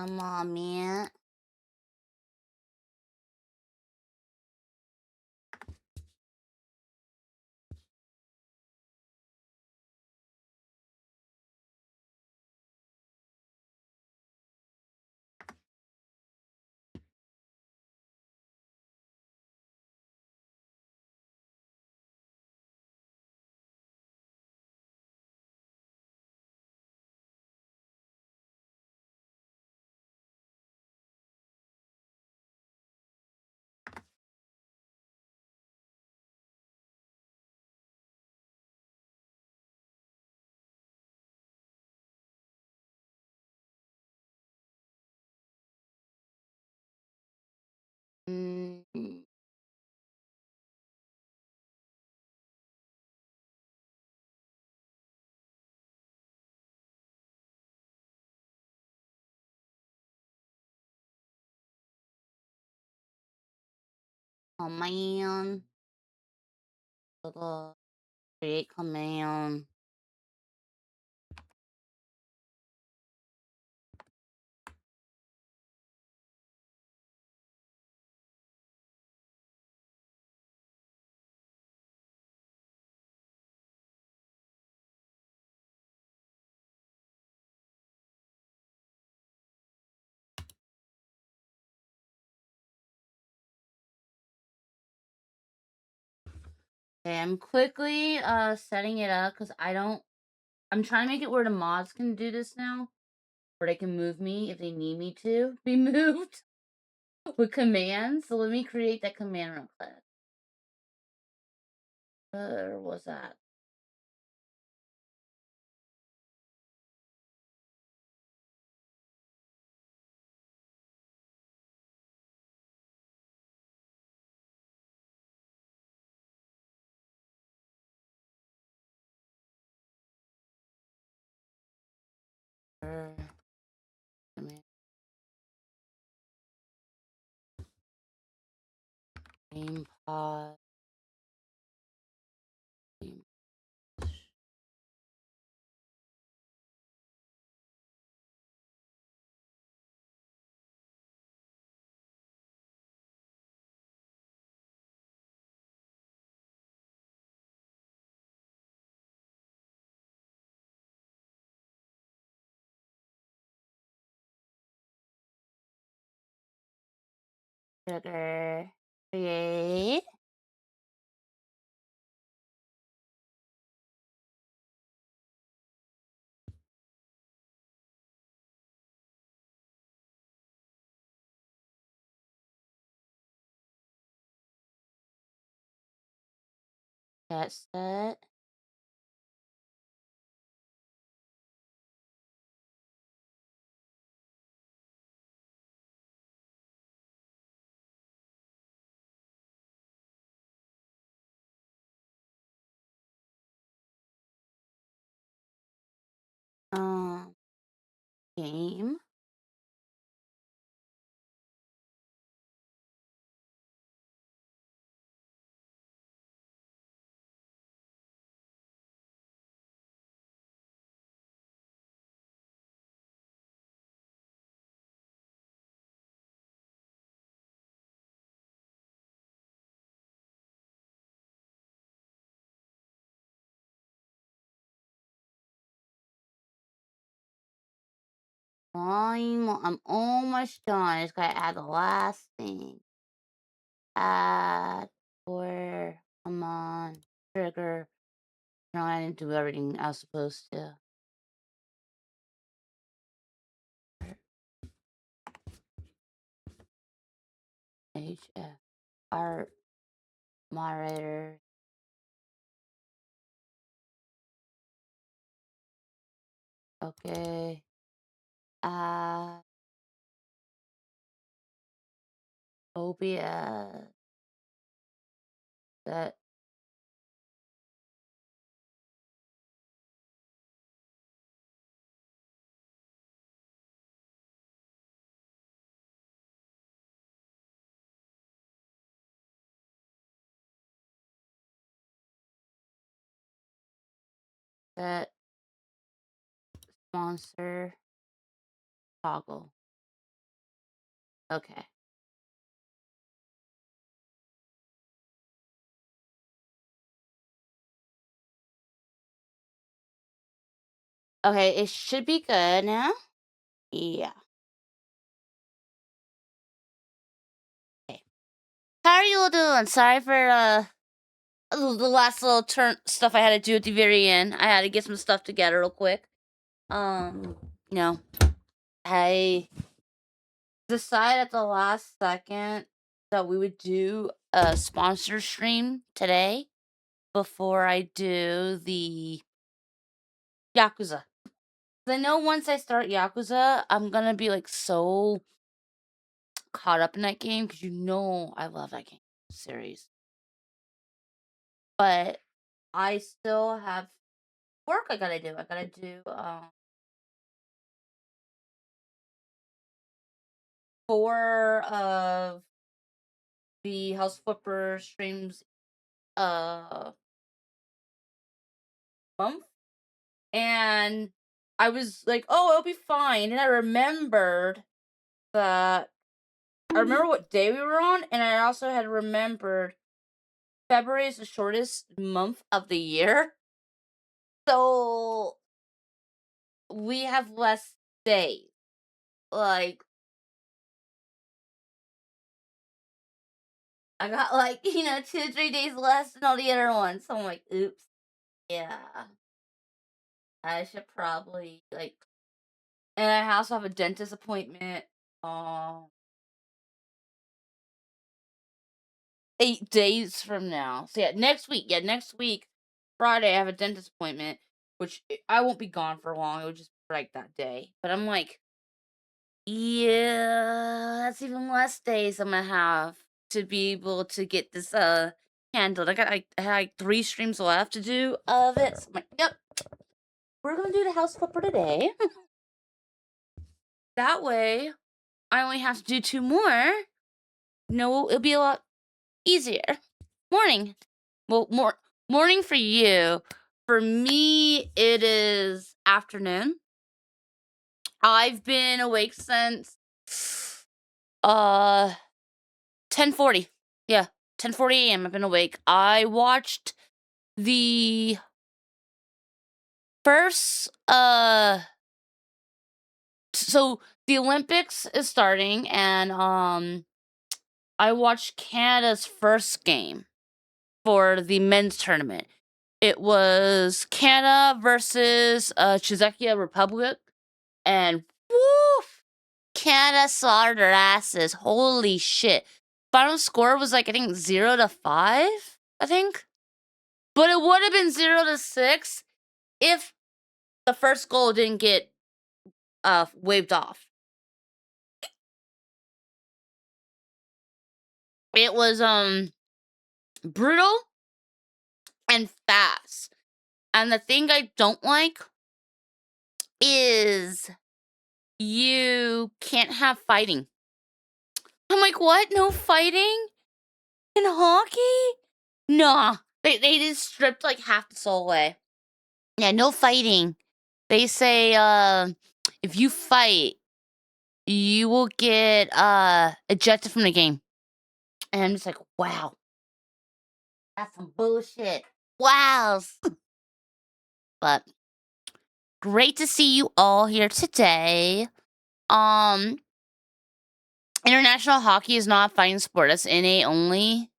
Come on, man. Mm. Oh, man. Little create command. Okay, I'm quickly setting it up because I'm trying to make it where the mods can do this now. Where they can move me if they need me to be moved with commands. So let me create that command real quick. Where was that? Command name pod. Trigger. Create. Get set. Game. I'm almost done. I just gotta add the last thing. Add or come on. Trigger. No, I didn't do everything I was supposed to. HF art moderator. Okay. OBS. Set set sponsor toggle. Okay. Okay, it should be good now. Yeah. Okay. How are you all doing? Sorry for the last little turn stuff I had to do at the very end. I had to get some stuff together real quick. You know, I decided at the last second that we would do a sponsor stream today before I do the Yakuza. 'Cause I know once I start Yakuza, I'm gonna be like so caught up in that game because I love that game series. But I still have work I gotta do. I gotta do 4 of the House Flipper streams month. And I was like, oh, it'll be fine. And I remembered that I remember what day we were on, and I also had remembered February is the shortest month of the year. So we have less days. Like, I got like, 2-3 days less than all the other ones. So I'm like, oops. Yeah. I should probably like, and I also have a dentist appointment. Um 8 days from now. So yeah, next week. Yeah, next week, Friday, I have a dentist appointment, which I won't be gone for long. It'll just be like that day. But I'm like, yeah, that's even less days I'm gonna have to be able to get this handled. I had like 3 streams left to do of it. So I'm like, yep, we're gonna do the house flipper today. That way, I only have to do 2 more. No, it'll be a lot easier. Morning. Well, morning for you. For me, it is afternoon. I've been awake since 10:40. Yeah, 10:40 a.m. I've been awake. I watched the first so the Olympics is starting, and I watched Canada's first game for the men's tournament. It was Canada versus Czechia Republic, and woof, Canada slaughtered their asses. Holy shit! Final score was like I think 0-5. I think, but it would have been 0-6 if the first goal didn't get waved off. It was brutal and fast. And the thing I don't like is you can't have fighting. I'm like, what? No fighting in hockey? Nah. They just stripped like half the soul away. Yeah, no fighting. They say if you fight, you will get ejected from the game. And I'm just like, wow. That's some bullshit. Wow. But great to see you all here today. International hockey is not a fighting sport. That's NA only.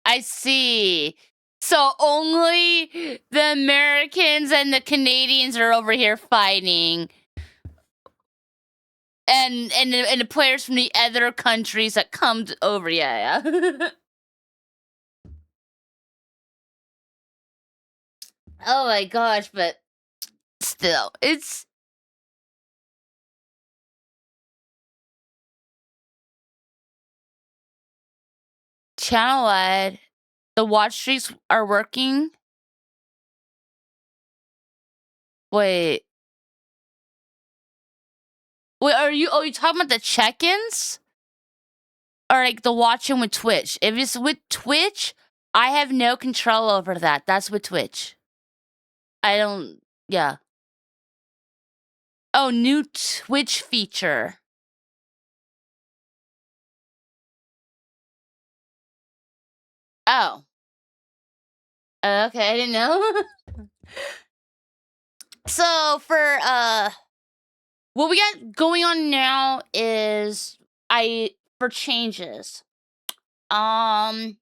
I see. So only the Americans and the Canadians are over here fighting. And the players from the other countries that come over, yeah. Oh my gosh, but still, it's channel wide. The watch streaks are working. Wait. Are you talking about the check-ins? Or like the watching with Twitch? If it's with Twitch, I have no control over that. That's with Twitch. I don't, yeah. Oh, new Twitch feature. Oh. Okay, I didn't know. So for what we got going on now is for changes. I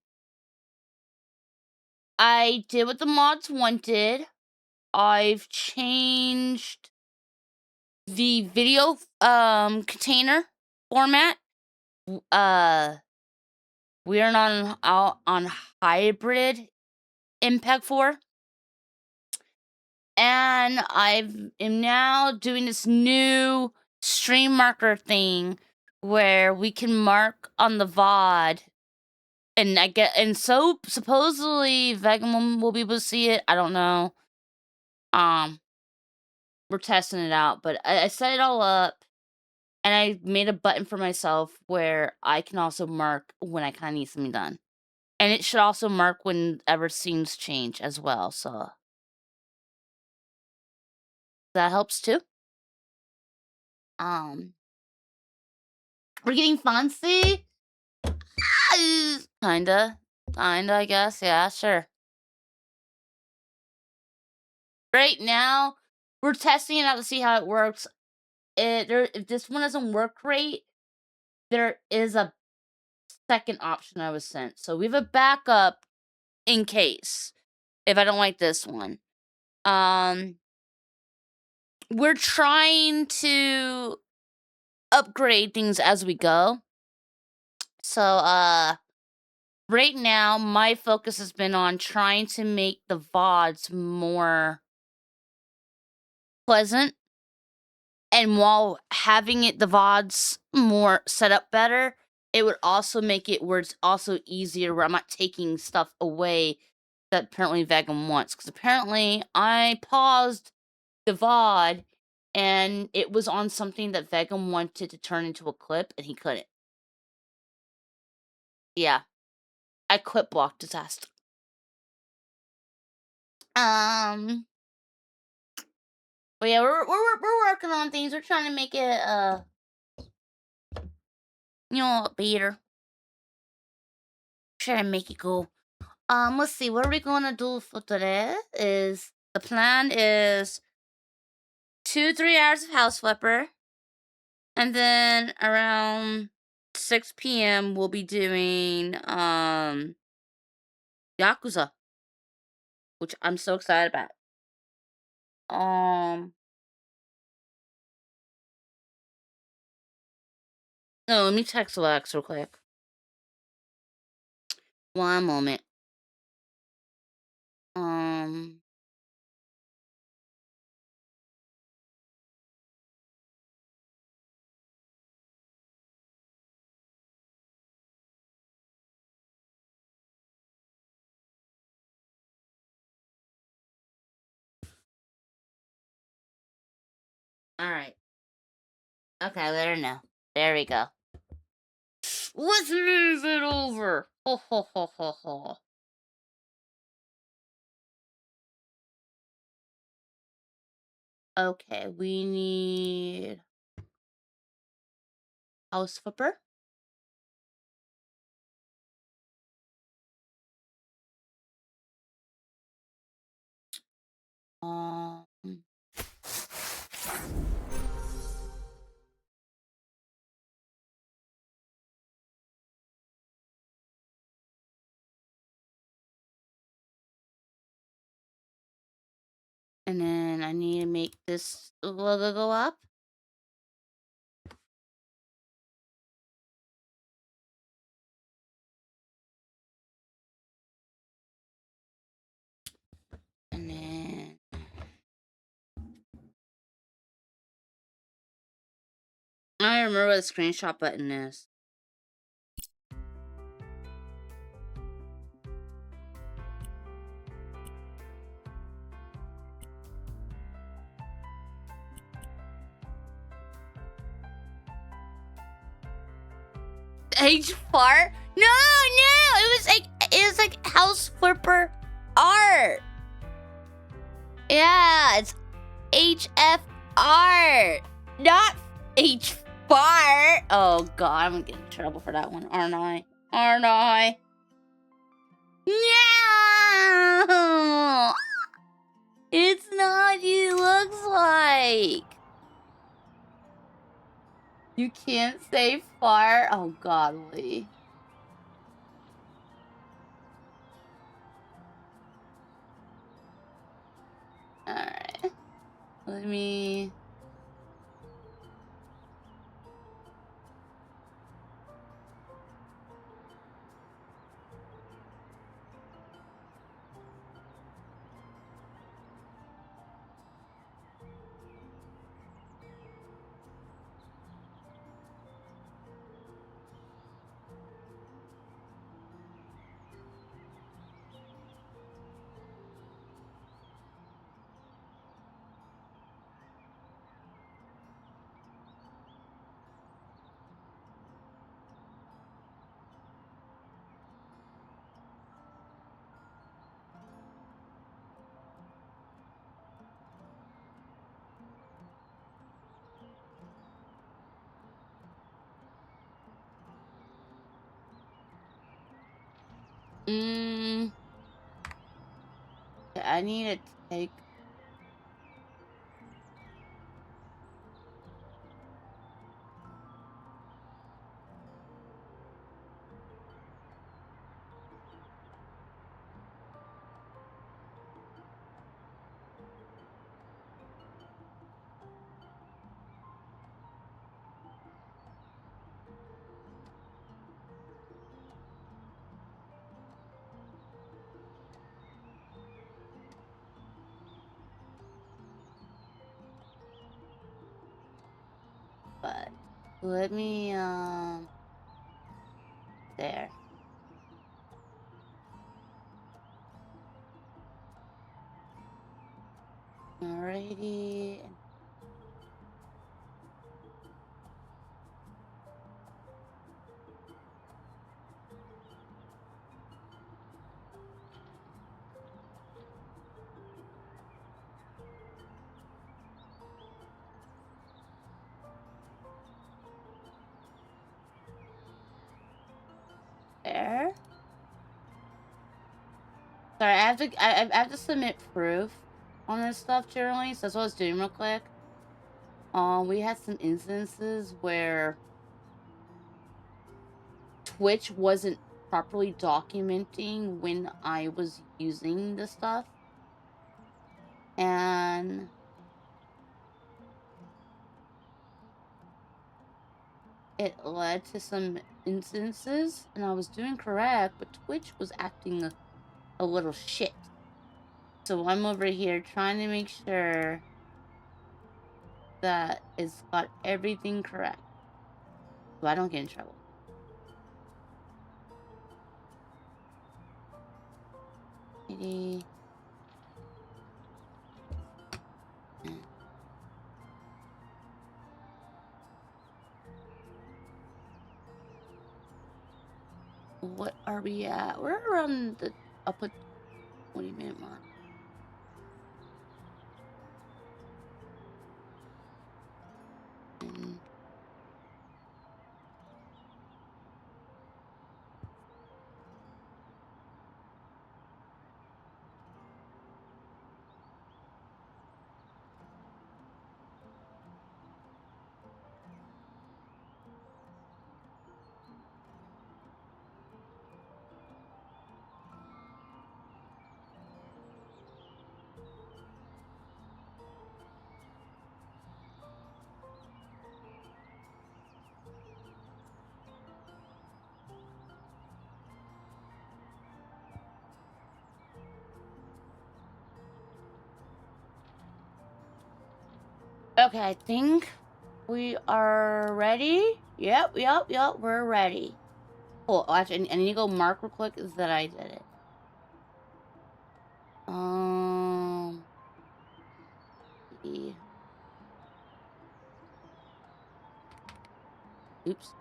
did what the mods wanted. I've changed the video container format. We are not on hybrid Impact 4. And am now doing this new stream marker thing where we can mark on the VOD. And so supposedly Vegan will be able to see it. I don't know. We're testing it out, but I set it all up and I made a button for myself where I can also mark when I kind of need something done. And it should also mark whenever scenes change as well, so that helps too. We're getting fancy? Kinda, I guess. Yeah, sure. Right now, we're testing it out to see how it works. If this one doesn't work right, there is a second option I was sent. So we have a backup in case if I don't like this one. We're trying to upgrade things as we go. So right now my focus has been on trying to make the VODs more pleasant, and while having the VODs more set up better, it would also make it where it's also easier where I'm not taking stuff away that apparently Vegan wants. Because apparently I paused the VOD and it was on something that Vegan wanted to turn into a clip and he couldn't. Yeah. I clip blocked his ass. But yeah, we're working on things. We're trying to make it better. Trying to make it go. Let's see, what are we gonna do for today? The plan is 2-3 hours of House Flipper, and then around 6 p.m. we'll be doing Yakuza, which I'm so excited about. No, let me text Alex real quick. One moment. Alright. Okay, let her know. There we go. Let's move it over. Ho ho ho ho ho. Okay, we need House Flipper. And then I need to make this logo go up. And then I remember what the screenshot button is. H4? No, it was like House Flipper art. Yeah, it's HFR, not H4. Oh god, I'm gonna get in trouble for that one, aren't I? No! It's not what it looks like. You can't say far. Oh, godly. Alright. Let me... I need to take... But let me, there. Alrighty. There. Sorry, I have to submit proof on this stuff generally, so that's what I was doing real quick. We had some instances where Twitch wasn't properly documenting when I was using the stuff. And it led to some instances, and I was doing correct, but Twitch was acting a little shit. So I'm over here trying to make sure that it's got everything correct, so I don't get in trouble. Maybe... What are we at? We're around the... I'll put 20-minute mark. Okay, I think we are ready. Yep, we're ready. Cool. Oh, actually, I need to go mark real quick that I did it. Oops.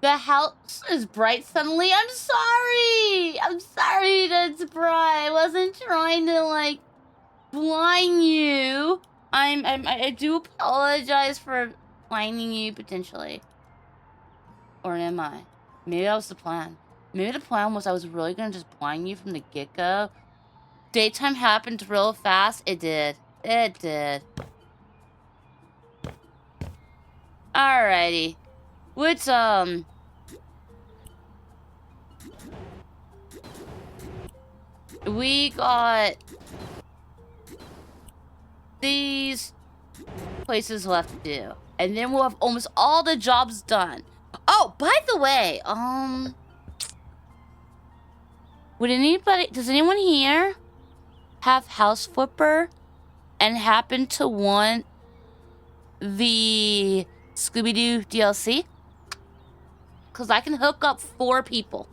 The house is bright suddenly. I'm sorry. I'm sorry that it's bright. I wasn't trying to, like, blind you. I do apologize for blinding you, potentially. Or am I? Maybe that was the plan. Maybe the plan was I was really gonna just blind you from the get-go. Daytime happened real fast. It did. It did. Alrighty. Which, we got these places left to do. And then we'll have almost all the jobs done. Oh, by the way, does anyone here have House Flipper and happen to want the Scooby-Doo DLC? Because I can hook up 4 people.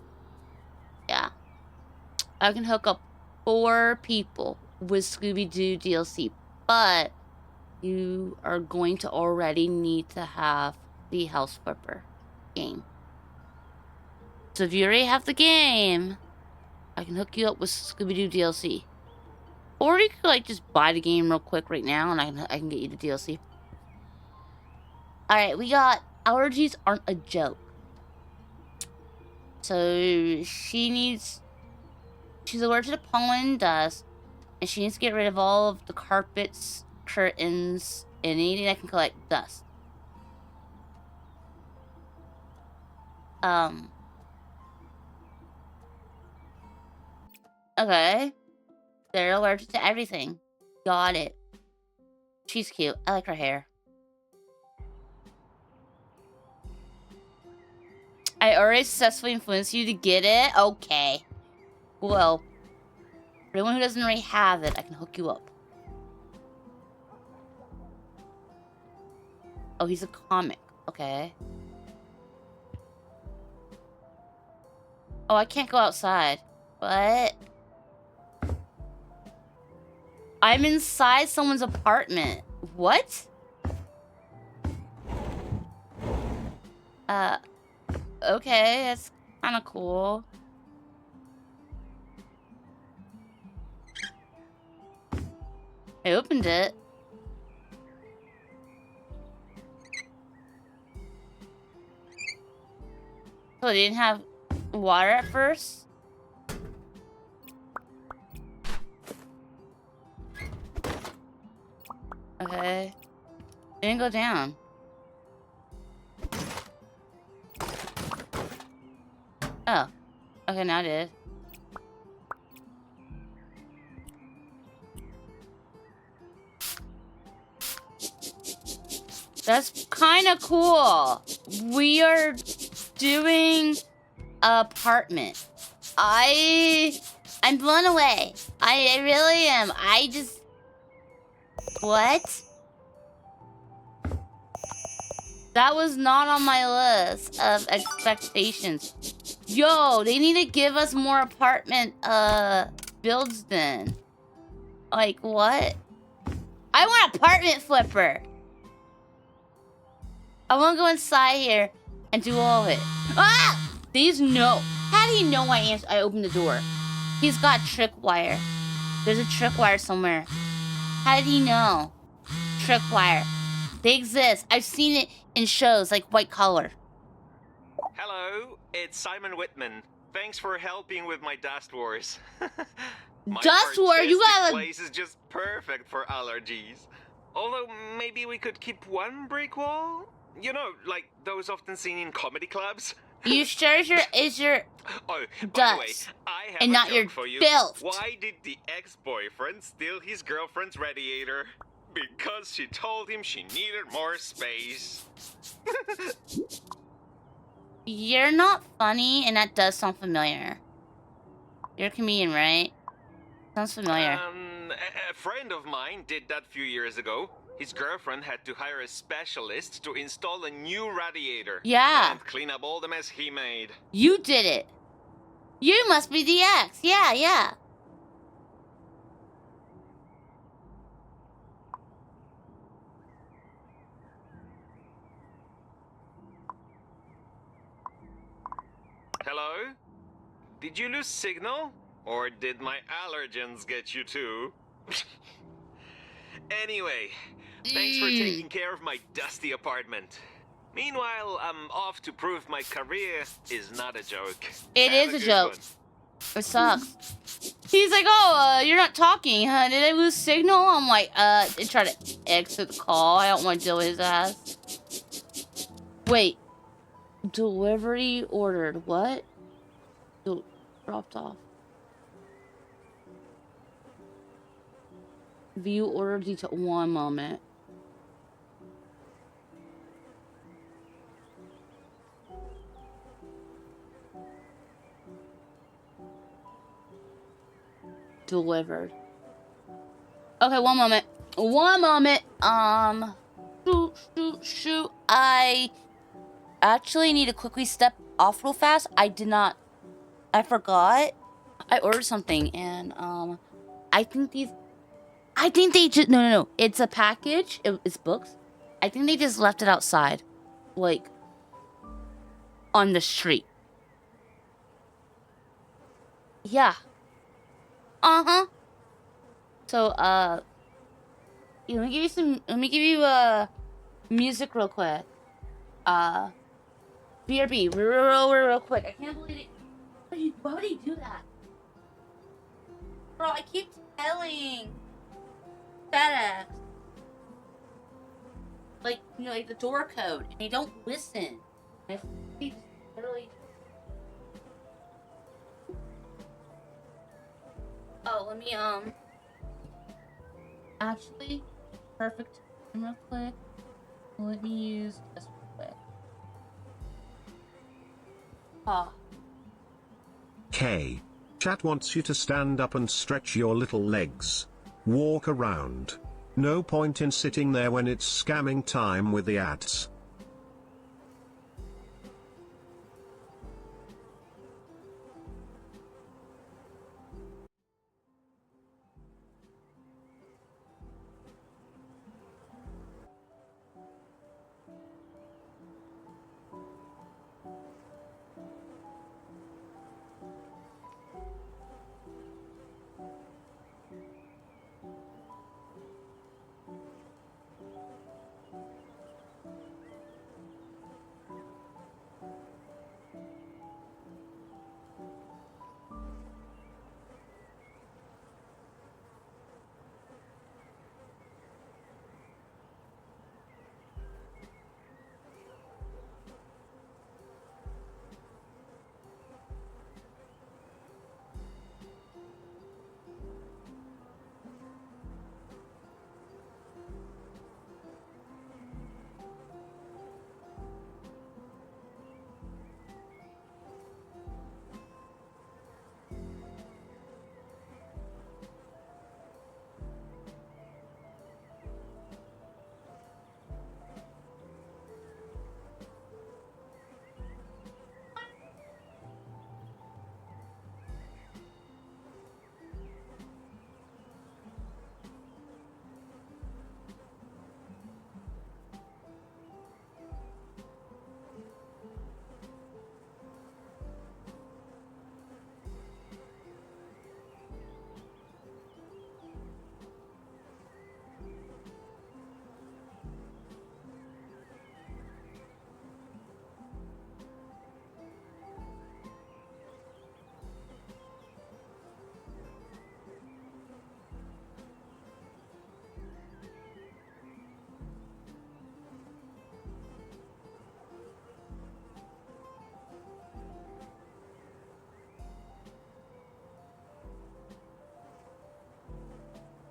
Yeah. I can hook up 4 people with Scooby-Doo DLC. But you are going to already need to have the House Flipper game. So if you already have the game, I can hook you up with Scooby-Doo DLC. Or you could, like, just buy the game real quick right now, and I can get you the DLC. Alright, we got allergies aren't a joke. So she's allergic to pollen and dust, and she needs to get rid of all of the carpets, curtains, and anything that can collect dust. Okay. They're allergic to everything. Got it. She's cute. I like her hair. I already successfully influenced you to get it? Okay. Well, for anyone who doesn't already have it, I can hook you up. Oh, he's a comic. Okay. Oh, I can't go outside. What? I'm inside someone's apartment. What? Okay, that's kind of cool. I opened it. So they didn't have water at first? Okay. It didn't go down. Oh. Okay, now it did. That's kind of cool. We are doing an apartment. I'm blown away. I really am. I just... What? That was not on my list of expectations. Yo, they need to give us more apartment, builds then. Like, what? I want apartment flipper. I want to go inside here and do all of it. Ah! These know. How do you know I opened the door? He's got tripwire. There's a tripwire somewhere. How did he know? Tripwire. They exist. I've seen it in shows like White Collar. Hello, it's Simon Whitman. Thanks for helping with my dust wars. Dust war? You gotta... place is just perfect for allergies. Although maybe we could keep one brick wall? You know, like those often seen in comedy clubs. You sure is your Oh, by dust the way, I have and a not joke your for you. filth. Why did the ex-boyfriend steal his girlfriend's radiator? Because she told him she needed more space. You're not funny, and that does sound familiar. You're a comedian, right? Sounds familiar. A friend of mine did that a few years ago. His girlfriend had to hire a specialist to install a new radiator. Yeah. And clean up all the mess he made. You did it. You must be the ex. Yeah. Did you lose signal? Or did my allergens get you too? Anyway, thanks for taking care of my dusty apartment. Meanwhile, I'm off to prove my career is not a joke. It Have is a good joke. one. It sucks. He's like, oh, you're not talking, huh? Did I lose signal? I'm like, they try to exit the call. I don't want to deal with his ass. Wait. Delivery ordered. What? Dropped off. View order detail. One moment. Delivered. Okay, one moment. One moment. Shoot. I actually need to quickly step off real fast. I forgot. I ordered something and, I think they just, no. It's a package. It's books. I think they just left it outside. Like, on the street. Yeah. Uh-huh. So, let me give you, music real quick. BRB, real quick. I can't believe it. Why would he do that? Bro, I keep telling FedEx. Like, like the door code, and they don't listen. I keep literally. Oh, let me, actually, perfect. Real quick. Let me use this real quick. K. Chat wants you to stand up and stretch your little legs. Walk around. No point in sitting there when it's scamming time with the ads.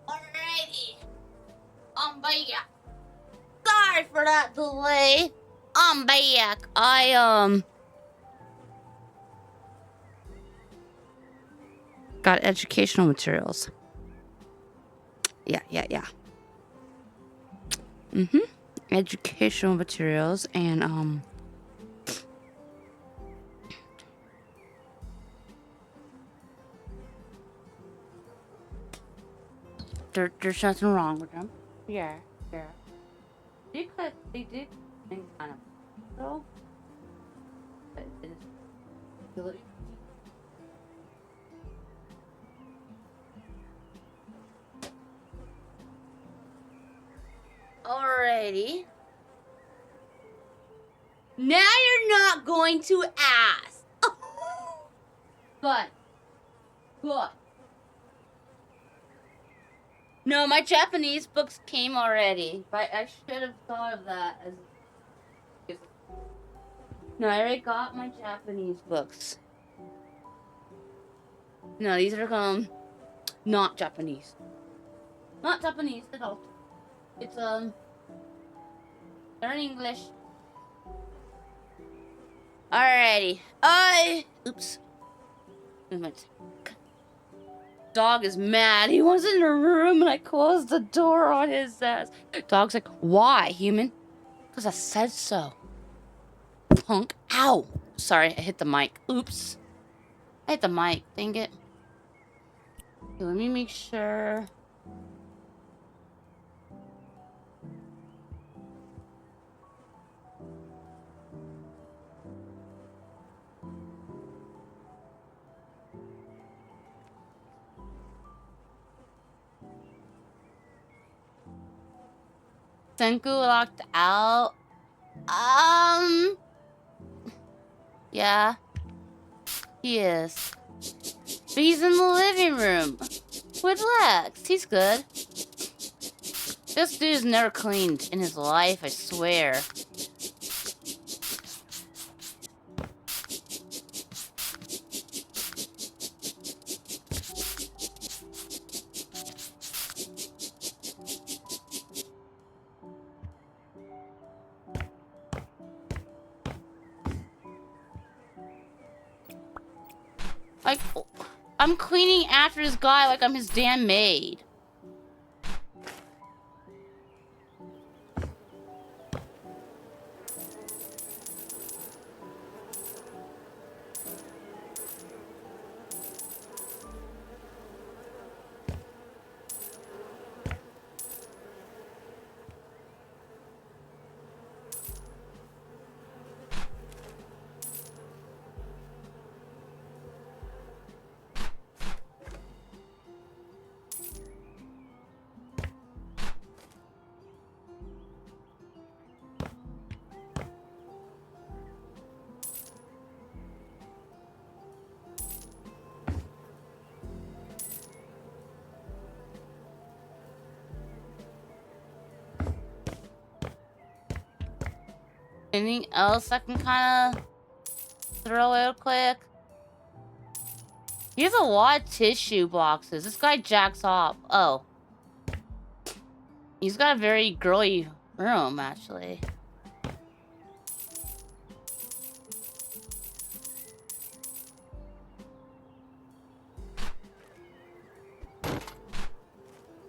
Alrighty. I'm back. Sorry for that delay. I'm back. I got educational materials. Yeah. Educational materials and there's nothing wrong with them. Yeah. Because they did things kind of so, but it is Alrighty. Now you're not going to ask. Good. Good. No, my Japanese books came already. But I should have thought of that as... No, I already got my Japanese books. No, these are not Japanese. Not Japanese at all. It's they're in English. Alrighty. Oops. Dog is mad. He was in the room and I closed the door on his ass. Dog's like, why, human? Because I said so. Punk. Ow. Sorry, I hit the mic. Oops. I hit the mic. Dang it. Okay, let me make sure. Senku locked out. Yeah. He is. But he's in the living room. With Lex. He's good. This dude's never cleaned in his life, I swear. Like, I'm cleaning after this guy like I'm his damn maid. Anything else I can kind of throw real quick? He has a lot of tissue boxes. This guy jacks off. Oh. He's got a very girly room, actually.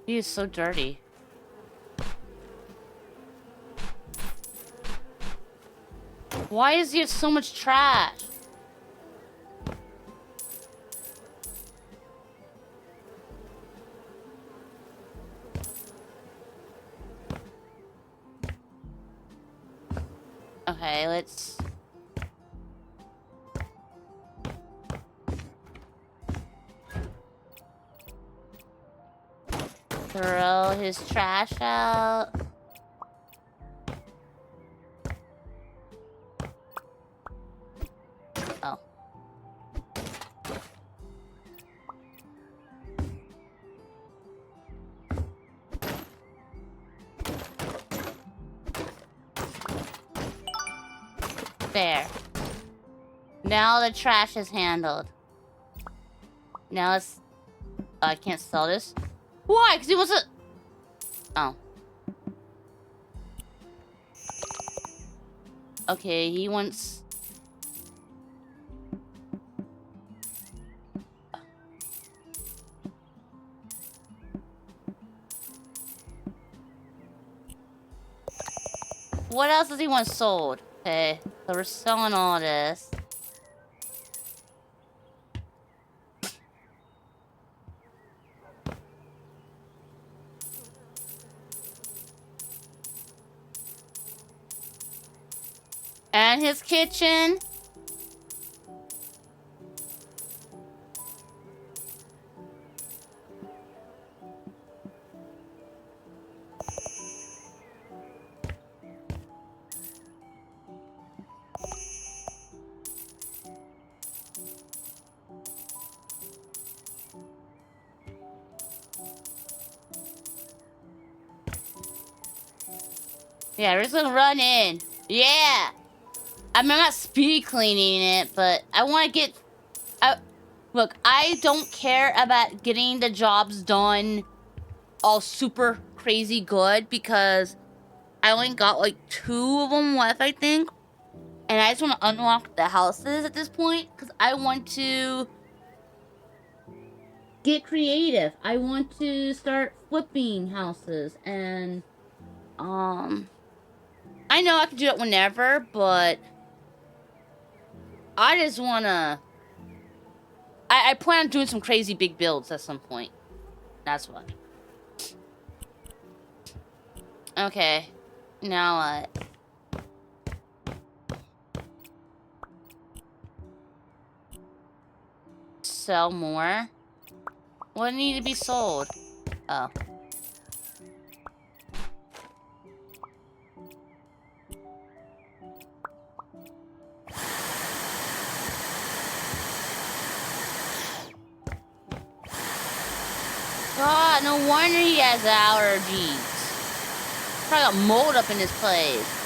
He is so dirty. Why does he have so much trash? Okay, let's... throw his trash out. Oh. There. Now the trash is handled. Now it's... I can't sell this. Why? Because he wants to... Oh. Okay, he wants... What else does he want sold? Okay, so we're selling all this. And his kitchen. Yeah, we're just gonna run in. Yeah! I mean, I'm not speed cleaning it, but I want to get... Look, I don't care about getting the jobs done all super crazy good because I only got like 2 of them left, I think. And I just want to unlock the houses at this point because I want to get creative. I want to start flipping houses and I know I can do it whenever, but I just want to... I plan on doing some crazy big builds at some point. That's what. Okay. Now what? Sell more? What need to be sold? Oh. God, no wonder he has allergies. Probably got mold up in his place.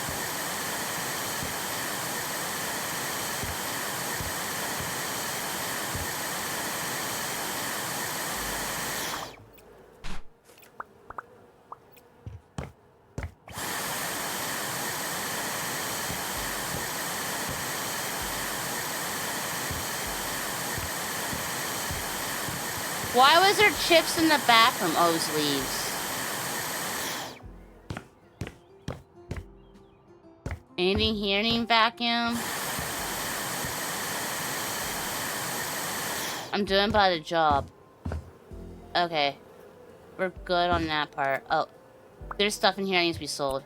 Why was there chips in the bathroom? Oh, those leaves. Anything here? Any vacuum? I'm doing by the job. Okay. We're good on that part. Oh. There's stuff in here that needs to be sold.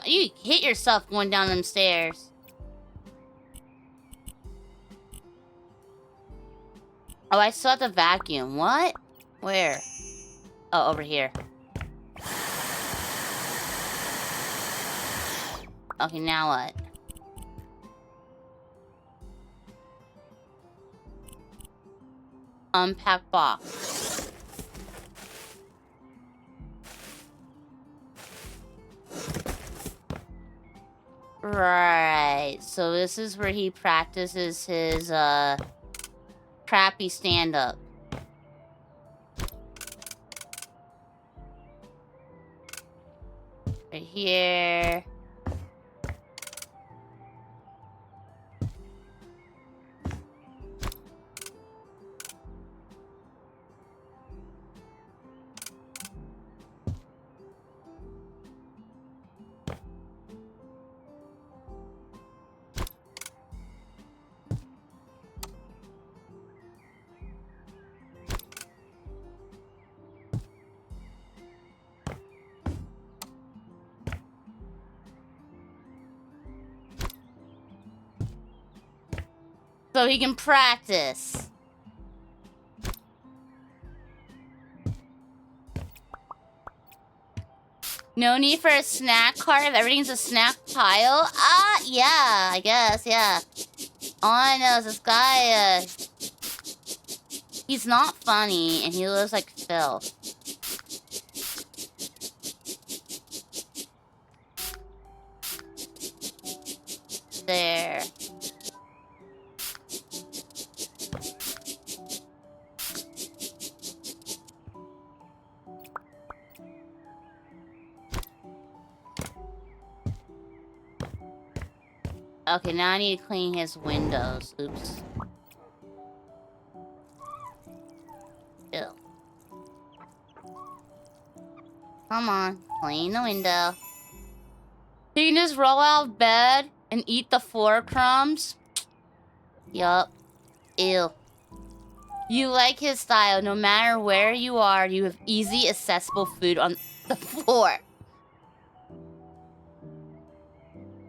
You hit yourself going down them stairs. Oh, I still have to vacuum. What? Where? Oh, over here. Okay, now what? Unpack box. Right. So this is where he practices his, crappy stand-up. Right here. So he can practice. No need for a snack cart if everything's a snack pile? Yeah, I guess, yeah. All I know is this guy, he's not funny, and he looks like Phil. There. Okay, now I need to clean his windows. Oops. Ew. Come on, clean the window. You can just roll out of bed and eat the floor crumbs? Yup. Ew. You like his style. No matter where you are, you have easy, accessible food on the floor.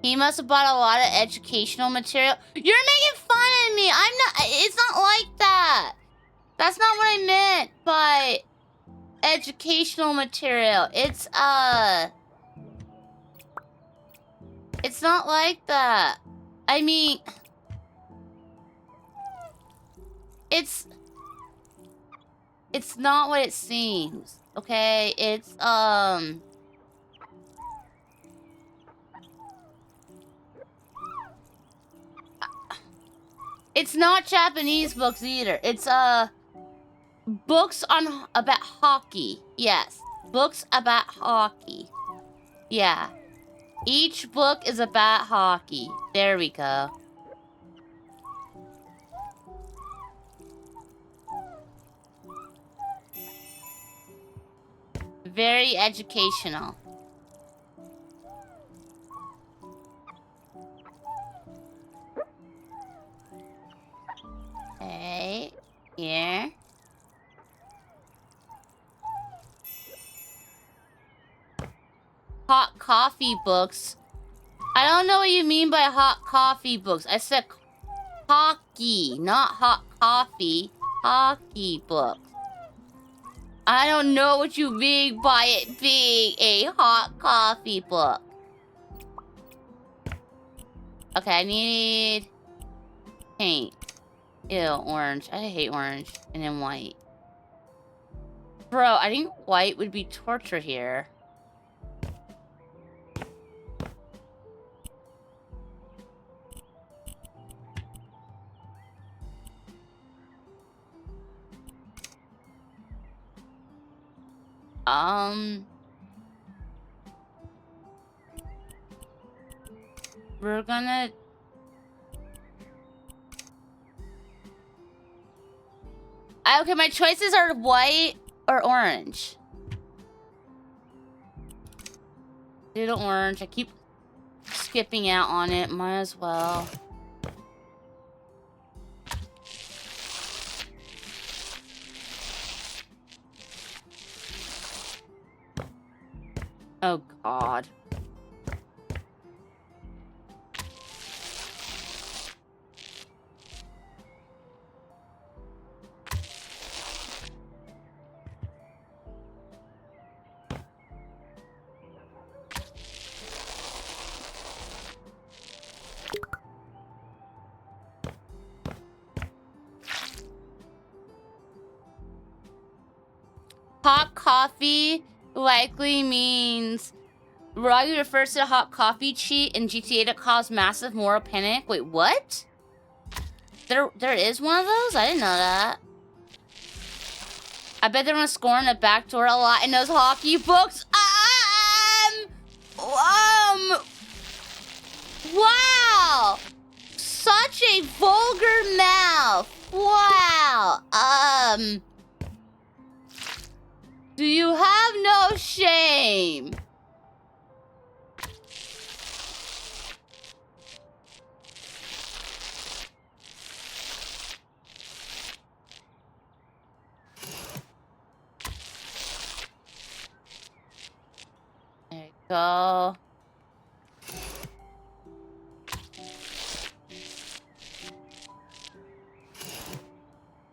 He must have bought a lot of educational material. You're making fun of me. I'm not... It's not like that. That's not what I meant by educational material. It's not like that. I mean, it's not what it seems. Okay, it's not Japanese books either. It's books about hockey. Yes, books about hockey. Yeah, each book is about hockey. There we go. Very educational. Okay, here. Hot coffee books. I don't know what you mean by hot coffee books. I said hockey, not hot coffee. Hockey books. I don't know what you mean by it being a hot coffee book. Okay, I need paint. Ew, orange. I hate orange. And then white. Bro, I think white would be torture here. We're gonna... Okay, my choices are white or orange. Do the orange. I keep skipping out on it. Might as well. Oh, God. Hot coffee likely means... Ragi refers to a hot coffee cheat in GTA that caused massive moral panic. Wait, what? There is one of those? I didn't know that. I bet they're gonna score in the back door a lot in those hockey books. Wow! Such a vulgar mouth. Wow. Do you have no shame? There you go.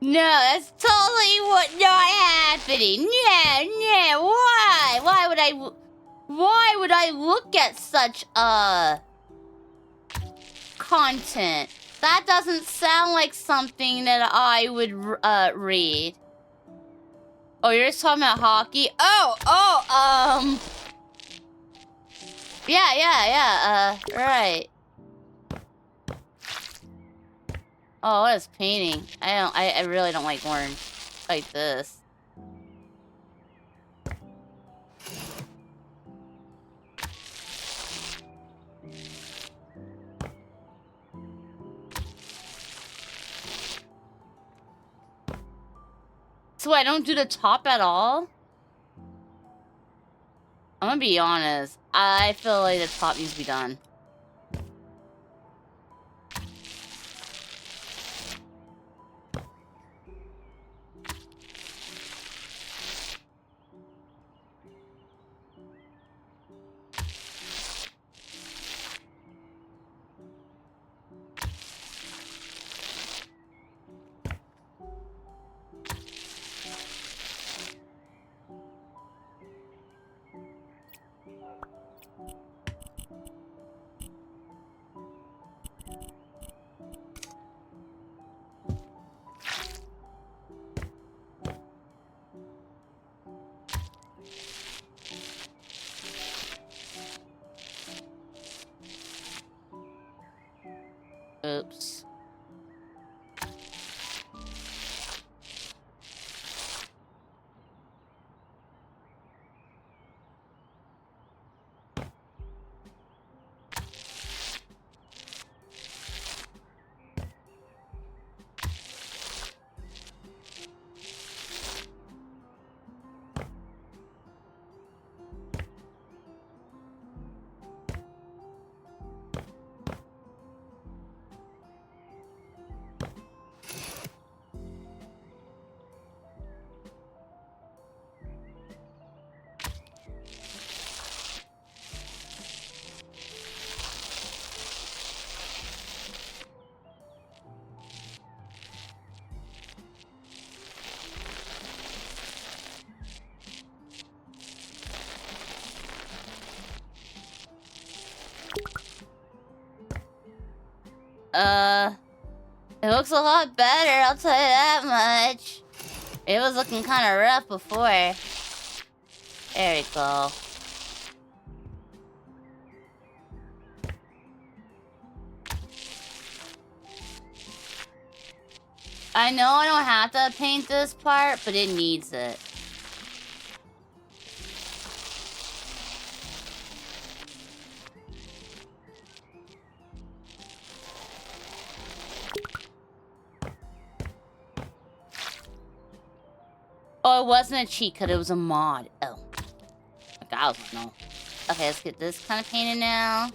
No, that's totally not happening. No, why? Why would I look at such content? That doesn't sound like something that I would read. Oh, you're just talking about hockey? Yeah, right. Oh, what is painting? I really don't like orange like this. So I don't do the top at all? I'm gonna be honest. I feel like the top needs to be done. Oops. It looks a lot better, I'll tell you that much. It was looking kind of rough before. There we go. I know I don't have to paint this part, but it needs it. Oh, it wasn't a cheat code, it was a mod. Oh. Okay, I was like, no. Okay, let's get this kind of painted now.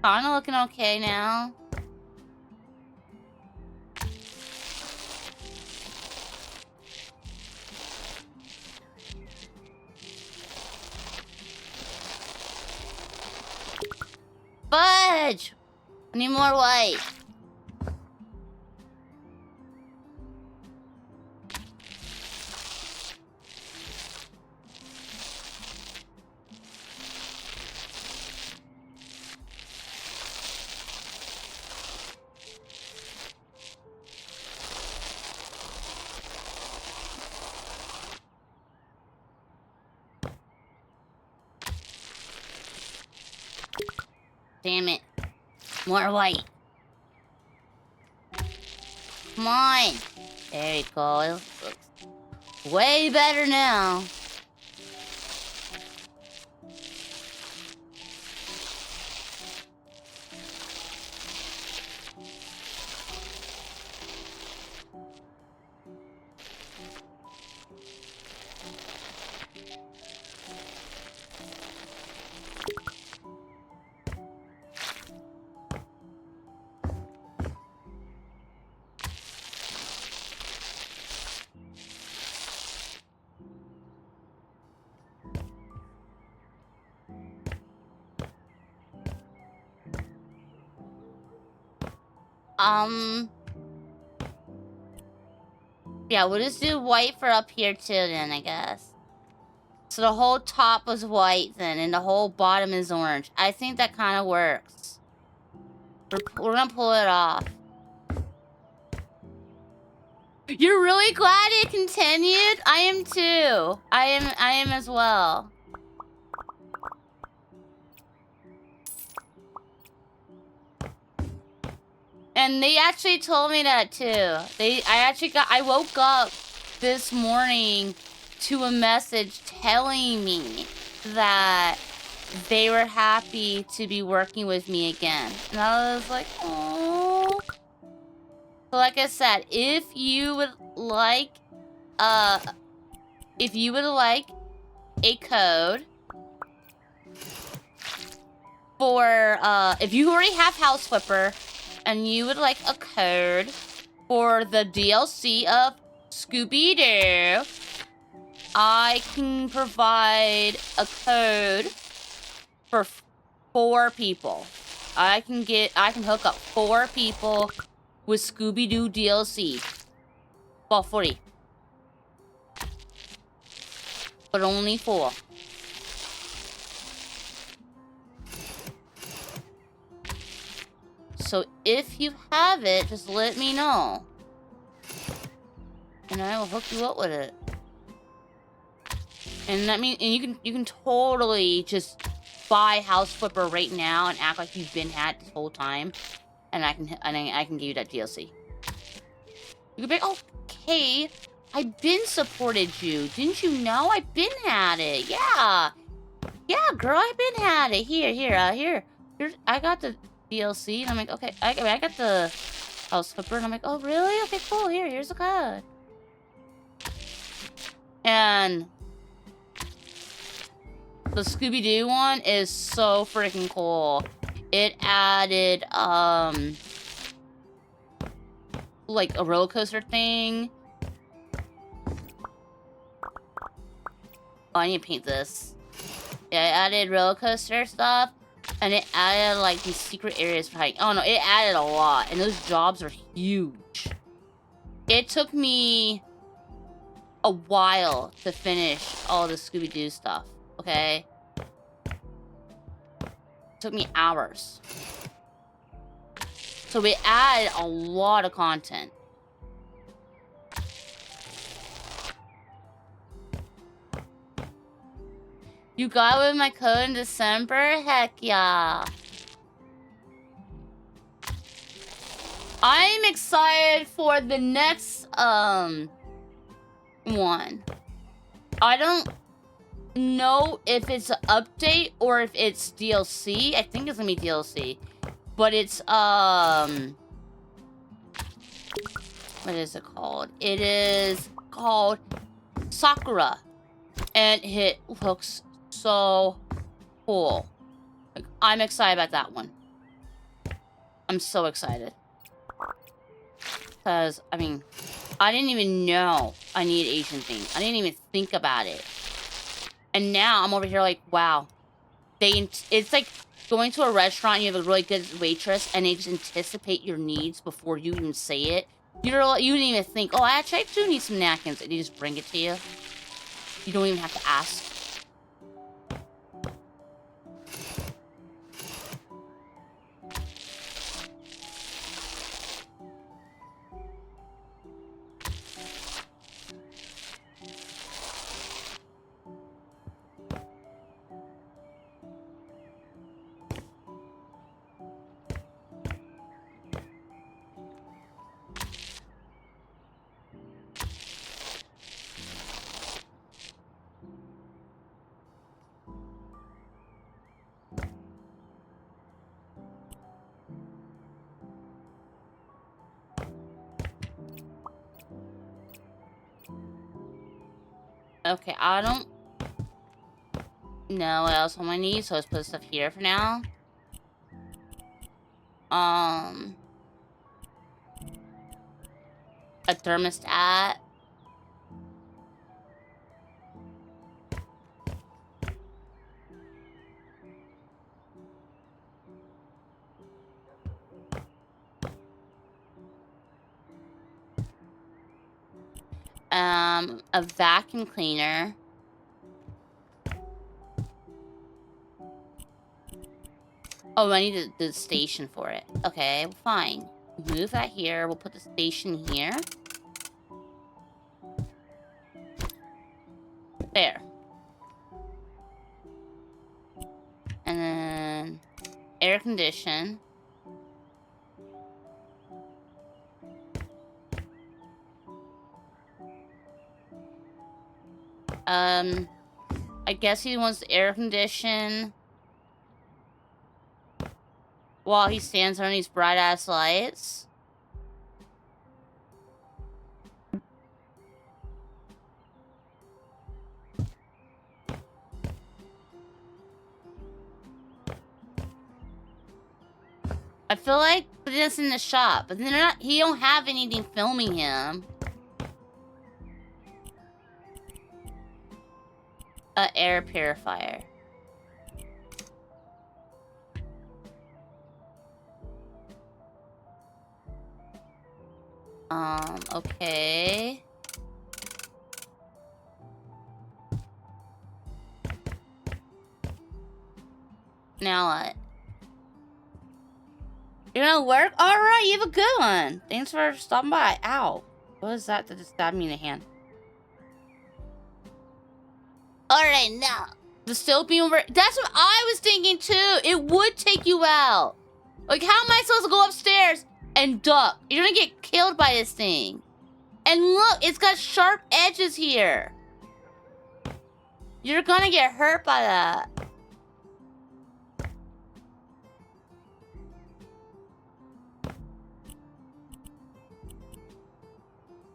Kinda looking okay now. Fudge! I need more white. Damn it. More white. Come on. There you go. It looks way better now. Yeah, we'll just do white for up here too then, I guess. So the whole top was white then, and the whole bottom is orange. I think that kind of works. We're gonna pull it off. You're really glad it continued? I am too. I am as well. And they actually told me that too. I woke up this morning to a message telling me that they were happy to be working with me again. And I was like, oh. So like I said, if you would like a code for if you already have House Flipper and you would like a code for the DLC of Scooby-Doo, I can provide a code for 4 people. I can hook up 4 people with Scooby-Doo DLC. Well, 40. But only 4. So if you have it, just let me know. And I will hook you up with it. And that means, and you can totally just buy House Flipper right now and act like you've been had this whole time, and I can give you that DLC. You can be like, okay, I've been supported you. Didn't you know I've been had it? Yeah, girl, I've been had it. Here. I got the DLC, and I'm like, okay, I got the House Flipper, and I'm like, oh really? Okay, cool. Here's the code. And the Scooby-Doo one is so freaking cool. It added, like a roller coaster thing. Oh, I need to paint this. Yeah, it added roller coaster stuff. And it added, like, these secret areas for hiking. Oh, no, it added a lot. And those jobs are huge. It took me a while to finish all the Scooby-Doo stuff. Okay? It took me hours. So we added a lot of content. You got with my code in December? Heck yeah. I'm excited for the next, one. I don't know if it's an update or if it's DLC. I think it's gonna be DLC. But it's, what is it called? It is called Sakura. And it looks so cool. Like, I'm excited about that one. I'm so excited. Because, I mean, I didn't even know I needed Asian thing. I didn't even think about it. And now I'm over here like, wow. It's like going to a restaurant and you have a really good waitress and they just anticipate your needs before you even say it. You didn't even think, oh, actually, I do need some napkins. And they just bring it to you. You don't even have to ask. Okay, I don't know what else on my need, so let's put stuff here for now. A thermostat. A vacuum cleaner. Oh, I need the station for it. Okay, fine. Move that here. We'll put the station here. There. And then air condition. I guess he wants the air condition while he stands on these bright ass lights. I feel like this in the shop, but they're not. He don't have anything filming him. Air purifier. Okay. Now what? You're gonna work? Alright, you have a good one. Thanks for stopping by. Ow. What was that that just stabbed me in the hand? Alright, now. The still being over. That's what I was thinking too. It would take you out. Like, how am I supposed to go upstairs and duck? You're gonna get killed by this thing. And look, it's got sharp edges here. You're gonna get hurt by that.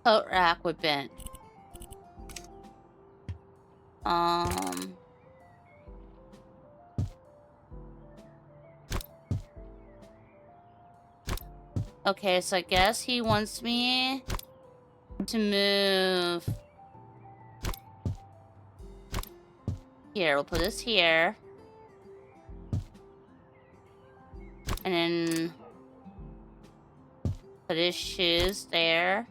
Coat rack with bench. Okay, so I guess he wants me to move. Here, we'll put this here. And then put his shoes there.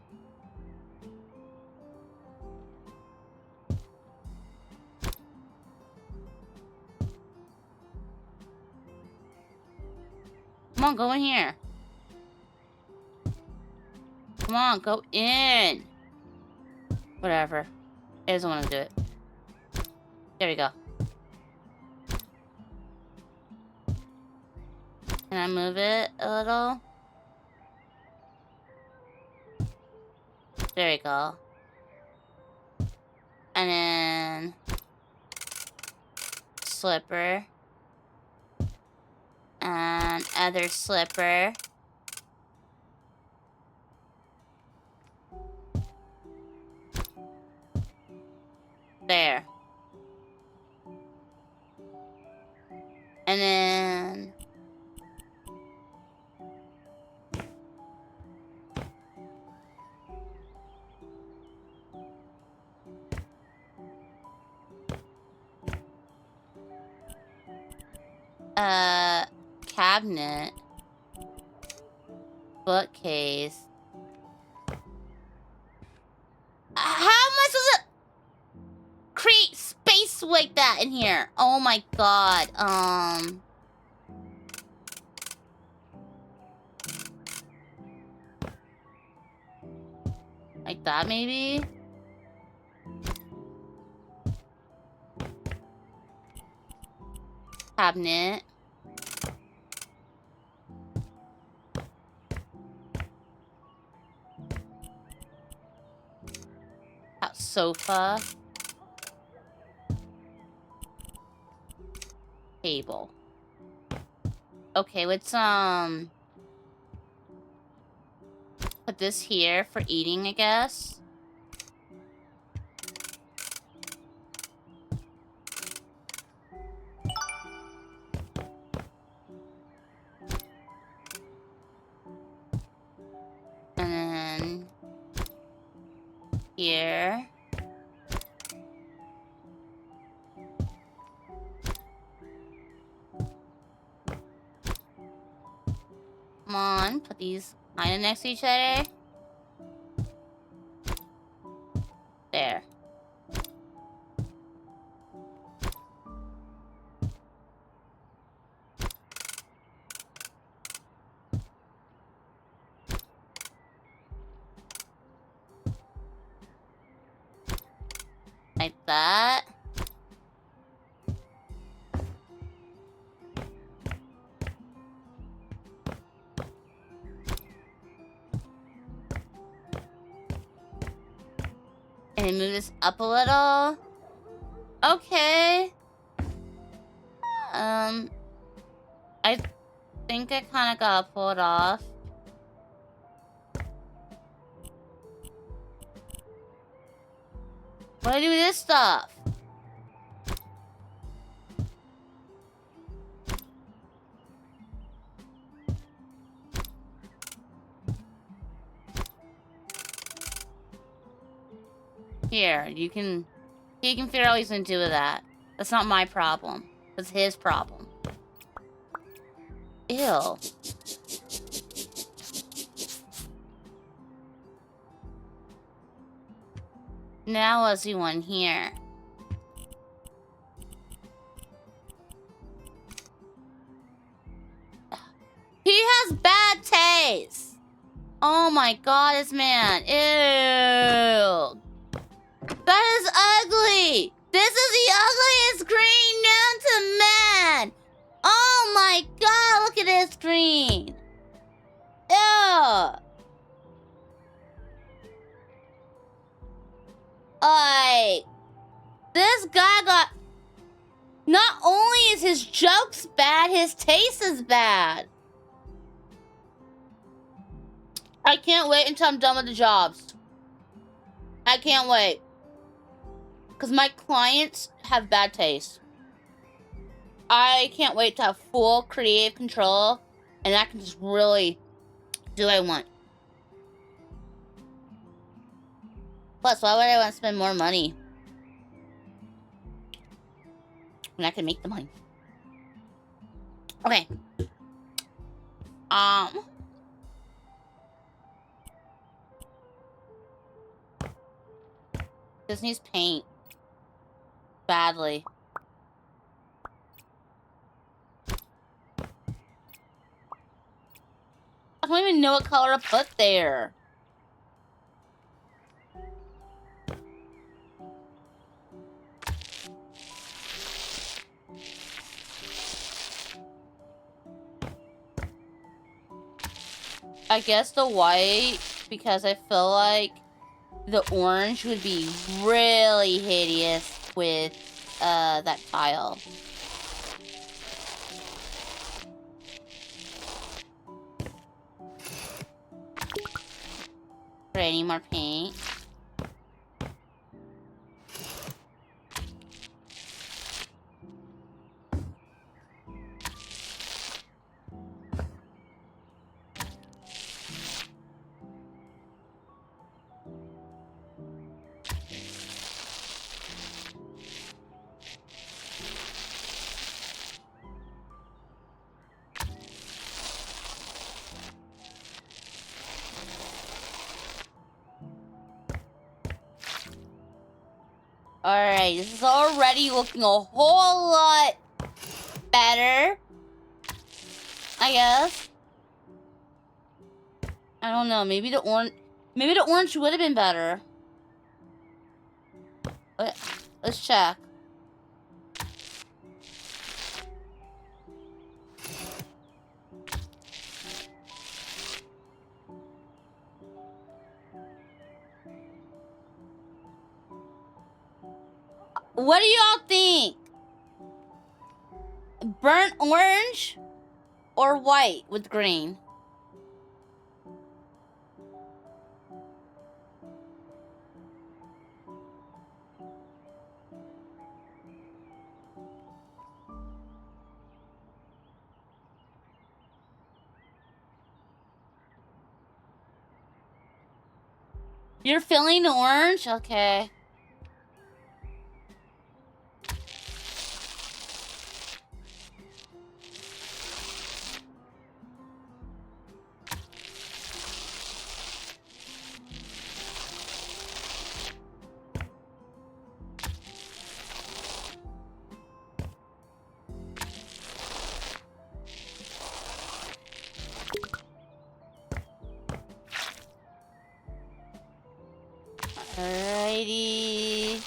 Come on, go in here. Come on, go in. Whatever. He doesn't want to do it. There we go. Can I move it a little? There we go. And then slipper. And other slipper. There. And then cabinet, bookcase. How am I supposed to create space like that in here? Oh my god. Like that maybe? Cabinet. Sofa. Table. Okay, let's put this here for eating, I guess. And then here. Come on, put these kind of next to each other. There. Like that. And move this up a little. Okay. I think I kind of got pulled off. What do I do with this stuff? Here, you can... He can figure out what he's gonna do with that. That's not my problem. That's his problem. Ew. Now I see one here. He has bad taste. Oh my god, this man. Ew. That is ugly. This is the ugliest green known to man. Oh my god, look at this green. Ew. Like, this guy got... Not only is his jokes bad, his taste is bad. I can't wait until I'm done with the jobs. I can't wait. Because my clients have bad taste. I can't wait to have full creative control. And I can just really do what I want. Plus, why would I want to spend more money when I can make the money? Okay. This needs paint. Badly. I don't even know what color to put there. I guess the white, because I feel like the orange would be really hideous with that tile. Right, I need more paint. Alright, this is already looking a whole lot better. I guess. I don't know, maybe the orange would have been better. Let's check. What do y'all think? Burnt orange or white with green? You're feeling the orange? Okay. Alrighty.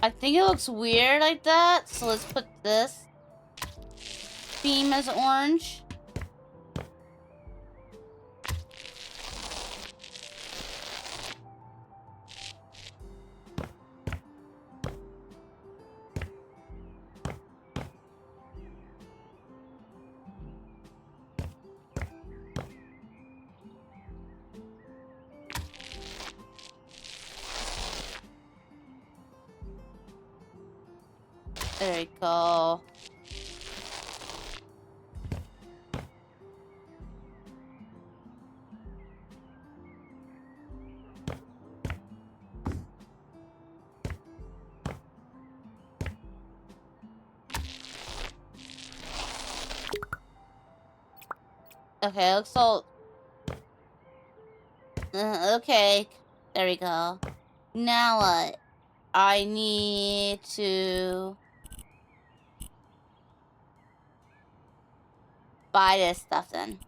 I think it looks weird like that, so let's put this theme as orange. There we go. Okay, looks so... okay, there we go. Now what? I need to... buy this stuff then.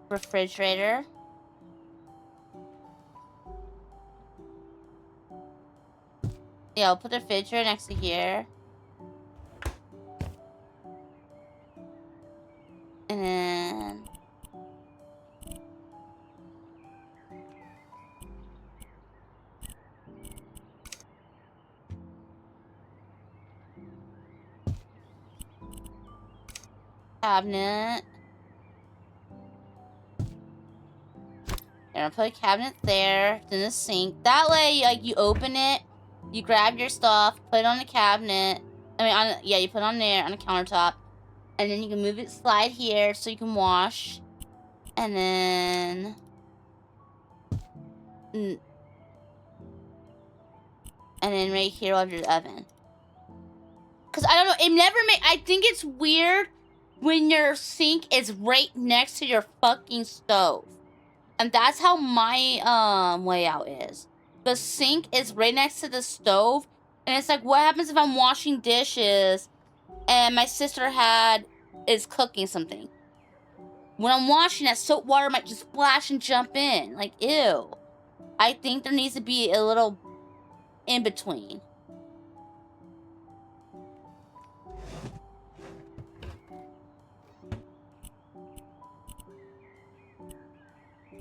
Refrigerator. Yeah, I'll put the refrigerator next to here. And then... cabinet. And I'll put a cabinet there, then the sink. That way, like, you open it, you grab your stuff, put it on the cabinet. I mean, yeah, you put it on there, on the countertop. And then you can move it, slide here, so you can wash. And then... and then right here will have your oven. Because I don't know, it never I think it's weird when your sink is right next to your fucking stove. And that's how my layout is. The sink is right next to the stove. And it's like, what happens if I'm washing dishes and my sister is cooking something? When I'm washing, that soap water might just splash and jump in. Like, ew. I think there needs to be a little in between.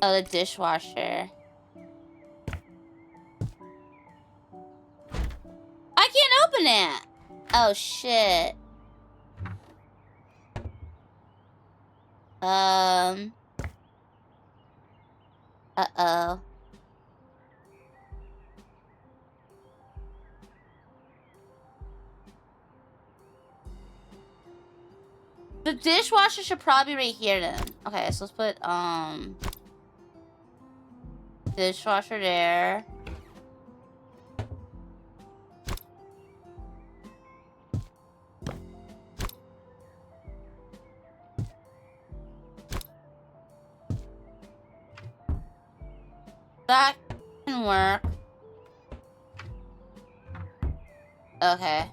Oh, the dishwasher. I can't open it. Oh, shit. Uh-oh. The dishwasher should probably be right here then. Okay, so let's put, dishwasher there. That can work. Okay.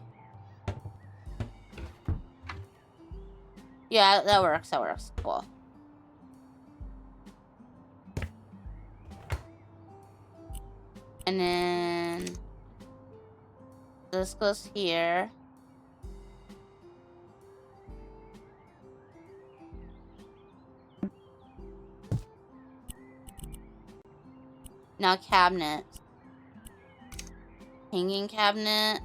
Yeah, that works. That works. Cool. And then this goes here. Now cabinets. Hanging cabinet.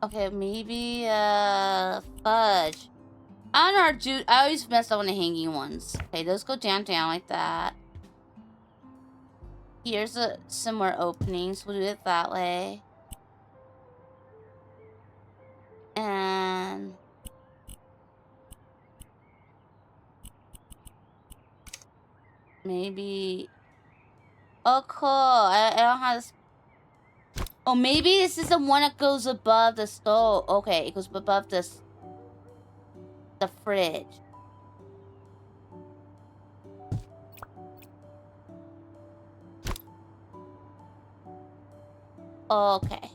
Okay, maybe, fudge. I don't know, dude. I always mess up on the hanging ones. Okay, those go down like that. Here's some more openings. We'll do it that way. And... Maybe... Oh, cool. I don't have this... Oh, maybe this is the one that goes above the stove. Okay, it goes above the fridge. Okay.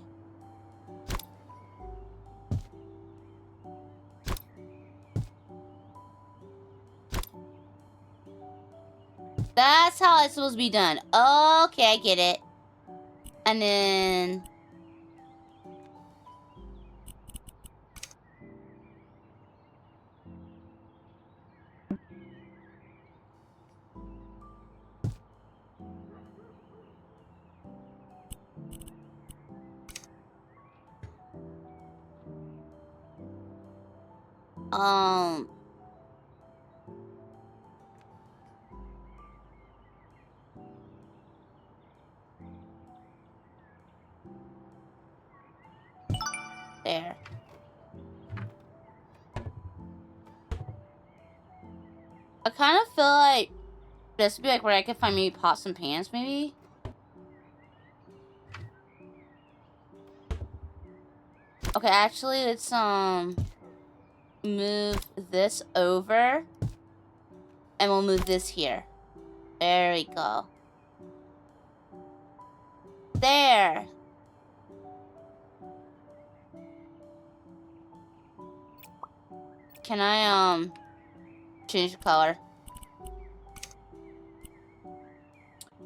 That's how it's supposed to be done. Okay, I get it. And then... There. I kind of feel like this would be like where I could find maybe pots and pans, maybe? Okay, actually, let's, move this over. And we'll move this here. There we go. There. Can I, change the color?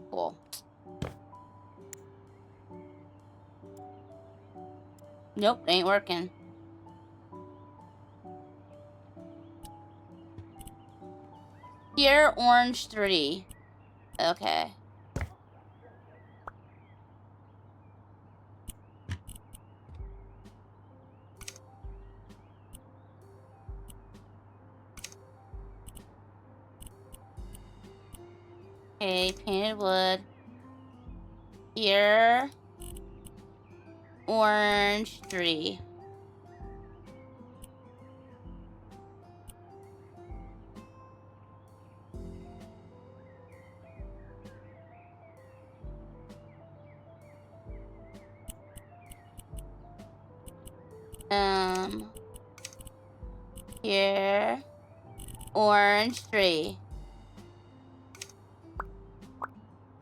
Cool. Nope, ain't working. Here, orange 3. Okay. Okay, painted wood. Here, orange 3. Here, orange 3.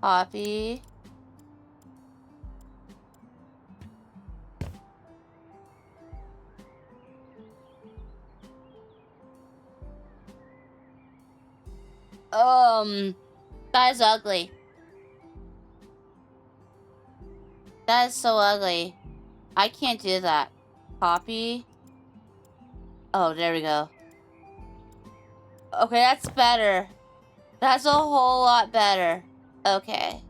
Copy. That is ugly. That is so ugly. I can't do that. Copy. Oh, there we go. Okay, that's better. That's a whole lot better. Okay.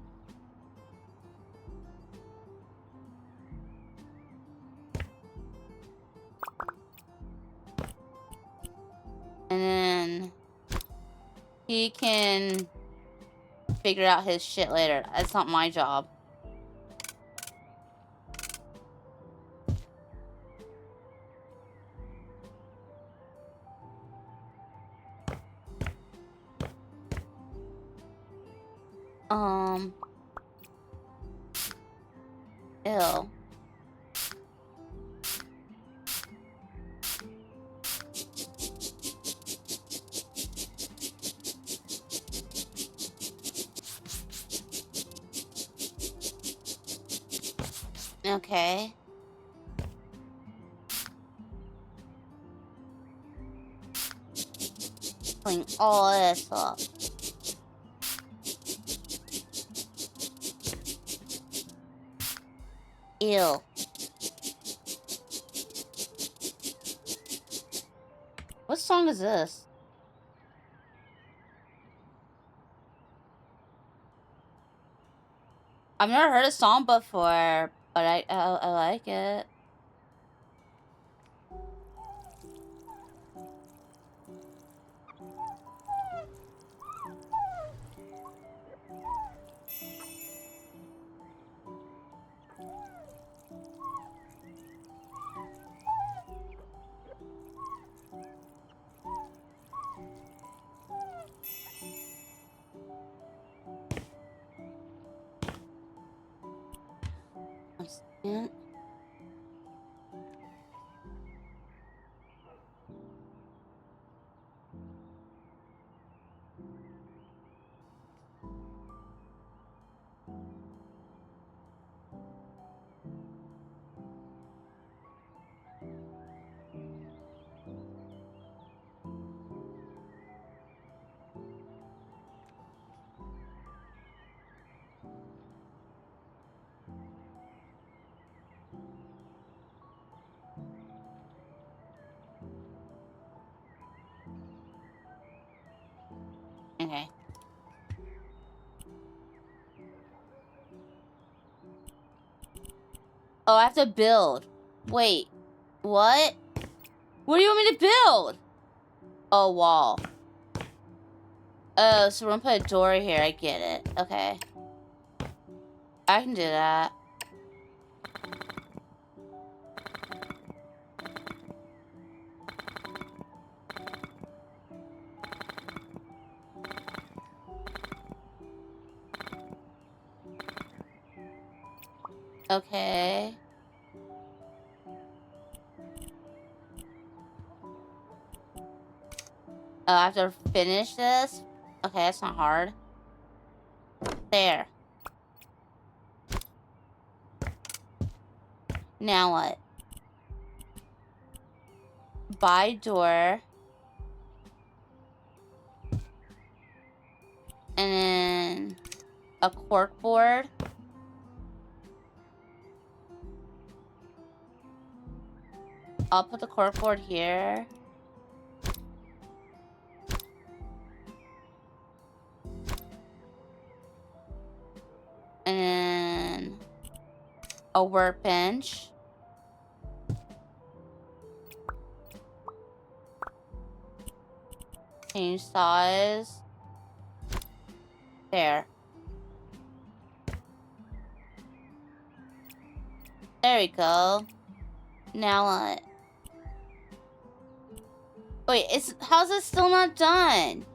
And then he can figure out his shit later. That's not my job. Ew. Okay. Clean all this up. Ew. What song is this? I've never heard a song before, but I like it. Yeah. Okay. Oh, I have to build. Wait. What? What do you want me to build? Oh, wall. Oh, so we're gonna put a door here. I get it. Okay. I can do that. Okay. Oh, I have to finish this? Okay, that's not hard. There. Now what? Buy door. And then a cork board. I'll put the cork board here. And then a workbench. Change size. There. There we go. Now what? Wait, how's it still not done?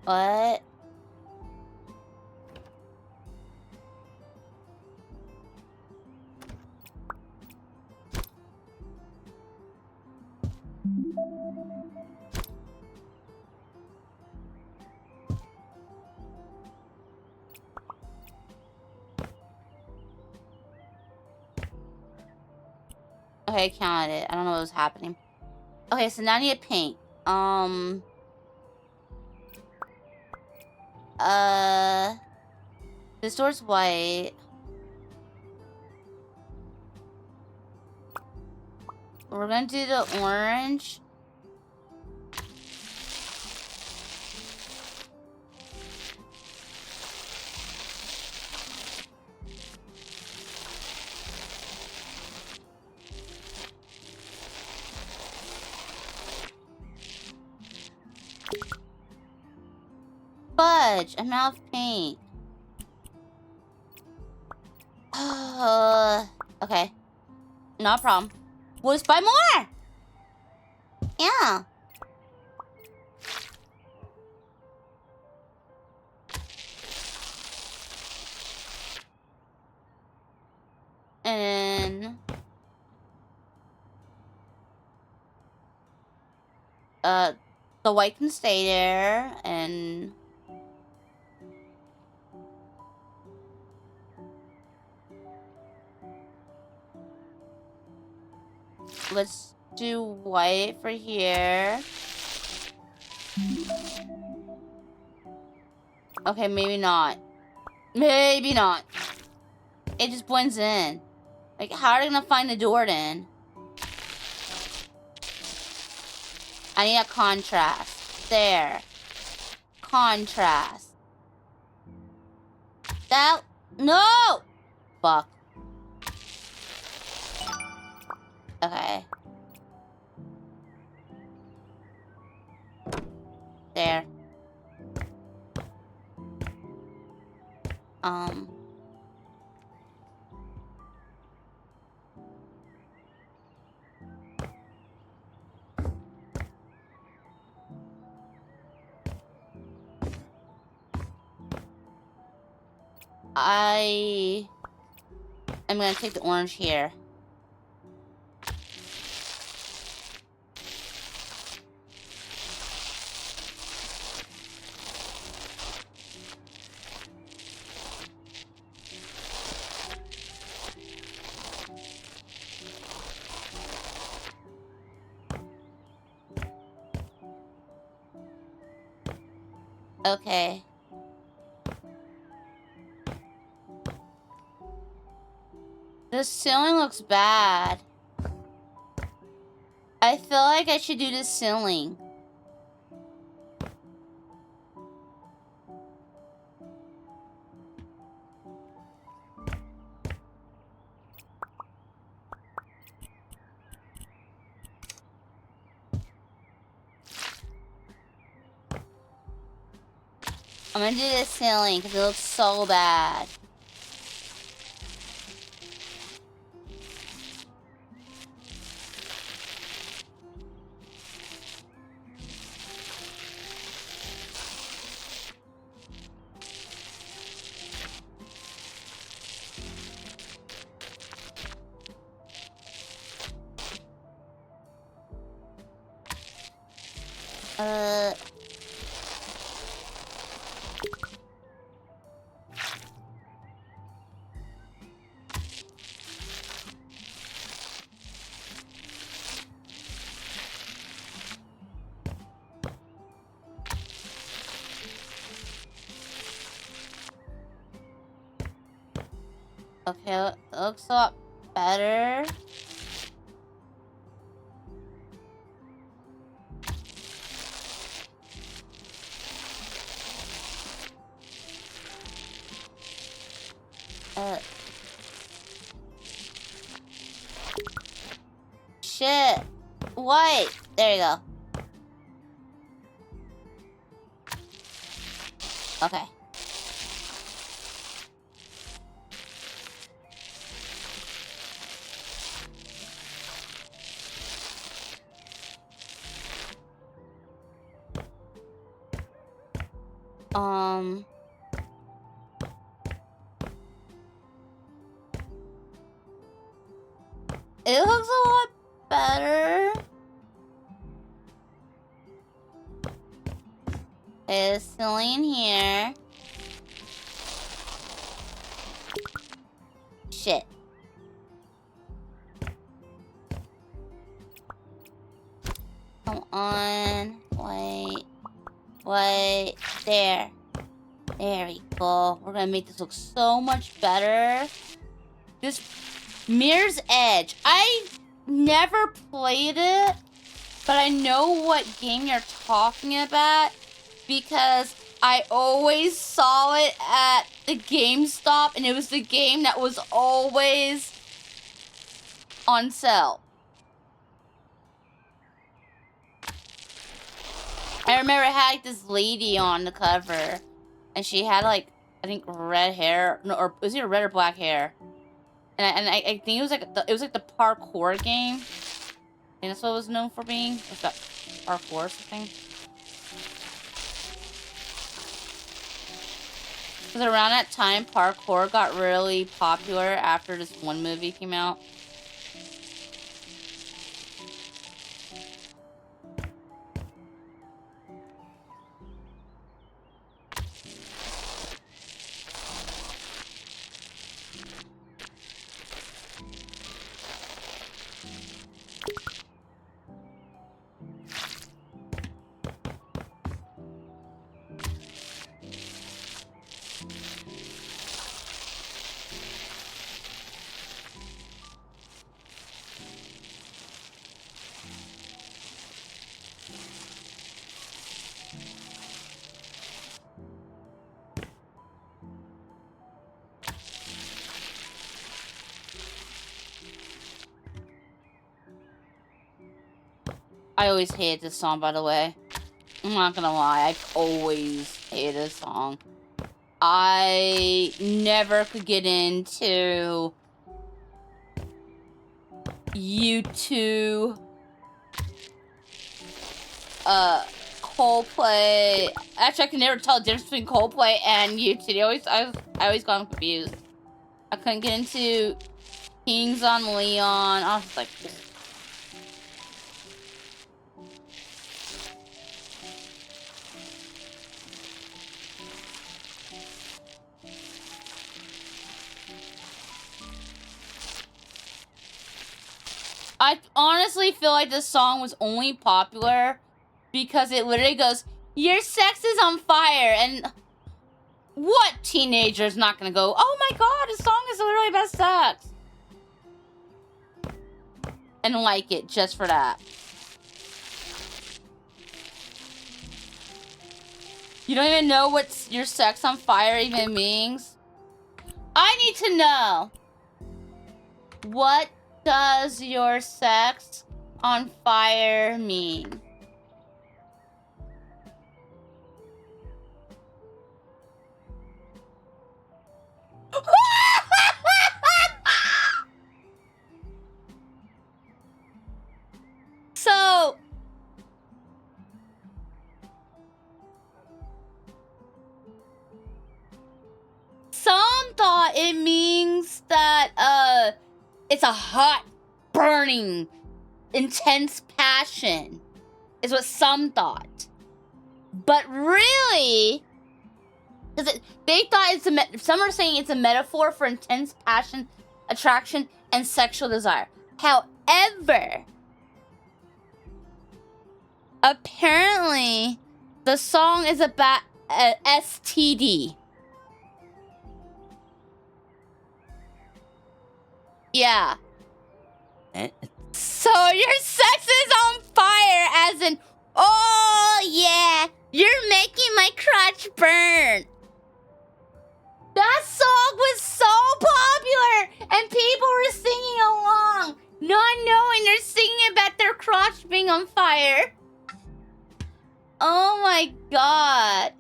What? Okay, I counted it. I don't know what was happening. Okay, so now I need to paint. This door's white. We're gonna do the orange. Fudge, I'm out of paint. Okay. No problem. We'll just buy more! Yeah. And the white can stay there, and let's do white for here. Okay, maybe not. Maybe not. It just blends in. Like, how are they gonna find the door then? I need a contrast. There. Contrast. That. No! Fuck. Okay. There. I'm gonna take the orange here. Okay. This ceiling looks bad. I feel like I should do this ceiling. I'm gonna do this ceiling because it looks so bad. Okay, it looks a lot better. Shit. White. There you go. Okay. It looks a lot better. It's ceiling here. Shit. Come on. Wait. There. There we go. We're gonna make this look so much better. This Mirror's Edge. I never played it, but I know what game you're talking about because I always saw it at the GameStop, and it was the game that was always on sale. I remember it had like this lady on the cover, and she had like, I think red hair, no, or was it red or black hair? And I think it was like the parkour game. I think that's what it was known for being. It was that parkour or something. Because around that time, parkour got really popular after this one movie came out. I always hated this song, by the way. I'm not gonna lie, I've always hated this song. I never could get into YouTube Coldplay. Actually, I can never tell the difference between Coldplay and U2. I always got confused. I couldn't get into Kings on Leon. I was like, I honestly feel like this song was only popular because it literally goes, "Your sex is on fire," and what teenager's not gonna go, "Oh my god, this song is literally about sex," and like it just for that? You don't even know what your sex on fire even means? I need to know. What does your sex on fire mean? So, some thought it means that, it's a hot, burning, intense passion, is what some thought. But really, they thought some are saying it's a metaphor for intense passion, attraction, and sexual desire. However, apparently, the song is about STD. Yeah. So your sex is on fire, as in, oh yeah, you're making my crotch burn. That song was so popular, and people were singing along, not knowing they're singing about their crotch being on fire. Oh my god.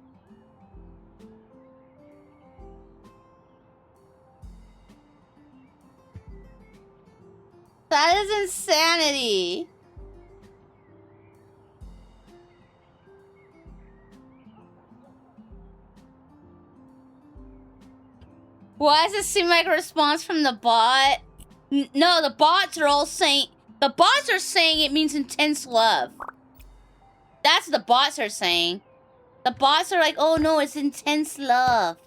That is insanity. Why does it seem like a response from the bot? No, the bots are all saying... The bots are saying it means intense love. That's what the bots are saying. The bots are like, oh no, it's intense love.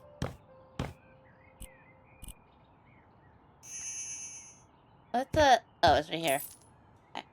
What the... Oh, it's right here. Okay.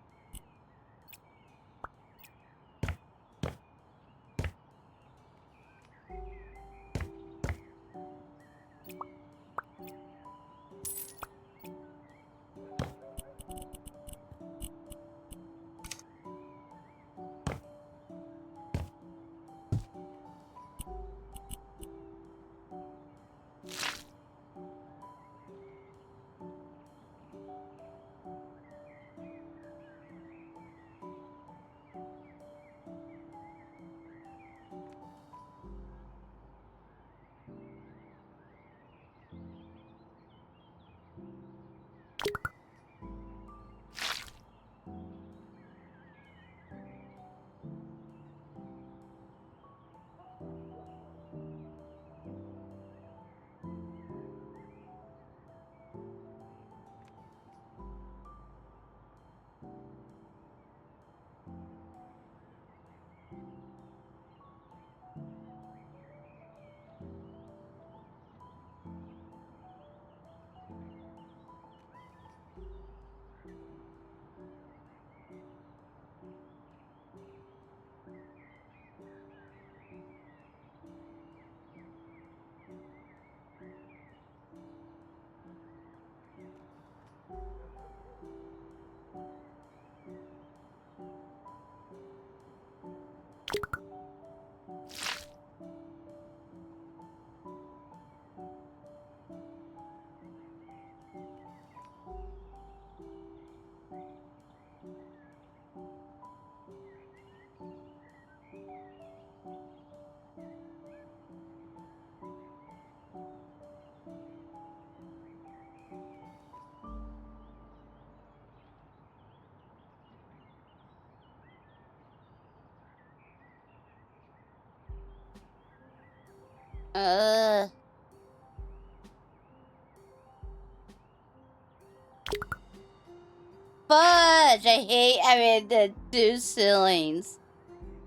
Fudge! I hate having to do ceilings.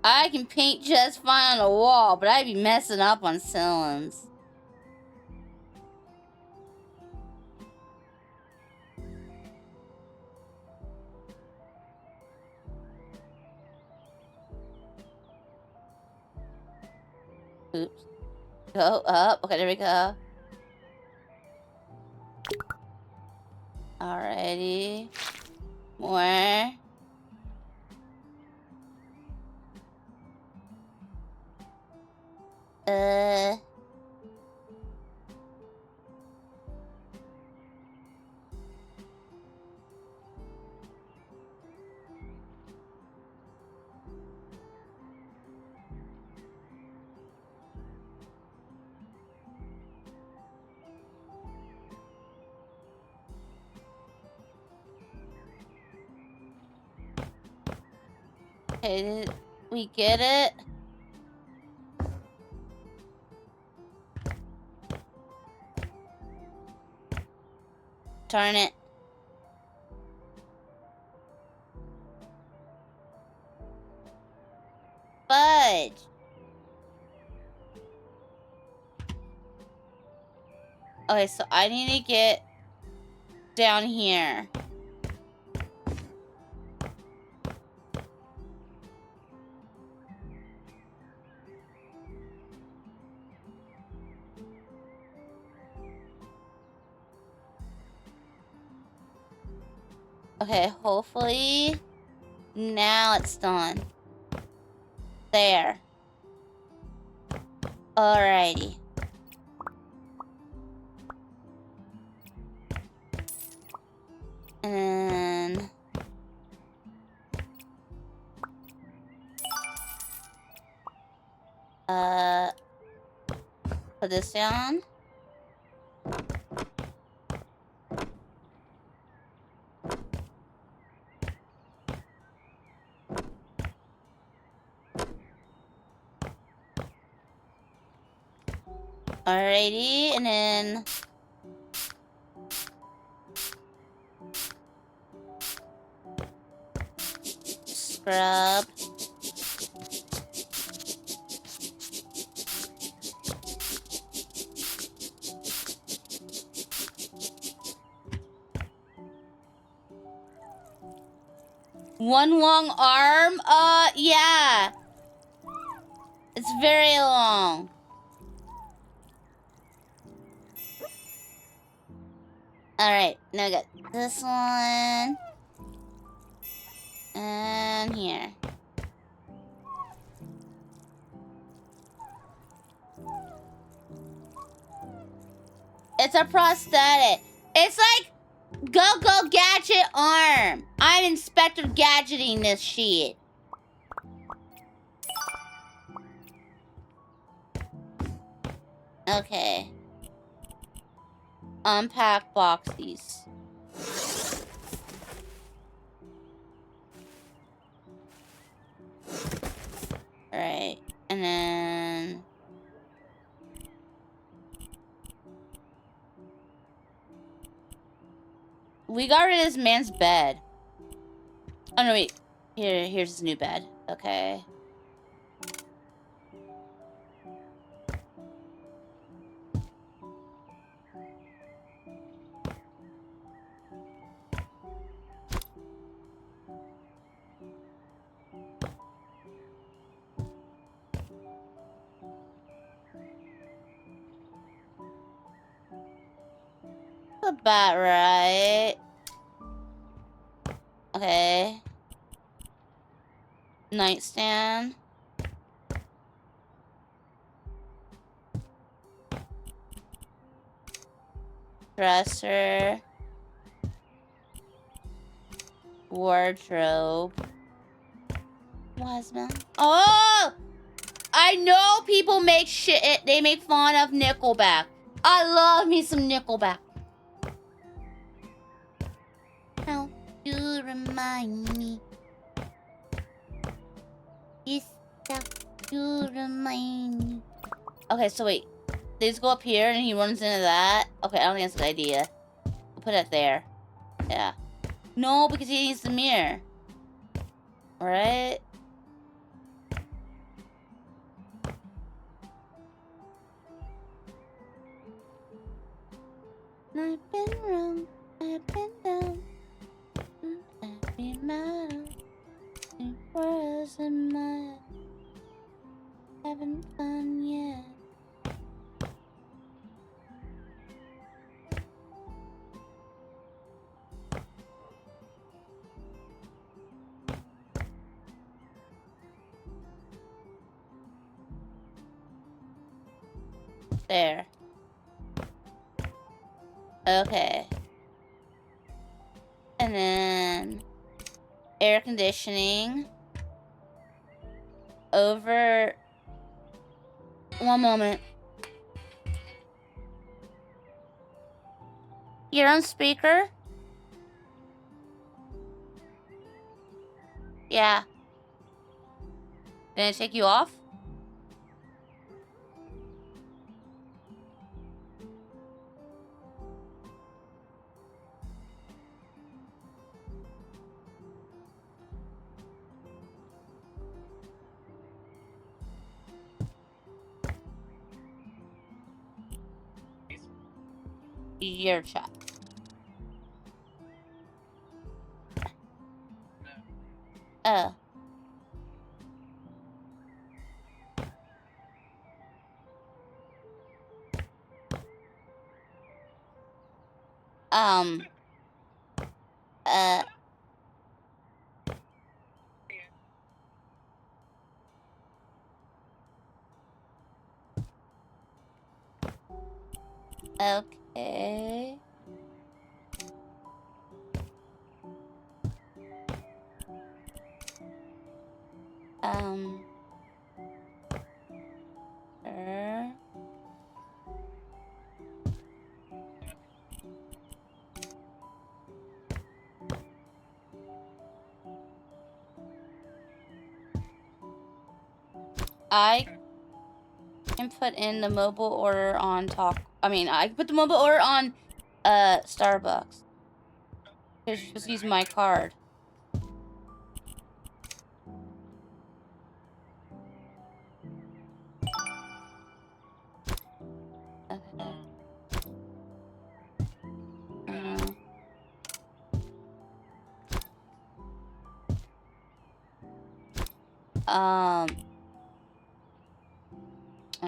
I can paint just fine on a wall, but I'd be messing up on ceilings. Oops. Go up. Okay, there we go. Alrighty. More. Okay, did we get it? Darn it. Fudge. Okay, so I need to get down here. Okay, hopefully now it's done. There. Alrighty. And then put this down. Alrighty, and then scrub. One long arm? Yeah. It's very long. Alright, now I got this one. And here. It's a prosthetic. It's like Go-Go Gadget arm. I'm Inspector Gadgeting this shit. Okay. Unpack boxies. Alright, and then we got rid of this man's bed. Oh no, wait. Here's his new bed. Okay. About right. Okay. Nightstand. Dresser. Wardrobe. Wasma. Oh! I know people make shit. They make fun of Nickelback. I love me some Nickelback. How you remind me. Yes, how you remind me. Okay, so wait. They just go up here and he runs into that. Okay, I don't think that's a good idea. We'll put it there. Yeah. No, because he needs the mirror. Right? I've been wrong, I've been down, I've been mad. It wasn't mine. Haven't fun yet. There. Okay. And then air conditioning over. One moment. You're on speaker? Yeah. Did it take you off? Your chat. Oh. Um. Uh. Okay. Um. Er. I can put in the mobile order on I can put the mobile order on Starbucks. Because you're supposed to use my card. Okay.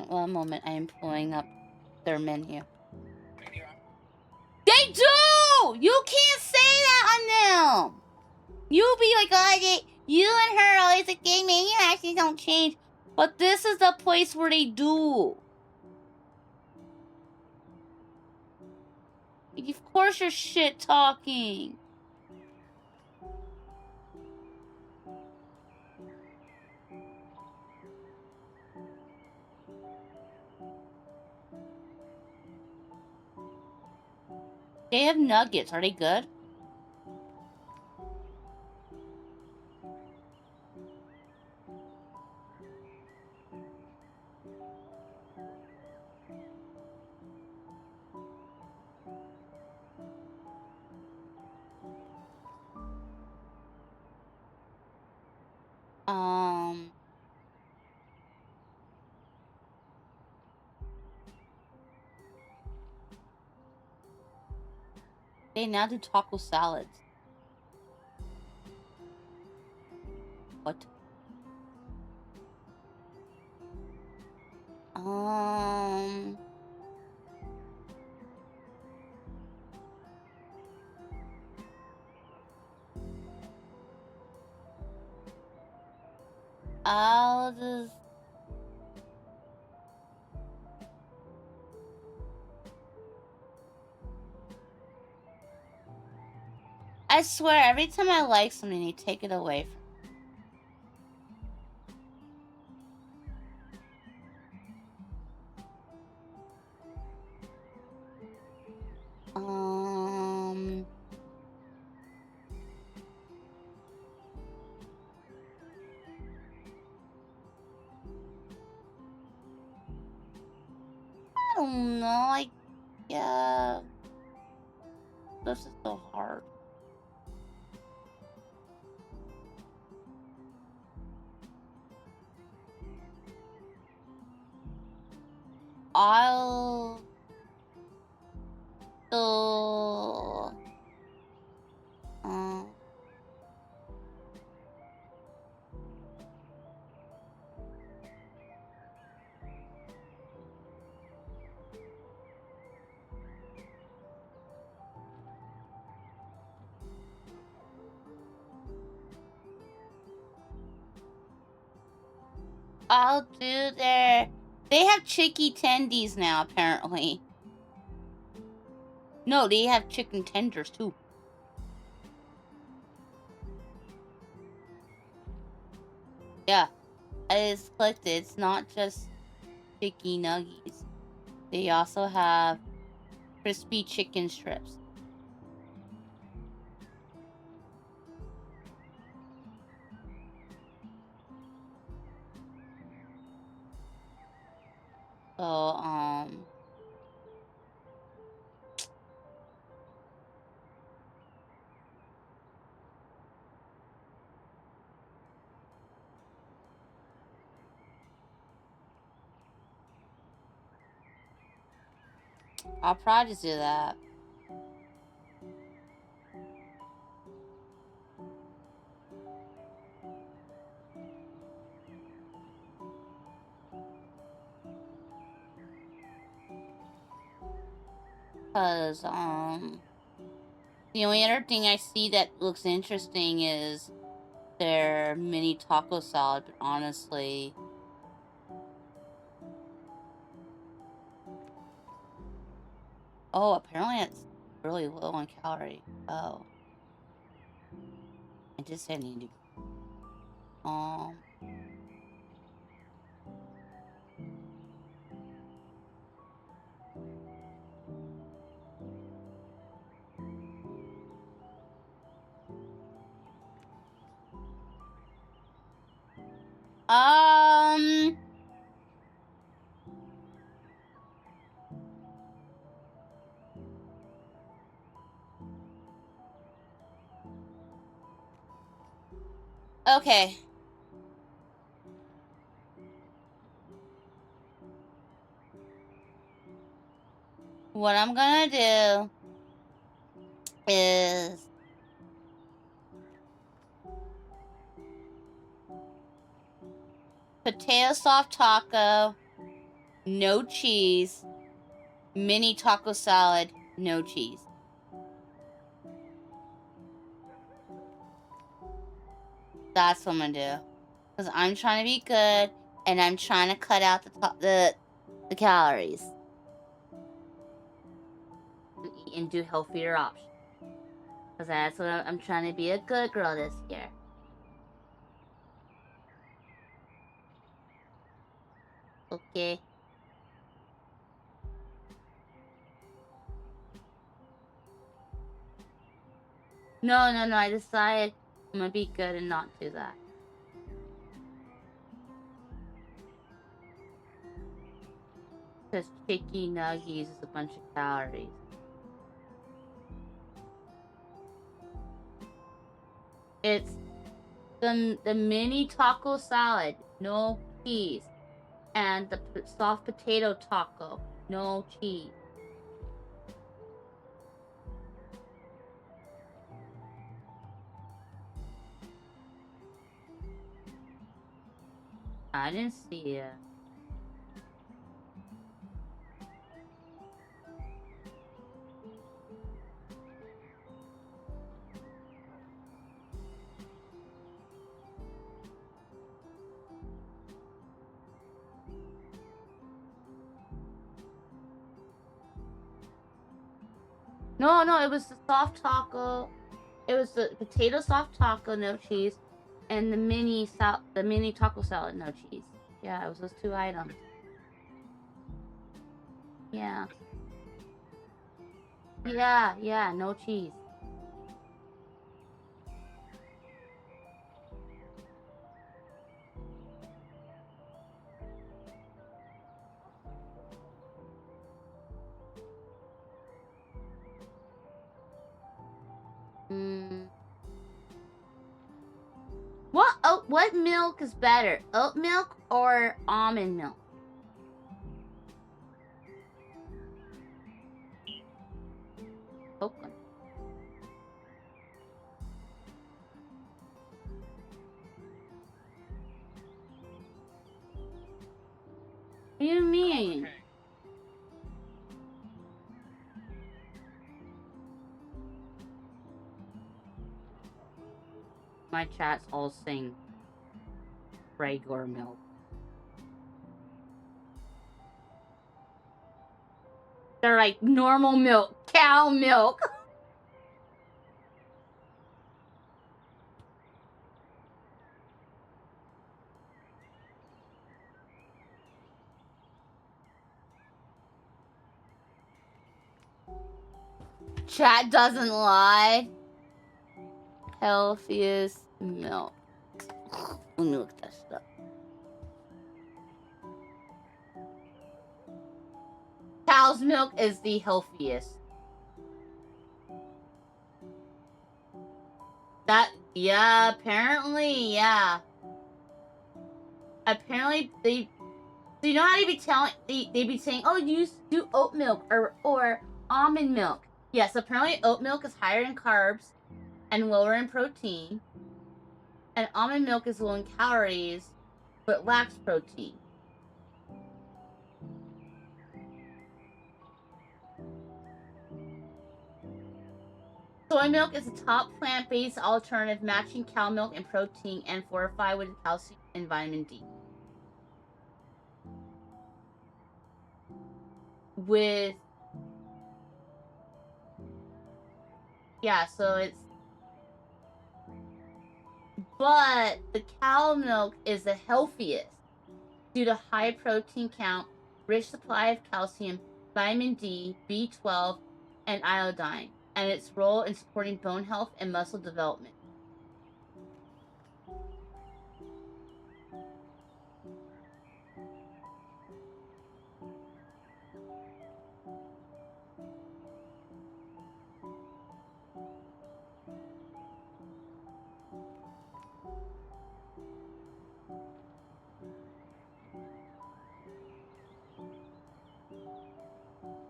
One moment, I am pulling up their menu. They do! You can't say that on them! You'll be like, oh, you and her are always like, maybe you actually don't change. But this is the place where they do. Of course you're shit talking. They have nuggets. Are they good? They now do taco salads. What? I'll just... I swear, every time I like something, they take it away from I don't know. Yeah. This is so hard. I'll still. I'll do their. They have chicky tendies now, apparently. No, they have chicken tenders too. Yeah, I just clicked it. It's not just chicky nuggies. They also have crispy chicken strips. So, I'll probably just do that. Cause, the only other thing I see that looks interesting is their mini taco salad, but honestly, oh, apparently it's really low on calorie. Oh, I just said I need to. Okay. What I'm gonna do is potato soft taco, no cheese, mini taco salad, no cheese. That's what I'm gonna do. Because I'm trying to be good and I'm trying to cut out the calories. And do healthier options. Because that's what I'm trying to be a good girl this year. Okay. No, I decided I'm gonna be good and not do that. Because chicky nuggies is a bunch of calories. It's the mini taco salad, no cheese. And the soft potato taco, no cheese. I didn't see it. No, it was the soft taco. It was the potato soft taco, no cheese, and the mini taco salad, no cheese. Yeah, it was those two items. Yeah. Yeah, no cheese. what milk is better? Oat milk or almond milk? Oakland. What do you mean? Okay. My chat's all saying regular milk. They're like normal milk, cow milk. Chat doesn't lie. Healthiest milk. Let me look this up. Cow's milk is the healthiest. Yeah, apparently, yeah. Apparently, so you know how they be they be saying, oh, you do oat milk or almond milk. Yes, apparently oat milk is higher in carbs and lower in protein. And almond milk is low in calories, but lacks protein. Soy milk is a top plant-based alternative, matching cow milk in protein and fortified with calcium and vitamin D. So it's... But the cow milk is the healthiest due to high protein count, rich supply of calcium, vitamin D, B12, and iodine, and its role in supporting bone health and muscle development.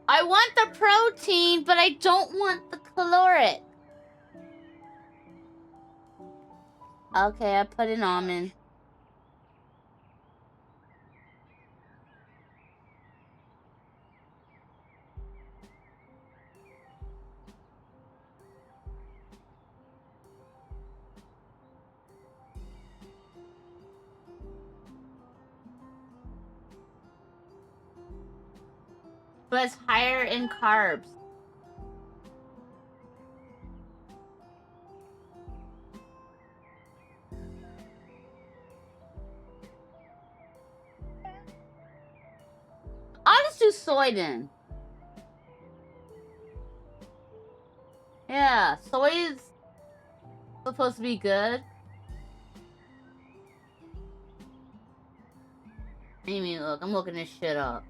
I want the protein, but I don't want the caloric. Okay, I put an almond. But it's higher in carbs. I'll just do soy then. Yeah, soy is supposed to be good. Amy, look, I'm looking this shit up.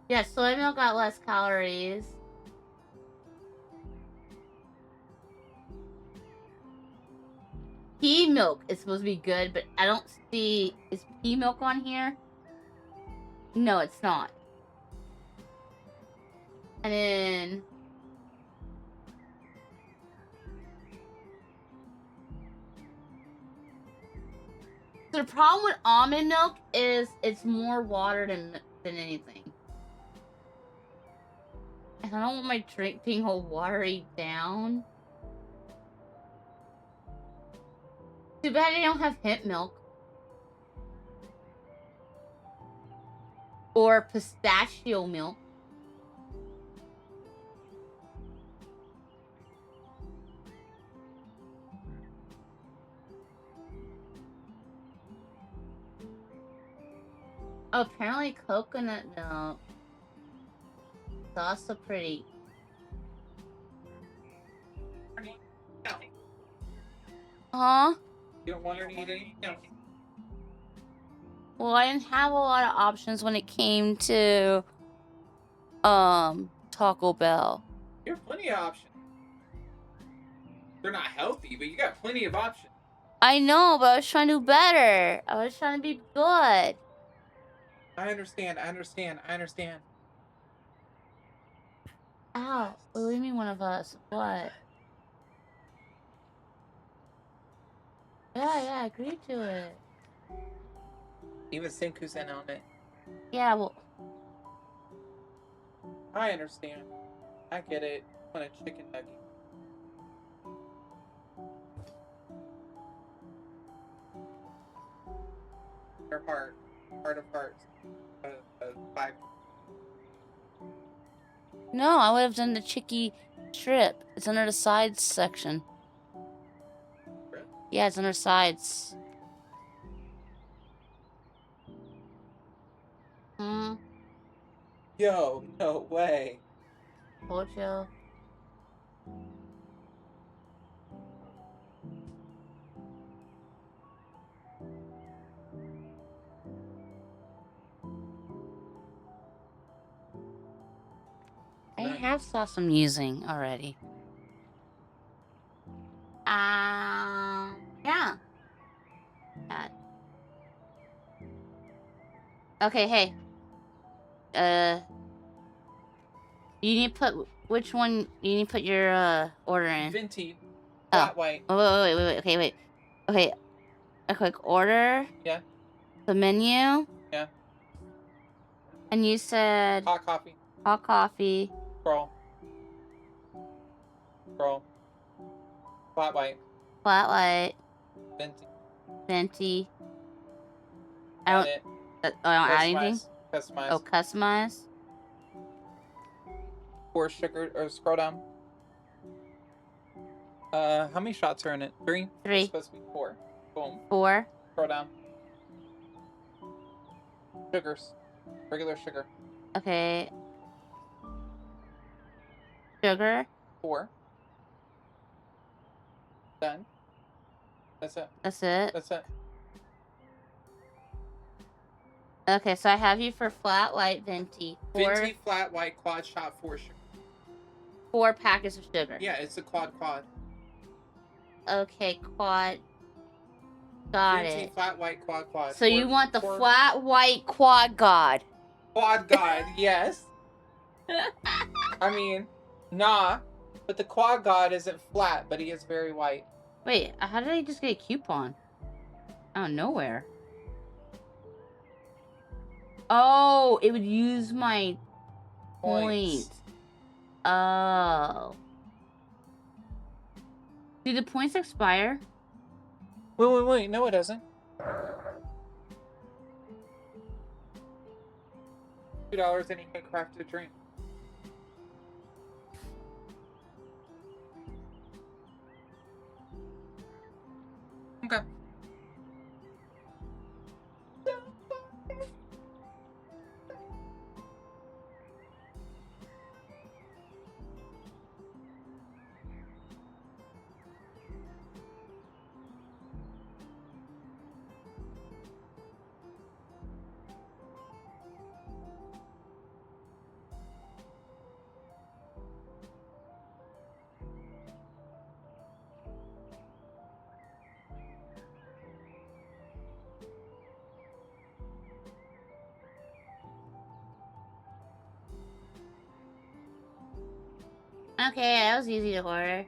Yeah, soy milk got less calories. Pea milk is supposed to be good, but I don't see... Is pea milk on here? No, it's not. And then... So the problem with almond milk is it's more water than anything. And I don't want my drink being all watery down. Too bad I don't have hemp milk. Or pistachio milk. Oh, apparently coconut milk is also pretty. Huh? You don't want her to eat anything else. Well, I didn't have a lot of options when it came to Taco Bell. You have plenty of options. They're not healthy, but you got plenty of options. I know, but I was trying to do better. I was trying to be good. I understand. Ow. What do you mean one of us? What? Yeah, I agreed to it. Even Senku's in on it. Yeah, well, I understand. I get it. I want a chicken nugget. Her heart of hearts. 5. no, I would have done the chicky strip. It's under the sides section. Really? Yeah, it's under sides. Yo, no way. Told you. I have saw some using already. Yeah. That. Okay, hey. You need to put which one? You need to put your order in. Venti. Flat white. Oh, wait. Okay, wait. Okay, a quick order. Yeah. The menu. Yeah. And you said Hot coffee. hot coffee. Scroll. Flat white. Flat white. Venti. I don't add anything. Customize. Oh, customize. 4 sugar, or scroll down. How many shots are in it? 3? 3. It's supposed to be 4. Boom. 4. Scroll down. Sugars. Regular sugar. Okay. Sugar. 4. Done. That's it. Okay, so I have you for flat white venti. venti flat white quad shot 4 sugar. 4 packets of sugar. Yeah, it's a quad. Okay, quad. Got venti it. flat white quad. So you want the flat white quad god. Quad god, yes. I mean, nah. But the quad god isn't flat, but he is very white. Wait, how did I just get a coupon? Out of nowhere. Oh, it would use my points. Oh. Do the points expire? Wait. No, it doesn't. $2 and you can craft a drink. Okay. Okay, that was easy to order.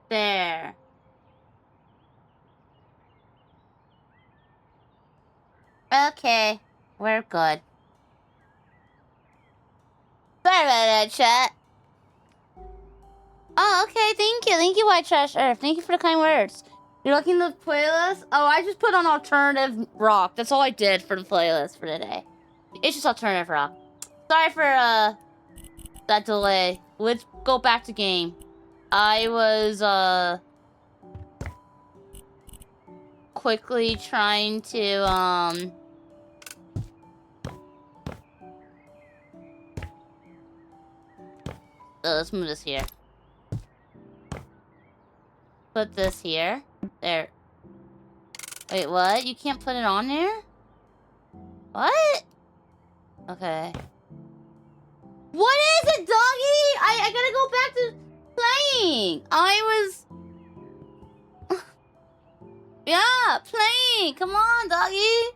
There. Okay, we're good. Sorry about that, chat. Oh, okay, thank you, White Trash Earth. Thank you for the kind words. You're looking at the playlist? Oh, I just put on alternative rock. That's all I did for the playlist for today. It's just alternative rock. Sorry for that delay. Let's go back to game. I was quickly trying to let's move this here. Put this here. There. Wait, what? You can't put it on there? What? Okay. What is it, doggy? I gotta go back to playing. I was... yeah, playing. Come on, doggy.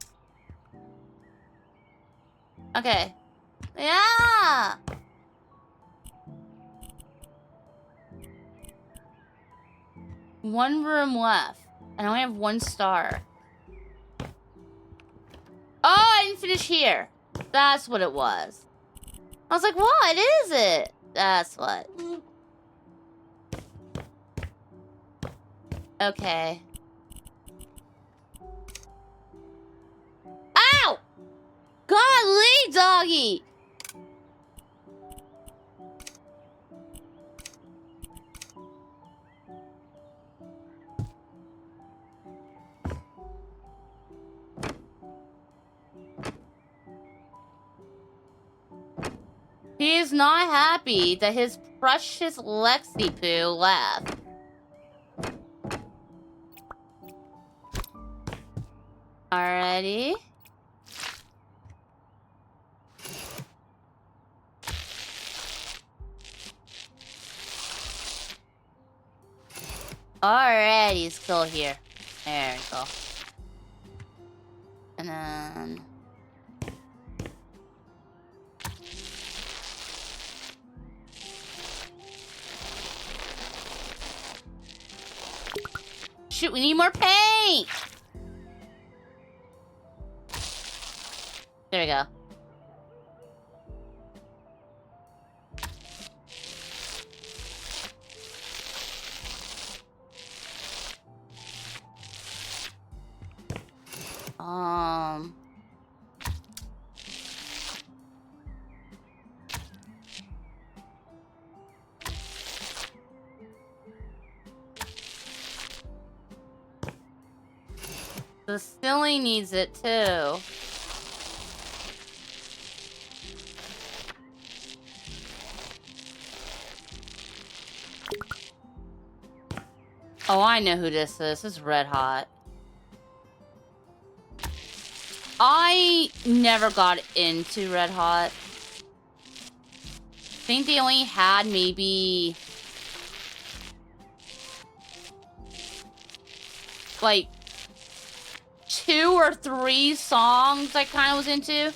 Okay. Yeah. One room left. And I only have 1 star. Oh, I didn't finish here. That's what it was. I was like, what is it? That's what. Okay. Ow! Golly, doggy! He is not happy that his precious Lexi Poo left. Alrighty. Alright, he's still here. There we go. And then... shoot, we need more paint! There we go. The ceiling needs it too. Oh, I know who this is. This is Red Hot. I never got into Red Hot. I think they only had maybe... like... 2 or 3 songs I kind of was into.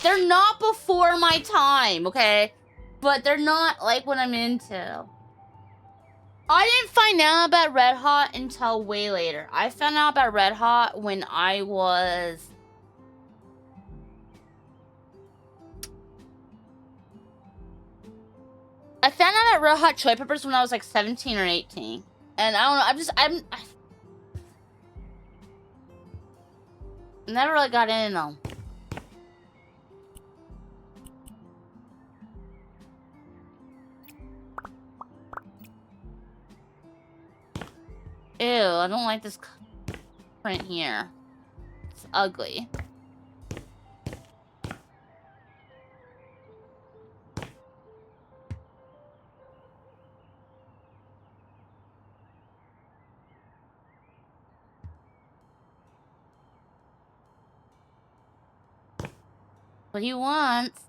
They're not before my time, okay? But they're not like what I'm into. I didn't find out about Red Hot until way later. I found out about Red Hot when I was... I found out about Red Hot Chili Peppers when I was like 17 or 18. And I don't know, I never really got into them. Ew, I don't like this print here. It's ugly. What he wants.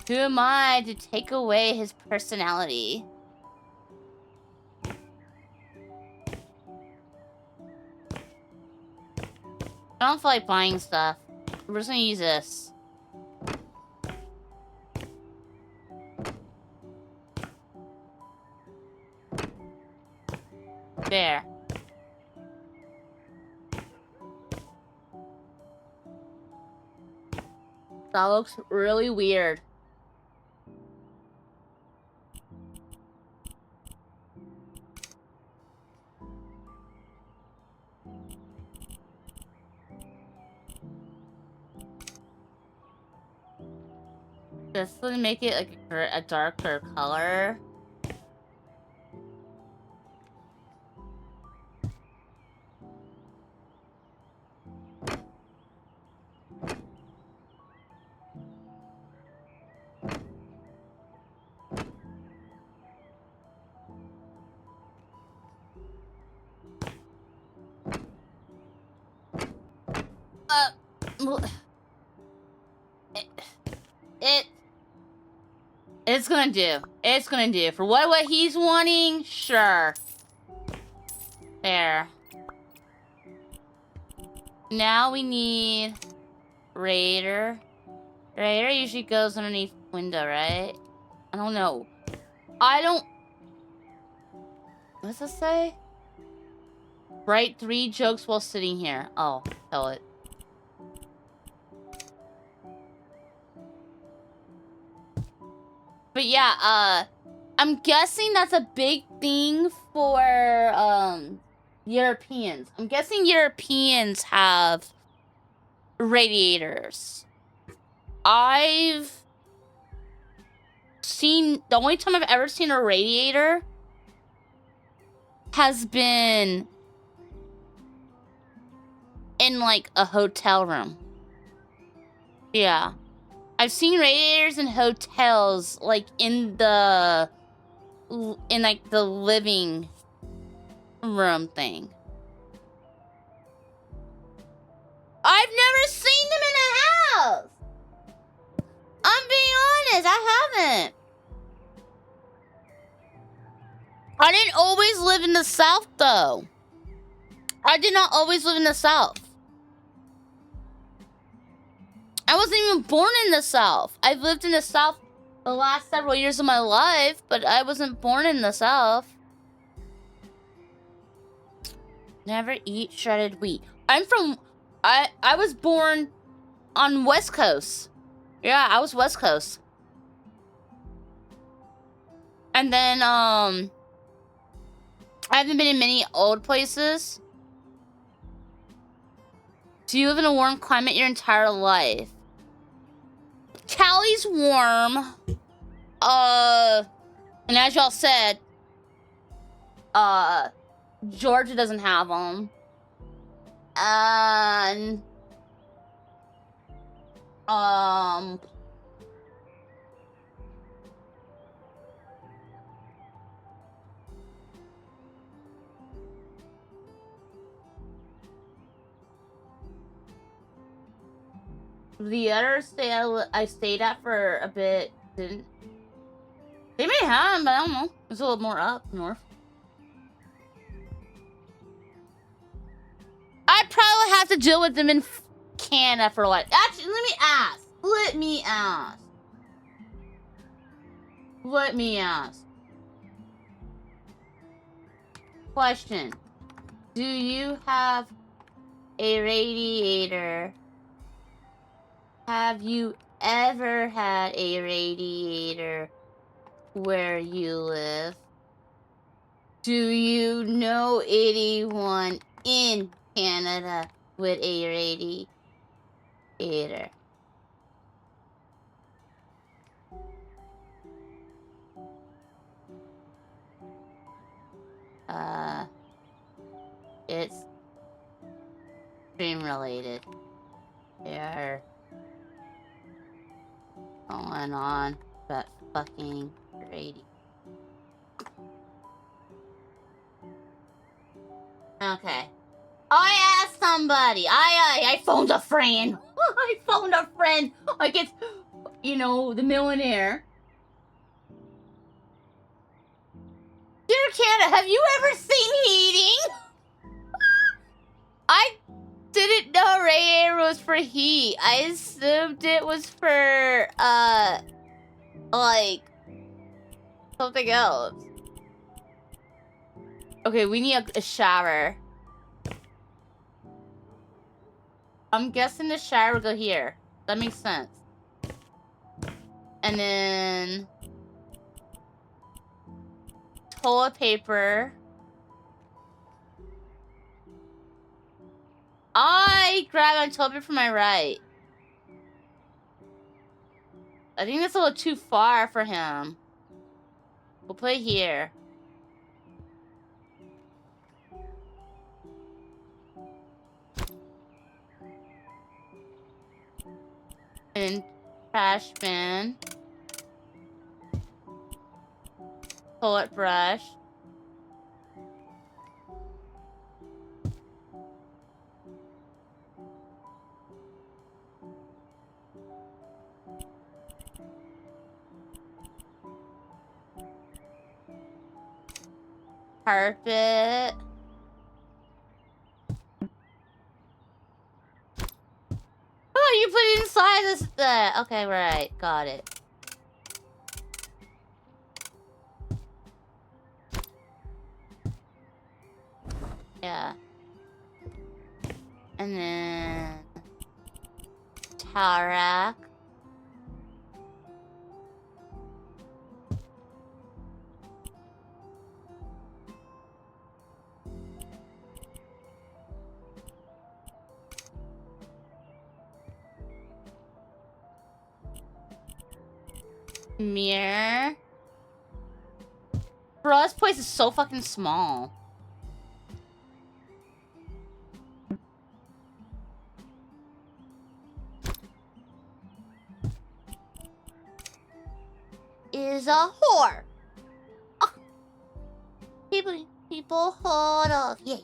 Who am I to take away his personality? I don't feel like buying stuff. We're just gonna use this. There. That looks really weird. Just to make it like a darker color. It's gonna do. It's gonna do. For what he's wanting, sure. There. Now we need Raider. Raider usually goes underneath the window, right? I don't know. What's it say? Write 3 jokes while sitting here. Oh, tell it. But yeah, I'm guessing that's a big thing for, Europeans. I'm guessing Europeans have radiators. The only time I've ever seen a radiator has been in, like, a hotel room. Yeah. I've seen radiators in hotels, like, in the living room thing. I've never seen them in a house! I'm being honest, I haven't. I didn't always live in the South, though. I did not always live in the South. I wasn't even born in the South. I've lived in the South the last several years of my life, but I wasn't born in the South. Never eat shredded wheat. I was born on West Coast. Yeah, I was West Coast. And then, I haven't been in many old places. Do you live in a warm climate your entire life? Cali's warm. And as y'all said, Georgia doesn't have them. And, the other state I stayed at for a bit didn't. They may have them, but I don't know. It's a little more up north. I'd probably have to deal with them in Canada for like. Actually, let me ask. Question. Do you have a radiator? Have you ever had a radiator where you live? Do you know anyone in Canada with a radiator? It's stream related. They're going on that fucking radio. Okay. I asked somebody. I phoned a friend. I phoned a friend. Like it's, you know, the millionaire. Dear Canada, have you ever seen heating? I didn't know radiator was for heat. I assumed it was for, like, something else. Okay, we need a shower. I'm guessing the shower will go here. That makes sense. And then toilet paper. I grabbed my toilet paper from my right. I think that's a little too far for him. We'll play here. And trash bin. Toilet brush. Carpet. Oh, you put it inside this. Okay, right. Got it. Yeah. And then towel rack. Mirror. Bro, this place is so fucking small. Is a whore. Oh. People hold off. Yeah.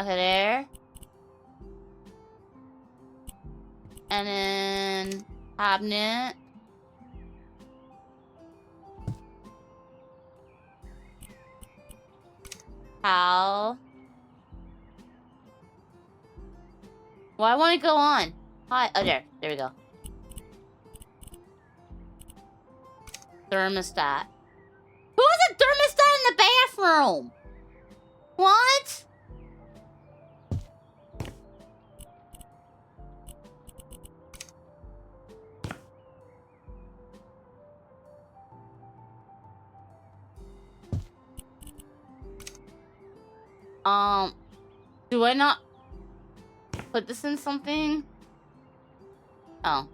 Okay, there. And then cabinet. How? Well, I want to go on. Hi. Oh, there. There we go. Thermostat. Who has a thermostat in the bathroom? What? Do I not put this in something? Oh.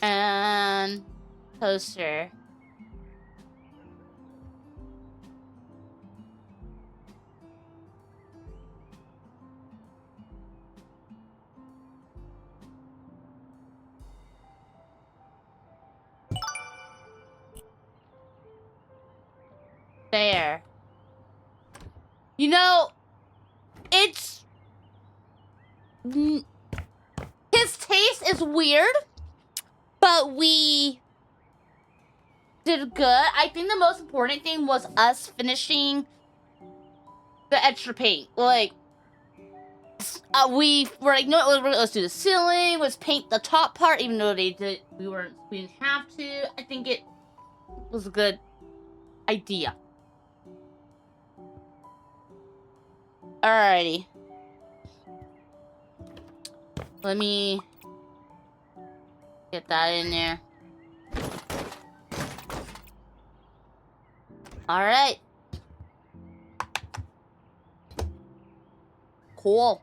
And toaster. There. You know, it's... His taste is weird, but we did good. I think the most important thing was us finishing the extra paint. Like, we were like, no, let's do the ceiling, let's paint the top part, even though we didn't have to. I think it was a good idea. Alrighty. Let me get that in there. Alright. Cool.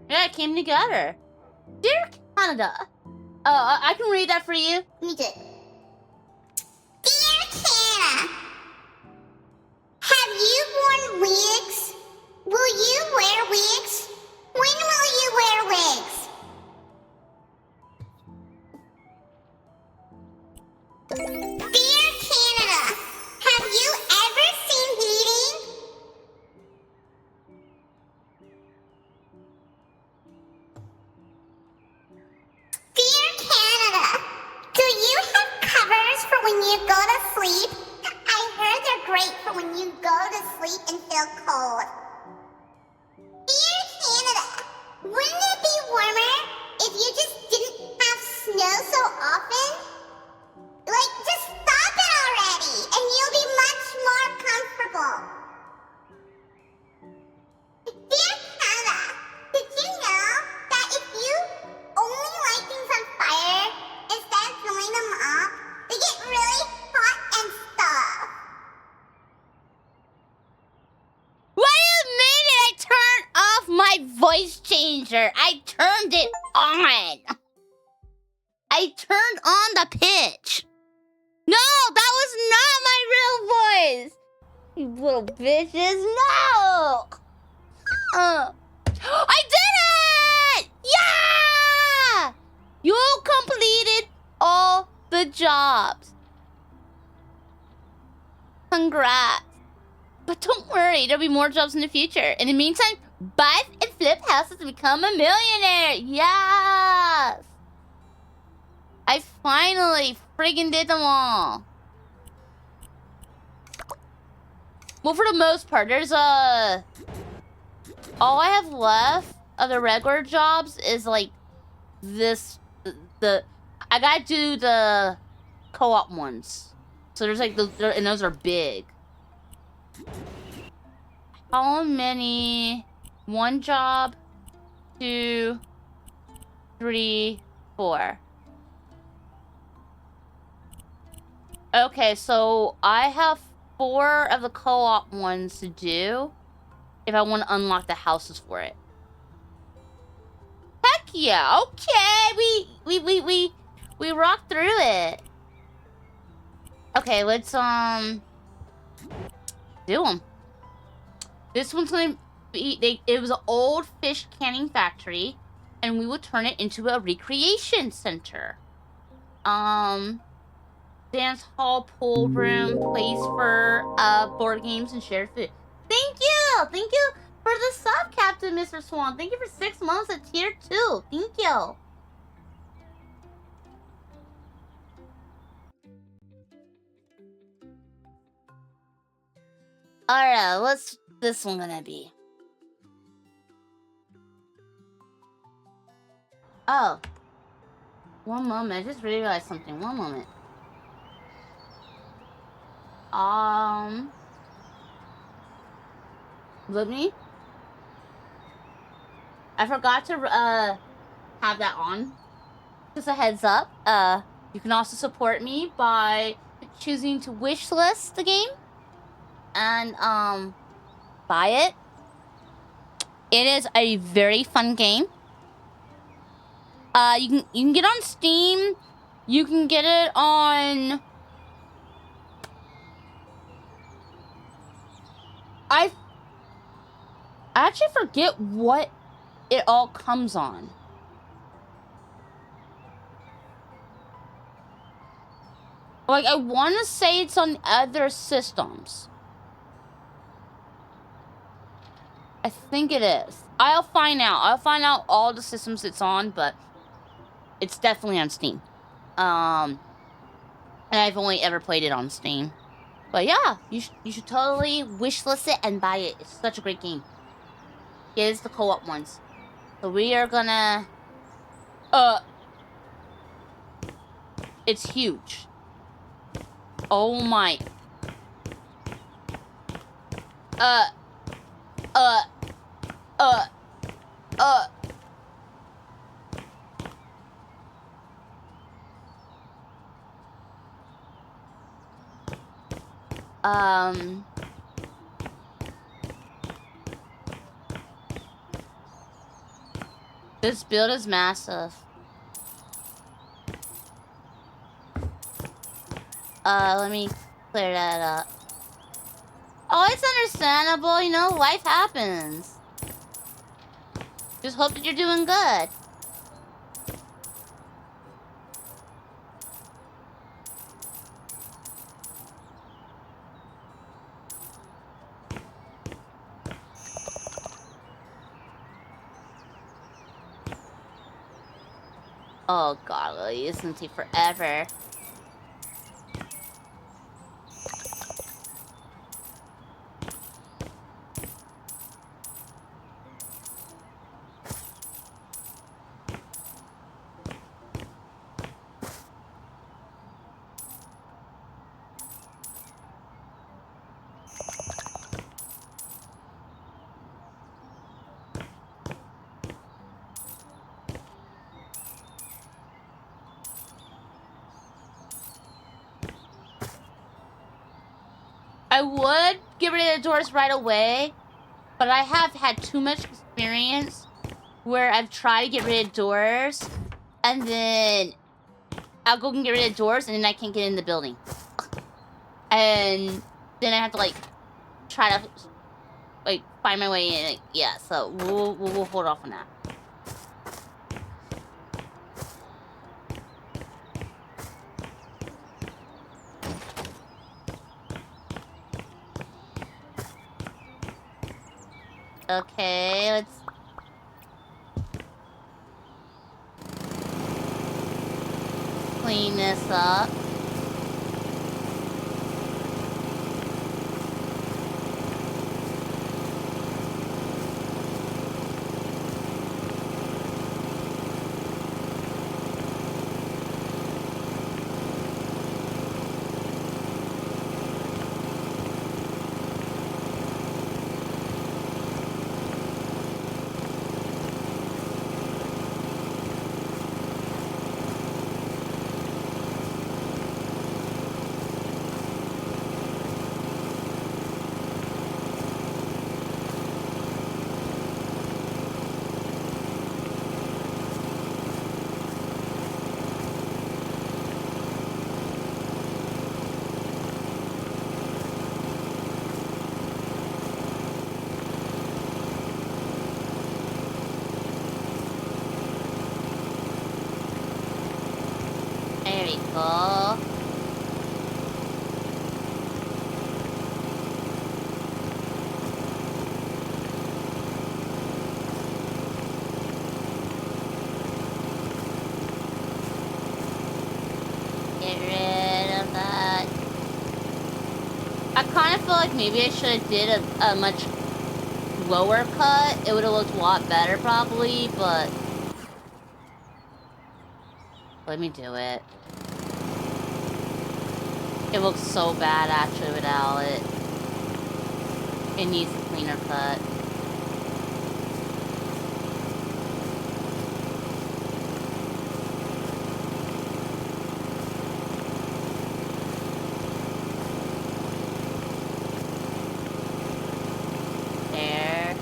Yeah, it came together. Dear Canada. Oh, I can read that for you. Me too. Dear Canada, have you worn wigs? Will you wear wigs? When will you wear wigs? Dear Canada, have you ever seen heating? Dear Canada, do you have covers for when you go to sleep? I heard they're great for when you go to sleep and feel cold. Dear Canada, wouldn't it be warmer if you just didn't have snow so often? Like, just stop it already, and you'll be much more comfortable. Dear Canada, voice changer. I turned it on. I turned on the pitch. No, that was not my real voice. You little bitches, no. I did it! Yeah! You completed all the jobs. Congrats. But don't worry, there'll be more jobs in the future. In the meantime, buy and flip houses to become a millionaire. Yes! I finally friggin' did them all. Well, for the most part, there's all I have left of the regular jobs is like this. I gotta do the co-op ones. So there's like and those are big. How many? 1 job, 2, 3, 4. Okay, so I have 4 of the co-op ones to do if I want to unlock the houses for it. Heck yeah! Okay, we rocked through it. Okay, let's do them. This one's gonna be it was an old fish canning factory, and we will turn it into a recreation center. Dance hall, pool room, place for board games and shared food. Thank you for the sub, Captain Mr. Swan. Thank you for 6 months at tier 2. Thank you. Alright, what's this one gonna be? Oh. One moment, I just realized something. One moment. Let me. I forgot to have that on. Just a heads up. You can also support me by choosing to wishlist the game and buy it. It is a very fun game. You can get it on Steam. You can get it on. I actually forget what it all comes on. Like, I want to say it's on other systems. I think it is. I'll find out. I'll find out all the systems it's on, but it's definitely on Steam. And I've only ever played it on Steam. But yeah, you should totally wishlist it and buy it. It's such a great game. It is the co-op ones. So we are gonna... It's huge. Oh my... This build is massive. Let me clear that up. Oh, it's understandable, you know, life happens. Just hope that you're doing good. Oh god, Lily, this is gonna take forever. I would get rid of the doors right away, but I have had too much experience where I've tried to get rid of doors, and then I'll go and get rid of doors, and then I can't get in the building. And then I have to, like, try to, like, find my way in. Like, yeah, so we'll hold off on that. Okay, let's... clean this up. There we go. Get rid of that. I kind of feel like maybe I should have did a much lower cut. It would have looked a lot better probably, but let me do it. It looks so bad actually without it. It needs a cleaner cut. There.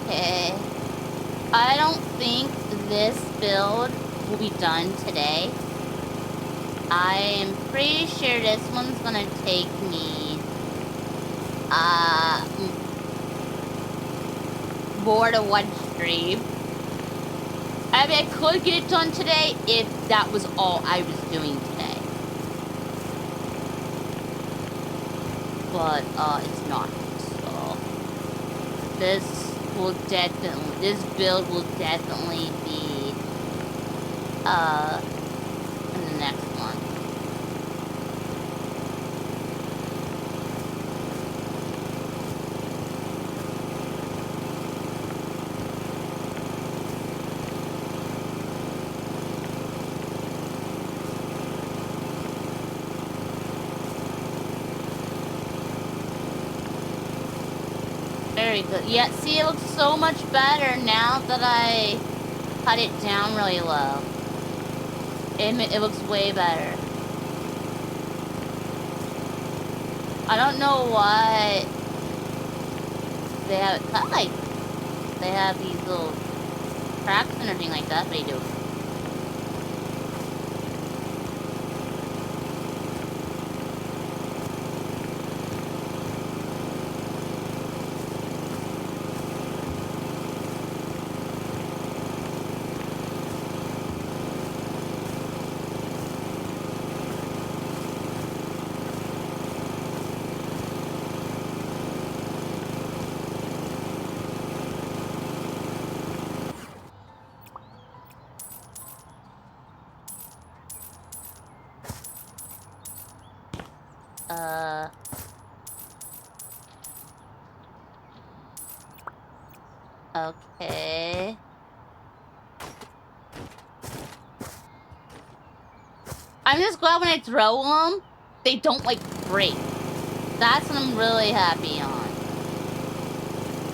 Okay. I don't think this build will be done today. I am pretty sure this one's gonna take me more than one stream. I mean, I could get it done today if that was all I was doing today. But it's not. So this build will definitely be in the next one. Very good. Yeah, see, it looks so much better now that I cut it down really low. It looks way better. I don't know why they have it cut like they have these little cracks and everything like that, but they do. Okay. I'm just glad when I throw them, they don't, like, break. That's what I'm really happy on.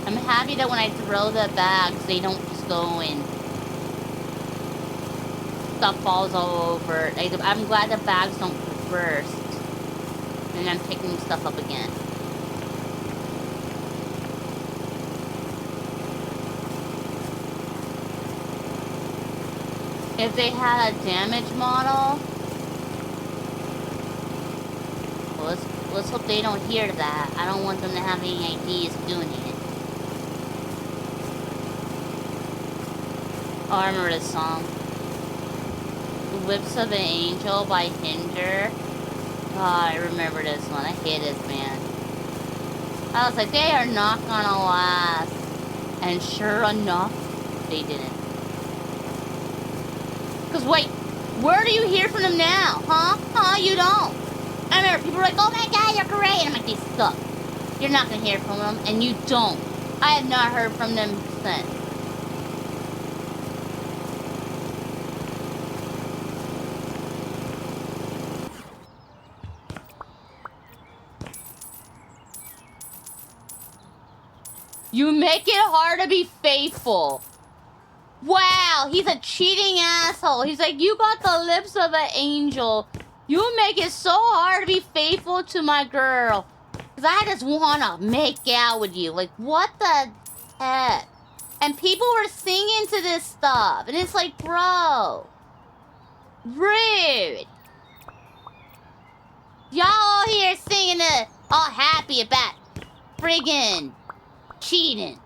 I'm happy that when I throw the bags, they don't just go in. Stuff falls all over. I'm glad the bags don't burst. And I'm picking stuff up again. If they had a damage model, well, let's hope they don't hear that. I don't want them to have any ideas doing it. Oh, I remember this song. The Whips of an Angel by Hinder. Oh, I remember this one. I hate this man. I was like, they are not gonna last. And sure enough, they didn't. Because wait, where do you hear from them now? Huh? Huh? You don't. I remember people were like, oh my god, you're great. And I'm like, they suck. You're not gonna hear from them, and you don't. I have not heard from them since. You make it hard to be faithful. Wow, he's a cheating asshole. He's like, you got the lips of an angel. You make it so hard to be faithful to my girl. Because I just want to make out with you. Like, what the heck? And people were singing to this stuff. And it's like, bro. Rude. Y'all all here singing it, all happy about friggin' cheating.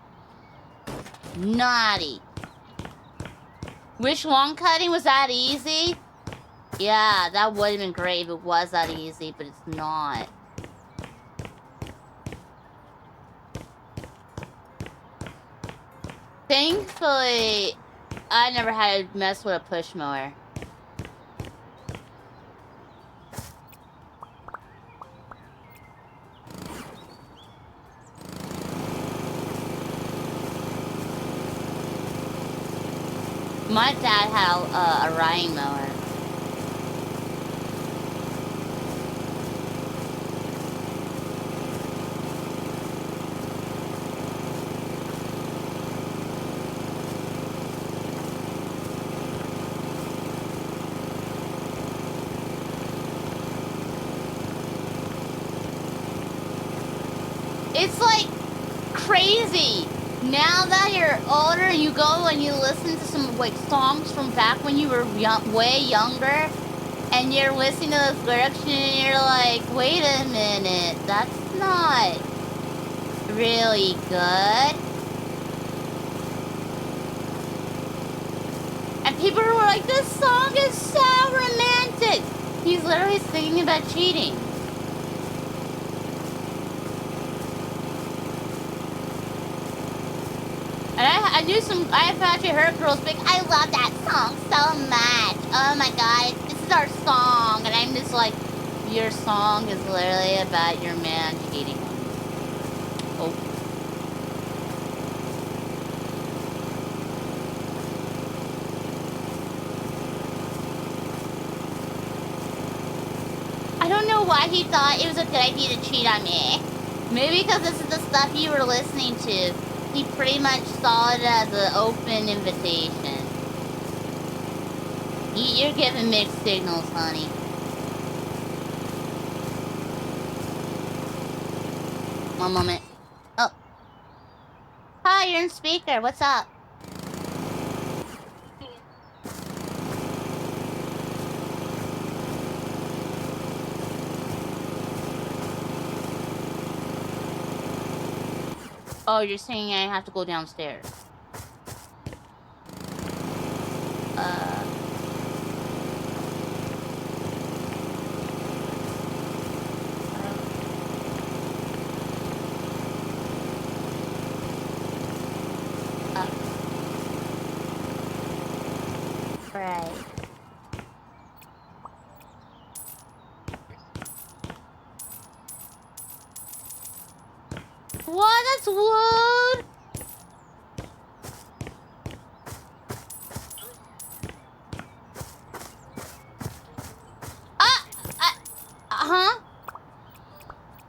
Naughty. Wish lawn cutting was that easy? Yeah, that would have been great if it was that easy, but it's not. Thankfully, I never had to mess with a push mower. My dad had a riding mower. It's like crazy. Now that you're older, you go and you listen to some like songs from back when you were way younger, and you're listening to those lyrics and you're like, wait a minute, that's not really good. And people were like, this song is so romantic. He's literally singing about cheating. And I've actually heard girls be like, I love that song so much. Oh my god, this is our song. And I'm just like, your song is literally about your man cheating on you. Oh. I don't know why he thought it was a good idea to cheat on me. Maybe because this is the stuff you were listening to. He pretty much saw it as an open invitation. You're giving mixed signals, honey. One moment. Oh. Hi, you're in speaker. What's up? Oh, you're saying I have to go downstairs. Right. explode? Huh?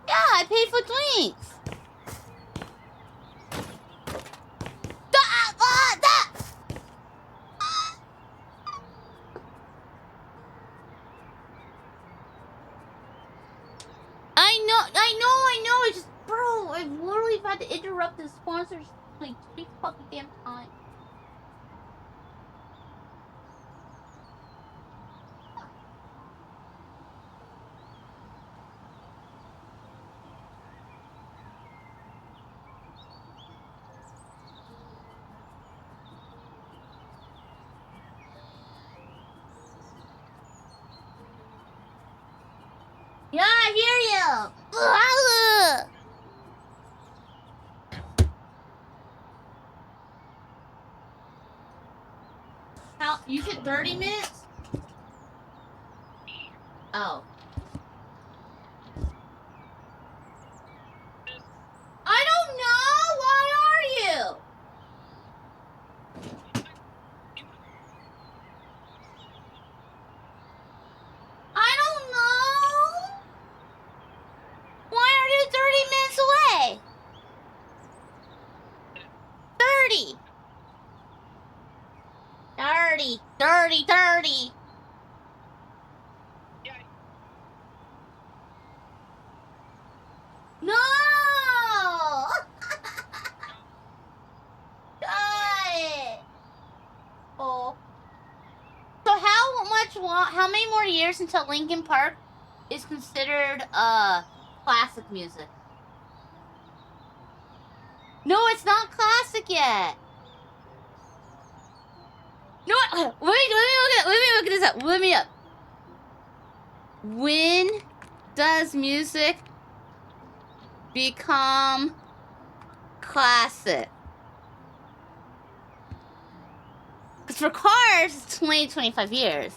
Yeah, I paid for drinks. I know. It's just, bro, I've literally had to interrupt the sponsors like 3 fucking damn times. Yeah, I hear you. How, you said 30 minutes? Oh. I don't know. Why are you? I don't know. Why are you 30 minutes away? 30. 30. No! Got it. Oh. So how many more years until Linkin Park is considered classic music? No, it's not classic yet. No, wait, let me look this up. Let me up. When does music become classic? Because for cars, it's 25 years.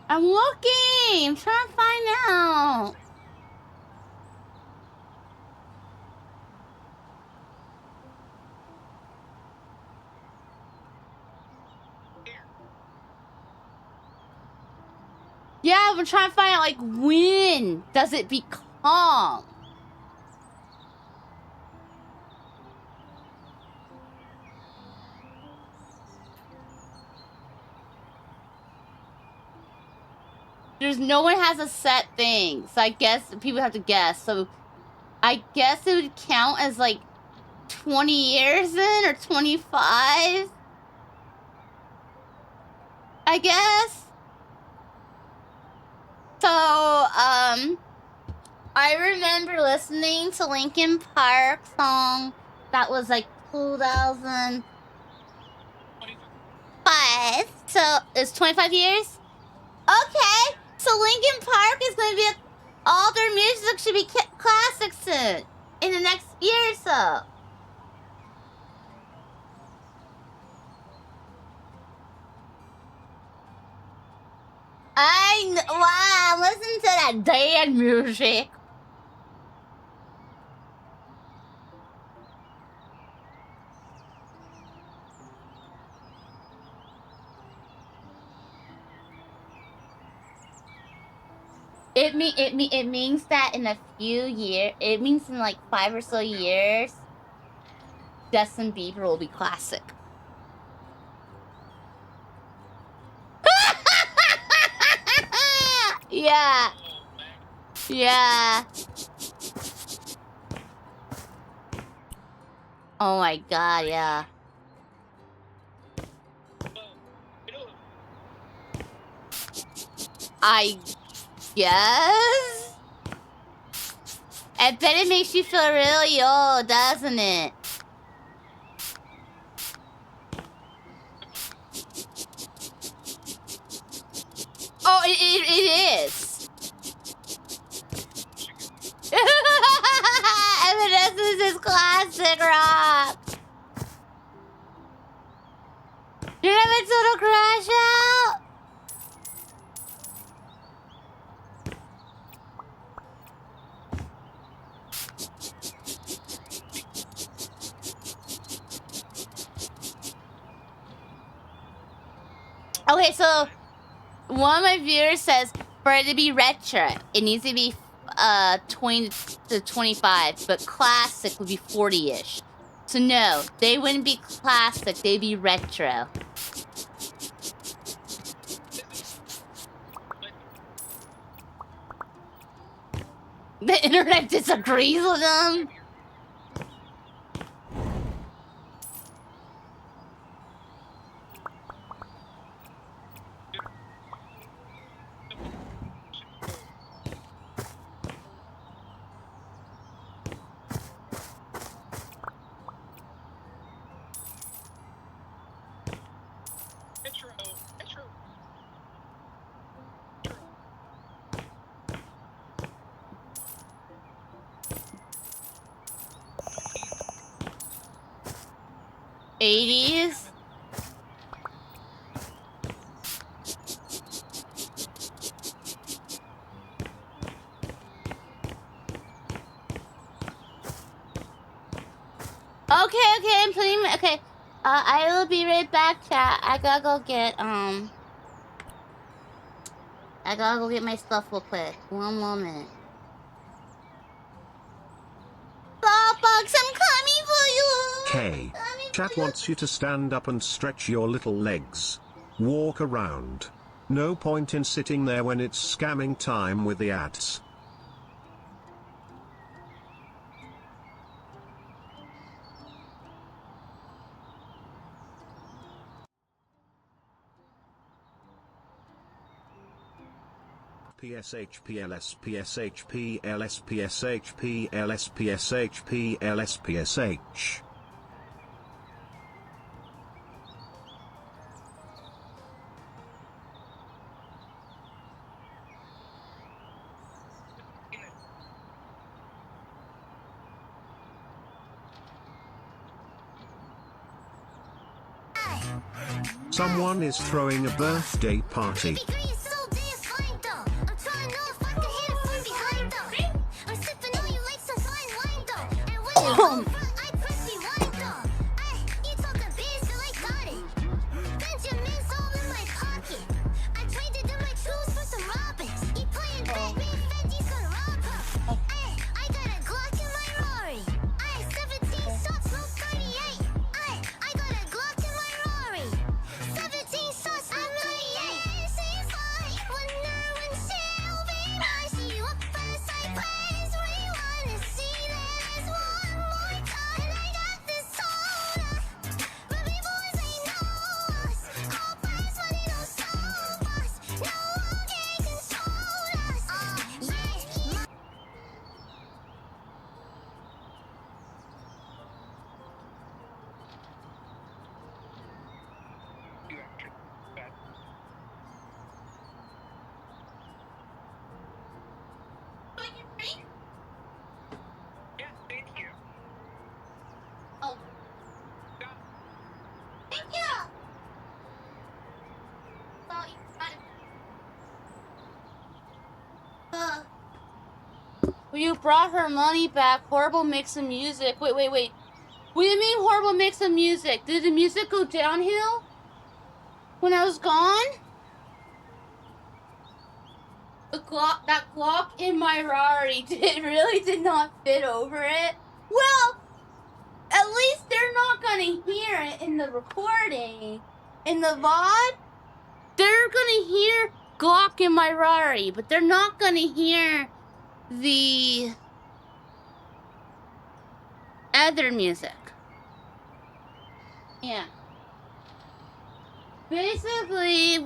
I'm looking. I'm trying to find out. Yeah, I'm trying to find out, like, when does it become? There's no one has a set thing, so I guess people have to guess. So I guess it would count as like 20 years in or 25. I guess. So I remember listening to Linkin Park song that was like 2005. So it's 25 years. Okay. So Linkin Park is going to be all their music should be classic soon in the next year or so. Wow, listen to that damn music. It means that in a few years, it means in like 5 or so years, Justin Bieber will be classic. Yeah. Yeah. Oh my god, yeah. I guess? I bet it makes you feel really old, doesn't it? Oh, it is. Evanescence is classic. toxic rock. Did I have a total crash out? Okay, so one of my viewers says for it to be retro, it needs to be 20 to 25, but classic would be 40-ish. So no, they wouldn't be classic, they'd be retro. The internet disagrees with them. '80s. Okay, I'm putting. Okay, I will be right back, chat. I gotta go get my stuff real quick. One moment. Starbucks, I'm coming for you. K. Chat wants you to stand up and stretch your little legs. Walk around. No point in sitting there when it's scamming time with the ads. PSHP LSPSHP LSPSHP LSPSHP LSPSH. Someone is throwing a birthday party. You brought her money back. Horrible mix of music. Wait. What do you mean horrible mix of music? Did the music go downhill when I was gone? That Glock in my Rari really did not fit over it. Well, at least they're not gonna hear it in the recording. In the VOD, they're gonna hear Glock in my Rari, but they're not gonna hear the other music. Yeah. Basically,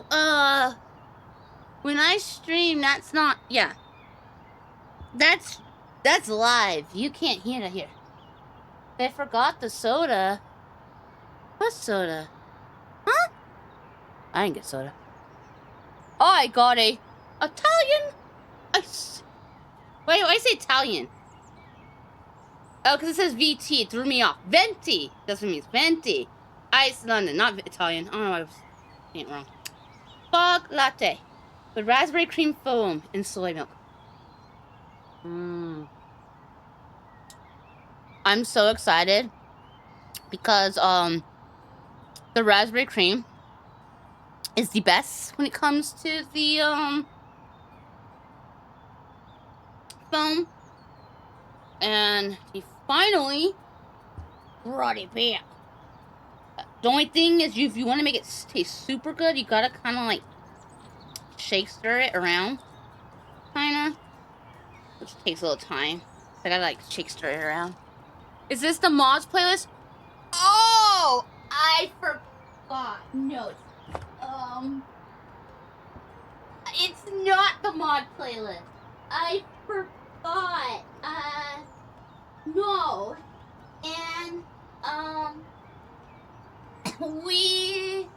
when I stream, that's not, yeah. That's live. You can't hear it here. They forgot the soda. What soda? Huh? I didn't get soda. Oh, I got a Italian. Wait, I say Italian. Oh, because it says VT. It threw me off. Venti. That's what it means. Venti. Ice London, not Italian. I don't know why I was saying it wrong. Fog latte with raspberry cream foam and soy milk. I'm so excited because the raspberry cream is the best when it comes to the foam, and he finally brought it back. The only thing is, if you want to make it taste super good, you gotta kind of like shake stir it around, kind of, which takes a little time. I gotta like shake stir it around. Is this the mods playlist? Oh, I forgot. No, it's not the mod playlist. I forgot. No, and we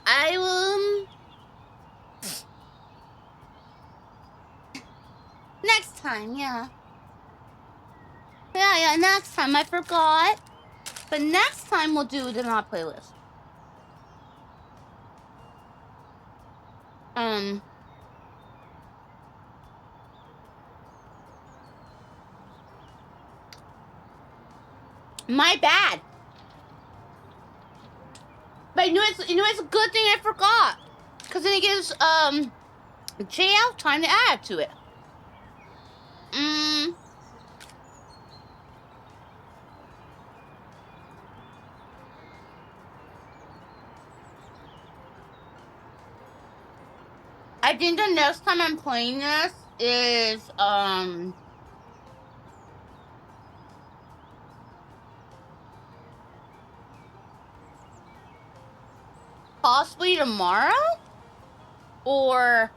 I will next time, yeah, next time. I forgot, but next time we'll do the mod playlist. My bad. But you know it's a good thing I forgot, because then it gives JL time to add to it. I think the next time I'm playing this is possibly tomorrow, or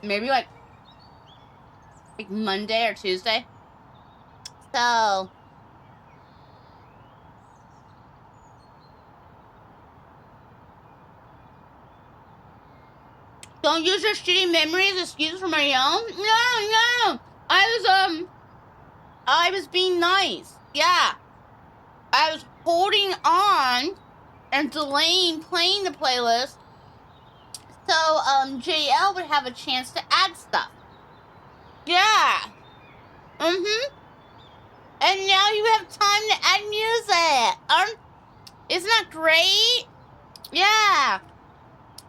maybe like Monday or Tuesday. So don't use your shitty memories as excuse for my own. No. I was being nice. Yeah. I was holding on and delaying playing the playlist so JL would have a chance to add stuff. Yeah. And now you have time to add music. Isn't that great? Yeah.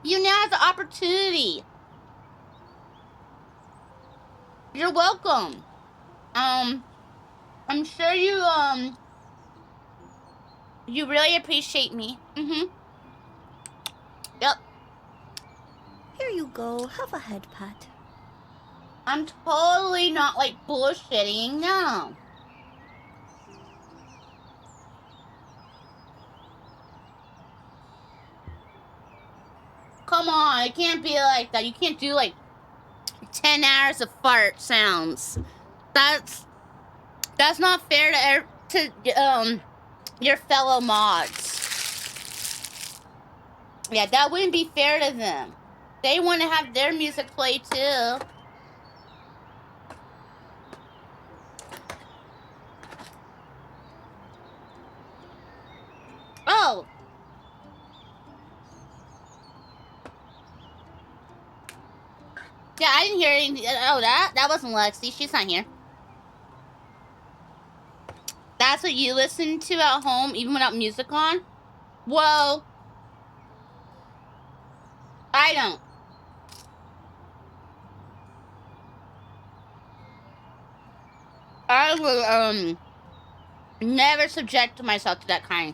You now have the opportunity. You're welcome. I'm sure you really appreciate me. Yep. Here you go. Have a head pat. I'm totally not like bullshitting. No. Come on, it can't be like that. You can't do like 10 hours of fart sounds. That's not fair to your fellow mods. Yeah, that wouldn't be fair to them. They want to have their music play too. Oh. Yeah, I didn't hear anything. Oh, that wasn't Lexi. She's not here. That's what you listen to at home, even without music on? Well, I don't. I will, never subject myself to that kind.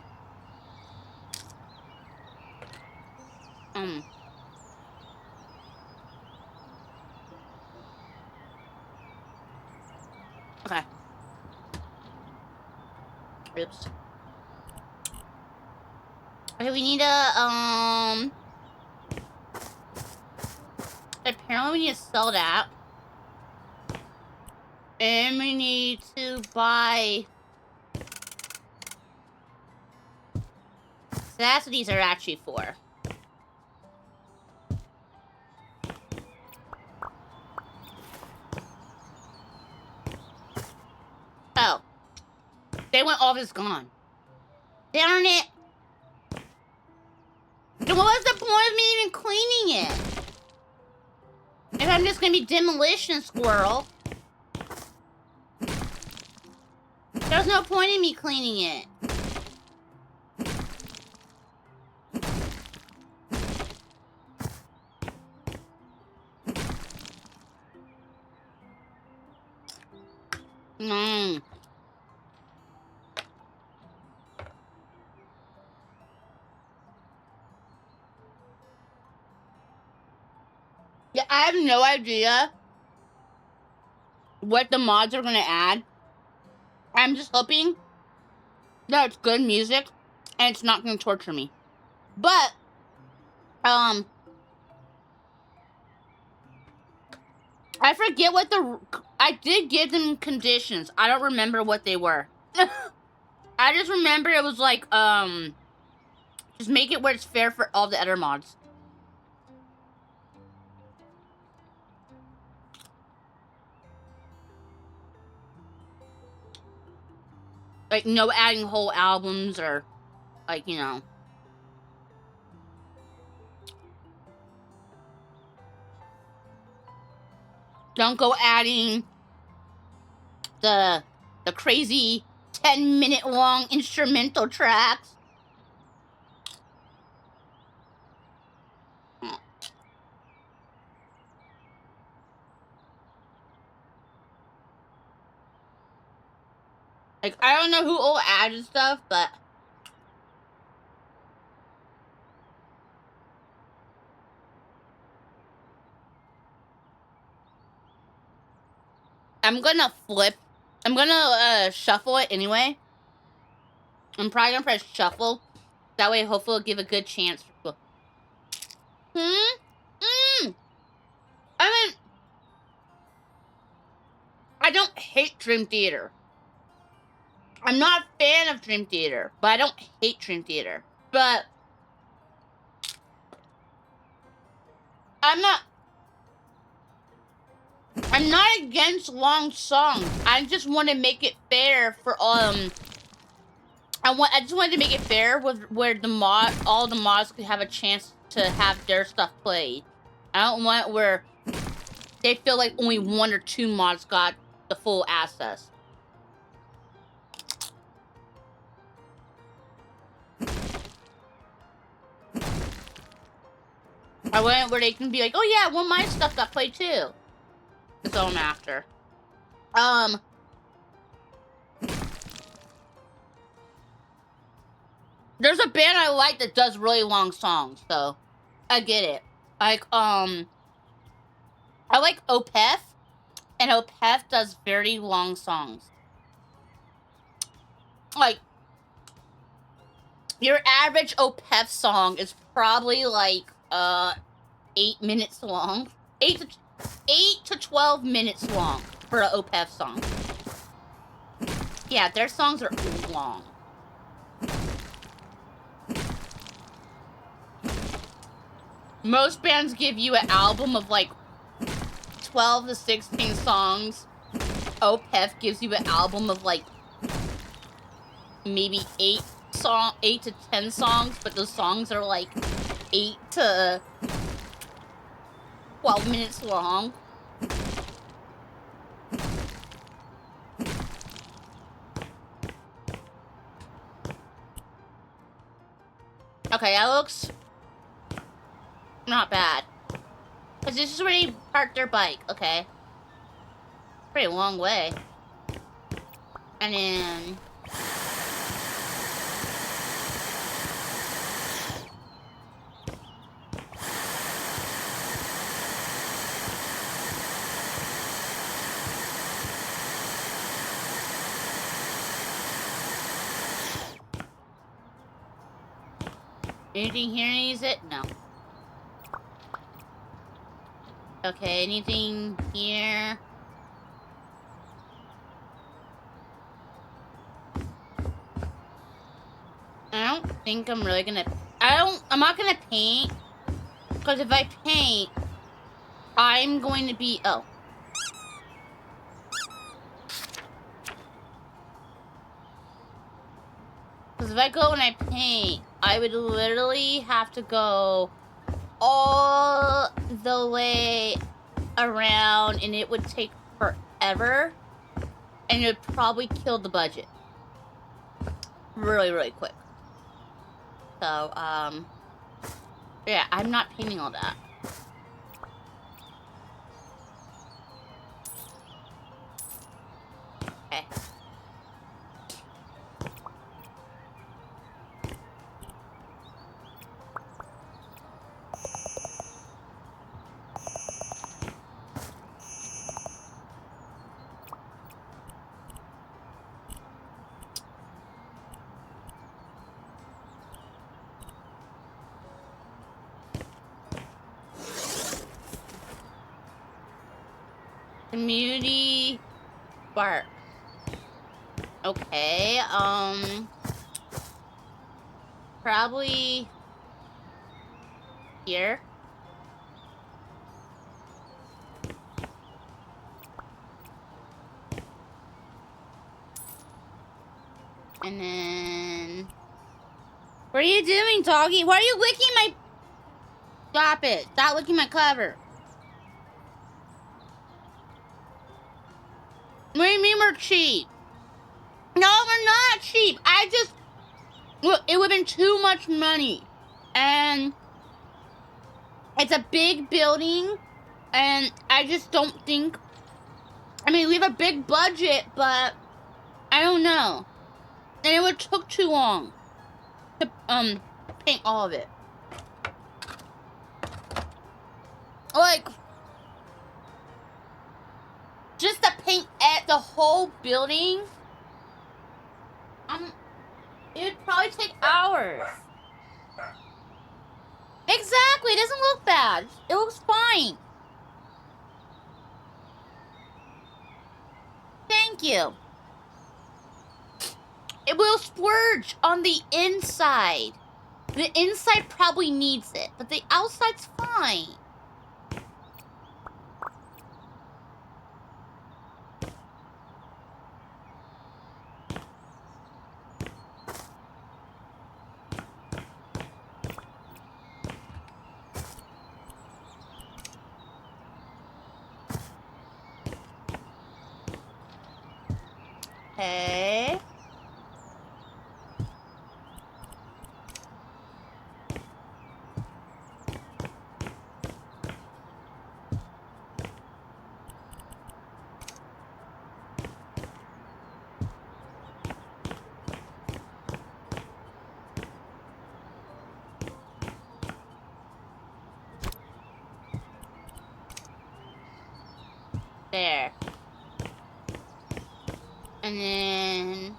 Okay. Oops. Okay, we need to, apparently we need to sell that. And we need to buy... So that's what these are actually for. Oh. They went all this gone. Darn it. Then what was the point of me even cleaning it? If I'm just gonna be demolition squirrel. There's no point in me cleaning it. Mmm. Yeah, I have no idea what the mods are gonna add. I'm just hoping that it's good music and it's not gonna torture me. But, I forget what I did give them conditions. I don't remember what they were. I just remember it was like, just make it where it's fair for all the other mods. Like, no adding whole albums or, like, you know. Don't go adding the crazy 10-minute long instrumental tracks. Like, I don't know who all added stuff, but I'm gonna shuffle it anyway. I'm probably gonna press shuffle. That way, hopefully, it'll give a good chance for people. I mean, I don't hate Dream Theater. I'm not a fan of Dream Theater, but I don't hate Dream Theater. But I'm not against long songs. I just want to make it fair for I just wanted to make it fair with where all the mods could have a chance to have their stuff played. I don't want where they feel like only one or two mods got the full access. I want where they can be like, oh yeah, well my stuff got played too. That's all I'm after. There's a band I like that does really long songs, so I get it. Like, I like Opeth, and Opeth does very long songs. Like, your average Opeth song is probably like 8 minutes long. 8 to 12 minutes long for an Opeth song. Yeah, their songs are long. Most bands give you an album of like 12 to 16 songs. Opeth gives you an album of like maybe 8 to 10 songs, but those songs are like 8 to 12 minutes long. Okay, that looks not bad. Because this is where they parked their bike, okay. Pretty long way. And then... Anything here needs it? No. Okay, anything here? I don't think I'm really gonna... I'm not gonna paint. Because if I paint, I'm going to be... Oh. Because if I go and I paint, I would literally have to go all the way around, and it would take forever, and it would probably kill the budget really, really quick. So, yeah, I'm not painting all that. Okay. Community Spark. Okay, probably here. And then... What are you doing, doggy? Why are you licking my... Stop it. Stop licking my cover. What do you mean we're cheap? No, we're not cheap. I just... Look, it would have been too much money. And it's a big building. And I just don't think... I mean, we have a big budget, but... I don't know. And it would took too long to, paint all of it. Like... Just to paint at the whole building... It would probably take hours. Exactly, it doesn't look bad. It looks fine. Thank you. It will splurge on the inside. The inside probably needs it, but the outside's fine. Okay. There. And then...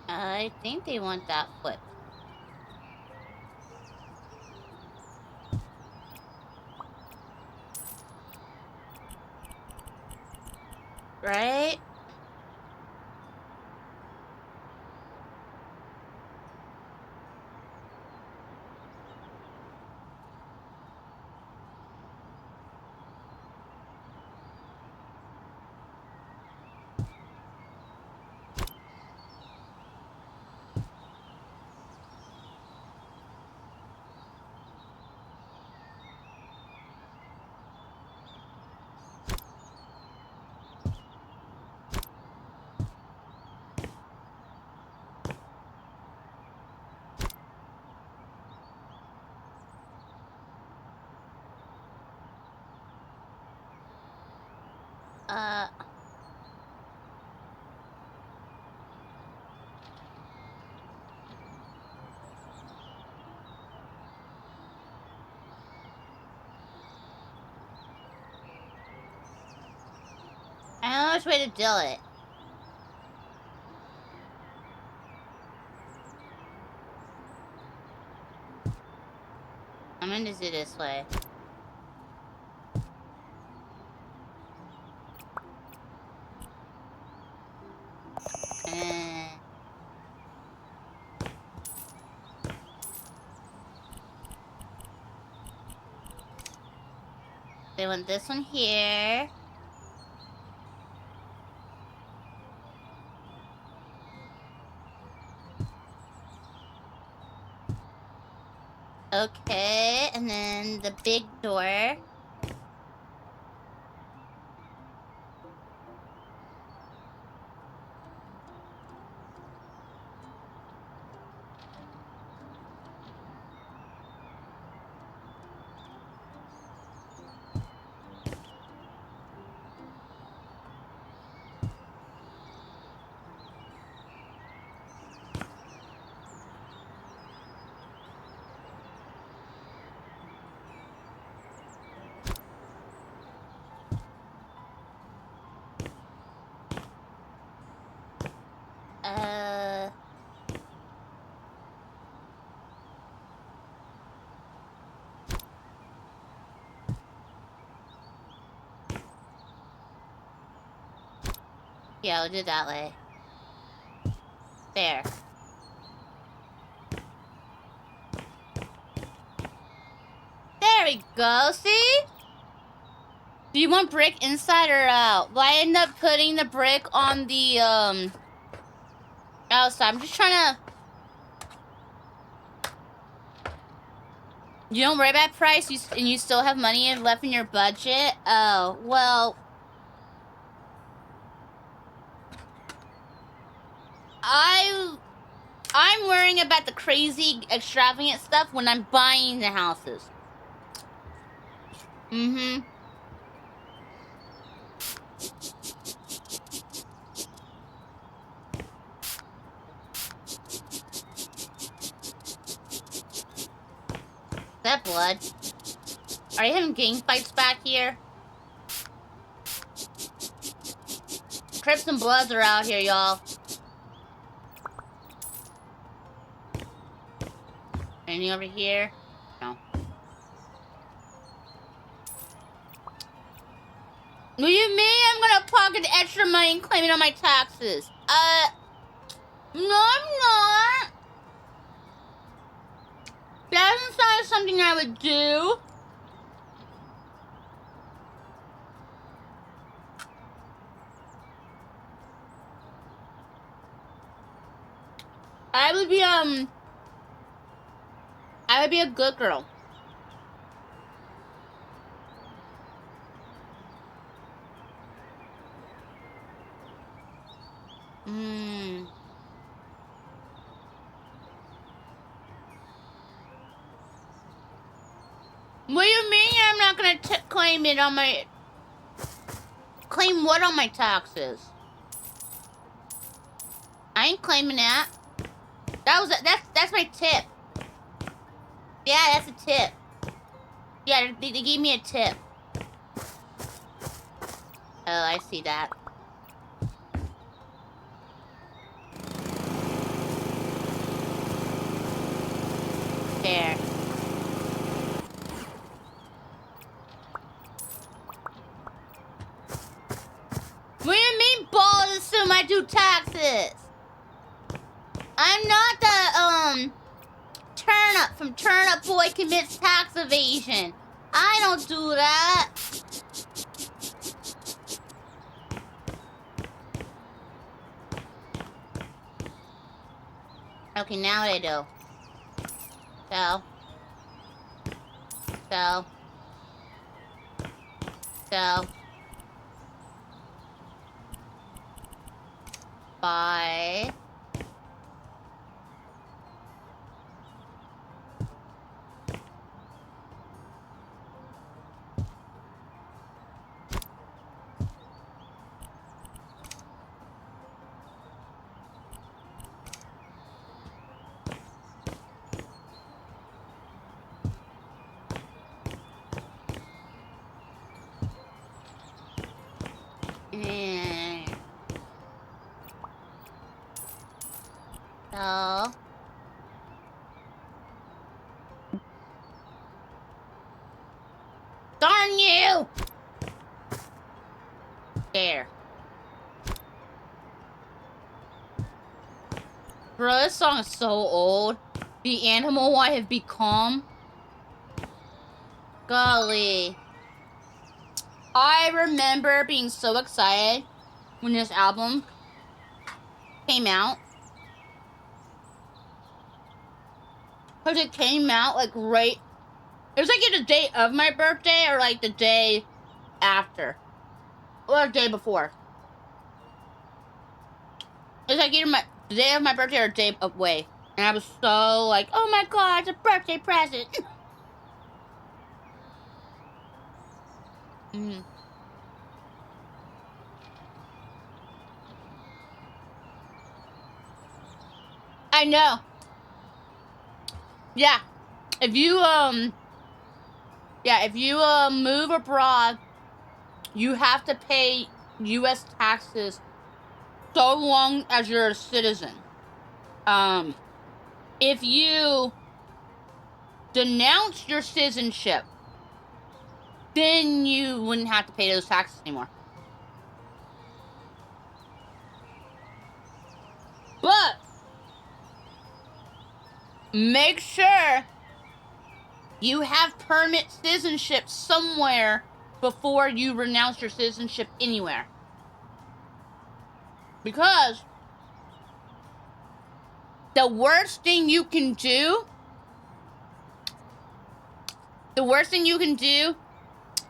I think they want that flipped. Right? which way to do it. I'm gonna do this way. They want this one here. Okay, and then the big door. Yeah, we'll do it that way. There. There we go, see? Do you want brick inside or out? Well, I end up putting the brick on the, outside. I'm just trying to... You don't worry about price, and you still have money left in your budget? Oh, well... I'm worrying about the crazy, extravagant stuff when I'm buying the houses. Mm-hmm. Is that blood? Are you having gang fights back here? Crips and Bloods are out here, y'all. Any over here? No. What do you mean I'm gonna pocket extra money and claim it on my taxes? No, I'm not. That doesn't sound like something I would do. I would be a good girl. What do you mean I'm not gonna claim it on my... Claim what on my taxes? I ain't claiming that. That's my tip. Yeah, that's a tip. Yeah, they gave me a tip. Oh, I see that. There. What do you mean balls assume I do taxes? I'm not the, Turnip from Turnip Boy Commits Tax Evasion. I don't do that. Okay, now what I do? Buy. And Darn you! There. Bro, this song is so old. The animal I have become. Golly. I remember being so excited when this album came out. Because it came out like right... It was like either the day of my birthday or like the day after. Or the day before. It was like either the day of my birthday or the day away. And I was so like, oh my god, it's a birthday present. Mm. I know. Yeah. If you move abroad, you have to pay US taxes so long as you're a citizen. If you denounce your citizenship, then you wouldn't have to pay those taxes anymore. But make sure you have permanent citizenship somewhere before you renounce your citizenship anywhere. Because the worst thing you can do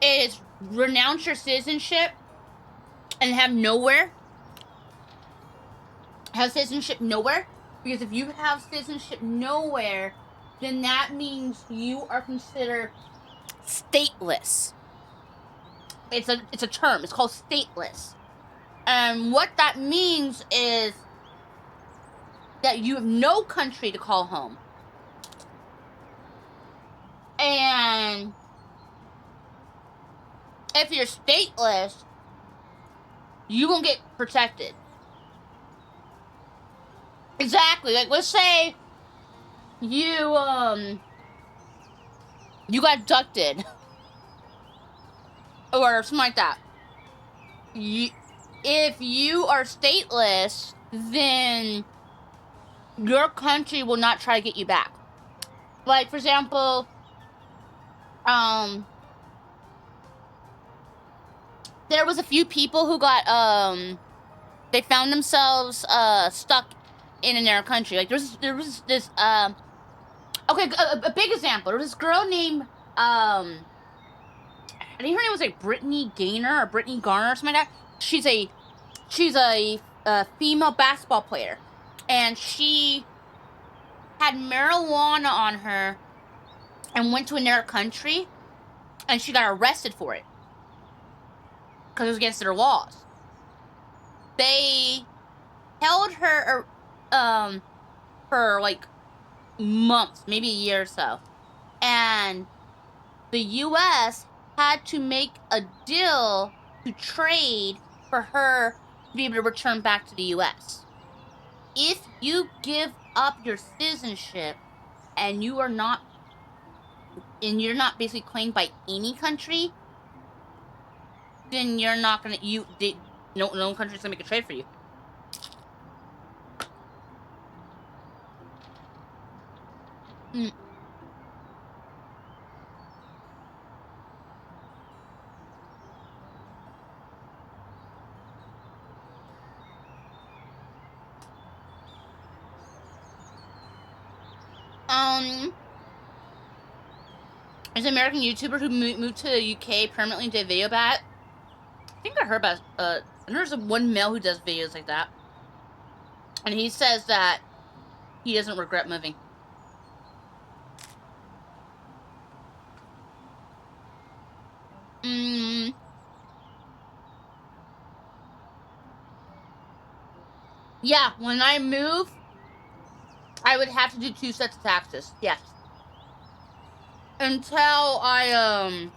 is renounce your citizenship and have citizenship nowhere. Because if you have citizenship nowhere, then that means you are considered stateless. It's a term. It's called stateless. And what that means is that you have no country to call home. And if you're stateless, you won't get protected. Exactly. Like, let's say you got abducted or something like that. If you are stateless, then your country will not try to get you back. Like, for example, there was a few people who got they found themselves stuck in another country. Like, there was this okay, a big example. There was this girl named I think her name was like Brittany Gaynor or Brittany Garner or something like that. She's a female basketball player, and she had marijuana on her and went to another country, and she got arrested for it because it was against their laws. They held her for like months, maybe a year or so, and the U.S. had to make a deal to trade for her to be able to return back to the U.S. If you give up your citizenship and you're not basically claimed by any country, then you're not gonna no country's gonna make a trade for you. Mm. There's an American YouTuber who moved to the UK permanently and did video about it. I think I heard about there's one male who does videos like that, and he says that he doesn't regret moving. Yeah, when I move, I would have to do 2 sets of taxes. Yes. Until I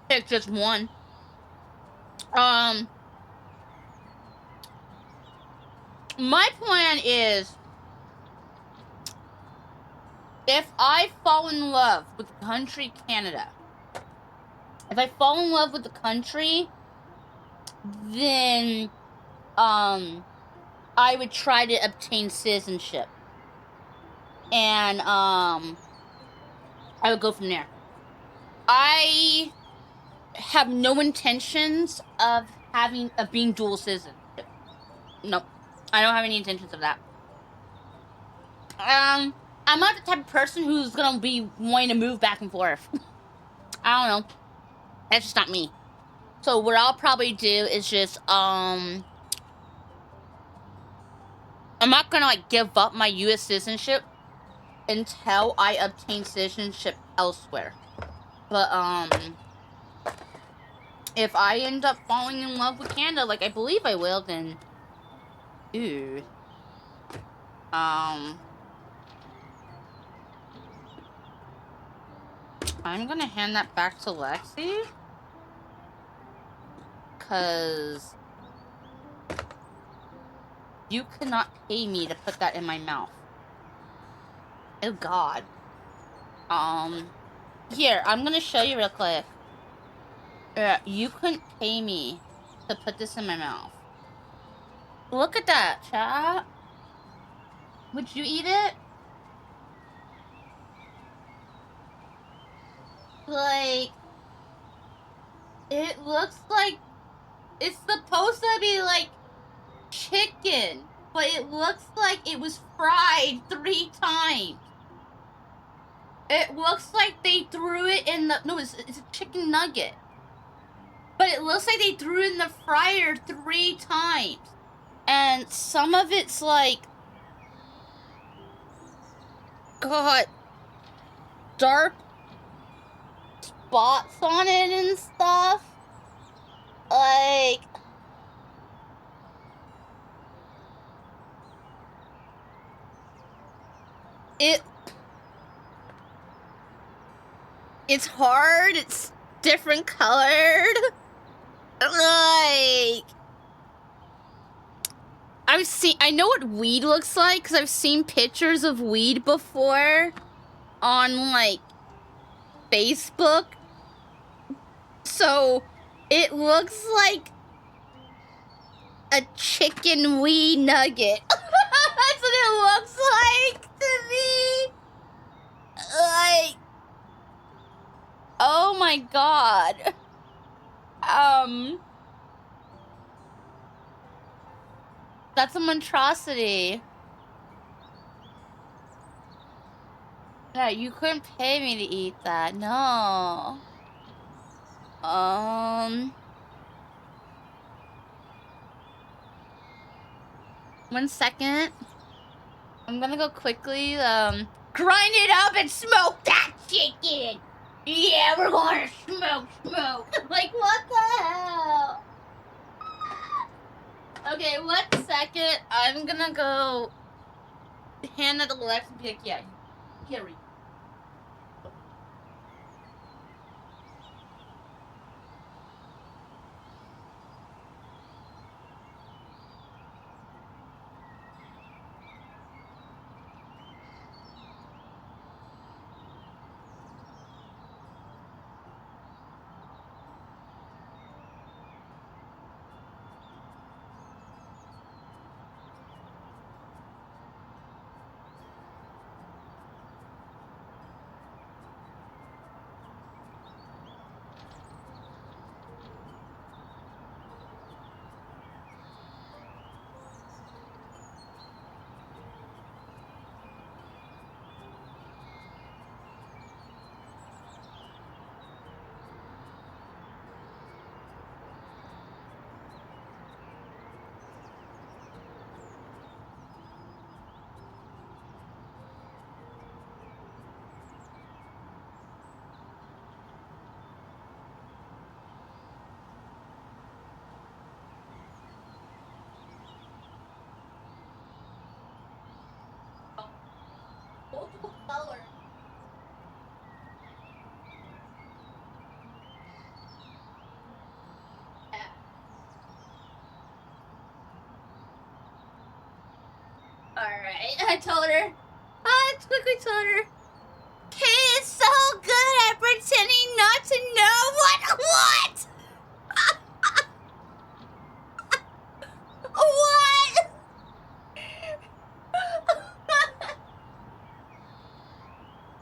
pick just one. My plan is if I fall in love with the country Canada, if I fall in love with the country, then I would try to obtain citizenship. And I would go from there. I have no intentions of being dual citizenship. Nope. I don't have any intentions of that. I'm not the type of person who's gonna be wanting to move back and forth. I don't know. That's just not me. So what I'll probably do is just I'm not gonna like give up my US citizenship until I obtain citizenship elsewhere. But if I end up falling in love with Canada, like I believe I will, then ooh. I'm gonna hand that back to Lexi. Cause you cannot pay me to put that in my mouth. Oh god. Here, I'm gonna show you real quick. You couldn't pay me to put this in my mouth. Look at that, chat. Would you eat it? Like, it looks like it's supposed to be like chicken, but it looks like it was fried 3 times. It looks like they threw it in the... No, it's a chicken nugget. But it looks like they threw it in the fryer 3 times. And some of it's like... got dark spots on it and stuff. Like... It's hard. It's different colored. Like... I know what weed looks like because I've seen pictures of weed before on, like, Facebook. So, it looks like a chicken weed nugget. That's what it looks like to me. Like, oh my god. That's a monstrosity. Yeah, you couldn't pay me to eat that. No. 1 second. I'm gonna go quickly, grind it up and smoke that chicken! Yeah, we're gonna smoke! Like, what the hell? Okay, 1 second. I'm gonna go hand that to Lex and pick. Yeah, here we go. Multiple colors. Yeah. Alright, I told her. I quickly told her. Kate is so good at pretending not to know what? What?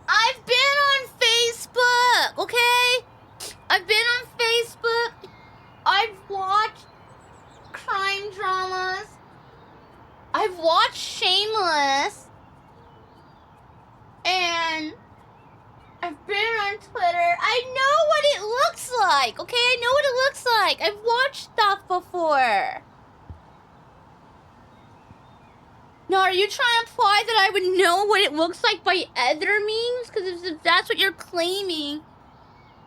I've been on Facebook, okay? I've been on Facebook. I've watched crime dramas. I've watched Shameless. And I've been on Twitter. I know what it looks like, okay? I know what it looks like. I've watched stuff before. Now, are you trying to imply that I would know what it looks like by other means? Because if that's what you're claiming,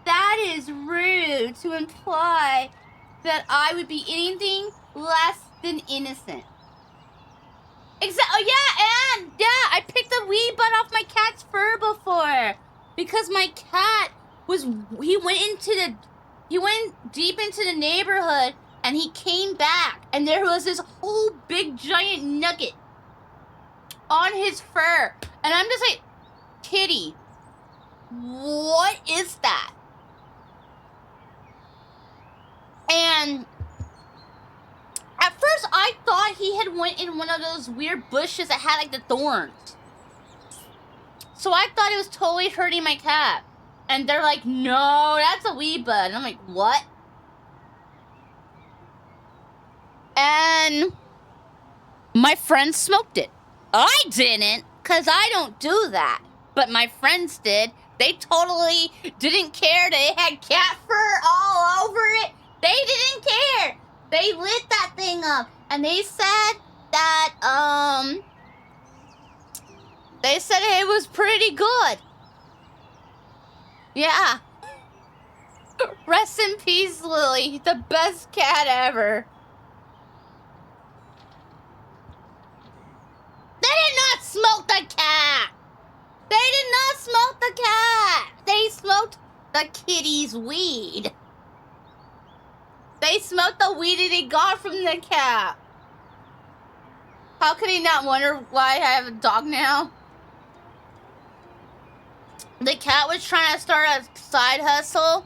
that is rude to imply that I would be anything less than innocent. Oh, yeah, and, yeah, I picked a wee butt off my cat's fur before. Because my cat he went deep into the neighborhood, and he came back, and there was this whole big giant nugget on his fur. And I'm just like, kitty, what is that? And at first I thought he had went in one of those weird bushes that had like the thorns. So I thought it was totally hurting my cat. And they're like, no, that's a wee bud. And I'm like, what? And my friend smoked it. I didn't, because I don't do that. But my friends did. They totally didn't care. They had cat fur all over it. They didn't care. They lit that thing up. And they said that, they said it was pretty good. Yeah. Rest in peace, Lily. The best cat ever. They did not smoke the cat. They did not smoke the cat. They smoked the kitty's weed. They smoked the weed that he got from the cat. How could he not wonder why I have a dog now? The cat was trying to start a side hustle.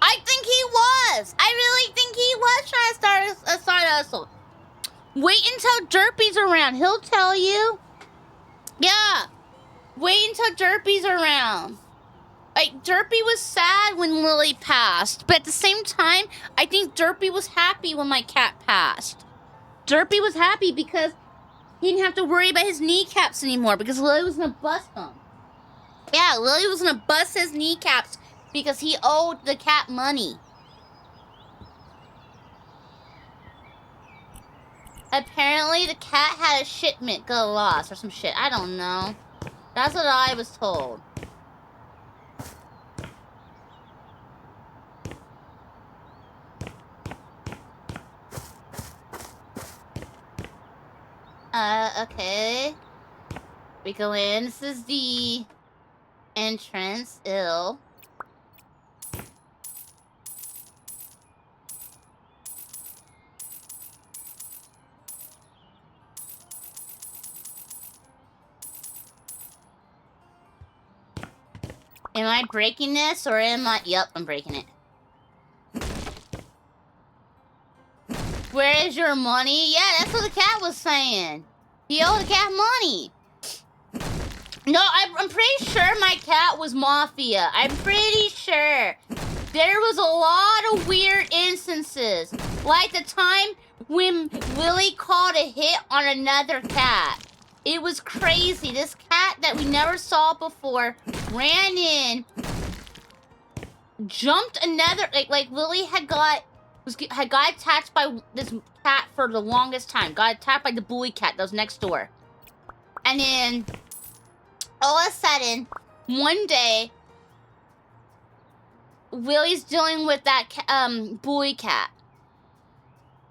I think he was. I really think he was trying to start a side hustle. Wait until Derpy's around. He'll tell you. Yeah. Wait until Derpy's around. Like, Derpy was sad when Lily passed. But at the same time, I think Derpy was happy when my cat passed. Derpy was happy because he didn't have to worry about his kneecaps anymore. Because Lily was going to bust them. Yeah, Lily was going to bust his kneecaps because he owed the cat money. Apparently, the cat had a shipment go lost or some shit. I don't know. That's what I was told. Okay. We go in. This is the entrance. Ew. Am I breaking this or am I? Yep, I'm breaking it. Where is your money? Yeah, that's what the cat was saying. He owed the cat money. No, I'm pretty sure my cat was mafia. I'm pretty sure. There was a lot of weird instances. Like the time when Lily called a hit on another cat. It was crazy. This cat that we never saw before ran in, jumped another, like Lily had got attacked by this cat for the longest time. Got attacked by the bully cat that was next door. And then all of a sudden, one day, Lily's dealing with that bully cat.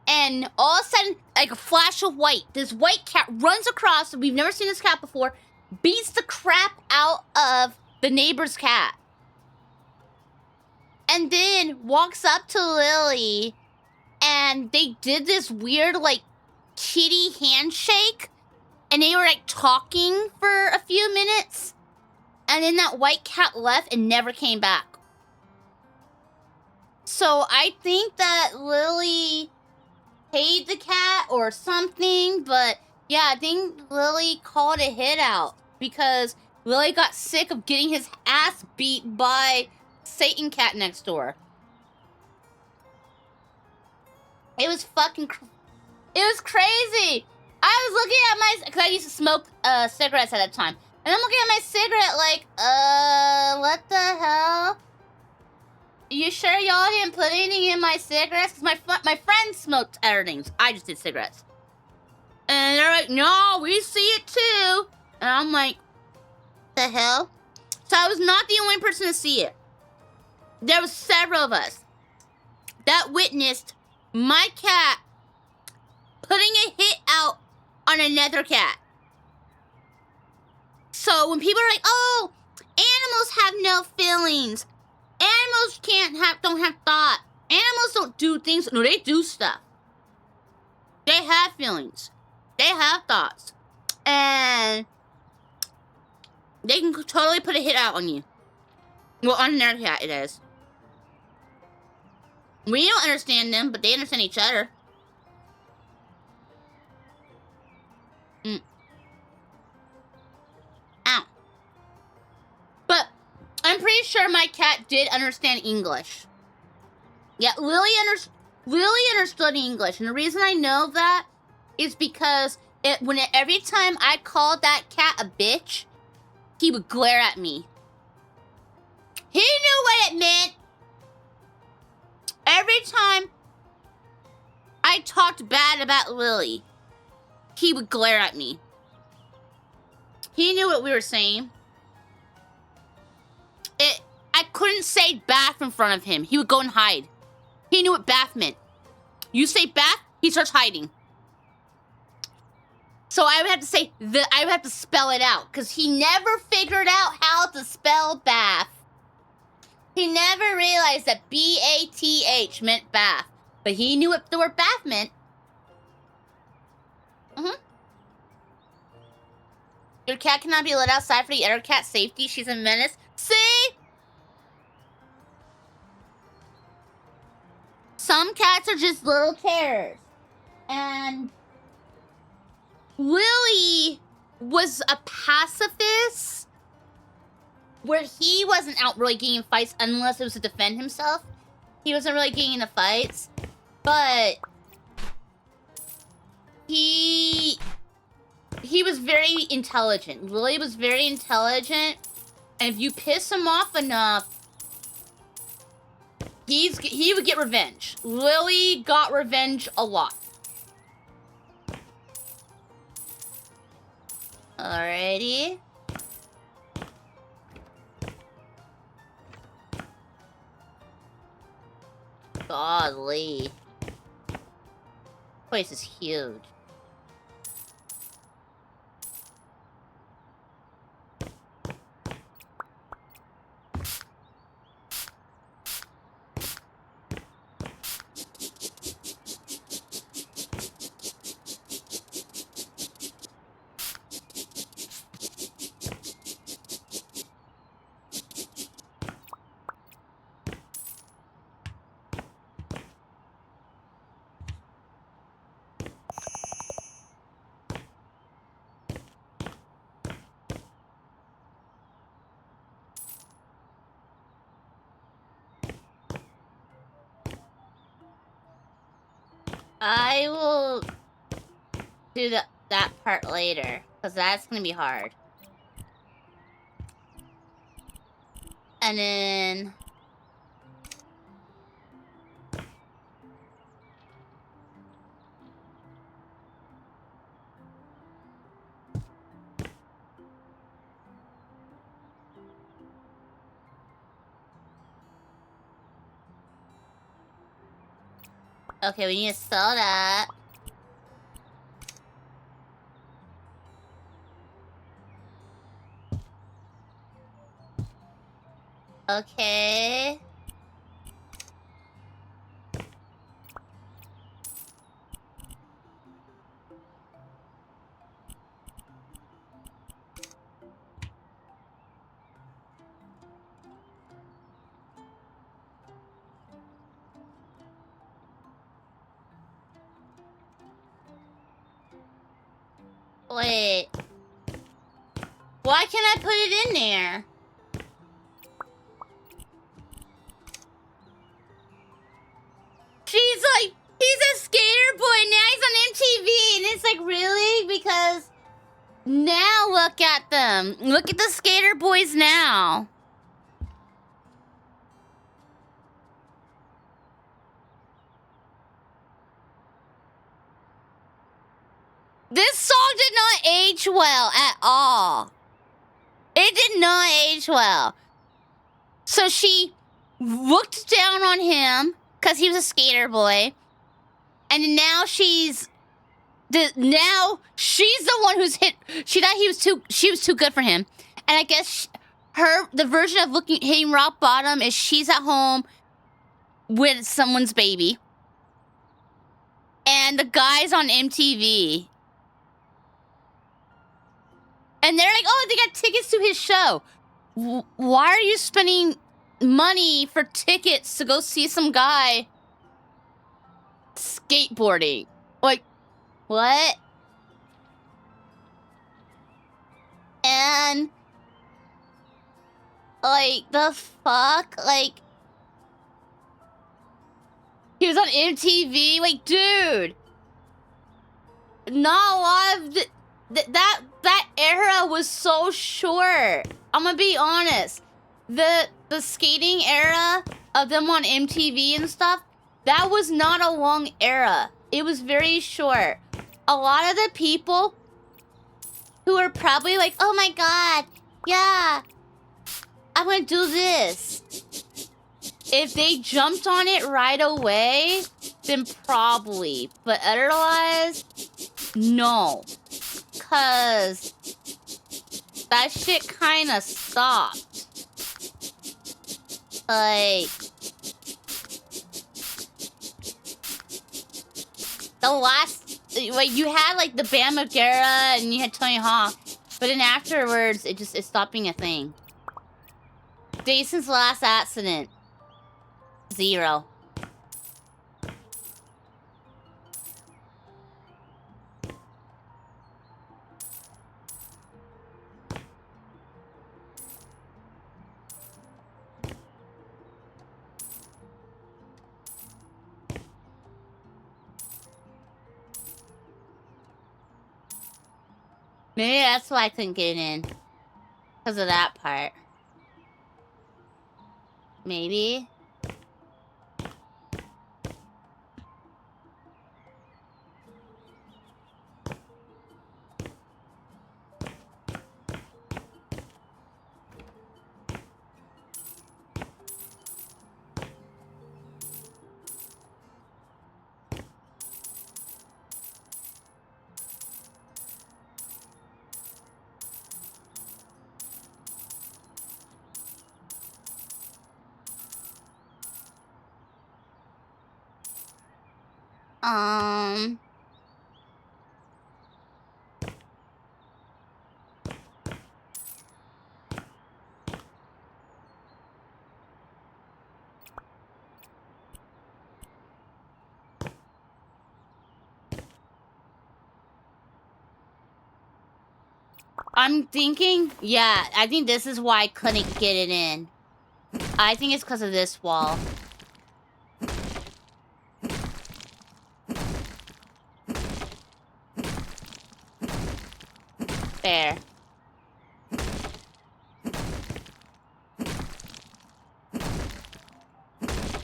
And all of a sudden, like a flash of white, this white cat runs across, we've never seen this cat before, beats the crap out of the neighbor's cat. And then walks up to Lily, and they did this weird, like, kitty handshake. And they were, like, talking for a few minutes. And then that white cat left and never came back. So I think that Lily paid the cat or something, but yeah, I think Lily called a hit out because Lily got sick of getting his ass beat by Satan Cat next door. It was fucking it was crazy. I was looking at my, because I used to smoke cigarettes at that time. And I'm looking at my cigarette like, what the hell? You sure y'all didn't put anything in my cigarettes? Because my friends smoked other things. I just did cigarettes. And they're like, no, we see it too. And I'm like, the hell? So I was not the only person to see it. There was several of us that witnessed my cat putting a hit out on another cat. So when people are like, oh, animals have no feelings. Animals don't have thought. Animals don't do things. No, they do stuff. They have feelings. They have thoughts. And they can totally put a hit out on you. Well, on their cat, it is. We don't understand them, but they understand each other. Ow. But I'm pretty sure my cat did understand English. Yeah, Lily understood English. And the reason I know that is because every time I called that cat a bitch, he would glare at me. He knew what it meant. Every time I talked bad about Lily, he would glare at me. He knew what we were saying. I couldn't say bath in front of him. He would go and hide. He knew what bath meant. You say bath, he starts hiding. So I would have to say, I would have to spell it out, because he never figured out how to spell bath. He never realized that B-A-T-H meant bath, but he knew what the word bath meant. Your cat cannot be let outside for the other cat's safety. She's a menace. See? Some cats are just little terrors. And Lily was a pacifist where he wasn't out really getting in fights unless it was to defend himself. He wasn't really getting into fights. But he was very intelligent. Lily was very intelligent. And if you piss him off enough, he would get revenge. Lily got revenge a lot. Alrighty. Godly. Place is huge. I will do that part later, because that's going to be hard. And then... Okay, we need to sell that. Okay. Wait. Why can't I put it in there? She's like, he's a skater boy, now he's on MTV, and it's like, really? Because now look at them. Look at the skater boys now. This song did not age well at all. It did not age well. So she looked down on him because he was a skater boy, and now she's the one who's hit. She thought she was too good for him, and I guess the version of hitting rock bottom is she's at home with someone's baby, and the guy's on MTV, and they're like, oh, they got tickets to his show. Why are you spending money for tickets to go see some guy skateboarding? Like, what? And like, the fuck? Like, he was on MTV? Like, dude, not a lot of that era was so short. I'm gonna be honest. The skating era of them on MTV and stuff, that was not a long era. It was very short. A lot of the people who are probably like, oh my god, yeah, I'm gonna do this. If they jumped on it right away, then probably. But otherwise, no. Cause that shit kinda stopped. Like, the last, like, you had like the Bam Margera and you had Tony Hawk, but then afterwards it stopped being a thing. Jason's last accident, 0. Maybe that's why I couldn't get it in. Because of that part. Maybe. I'm thinking, yeah, I think this is why I couldn't get it in. I think it's because of this wall. There.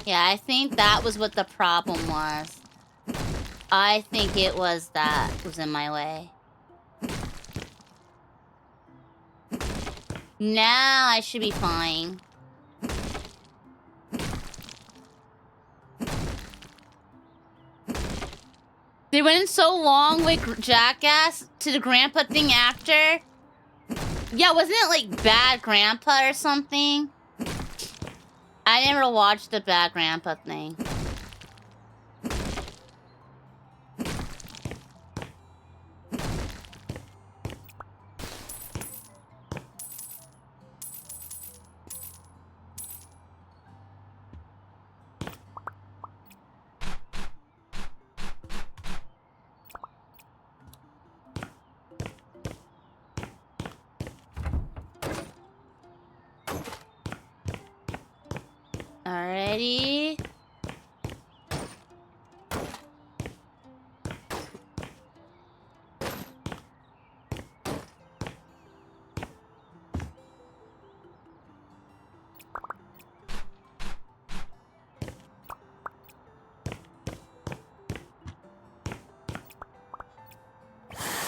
Yeah, I think that was what the problem was. I think it was that was in my way. Now I should be fine. They went in so long with Jackass to the grandpa thing after. Yeah, wasn't it like Bad Grandpa or something? I never watched the Bad Grandpa thing. Alrighty.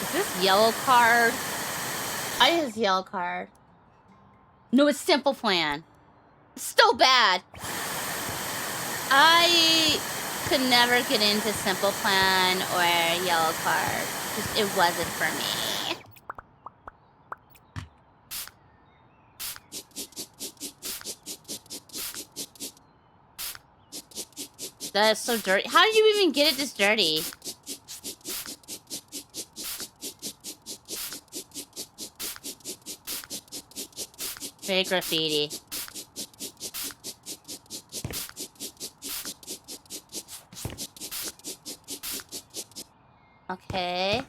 Is this yellow card? I use yellow card. No, it's simple plan. Still bad. I could never get into simple plan or yellow card. Just, it wasn't for me. That is so dirty. How did you even get it this dirty? Very graffiti. Okay.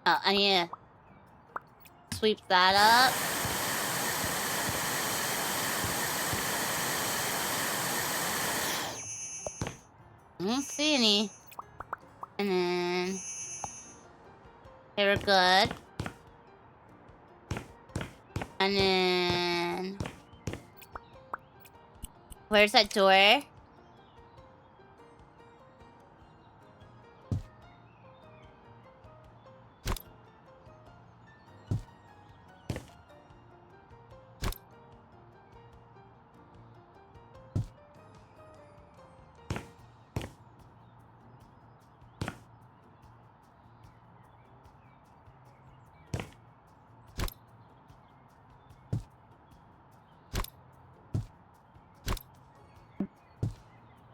Oh, I need to sweep that up. I don't see any. And then... Okay, we're good. And then... Where's that door?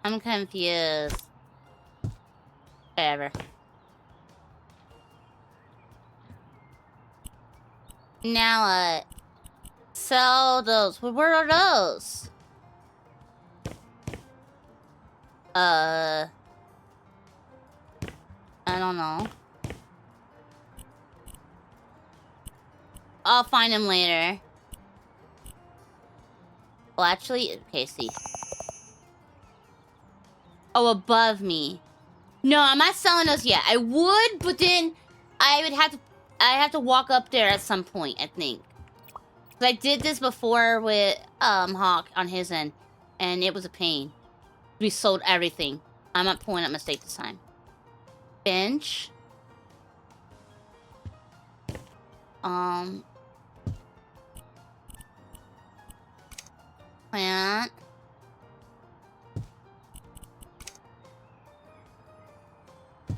I'm confused. Whatever. Now what? Sell those. Where are those? I don't know. I'll find them later. Well, actually, okay, see. Oh, above me. No, I'm not selling those yet. I would, but then I have to walk up there at some point, I think. 'Cause I did this before with Hawk on his end, and it was a pain. We sold everything. I'm not pulling up mistake this time. Bench. Plant.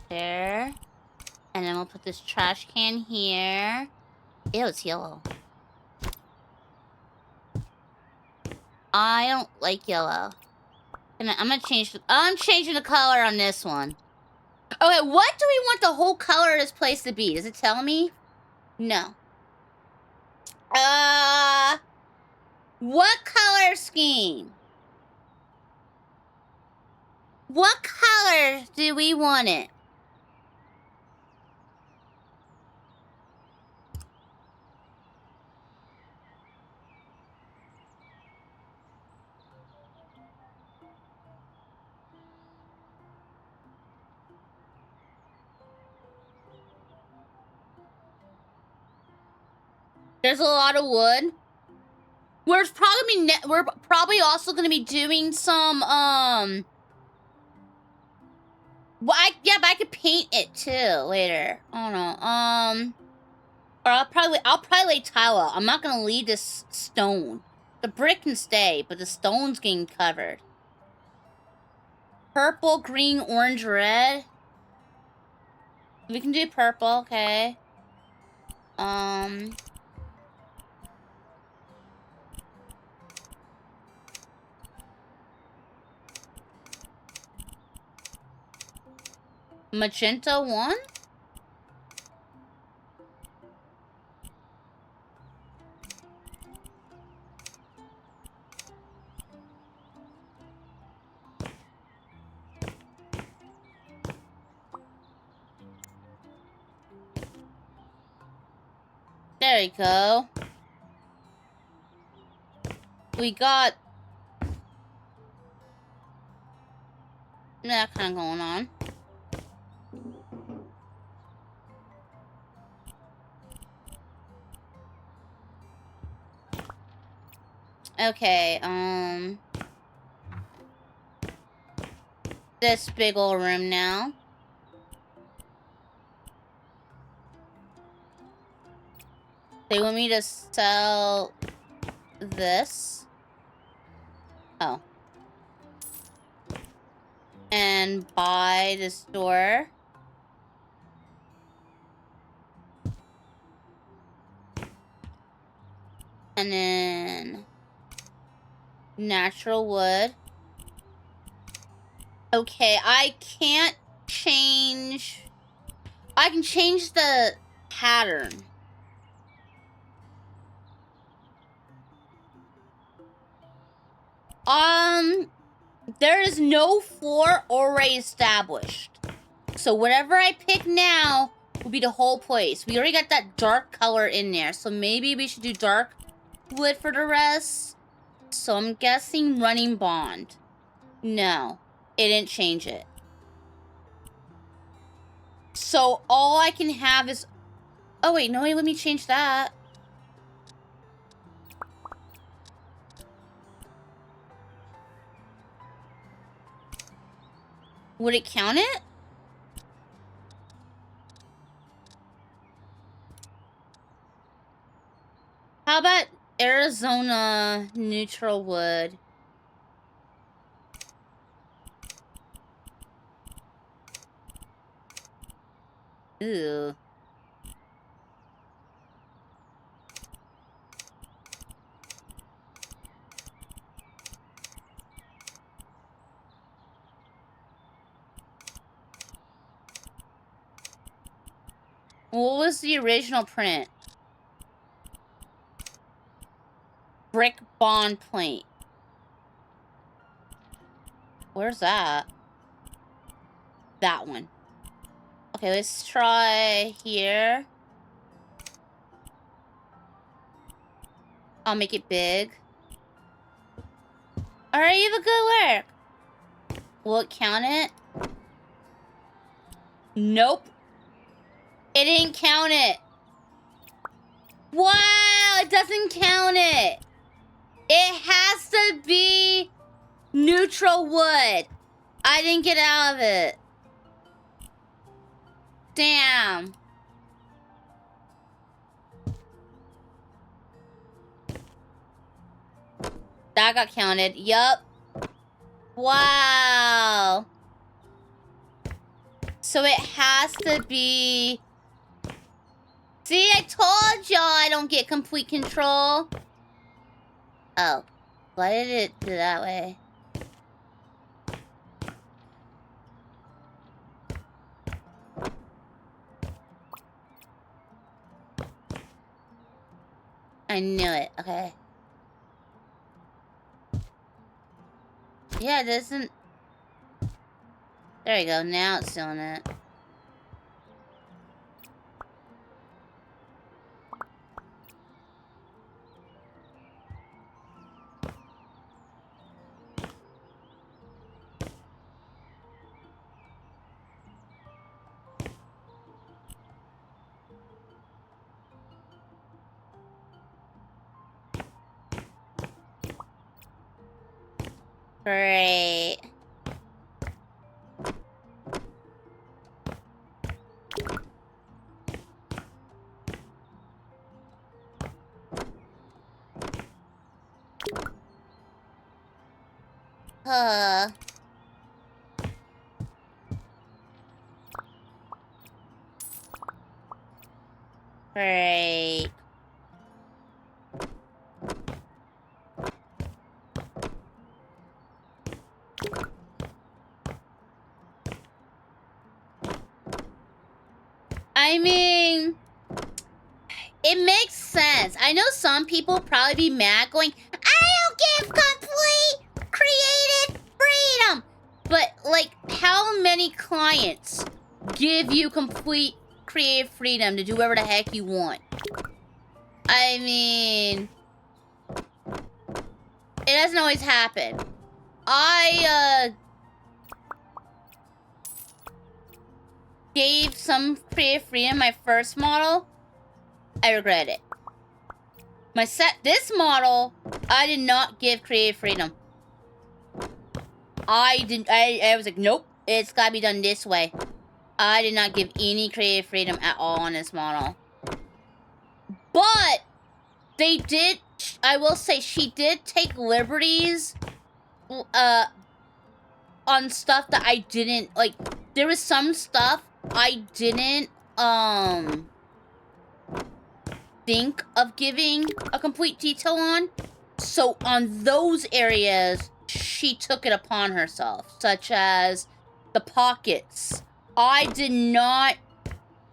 There. And then we'll put this trash can here. Ew, it's yellow. I don't like yellow. I'm gonna change I'm changing the color on this one. Okay, what do we want the whole color of this place to be? Does it tell me? No. What color scheme? What color do we want it? There's a lot of wood. We're probably also gonna be doing some well, yeah, but I could paint it too later. I don't know. Or I'll probably lay tile out. I'm not gonna leave this stone. The brick can stay, but the stone's getting covered. Purple, green, orange, red. We can do purple, okay. Magenta 1? There you go. We got that kind of going on. Okay, this big old room now. They want me to sell this. Oh. And buy the store. And then natural wood. Okay, I can't change. I can change the pattern. There is no floor already established. So whatever I pick now will be the whole place. We already got that dark color in there. So maybe we should do dark wood for the rest. So I'm guessing running bond. No, it didn't change it. So all I can have is... Oh wait, no, let me change that. Would it count it? How about Arizona neutral wood? Ew. What was the original print? Brick bond plate. Where's that? That one. Okay, let's try here. I'll make it big. Alright, you have a good work. Will it count it? Nope. It didn't count it. Wow, it doesn't count it. It has to be neutral wood. I didn't get out of it. Damn. That got counted. Yup. Wow. So it has to be... See, I told y'all I don't get complete control. Oh. Why did it do that way? I knew it. Okay. Yeah, it doesn't... There you go. Now it's doing it. Great. Great. I mean, it makes sense. I know some people probably be mad going, I don't give complete creative freedom. But, like, how many clients give you complete creative freedom to do whatever the heck you want? I mean, it doesn't always happen. I gave some creative freedom my first model. I regret it. This model, I did not give creative freedom. I was like, nope, it's gotta be done this way. I did not give any creative freedom at all on this model. But they did, I will say, she did take liberties on stuff that I didn't, like, there was some stuff I didn't, think of giving a complete detail on. So on those areas, she took it upon herself, such as the pockets. I did not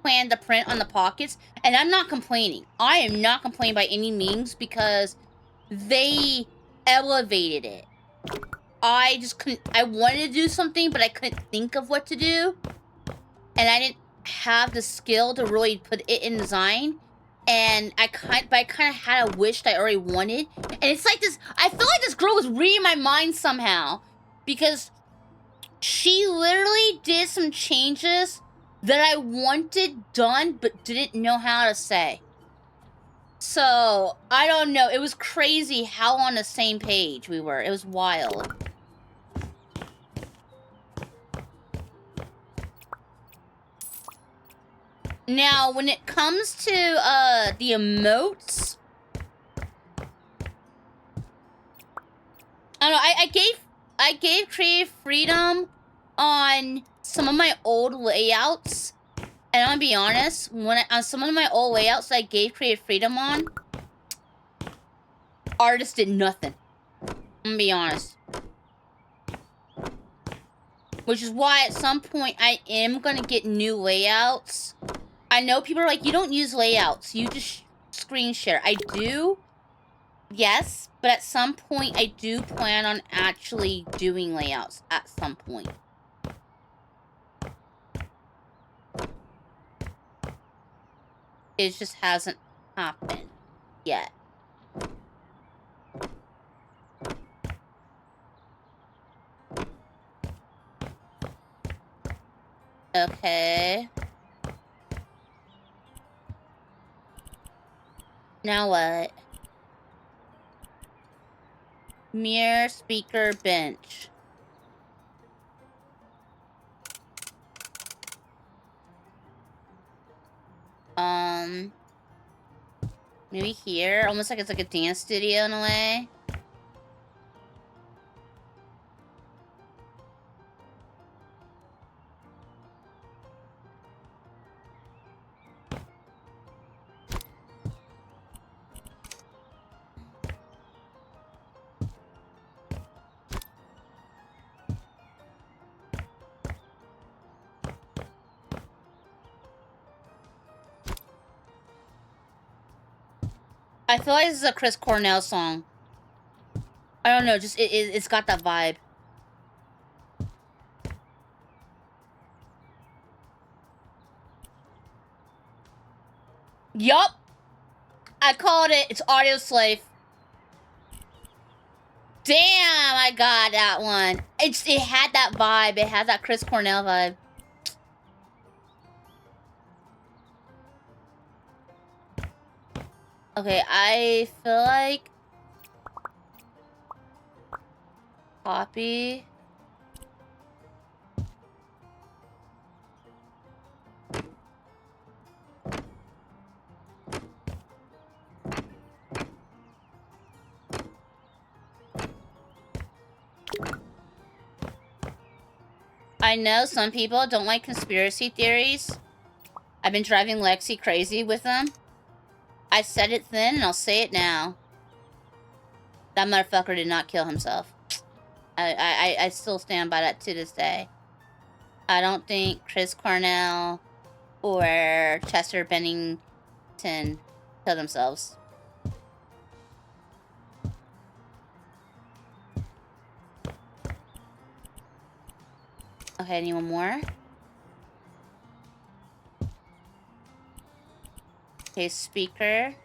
plan to print on the pockets, and I'm not complaining. I am not complaining by any means because they elevated it. I just couldn't, I wanted to do something, but I couldn't think of what to do. And I didn't have the skill to really put it in design. And I kind of had a wish that I already wanted. And it's like this, I feel like this girl was reading my mind somehow. Because she literally did some changes that I wanted done, but didn't know how to say. So, I don't know. It was crazy how on the same page we were. It was wild. Now, when it comes to the emotes, I don't know, I gave creative freedom on some of my old layouts. And I'm gonna be honest, on some of my old layouts that I gave creative freedom on, artists did nothing. I'm gonna be honest. Which is why at some point I am gonna get new layouts. I know people are like, you don't use layouts, you just screen share. I do, yes, but at some point I do plan on actually doing layouts at some point. It just hasn't happened yet. Okay. Now what? Mirror, speaker, bench. Maybe here? Almost like it's like a dance studio in a way. I feel like this is a Chris Cornell song. I don't know, just it's got that vibe. Yup! I called it. It's Audio Slave. Damn, I got that one. It had that vibe. It had that Chris Cornell vibe. Okay, I feel like copy. I know some people don't like conspiracy theories. I've been driving Lexi crazy with them. I said it then, and I'll say it now. That motherfucker did not kill himself. I still stand by that to this day. I don't think Chris Cornell or Chester Bennington killed themselves. Okay, anyone more? Okay, speaker.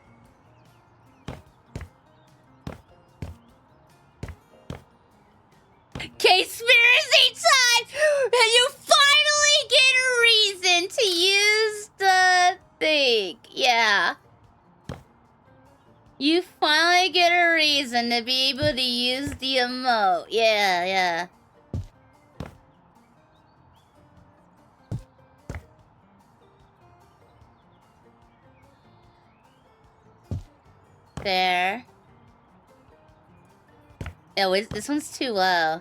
Conspiracy time! And you finally get a reason to use the thing. Yeah. You finally get a reason to be able to use the emote. Yeah, yeah. There. Oh, this one's too low.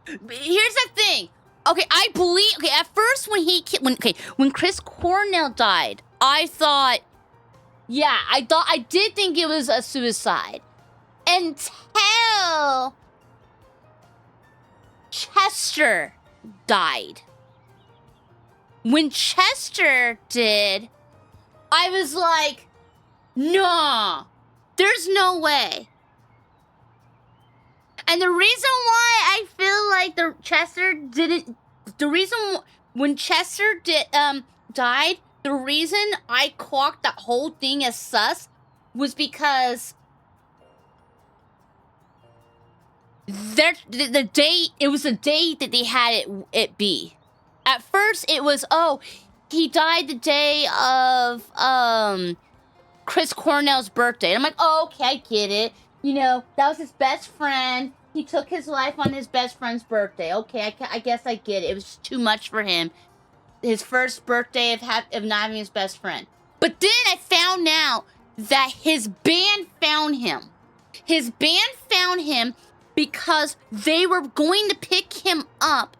Here's the thing. Okay, I believe. Okay, at first when Chris Cornell died, I thought, yeah, I did think it was a suicide until Chester died. When Chester did, I was like, nah, there's no way. And the reason why I feel like when Chester died, the reason I clocked that whole thing as sus was because it was the day that they had it be. At first it was, oh, he died the day of Chris Cornell's birthday. And I'm like, oh, okay, I get it. You know, that was his best friend. He took his life on his best friend's birthday. Okay, I guess I get it. It was too much for him. His first birthday of not having his best friend. But then I found out that his band found him. His band found him because they were going to pick him up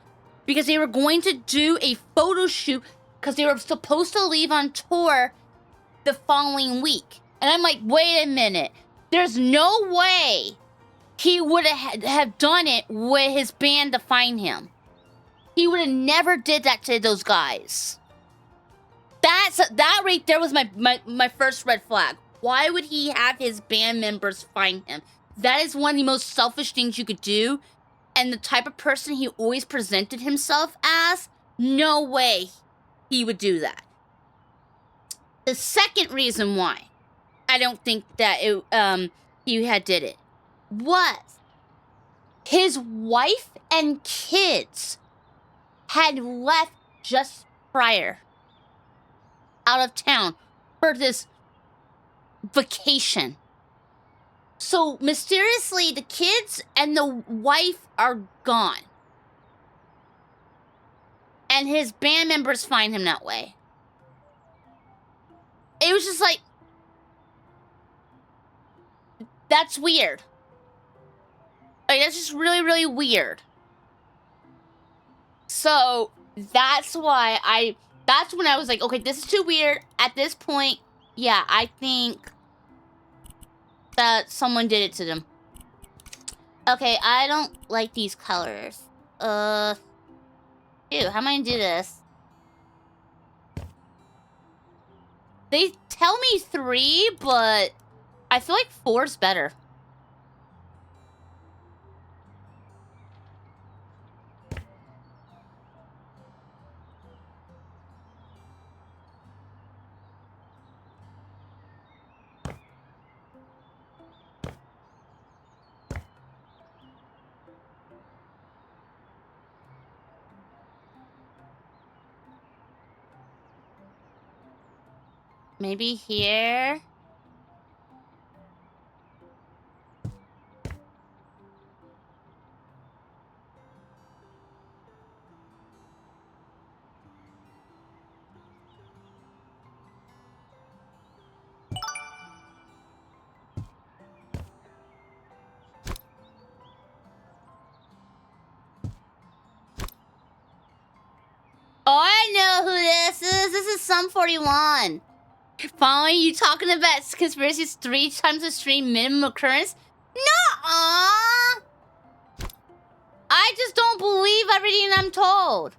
because they were going to do a photo shoot because they were supposed to leave on tour the following week. And I'm like, wait a minute. There's no way he would have done it with his band to find him. He would have never did that to those guys. That right there was my first red flag. Why would he have his band members find him? That is one of the most selfish things you could do. And the type of person he always presented himself as, no way he would do that. The second reason why I don't think that he had did it was his wife and kids had left just prior out of town for this vacation. So mysteriously, the kids and the wife are gone. And his band members find him that way. It was just like, that's weird. Like, that's just really, really weird. So that's why that's when I was like, okay, this is too weird. At this point, yeah, I think that someone did it to them. Okay, I don't like these colors. Ew, how am I gonna do this? They tell me 3, but I feel like 4's better. Maybe here? Oh, I know who this is. This is Sum 41. Following you talking about conspiracies 3 times a stream minimum occurrence? Nuh-uh! I just don't believe everything I'm told.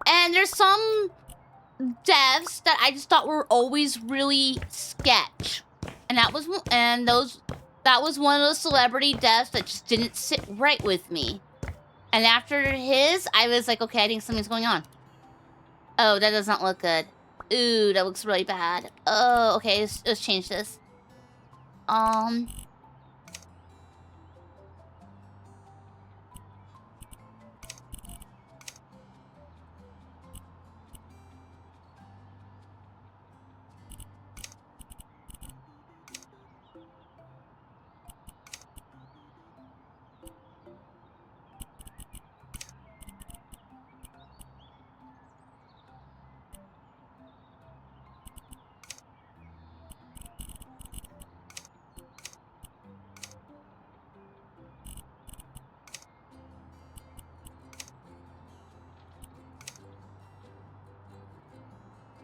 And there's some devs that I just thought were always really sketch. And that was one of those celebrity devs that just didn't sit right with me. And after his, I was like, okay, I think something's going on. Oh, that does not look good. Ooh, that looks really bad. Oh, okay, let's change this.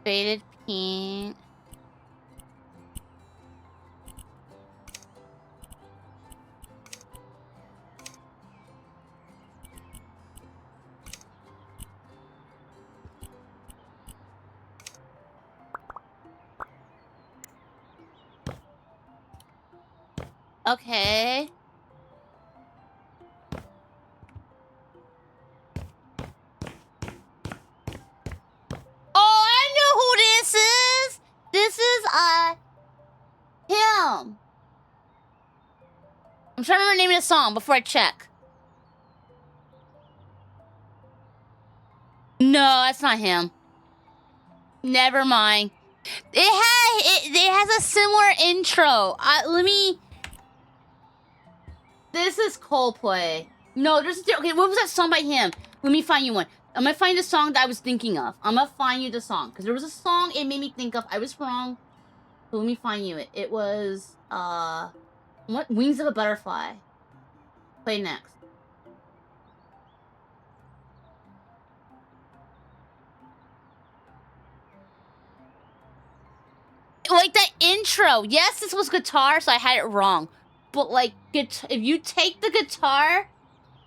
Faded pink. Okay. Oh, I know who this is. This is him. I'm trying to remember the name of the song before I check. No, that's not him. Never mind. It has a similar intro. Let me. This is Coldplay. No, okay. What was that song by him? Let me find you one. I'm gonna find the song that I was thinking of. I'm gonna find you the song because there was a song it made me think of. I was wrong. So let me find you it. It was what? Wings of a Butterfly. Play next. Like that intro. Yes, this was guitar, so I had it wrong. But like, if you take the guitar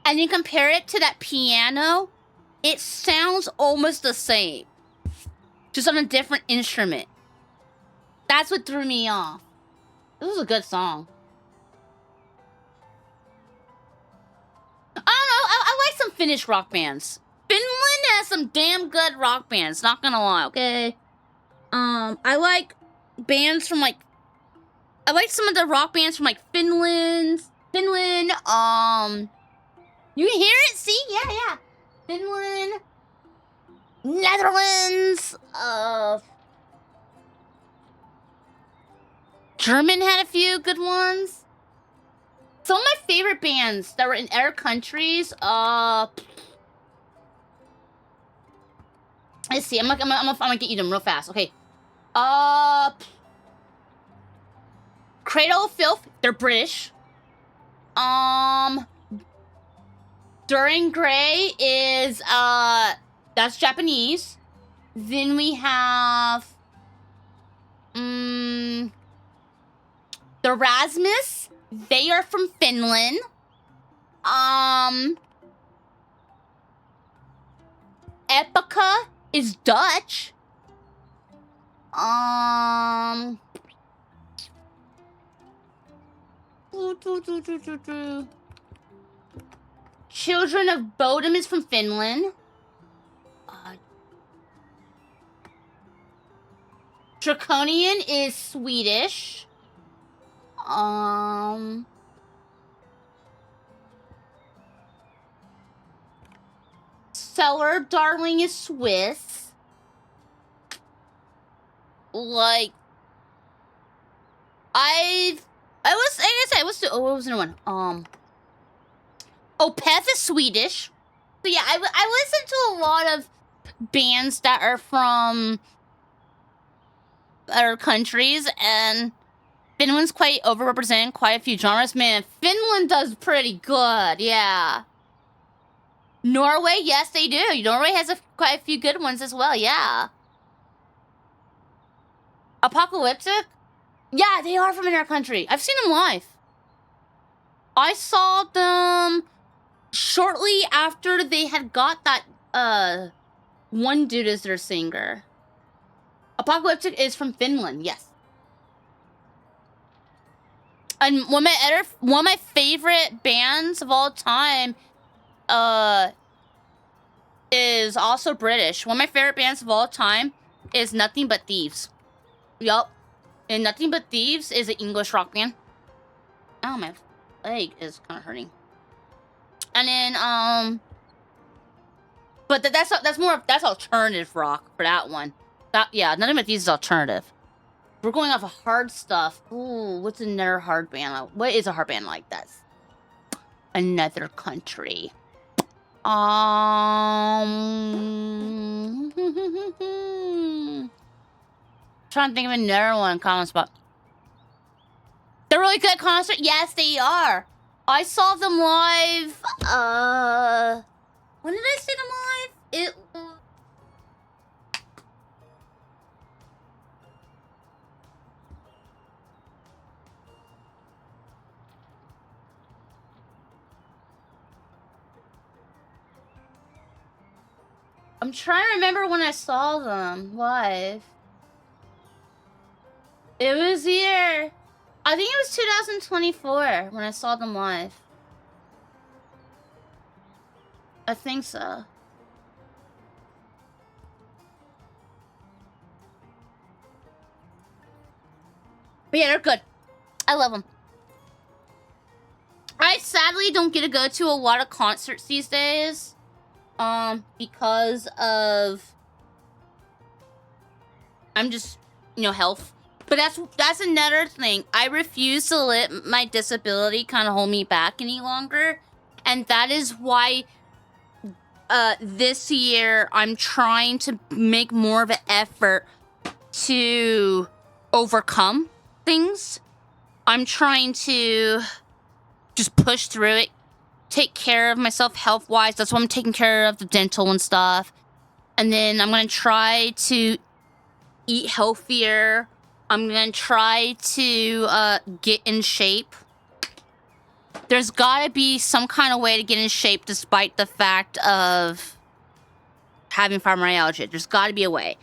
and you compare it to that piano, it sounds almost the same, just on a different instrument. That's what threw me off. This was a good song. I don't know. I like some Finnish rock bands. Finland has some damn good rock bands. Not gonna lie, okay. I like bands from like. I like some of the rock bands from like Finland. You can hear it? See? Yeah. Finland. Netherlands. German had a few good ones. Some of my favorite bands that were in other countries, let's see. I'm gonna get you them real fast. Okay. Cradle of Filth, they're British. During Grey is that's Japanese. Then we have the Rasmus, they are from Finland. Epica is Dutch. Children of Bodom is from Finland. Draconian is Swedish. Cellar Darling is Swiss. Like, what was the one? Opeth is Swedish. So yeah, I listen to a lot of bands that are from other countries, and Finland's quite overrepresented quite a few genres. Man, Finland does pretty good, yeah. Norway, yes, they do. Norway has quite a few good ones as well, yeah. Apocalyptic? Yeah, they are from in our country. I've seen them live. I saw them shortly after they had got that, one dude as their singer. Apocalyptic is from Finland, yes. And one of my favorite bands of all time, is also British. One of my favorite bands of all time is Nothing But Thieves. Yup. And Nothing But Thieves is an English rock band. Oh, my leg is kind of hurting. And then, but that's alternative rock for that one. Yeah, Nothing But Thieves is alternative. We're going off of hard stuff. Ooh, what's another hard band? What is a hard band like that? Another country. Trying to think of another one. Common spot. They're really good at concert. Yes, they are. I saw them live. When did I see them live? It. I'm trying to remember when I saw them live. It was here. I think it was 2024 when I saw them live. I think so. But yeah, they're good. I love them. I sadly don't get to go to a lot of concerts these days. Because of... I'm just, health. But that's another thing. I refuse to let my disability kind of hold me back any longer. And that is why this year I'm trying to make more of an effort to overcome things. I'm trying to just push through it, take care of myself health-wise. That's why I'm taking care of the dental and stuff. And then I'm going to try to eat healthier. I'm going to try to get in shape. There's got to be some kind of way to get in shape despite the fact of having fibromyalgia. There's got to be a way.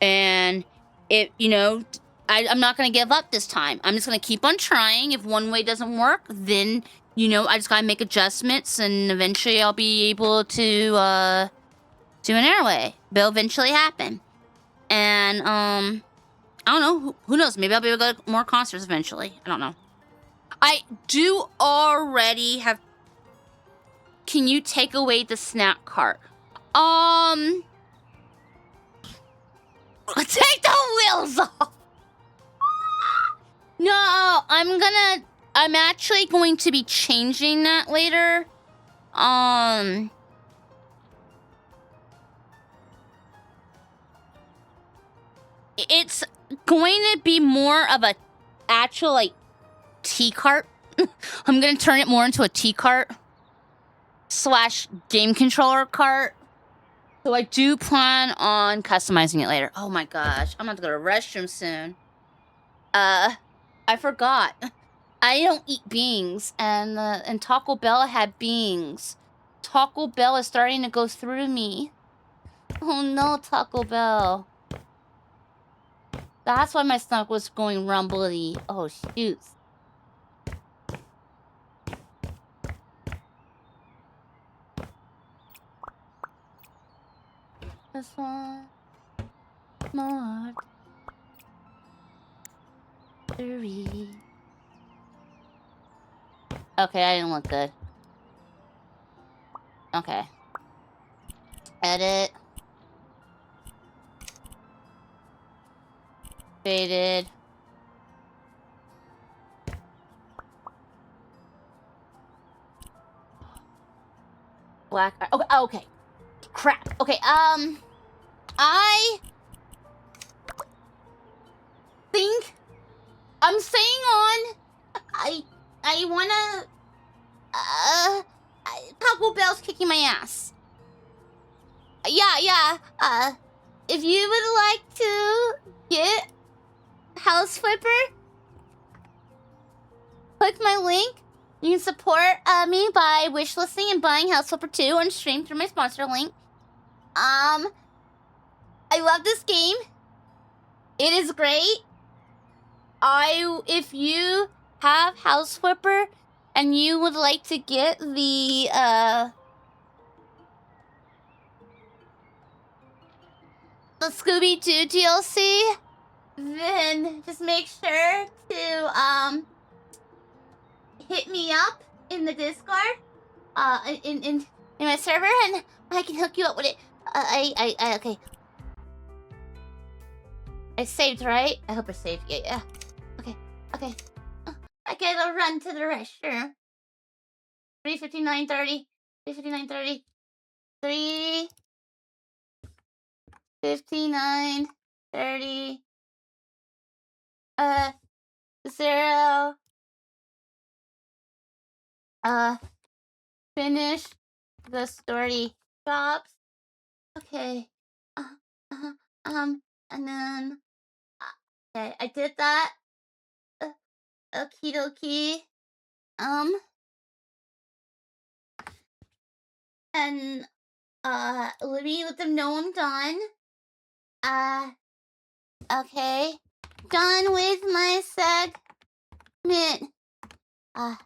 And, I'm not going to give up this time. I'm just going to keep on trying. If one way doesn't work, then, I just got to make adjustments, and eventually I'll be able to do an airway. It'll eventually happen. And, I don't know. Who knows? Maybe I'll be able to go to more concerts eventually. I don't know. I do already have... Can you take away the snack cart? Take the wheels off! No, I'm actually going to be changing that later. It's going to be more of a actual, tea cart. I'm going to turn it more into a tea cart / game controller cart. So I do plan on customizing it later. Oh my gosh, I'm about to go to the restroom soon. I forgot. I don't eat beans, and Taco Bell had beans. Taco Bell is starting to go through me. Oh no, Taco Bell. That's why my stomach was going rumbly. Oh shoot. This one more. 3. Okay, I didn't look good. Okay. Edit. Faded. Black. Okay. Okay. Crap. Okay. I think I'm staying on. I wanna. Taco Bell's kicking my ass. Yeah. If you would like to get House Flipper, click my link. You can support me by wishlisting and buying House Flipper 2 on stream through my sponsor link. I love this game. It is great. If you have House Flipper and you would like to get the the Scooby-Doo DLC, then just make sure to hit me up in the Discord, in my server, and I can hook you up with it. Okay. I saved, right? I hope I saved. Yeah. Okay. I gotta run to the restroom. 3:59:30. 3:59:30. 3:59:30. 0. Finish the story jobs. Okay. And then okay, I did that. Okie dokie. And let me let them know I'm done. Okay. Done with my segment. Okay.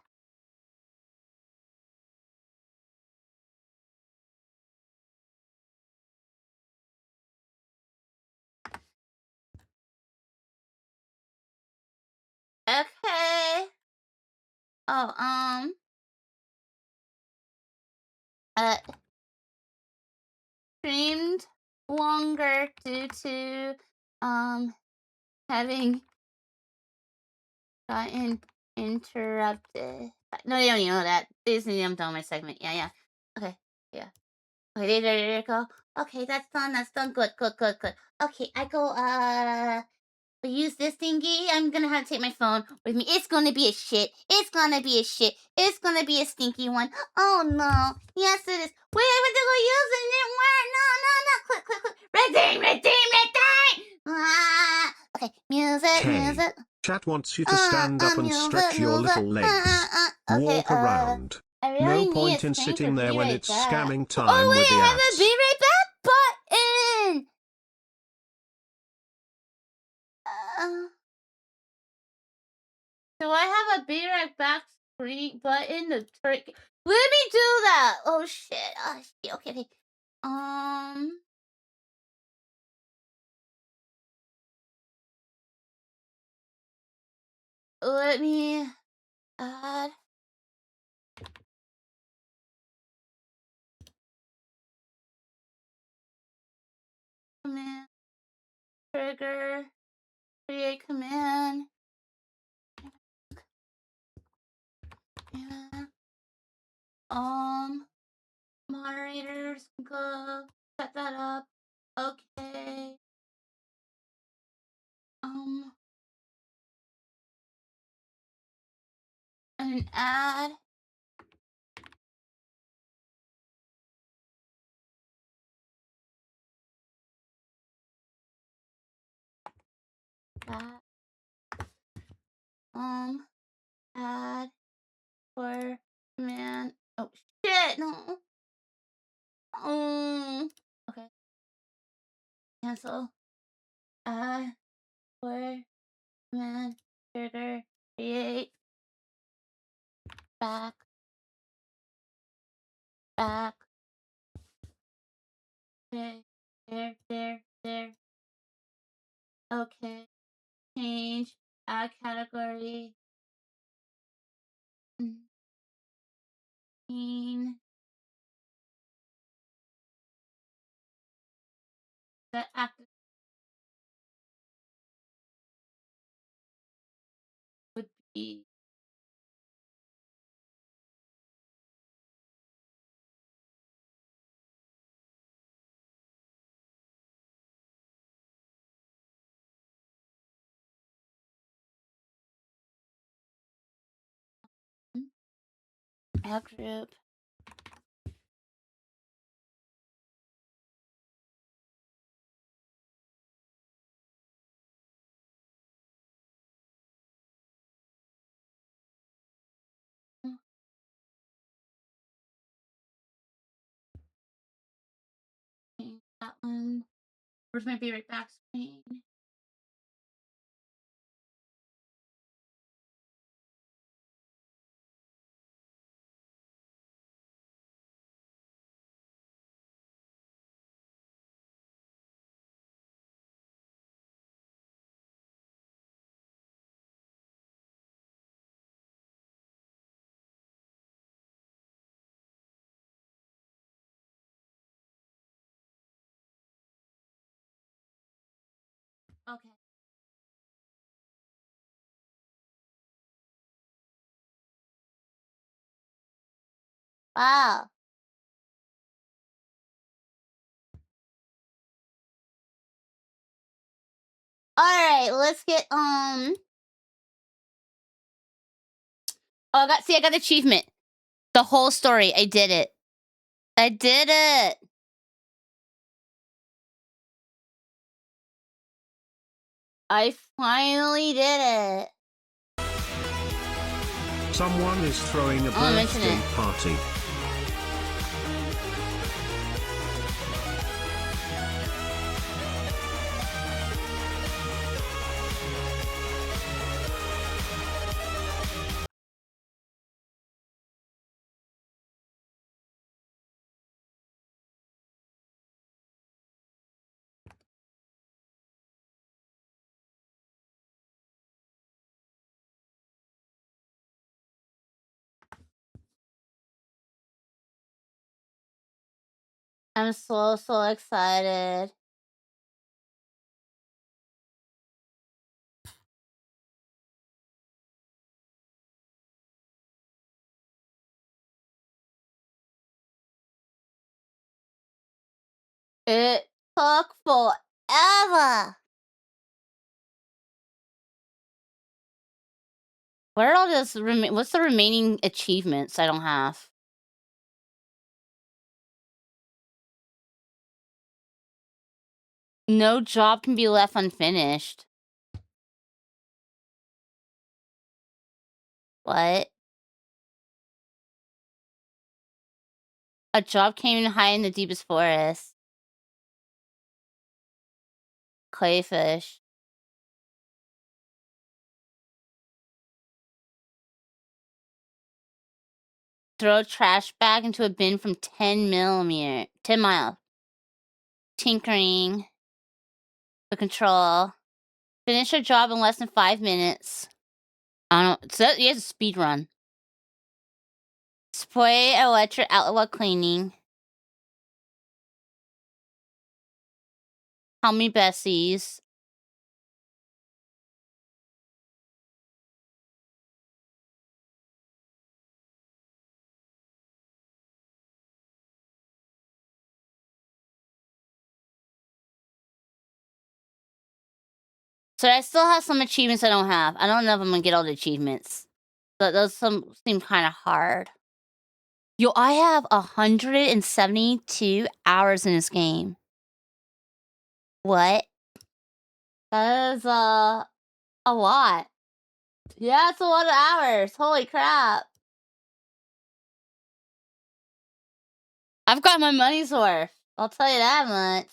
Streamed longer due to having gotten interrupted. No, they don't even know that. They just need I'm done with my segment. Yeah. Okay, yeah. Okay, there you go. Okay, that's done. Good. Okay, I go use this thingy. I'm gonna have to take my phone with me. It's gonna be a shit. It's gonna be a stinky one. Oh no. Yes, it is. Wait, I went to go use it and it didn't work. No. Click. Red team. Okay, music. Chat wants you to stand up and stretch your little legs. Walk around. I really No need point a in screen sitting for there be when right it's back. scamming Oh time wait, with the I have a ads. be right back button. Do I have a be right back screen button? The turkey. Let me do that. Oh shit. Okay. Let me add. Command. Trigger. Create command. Moderators, go set that up. Okay. And add. That. Add for command. Oh shit, no. Okay. Cancel. Add for command. Trigger. Create. Back. Okay. There. Okay. Change. Add category. That active would be add group. Change that one. Where's my be right back screen? Okay. Wow. Alright, let's get, Oh, I got the achievement. The whole story. I did it. I did it. I finally did it. Someone is throwing a I'll mention birthday it. party. I'm so excited. It took forever. Where are all this what's the remaining achievements I don't have? No job can be left unfinished. What? A job came in high in the deepest forest. Crayfish. Throw a trash bag into a bin from 10 miles. Tinkering. The control. Finish a job in less than 5 minutes. I don't know. So he has a speed run. Spray electric outlet while cleaning. How many Bessies? So I still have some achievements I don't have. I don't know if I'm gonna get all the achievements. But those seem kind of hard. Yo, I have 172 hours in this game. What? That is a lot. Yeah, it's a lot of hours. Holy crap. I've got my money's worth. I'll tell you that much.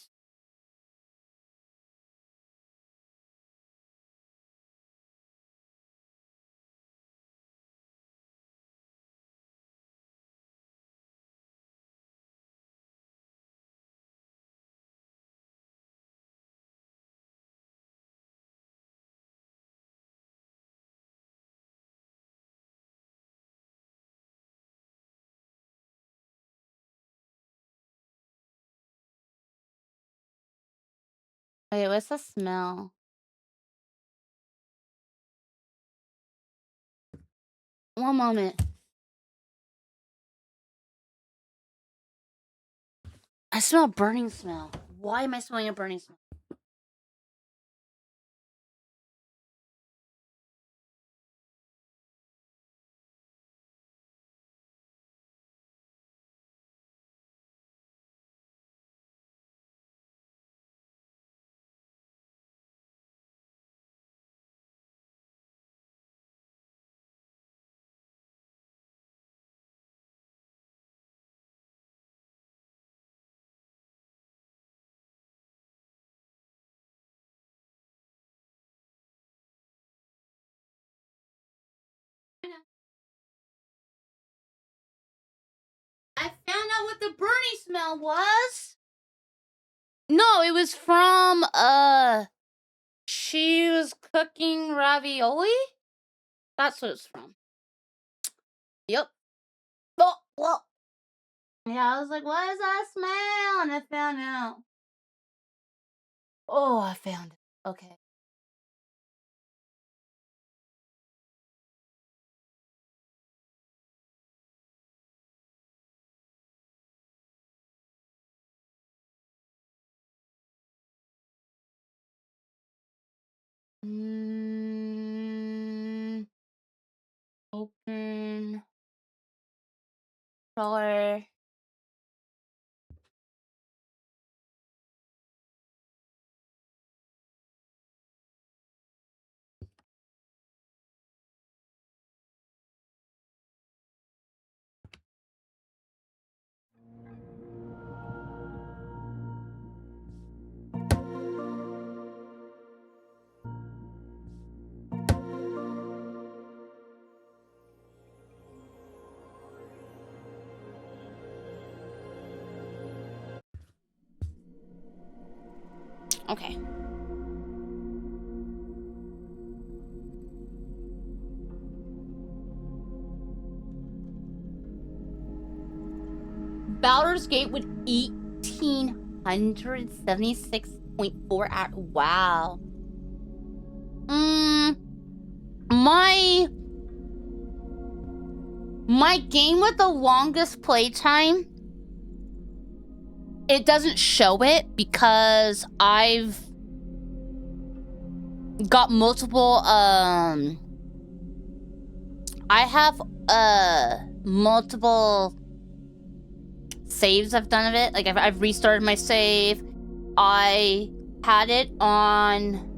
Wait, what's the smell? One moment. I smell a burning smell. Why am I smelling a burning smell? I found out what the burning smell was. No, it was from she was cooking ravioli. That's what it's from. Yep. Oh, well. Yeah, I was like, what is that smell? And I found out. Oh, I found it. Okay. Open. Color. Okay. Baldur's Gate with 1,876.4 at wow. My game with the longest playtime, it doesn't show it because I've got multiple I have multiple saves I've done of it. Like I've restarted my save. I had it on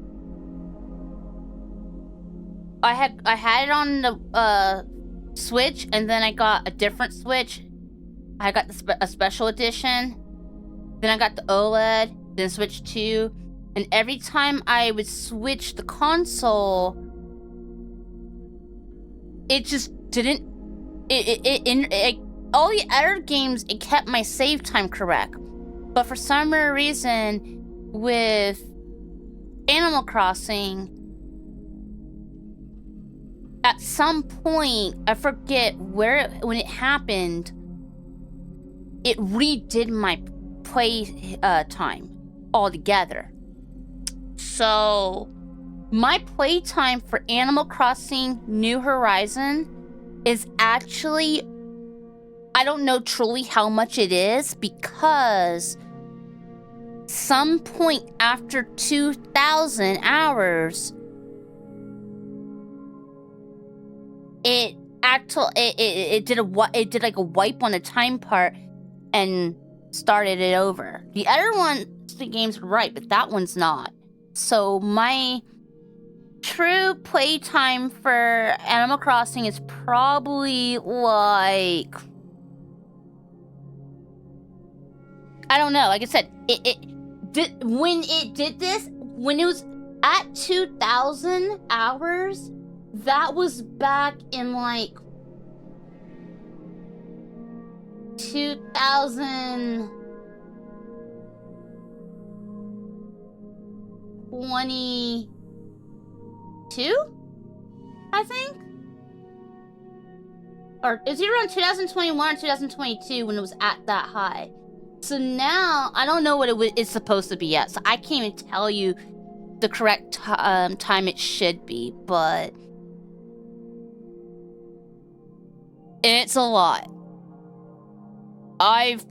the Switch, and then I got a different Switch. I got a special edition. Then I got the OLED, then Switch 2. And every time I would switch the console, it just didn't. All the other games, it kept my save time correct. But for some reason, with Animal Crossing, at some point, I forget when it happened, it redid my play time altogether. So my play time for Animal Crossing New Horizon is actually, I don't know truly how much it is, because some point after 2,000 hours, it did like a wipe on the time part and started it over. The other the games are right, but that one's not. So my true playtime for Animal Crossing is probably like, I don't know. Like I said, when it was at 2,000 hours, that was back in like 2022, I think? Or is it around 2021 or 2022 when it was at that high? So now, I don't know what it's supposed to be at, so I can't even tell you the correct time it should be, but it's a lot. I've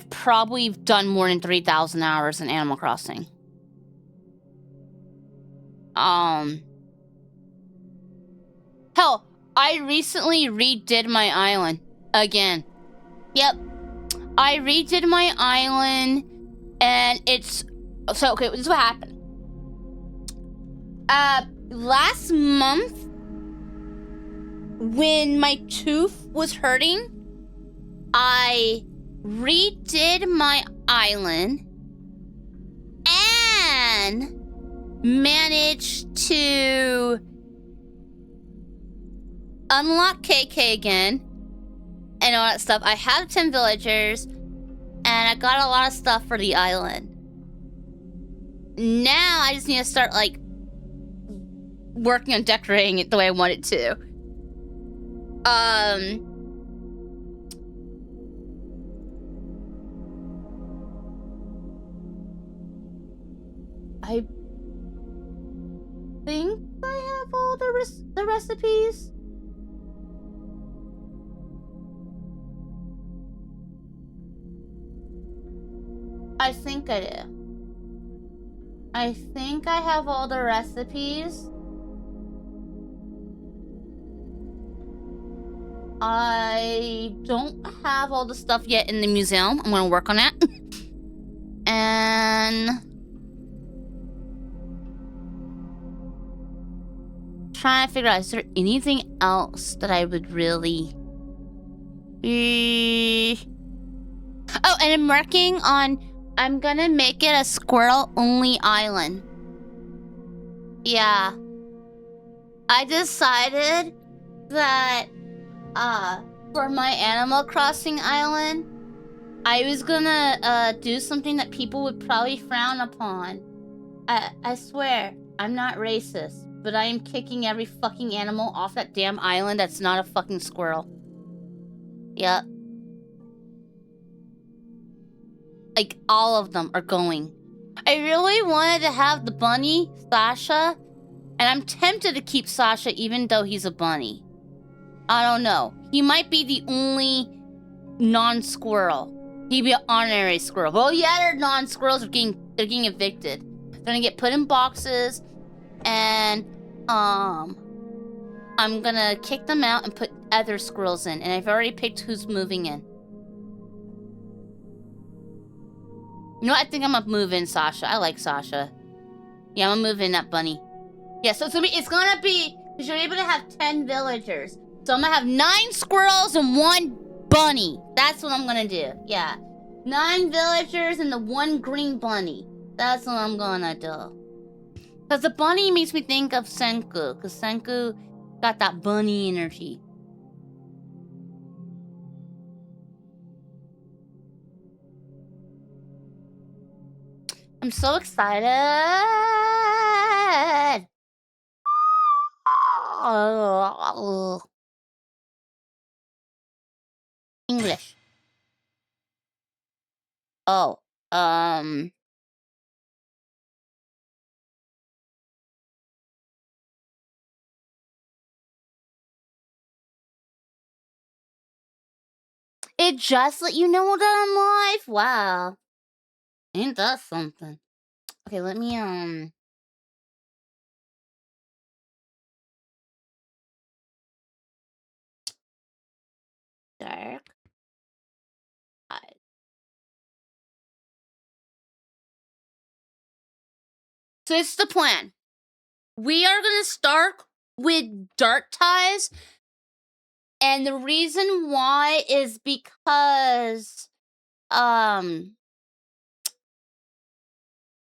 probably done more than 3,000 hours in Animal Crossing. Hell, I recently redid my island again. Yep. I redid my island, and it's... So, okay, this is what happened. Last month, when my tooth was hurting, I redid my island and managed to unlock KK again and all that stuff. I have 10 villagers, and I got a lot of stuff for the island. Now I just need to start like working on decorating it the way I want it to. I think I have all the recipes. I think I do. I think I have all the recipes. I don't have all the stuff yet in the museum. I'm gonna work on that. And trying to figure out, is there anything else that I would really Oh, and I'm working on, I'm gonna make it a squirrel only island. Yeah. I decided that for my Animal Crossing island, I was gonna do something that people would probably frown upon. I swear, I'm not racist, but I am kicking every fucking animal off that damn island that's not a fucking squirrel. Yep. Like, all of them are going. I really wanted to have the bunny, Sasha, and I'm tempted to keep Sasha even though he's a bunny. I don't know. He might be the only non-squirrel. He'd be an honorary squirrel. Well, yeah, they're non-squirrels. They're getting evicted. They're gonna get put in boxes, and I'm gonna kick them out and put other squirrels in. And I've already picked who's moving in. You know what? I think I'm gonna move in Sasha. I like Sasha. Yeah, I'm gonna move in that bunny. Yeah, so it's gonna be, because you're able to have 10 villagers. So I'm gonna have 9 squirrels and 1 bunny. That's what I'm gonna do. Yeah. 9 villagers and the 1 green bunny. That's what I'm gonna do. Because the bunny makes me think of Senku. Because Senku got that bunny energy. I'm so excited. English. Oh, it just let you know that I'm live? Wow. Ain't that something? Okay, let me, dark. So it's the plan. We are gonna start with dark ties. And the reason why is because,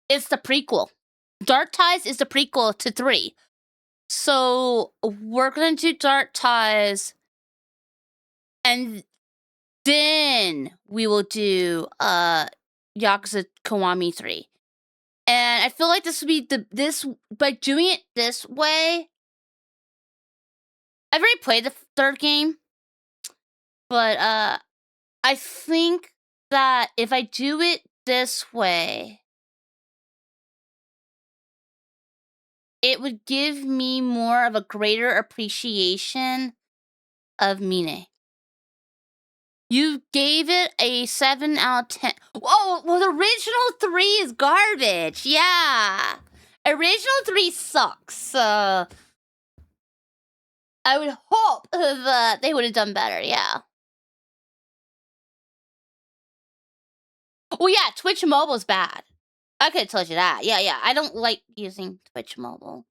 it's the prequel. Dark Ties is the prequel to 3. So we're gonna do Dark Ties, and then we will do Yakuza Kiwami 3. And I feel like this would be by doing it this way. I've already played the 3rd game, but I think that if I do it this way, it would give me more of a greater appreciation of Mine. You gave it a 7 out of 10. Whoa, well, the original 3 is garbage. Yeah. Original 3 sucks. I would hope that they would have done better, yeah. Oh, yeah, Twitch Mobile's bad. I could have told you that. Yeah. I don't like using Twitch Mobile.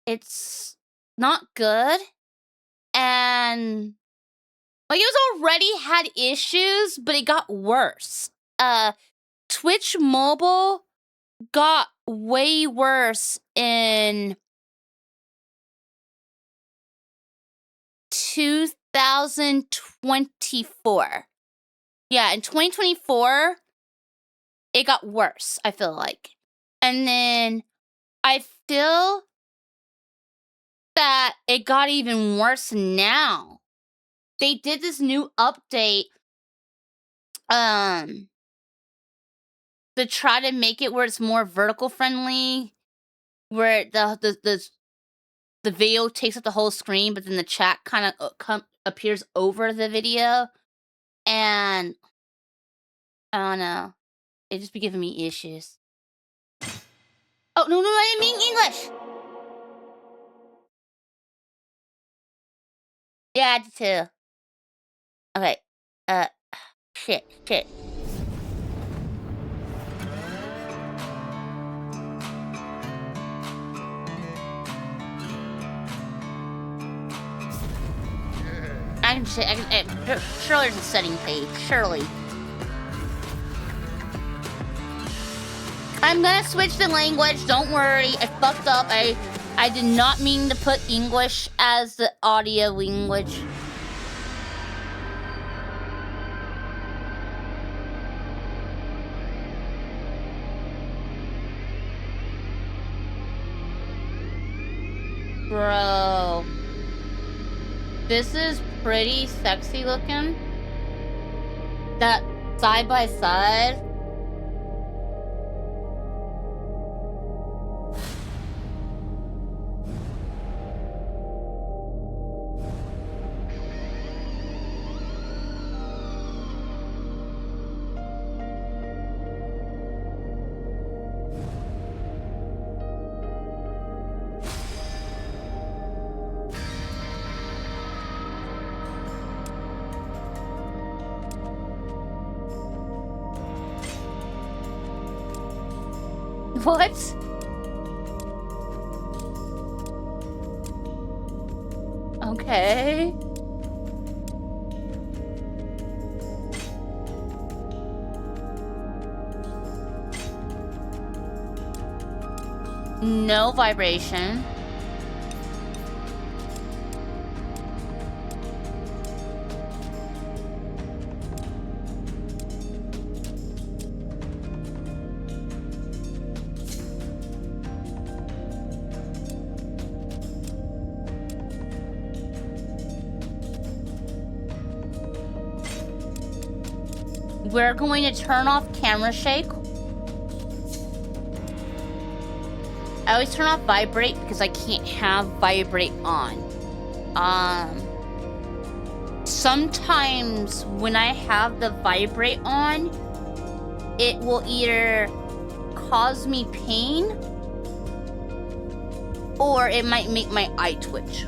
It's not good. And like, it was already had issues, but it got worse. Twitch Mobile got way worse in 2024. Yeah, in 2024, it got worse, I feel like. And then I feel that it got even worse now. They did this new update to try to make it where it's more vertical friendly, where the video takes up the whole screen, but then the chat kind of appears over the video. And I don't know, it just be giving me issues. Oh, no, I didn't mean English. Yeah, I did too. Okay. Shit. Surely there's a setting page. Surely. I'm gonna switch the language. Don't worry. I fucked up. I did not mean to put English as the audio language. Bro. This is pretty sexy looking. That side by side. What? Okay. No vibration. We're going to turn off camera shake. I always turn off vibrate because I can't have vibrate on. Sometimes when I have the vibrate on, it will either cause me pain or it might make my eye twitch.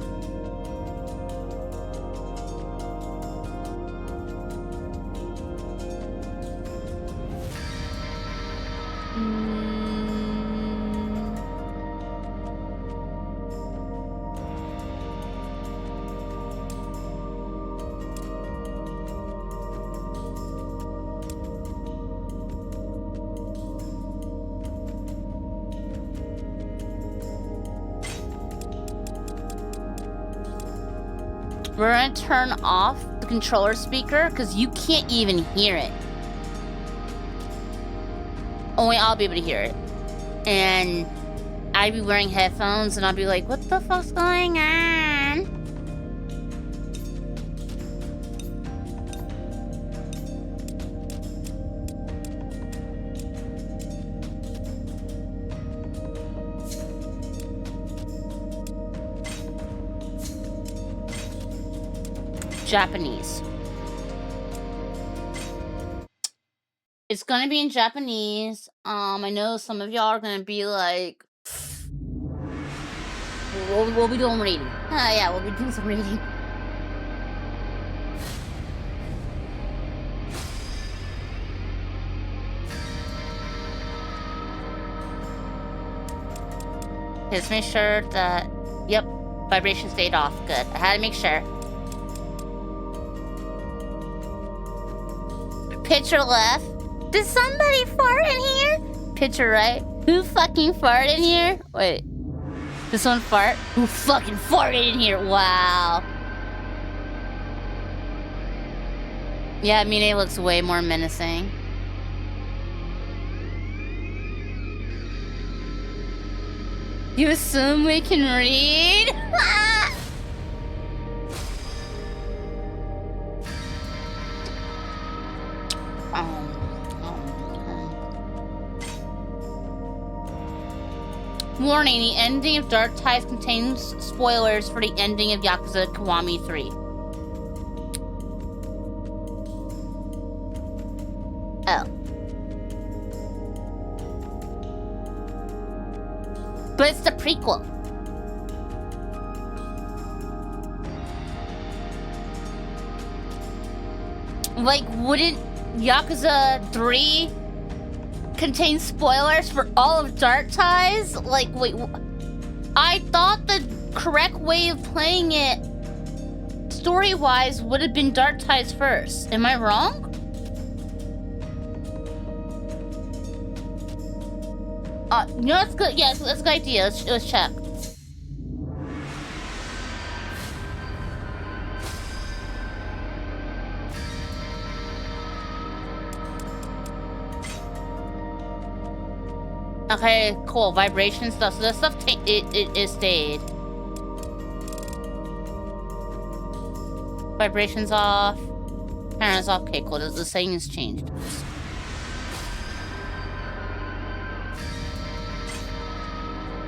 We're gonna turn off the controller speaker because you can't even hear it. Only I'll be able to hear it. And I'd be wearing headphones and I'll be like, what the fuck's going on? Japanese. It's gonna be in Japanese. I know some of y'all are gonna be like, we'll be doing reading. Yeah, we'll be doing some reading. Just make sure that, yep, vibration stayed off. Good. I had to make sure. Picture left. Did somebody fart in here? Picture right. Who fucking farted in here? Wait. Did someone fart? Who fucking farted in here? Wow. Yeah, Mine looks way more menacing. You assume we can read? Warning, the ending of Dark Tides contains spoilers for the ending of Yakuza Kiwami 3. Oh. But it's the prequel. Like, wouldn't Yakuza 3 contain spoilers for all of Dark Ties? Like, wait, I thought the correct way of playing it, story-wise, would have been Dark Ties first. Am I wrong? You know, that's good. Yeah, that's a good idea. Let's check. Okay, cool. Vibration stuff. So that stuff it stayed. Vibrations off. Parents off. Okay, cool. The settings changed.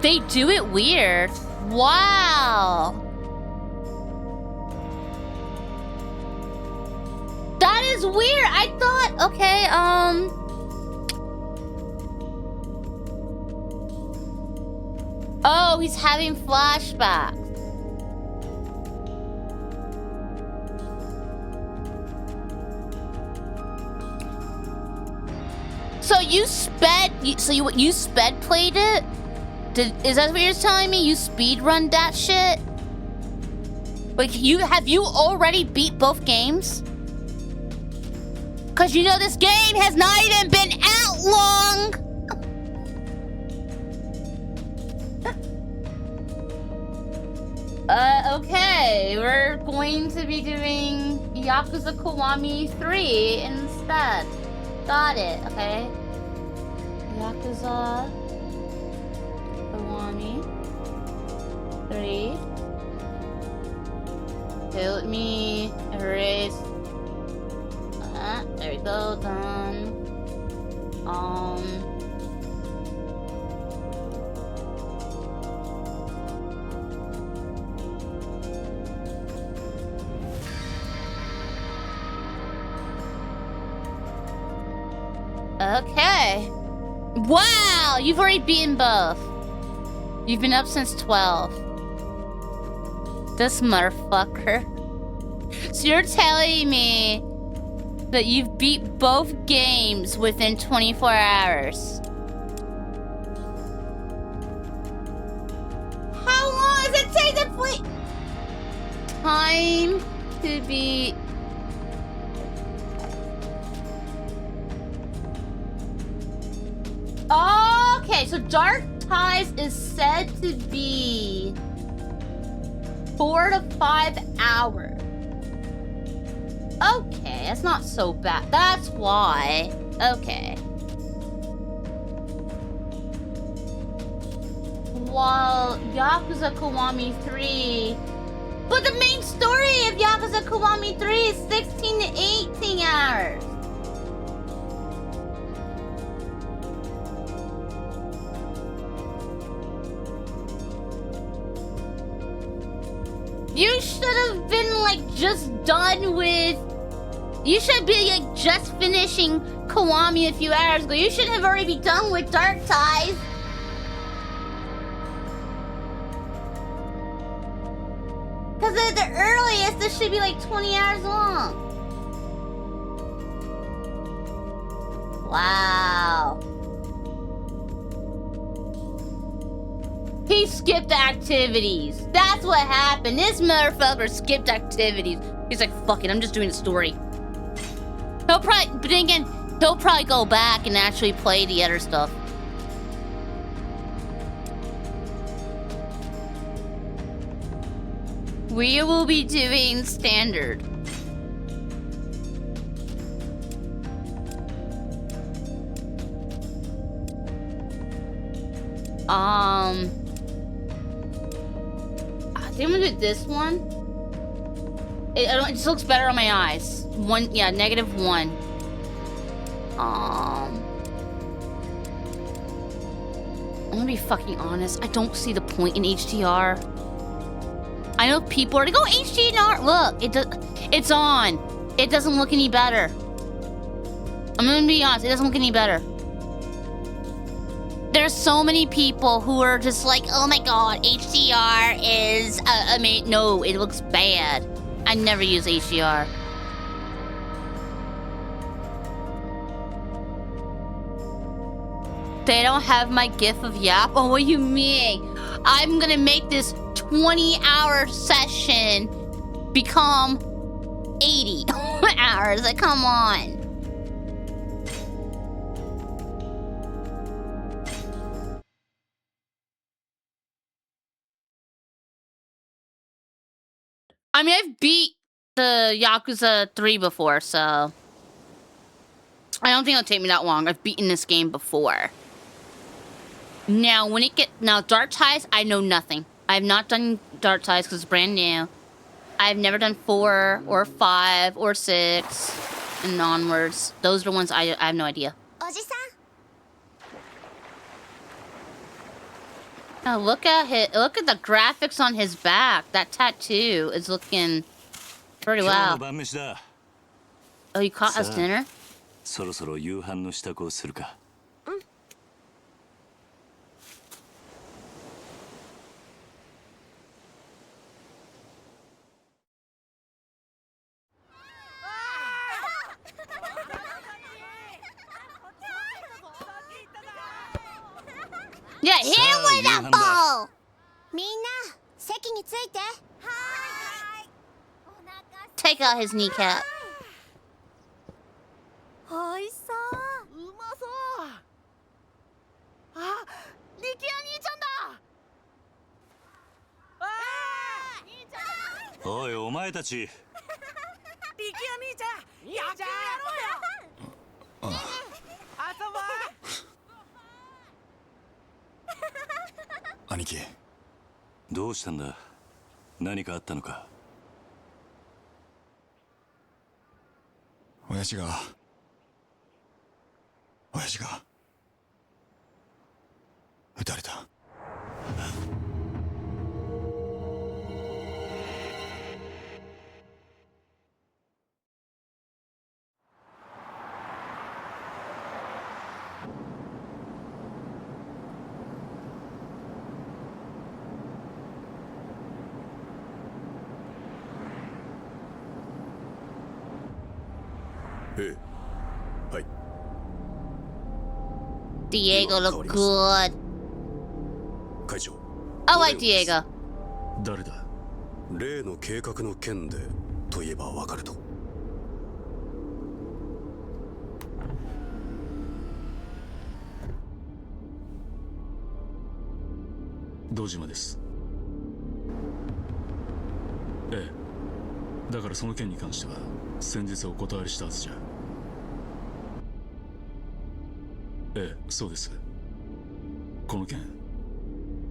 They do it weird. Wow. That is weird. I thought, okay, oh, he's having flashbacks. So you sped played it? Is that what you're telling me? You speed run that shit? Like, have you already beat both games? Cause you know this game has not even been out long. Okay, we're going to be doing Yakuza Kiwami 3 instead. Got it, okay. Yakuza Kiwami 3. Okay, let me erase. There we go, done. Okay. Wow, you've already beaten both. You've been up since 12. This motherfucker. So you're telling me that you've beat both games within 24 hours. How long does it take to play? Time to beat. Okay, so Dark Ties is said to be 4 to 5 hours. Okay, that's not so bad. That's why. Okay. While Yakuza Kiwami 3... But the main story of Yakuza Kiwami 3 is 16 to 18 hours. You should have been, like, just done with... You should be, like, just finishing Kiwami a few hours ago. You should have already be done with Dark Ties. Because at the earliest, this should be, like, 20 hours long. Wow. He skipped activities. That's what happened. This motherfucker skipped activities. He's like, fuck it, I'm just doing a story. He'll probably, but then again, he'll probably go back and actually play the other stuff. We will be doing standard. I think I'm gonna do this one. It just looks better on my eyes. Yeah, -1. I'm gonna be fucking honest. I don't see the point in HDR. I know people are like, oh, HDR. Look, it's on. It doesn't look any better. I'm gonna be honest. It doesn't look any better. There's so many people who are just like, oh my god, HDR is amazing. No, it looks bad. I never use HDR. They don't have my GIF of Yap. Oh, what do you mean? I'm gonna make this 20-hour session become 80 hours. Like, come on. I mean, I've beat the Yakuza 3 before, so I don't think it'll take me that long. I've beaten this game before. Now, Dark Ties, I know nothing. I have not done Dark Ties because it's brand new. I've never done 4 or 5 or 6 and onwards. Those are the ones I have no idea. Now look at the graphics on his back. That tattoo is looking pretty well. Oh, you caught us dinner? そろそろ夕飯の支度をするか。Yeah, hit him with that ball! みんな、席について。Take out his kneecap. おいしそう。うまそう。あ、力也兄ちゃんだ。兄ちゃん。おい、お前たち。力也兄ちゃん、野球やろうよ。遊ぼう。兄貴、どうしたんだ？何かあったのか？親父が撃たれた。はい。 Diego look good. 会長。I like Diego. 誰だ？例の計画の件でといえばわかると。堂島です。ええ。だからその件に関しては先日お断りしたはずじゃ。ええ、そうです。この件、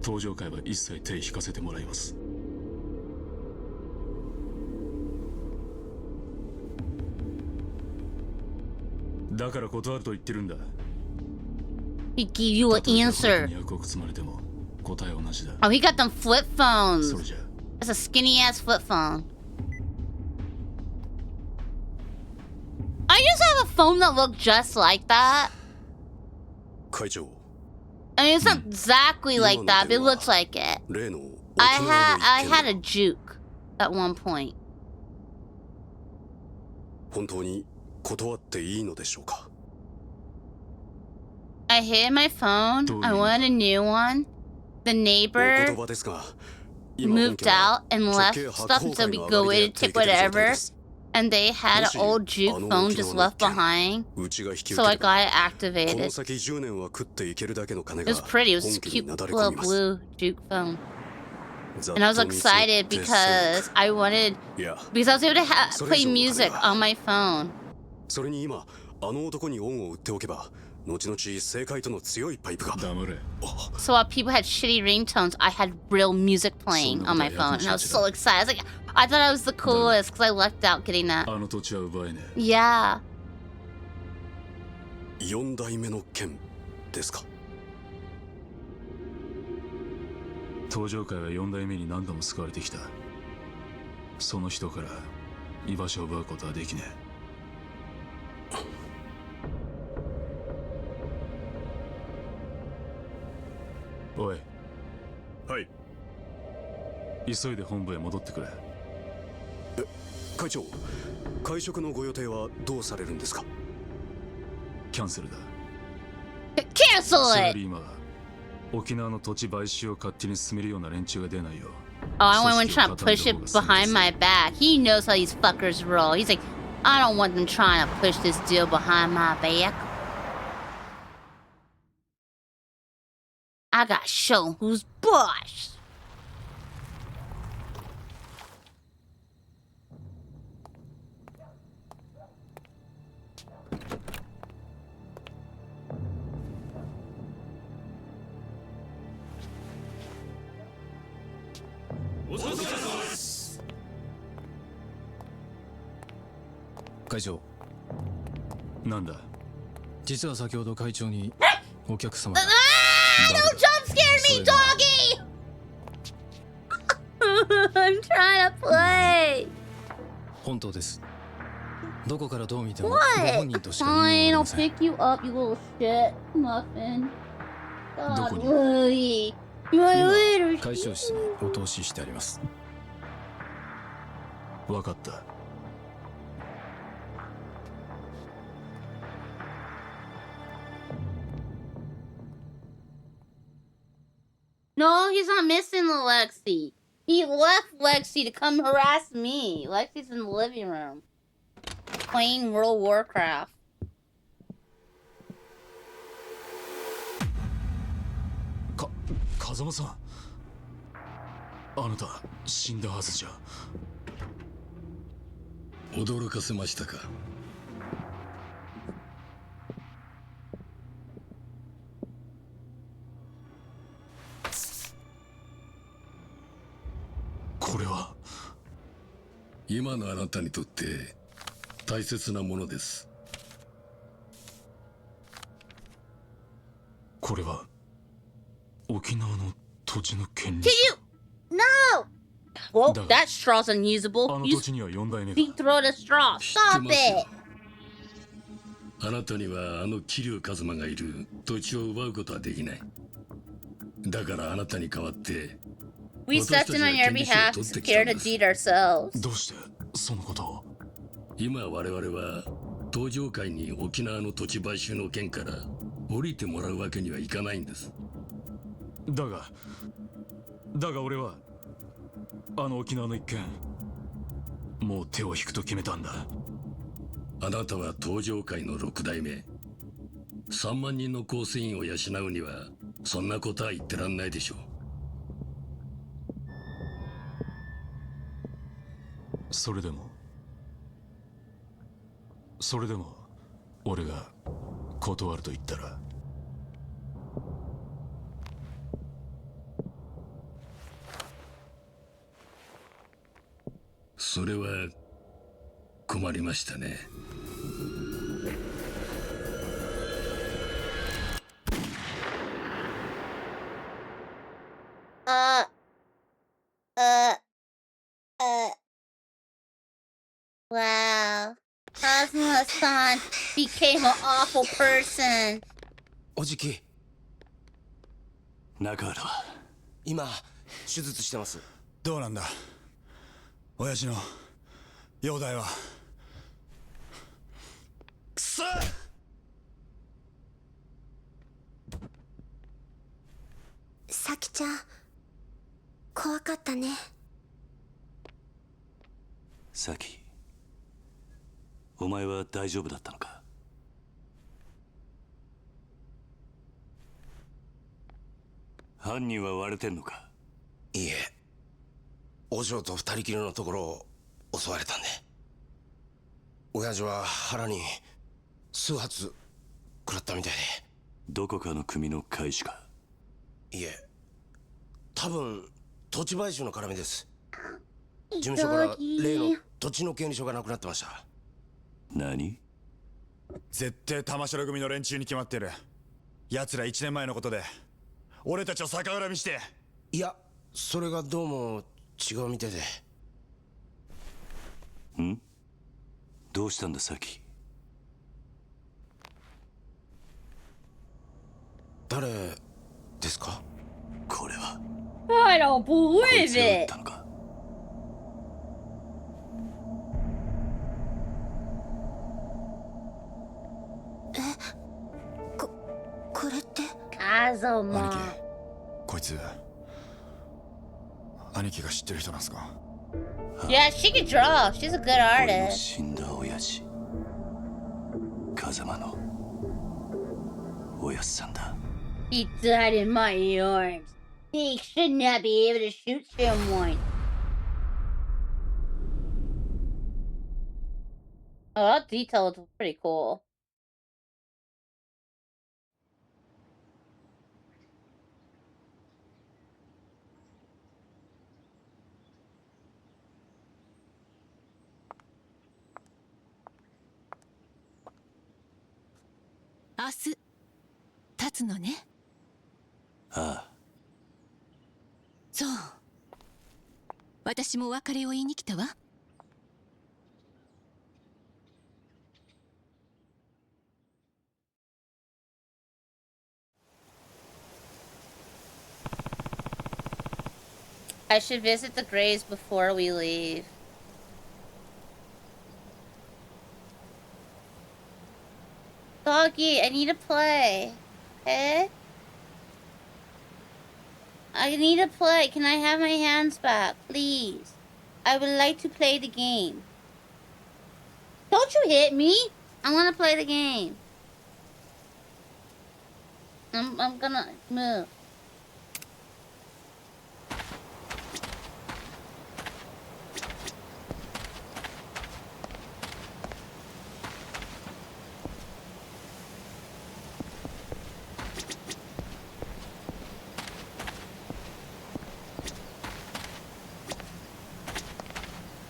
登場会は一切手引かせてもらいます。だから断ると言ってるんだ。He give you an answer. 200億積まれても答え同じだ。Oh, he got them flip phones. それじゃ。That's a skinny ass flip phone. I used to have a phone that looked just like that. 会長。 I mean, it's not exactly like that, but it looks like it. I had a juke at one point. 本当に断っていいのでしょうか？ I hid my phone. I wanted a new one. The neighbor moved out and left stuff, so we go in and take whatever. And they had an old juke phone just left behind. So I got it activated. It was pretty. It was a cute little blue juke phone. And I was excited because I was able to play music on my phone. それに今あの男に恩を売っておけば後々政界との強いパイプが。 So while people had shitty ringtones, I had real music playing on my phone, and I was so excited. I was like, I thought I was the coolest because I lucked out getting that. Yeah. 4代目の剣ですか？登場会は4代目に何度も救われてきた。その人から居場所を奪うことはできねえ。 いおい、はい。急いで本部へ戻ってくれ。会長、会食のご予定はどうされるんですか？キャンセルだ。Cancel それよ it! り今は沖縄の土地買収を勝手に進めるような連中が出ないよ。 Oh, I want him trying to push it behind my back. He knows how these fuckers roll. He's like, I don't want them trying to push this deal behind my back. I gotta show him who's boss. Kaijo. なんだ。実は先ほど会長にお客様。Don't jump scare me, doggy! I'm trying to play. 本当です。どこからどう見ても What? ご本人としか Fine, 言いよ I'll うがありません。 pick you up, you little shit muffin. ど God, こに？ Woody. My 今 little 会長室にお通ししてあります。わかった。 No, he's not missing Lexi. He left Lexi to come harass me. Lexi's in the living room. Playing World of Warcraft. 風間さん。あなた死んだはずじゃ。驚かせましたか。これは今のあなたにとって大切なものです。これは沖縄の土地の権利。 Can you? No! Well, that straw's あ unusable. の You 土地には4代目が。 deep throat a straw. Stop it! あなたにはあの桐生一馬がいる土地を奪うことはできない。だからあなたに代わって We stepped in on your behalf to secure the deed ourselves. どうしてそのことを？今我々は東上会に沖縄の土地買収の件から降りてもらうわけにはいかないんです。だが俺はあの沖縄の一件もう手を引くと決めたんだ。あなたは東上会の6代目。3万人の構成員を養うにはそんなことは言ってらんないでしょう。それでも俺が断ると言ったら？それは困りましたね。Wow. Cosmo-san became an awful person. おじき、中原は今手術してます。どうなんだ親父の容体は。くそっ！さきちゃん、怖かったね。サキ、お前は大丈夫だったのか？犯人は割れてんのか？いいえ、お嬢と二人きりのところを襲われたんで。親父は腹に数発食らったみたいで。どこかの組の会士か？いえ、多分土地買収の絡みです。事務所から例の土地の権利書がなくなってました。何？絶対玉城組の連中に決まってる。奴ら1年前のことで俺たちを逆恨みして。いや、それがどうも違うみたいで。ん？どうしたんだサキ？誰ですか？ I don't こい believe つが撃っ it. たのか。これって。兄貴、 Kazuma. こいつ兄貴が知ってる人なんすか？ Yeah, she can draw. She's a good 俺の artist. 死んだ親父、風間のおやっさんだ。 He died in my arms. He should not be able to shoot someone. Oh, that detail is pretty cool. Asu, 立つのね。ああ。そう。私もお別れを言いに来たわ。I should visit the graves before we leave. Doggy, I need to play. Okay? I need to play. Can I have my hands back, please? I would like to play the game. Don't you hit me! I want to play the game. I'm gonna move.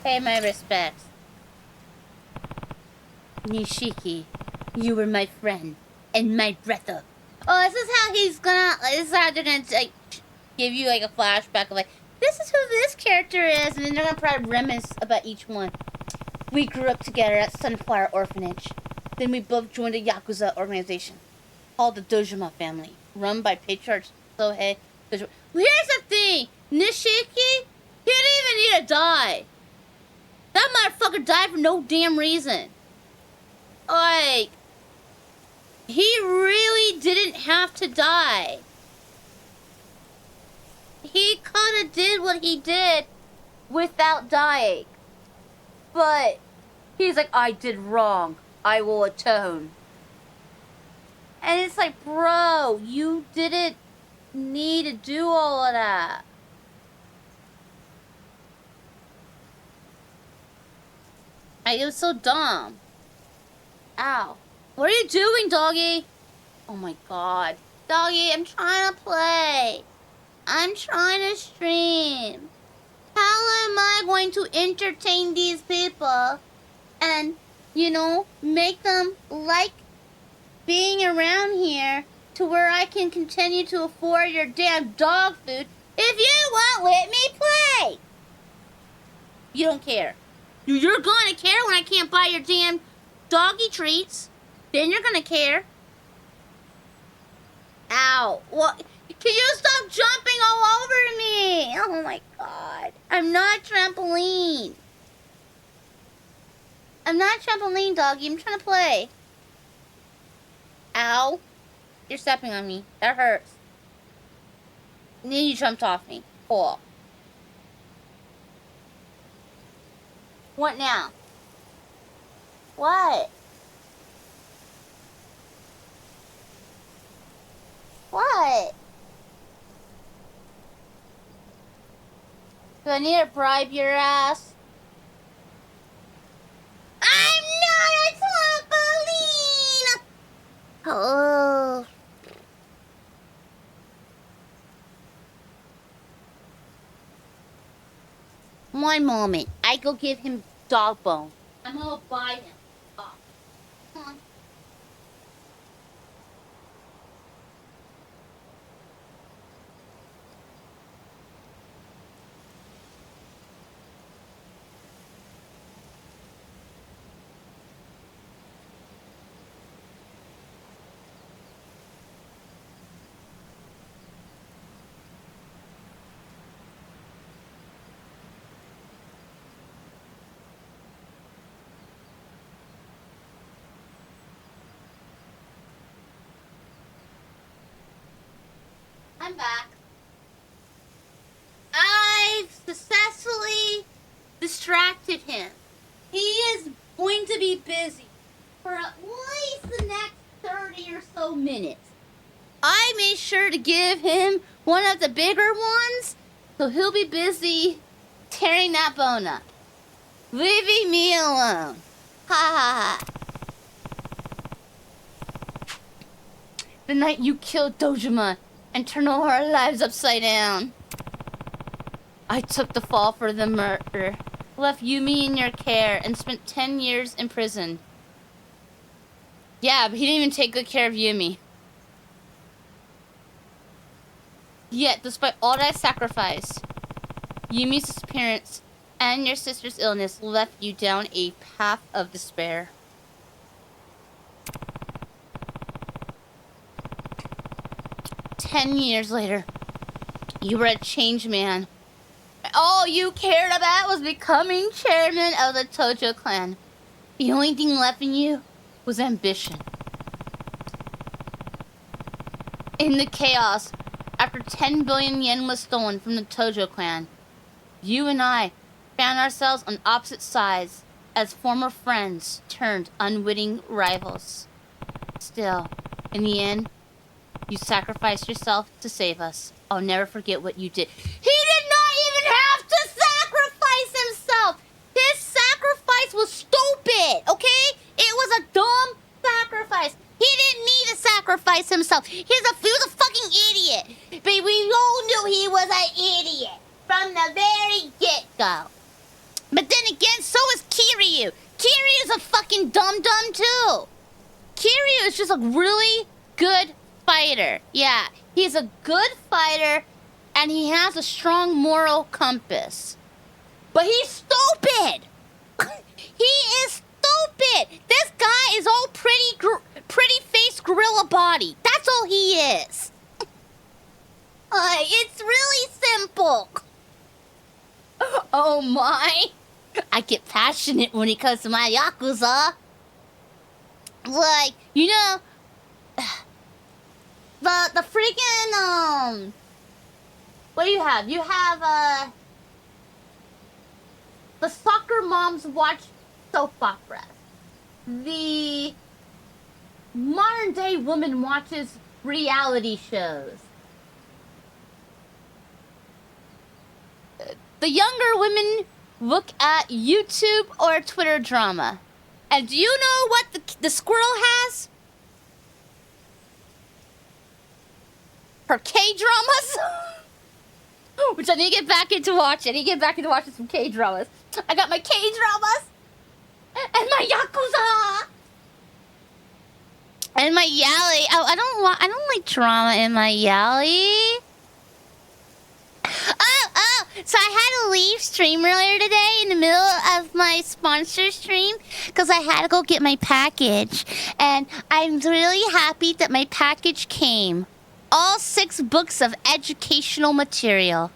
Pay my respects. Nishiki, you were my friend and my brother. Oh, this is how he's gonna. This is how they're gonna like give you like a flashback of like this is who this character is, and then they're gonna probably reminisce about each one. We grew up together at Sunflower Orphanage. Then we both joined a Yakuza organization called the Dojima family, run by patriarch Sohei. Well, here's the thing, Nishiki, he didn't even need to die. That motherfucker died for no damn reason. Like, he really didn't have to die. He could have did what he did without dying. But he's like, I did wrong. I will atone. And it's like, bro, you didn't need to do all of that. It was so dumb. Ow. What are you doing, doggy? Oh my god. Doggy, I'm trying to play. I'm trying to stream. How am I going to entertain these people and, you know, make them like being around here to where I can continue to afford your damn dog food if you won't let me play? You don't care. You're gonna care when I can't buy your damn doggy treats. Then you're gonna care. Ow. What? Can you stop jumping all over me? Oh my god. I'm not trampoline. I'm not trampoline, doggy. I'm trying to play. Ow. You're stepping on me. That hurts. And then you jumped off me. Cool. What now? What? What? Do I need to bribe your ass? I'm not a trampoline! Oh. One moment. I go give him dog bone. I'm gonna buy him. Oh. Come on. I'm back. I've successfully distracted him. He is going to be busy for at least the next 30 or so minutes. I made sure to give him one of the bigger ones, so he'll be busy tearing that bone up. Leaving me alone. Ha ha ha. The night you killed Dojima and turned all our lives upside down. I took the fall for the murder, left Yumi in your care, and spent 10 years in prison. Yeah, but he didn't even take good care of Yumi. Yet, despite all that sacrifice, Yumi's disappearance and your sister's illness left you down a path of despair. "10 years later, you were a changed man. All you cared about was becoming chairman of the Tojo clan. The only thing left in you was ambition. In the chaos, after 10 billion yen was stolen from the Tojo clan, you and I found ourselves on opposite sides as former friends turned unwitting rivals. Still, in the end, you sacrificed yourself to save us. I'll never forget what you did." He did not even have to sacrifice himself! His sacrifice was stupid, okay? It was a dumb sacrifice. He didn't need to sacrifice himself. He was a fucking idiot. But we all knew he was an idiot from the very get-go. But then again, so is Kiryu. Kiryu's a fucking dum-dum too. Kiryu is just a really good fighter. Yeah, he's a good fighter, and he has a strong moral compass. But he's stupid. He is stupid. This guy is all pretty face gorilla body. That's all he is. It's really simple. Oh my. I get passionate when it comes to my Yakuza. Like, you know, the freaking, what do you have? You have, the soccer moms watch soap operas. The modern day woman watches reality shows. The younger women look at YouTube or Twitter drama. And do you know what the squirrel has? Her K-dramas? Which I need to get back into watching. I need to get back into watching some K-dramas. I got my K-dramas and my Yakuza and my Yali. Oh, I don't like drama in my Yali. So I had to leave stream earlier today in the middle of my sponsor stream because I had to go get my package. And I'm really happy that my package came. All 6 books of educational material.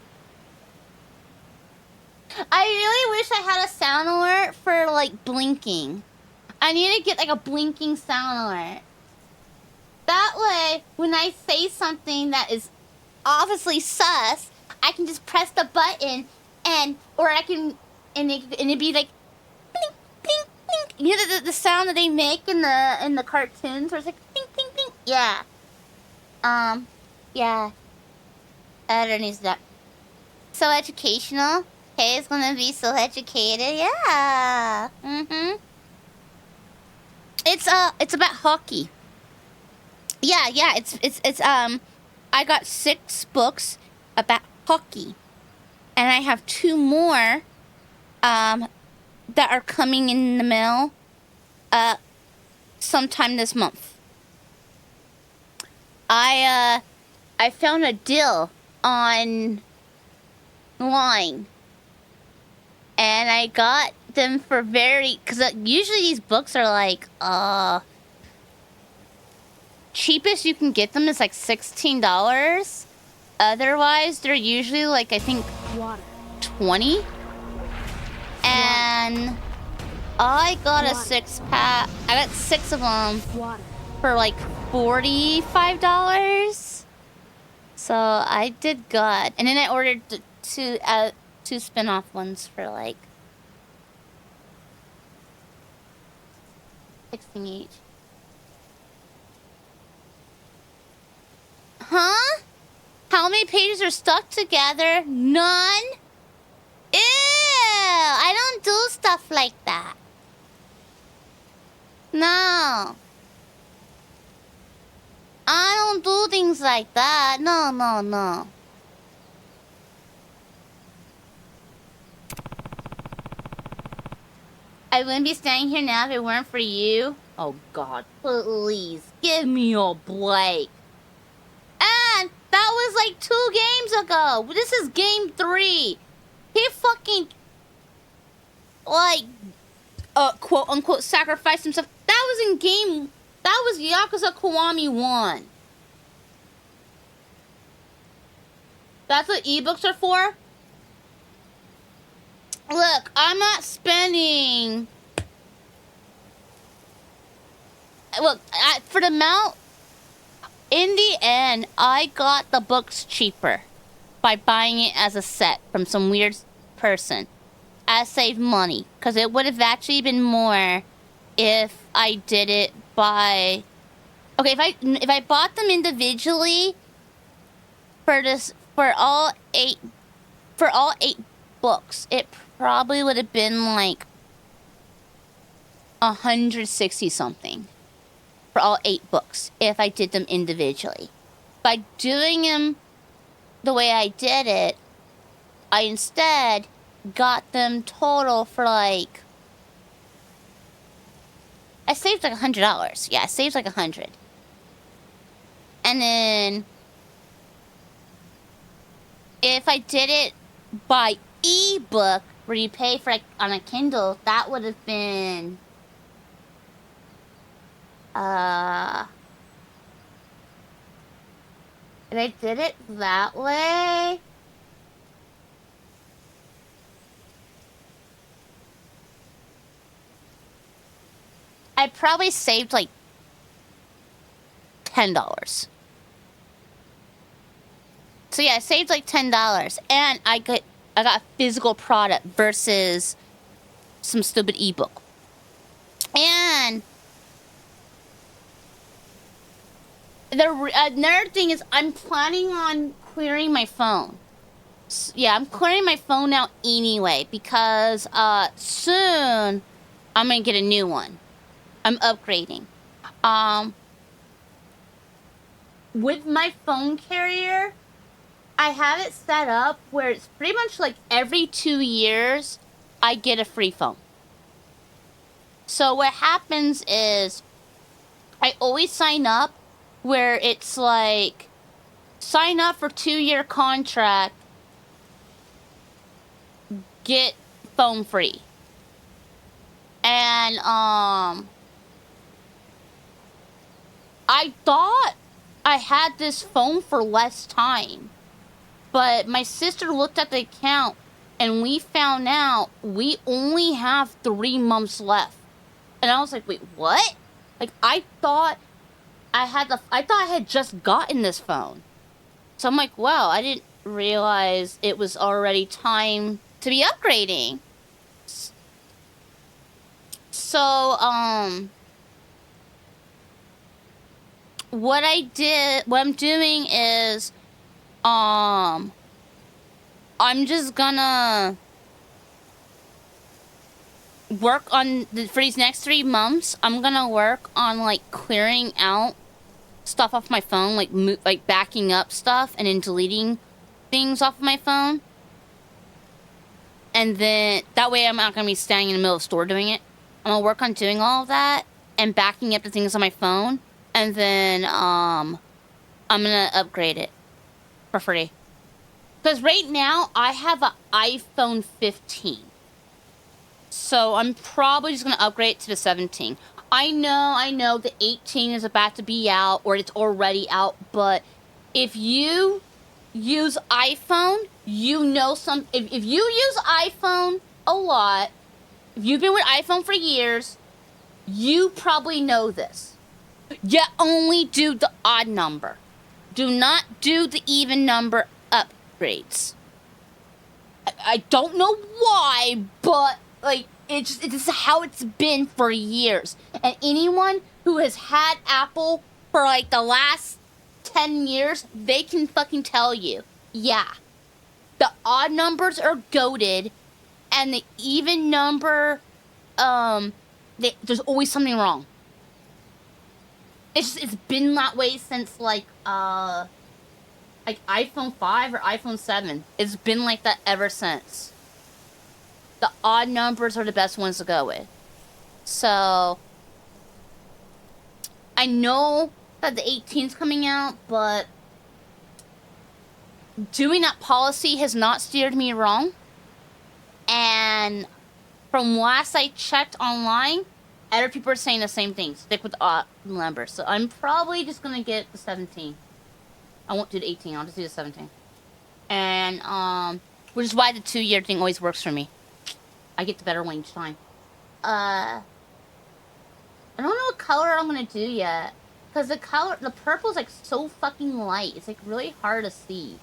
I really wish I had a sound alert for, like, blinking. I need to get, like, a blinking sound alert. That way, when I say something that is obviously sus, I can just press the button and it'd be like blink, blink, blink. You know the sound that they make in the cartoons where it's like blink, blink, blink. Yeah. Yeah. Editor needs that. So educational. Okay, it's gonna be so educated. Yeah. It's about hockey. Yeah. It's I got 6 books about hockey, and I have 2 more that are coming in the mail sometime this month. I found a deal online, and I got them for because usually these books are like cheapest you can get them is like $16. Otherwise, they're usually like, I think, 20. And I got a 6-pack. I got 6 of them for like $45. So I did good, and then I ordered two spin-off ones for like 16 each. Huh? How many pages are stuck together? None? Ew! I don't do stuff like that. No. I don't do things like that. No, no, no. I wouldn't be standing here now if it weren't for you. Oh God, please give me a break. And that was like 2 games ago. This is game 3. He fucking like quote unquote sacrificed himself. That was in game. That was Yakuza Kiwami 1. That's what ebooks are for? Look, I'm not spending... Look, for the amount... In the end, I got the books cheaper by buying it as a set from some weird person. I saved money, because it would have actually been more if I did it by... Okay, if I bought them individually for all 8 books, it probably would have been like 160 something for all 8 books if I did them individually. By doing them the way I did it, I instead got them total for like... I saved like $100. Yeah, I saved like $100. And then if I did it by ebook, where you pay for like on a Kindle, that would have been if I did it that way, I probably saved like $10. So yeah, I saved like $10, and I got a physical product versus some stupid ebook. And another thing is, I'm planning on clearing my phone. Yeah, I'm clearing my phone out anyway, because soon I'm gonna get a new one. I'm upgrading. With my phone carrier, I have it set up where it's pretty much like every 2 years I get a free phone. So what happens is I always sign up where it's like sign up for 2-year contract, get phone free. And I thought I had this phone for less time. But my sister looked at the account, and we found out we only have 3 months left. And I was like, wait, what? Like, I thought I had just gotten this phone. So I'm like, wow, I didn't realize it was already time to be upgrading. So, what I'm doing is, I'm just gonna work on for these next 3 months. I'm gonna work on like clearing out stuff off my phone, like backing up stuff and then deleting things off of my phone. And then that way I'm not gonna be standing in the middle of the store doing it. I'm gonna work on doing all of that and backing up the things on my phone, and then I'm gonna upgrade it for free. Because right now, I have an iPhone 15. So I'm probably just going to upgrade it to the 17. I know the 18 is about to be out, or it's already out, but if you use iPhone, you know if you use iPhone a lot, if you've been with iPhone for years, you probably know this. You only do the odd number. do not do the even number upgrades. I don't know why, but like it's how it's been for years. And anyone who has had Apple for like the last 10 years, they can fucking tell you. Yeah. The odd numbers are goated, and the even number, there's always something wrong. It's been that way since like iPhone 5 or iPhone 7. It's been like that ever since. The odd numbers are the best ones to go with. So I know that the 18's coming out, but doing that policy has not steered me wrong. And from last I checked online, other people are saying the same thing. Stick with odd numbers. So I'm probably just gonna get the 17. I won't do the 18. I'll just do the 17. And which is why the 2-year thing always works for me. I get the better one each time. I don't know what color I'm gonna do yet. Cause the purple's like so fucking light. It's like really hard to see,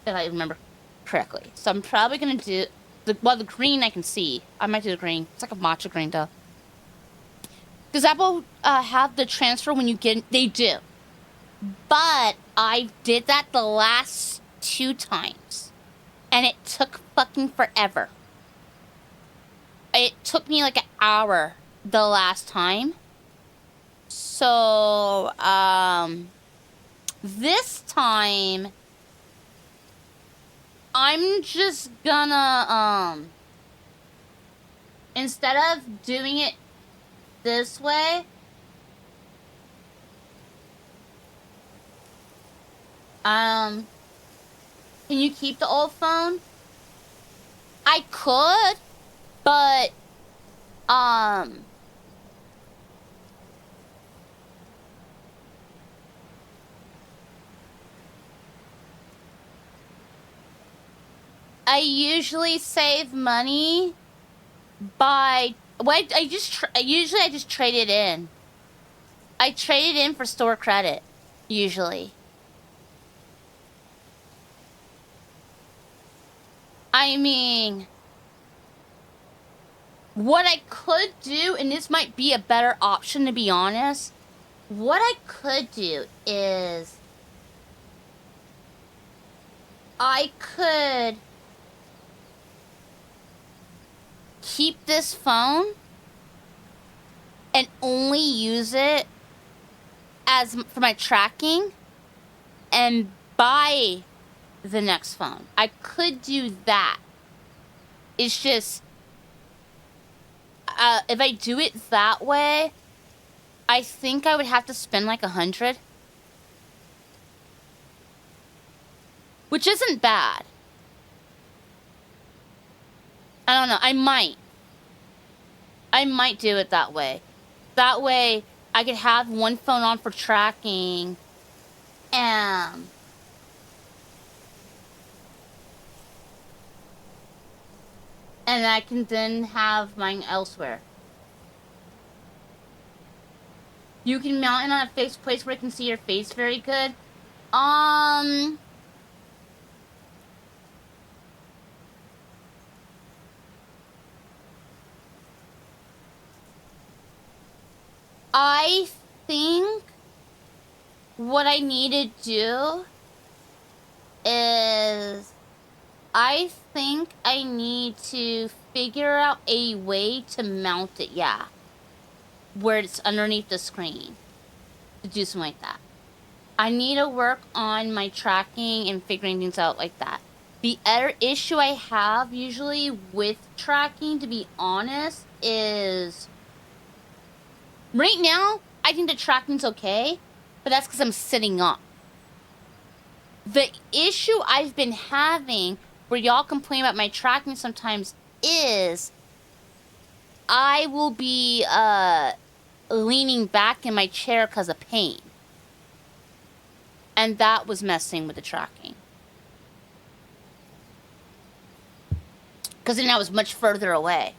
if I remember correctly. So I'm probably gonna do the green I can see. I might do the green. It's like a matcha green though. Does Apple have the transfer when you get? They do. But I did that the last 2 times, and it took fucking forever. It took me like an hour the last time. So, this time, I'm just gonna, instead of doing it this way, can you keep the old phone? I could, but, I usually save money by I just trade it in. I trade it in for store credit, usually. I mean, what I could do, and this might be a better option to be honest, what I could do is I could keep this phone and only use it as for my tracking and buy the next phone. I could do that. It's just if I do it that way, I think I would have to spend like 100, which isn't bad. I don't know. I might do it that way. That way, I could have one phone on for tracking, and I can then have mine elsewhere. You can mount it on a fixed place where I can see your face very good. I think what I need to do is I think I need to figure out a way to mount it, yeah. Where it's underneath the screen. To do something like that. I need to work on my tracking and figuring things out like that. The other issue I have usually with tracking, to be honest, is right now, I think the tracking's okay, but that's because I'm sitting up. The issue I've been having, where y'all complain about my tracking sometimes, is I will be leaning back in my chair because of pain. And that was messing with the tracking. Because then I was much further away.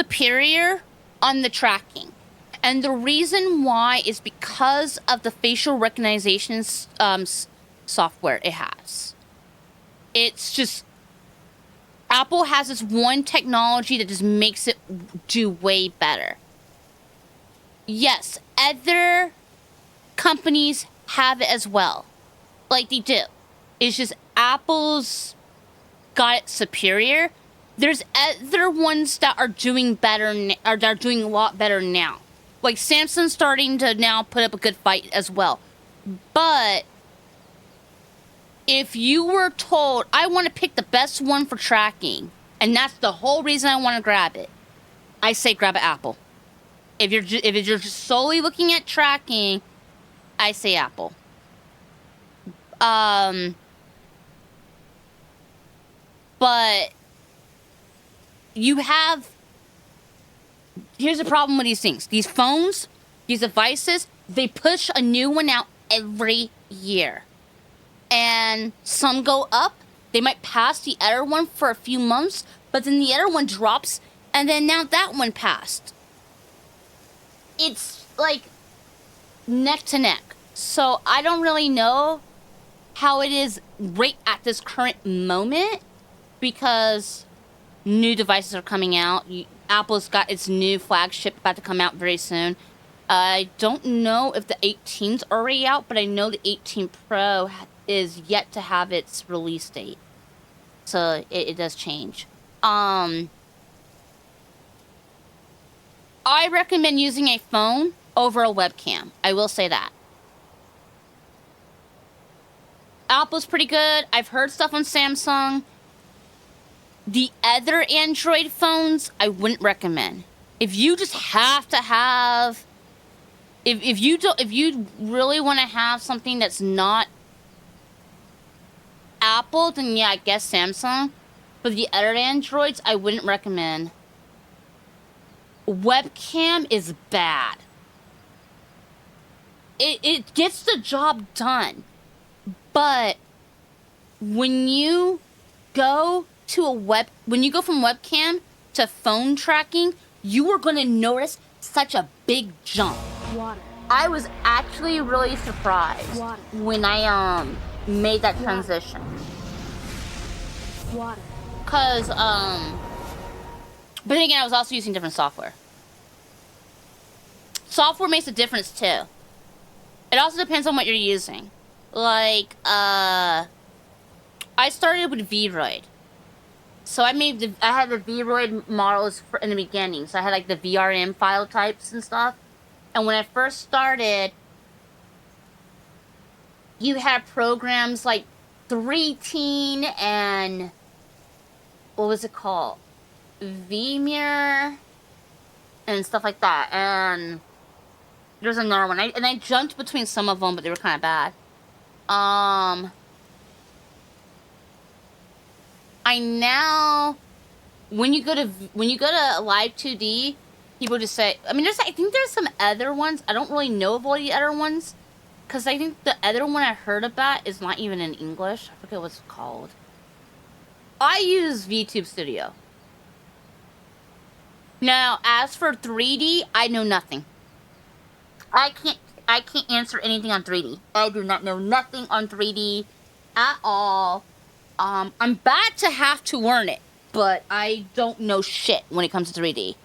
superior on the tracking. And the reason why is because of the facial recognition software it has. It's just, Apple has this one technology that just makes it do way better. Yes, other companies have it as well. Like they do. It's just Apple's got it superior. There's other ones that are doing better, or that are doing a lot better now. Like Samsung's starting to now put up a good fight as well. But if you were told, I want to pick the best one for tracking, and that's the whole reason I want to grab it, I say grab an Apple. If you're just solely looking at tracking, I say Apple. But you have, here's the problem with these things. These phones, these devices, they push a new one out every year. And some go up, they might pass the other one for a few months, but then the other one drops, and then now that one passed. It's like neck to neck. So I don't really know how it is right at this current moment, because new devices are coming out. Apple's got its new flagship about to come out very soon. I don't know if the 18's already out, but I know the 18 Pro is yet to have its release date. So it does change. I recommend using a phone over a webcam. I will say that. Apple's pretty good. I've heard stuff on Samsung. The other Android phones, I wouldn't recommend. If you just have to have, if you really want to have something that's not Apple, then yeah, I guess Samsung. But the other Androids, I wouldn't recommend. Webcam is bad. It gets the job done. But when you go when you go from webcam to phone tracking, you are going to notice such a big jump. Water. I was actually really surprised when I made that transition. Water. Cause but then again, I was also using different software. Software makes a difference too. It also depends on what you're using. Like I started with VRoid. So I had the VRoid models in the beginning. So I had like the VRM file types and stuff. And when I first started, you had programs like 3Teen and what was it called? VMirror and stuff like that. And there's another one. I jumped between some of them, but they were kind of bad. I now, when you go to Live 2D, people just say, I mean, I think there's some other ones. I don't really know of all the other ones, because I think the other one I heard about is not even in English. I forget what it's called. I use VTube Studio. Now, as for 3D, I know nothing. I can't answer anything on 3D. I do not know nothing on 3D at all. I'm bad to have to learn it, but I don't know shit when it comes to 3D.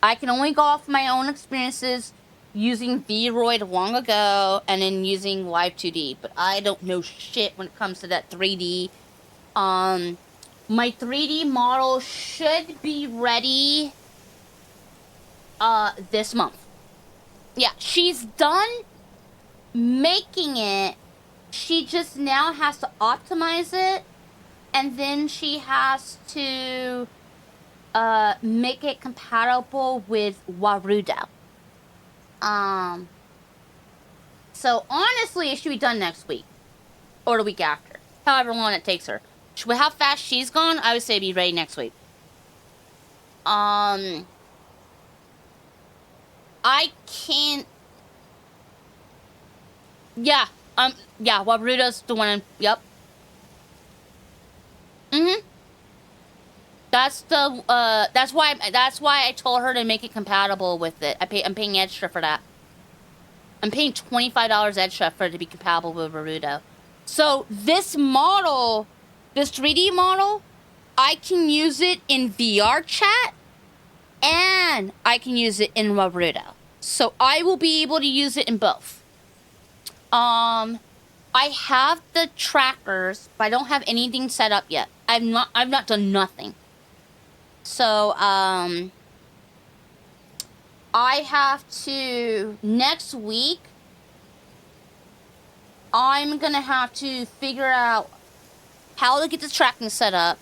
I can only go off my own experiences using VRoid long ago and then using Live 2D, but I don't know shit when it comes to that 3D. My 3D model should be ready this month. Yeah, she's done making it. She just now has to optimize it, and then she has to make it compatible with Warudo. So honestly, it should be done next week or the week after, however long it takes her. With how fast she's gone, I would say be ready next week. I can't. Yeah, Warudo's the one. Yep. That's the that's why I told her to make it compatible with it. I'm paying extra for that. I'm paying $25 extra for it to be compatible with Naruto. So this model, this 3D model, I can use it in VR chat and I can use it in Naruto. So I will be able to use it in both. I have the trackers, but I don't have anything set up yet. I've not done nothing. So, I have to, next week, I'm gonna have to figure out how to get the tracking set up.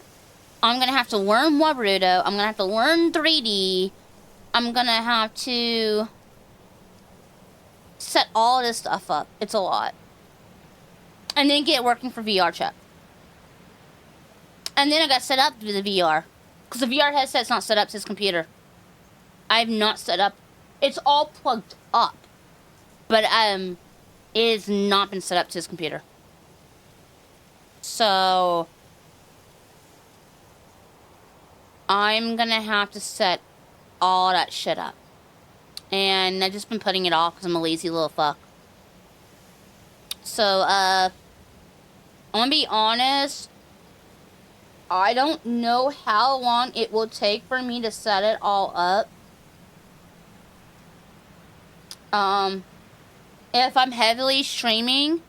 I'm gonna have to learn Naruto. I'm gonna have to learn 3D. I'm gonna have to set all this stuff up. It's a lot. And then get it working for VR chat. And then I got set up with the VR. Because the VR headset's not set up to his computer. I've not set up. It's all plugged up. But it has not been set up to his computer. So I'm gonna have to set all that shit up. And I've just been putting it off because I'm a lazy little fuck. So, I'm gonna be honest. I don't know how long it will take for me to set it all up. If I'm heavily streaming,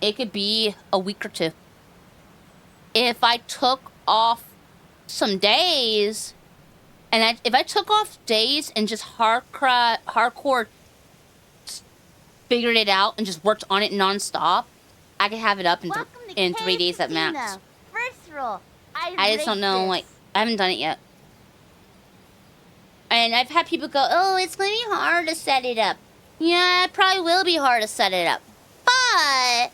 it could be a week or two. If I took off some days, and if I took off days and just hardcore figured it out and just worked on it non-stop, I could have it up in 3 days at max. First rule, I just don't know, like, I haven't done it yet. And I've had people go, oh, it's gonna be hard to set it up. Yeah, it probably will be hard to set it up. But,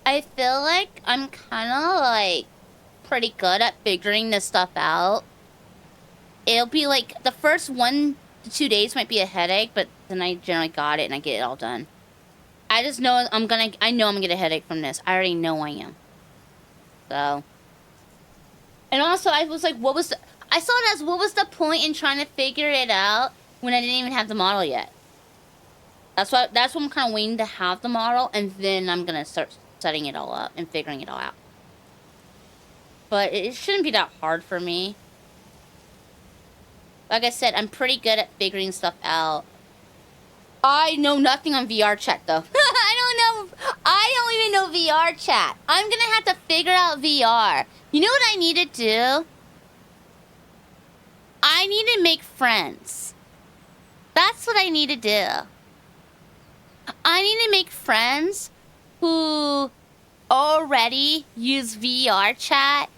I feel like I'm kind of, like, pretty good at figuring this stuff out. It'll be, like, the first 1 to 2 days might be a headache, but then I generally got it and I get it all done. I just know I know I'm gonna get a headache from this. I already know I am. So. And also, I was like, I saw it as, what was the point in trying to figure it out when I didn't even have the model yet? That's what I'm kind of waiting to have the model, and then I'm gonna start setting it all up and figuring it all out. But it shouldn't be that hard for me. Like I said, I'm pretty good at figuring stuff out. I know nothing on VR chat, though. I don't even know VR chat. I'm gonna have to figure out VR. You know what I need to do? I need to make friends. That's what I need to do. I need to make friends who already use VR chat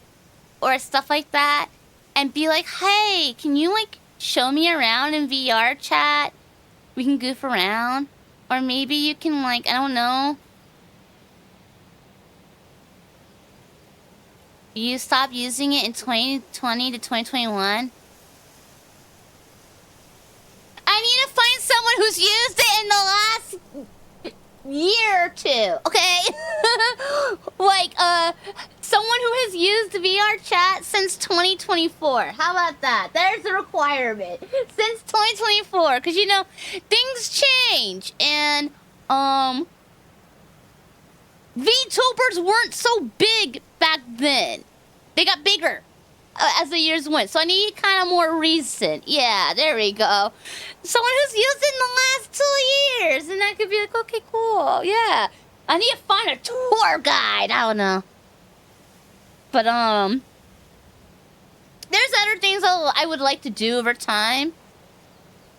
or stuff like that and be like, hey, can you, like, show me around in VR chat? We can goof around. Or maybe you can, like, I don't know. You stop using it in 2020 to 2021. I need to find someone who's used it in the last year or two, okay? Like, someone who has used VR chat since 2024. How about that? There's the requirement. Since 2024, because, you know, things change. And, VTubers weren't so big back then. They got bigger as the years went. So I need kind of more recent. Yeah, there we go. Someone who's used it in the last 2 years. And I could be like, okay, cool. Yeah. I need to find a tour guide. I don't know. But, there's other things I would like to do over time.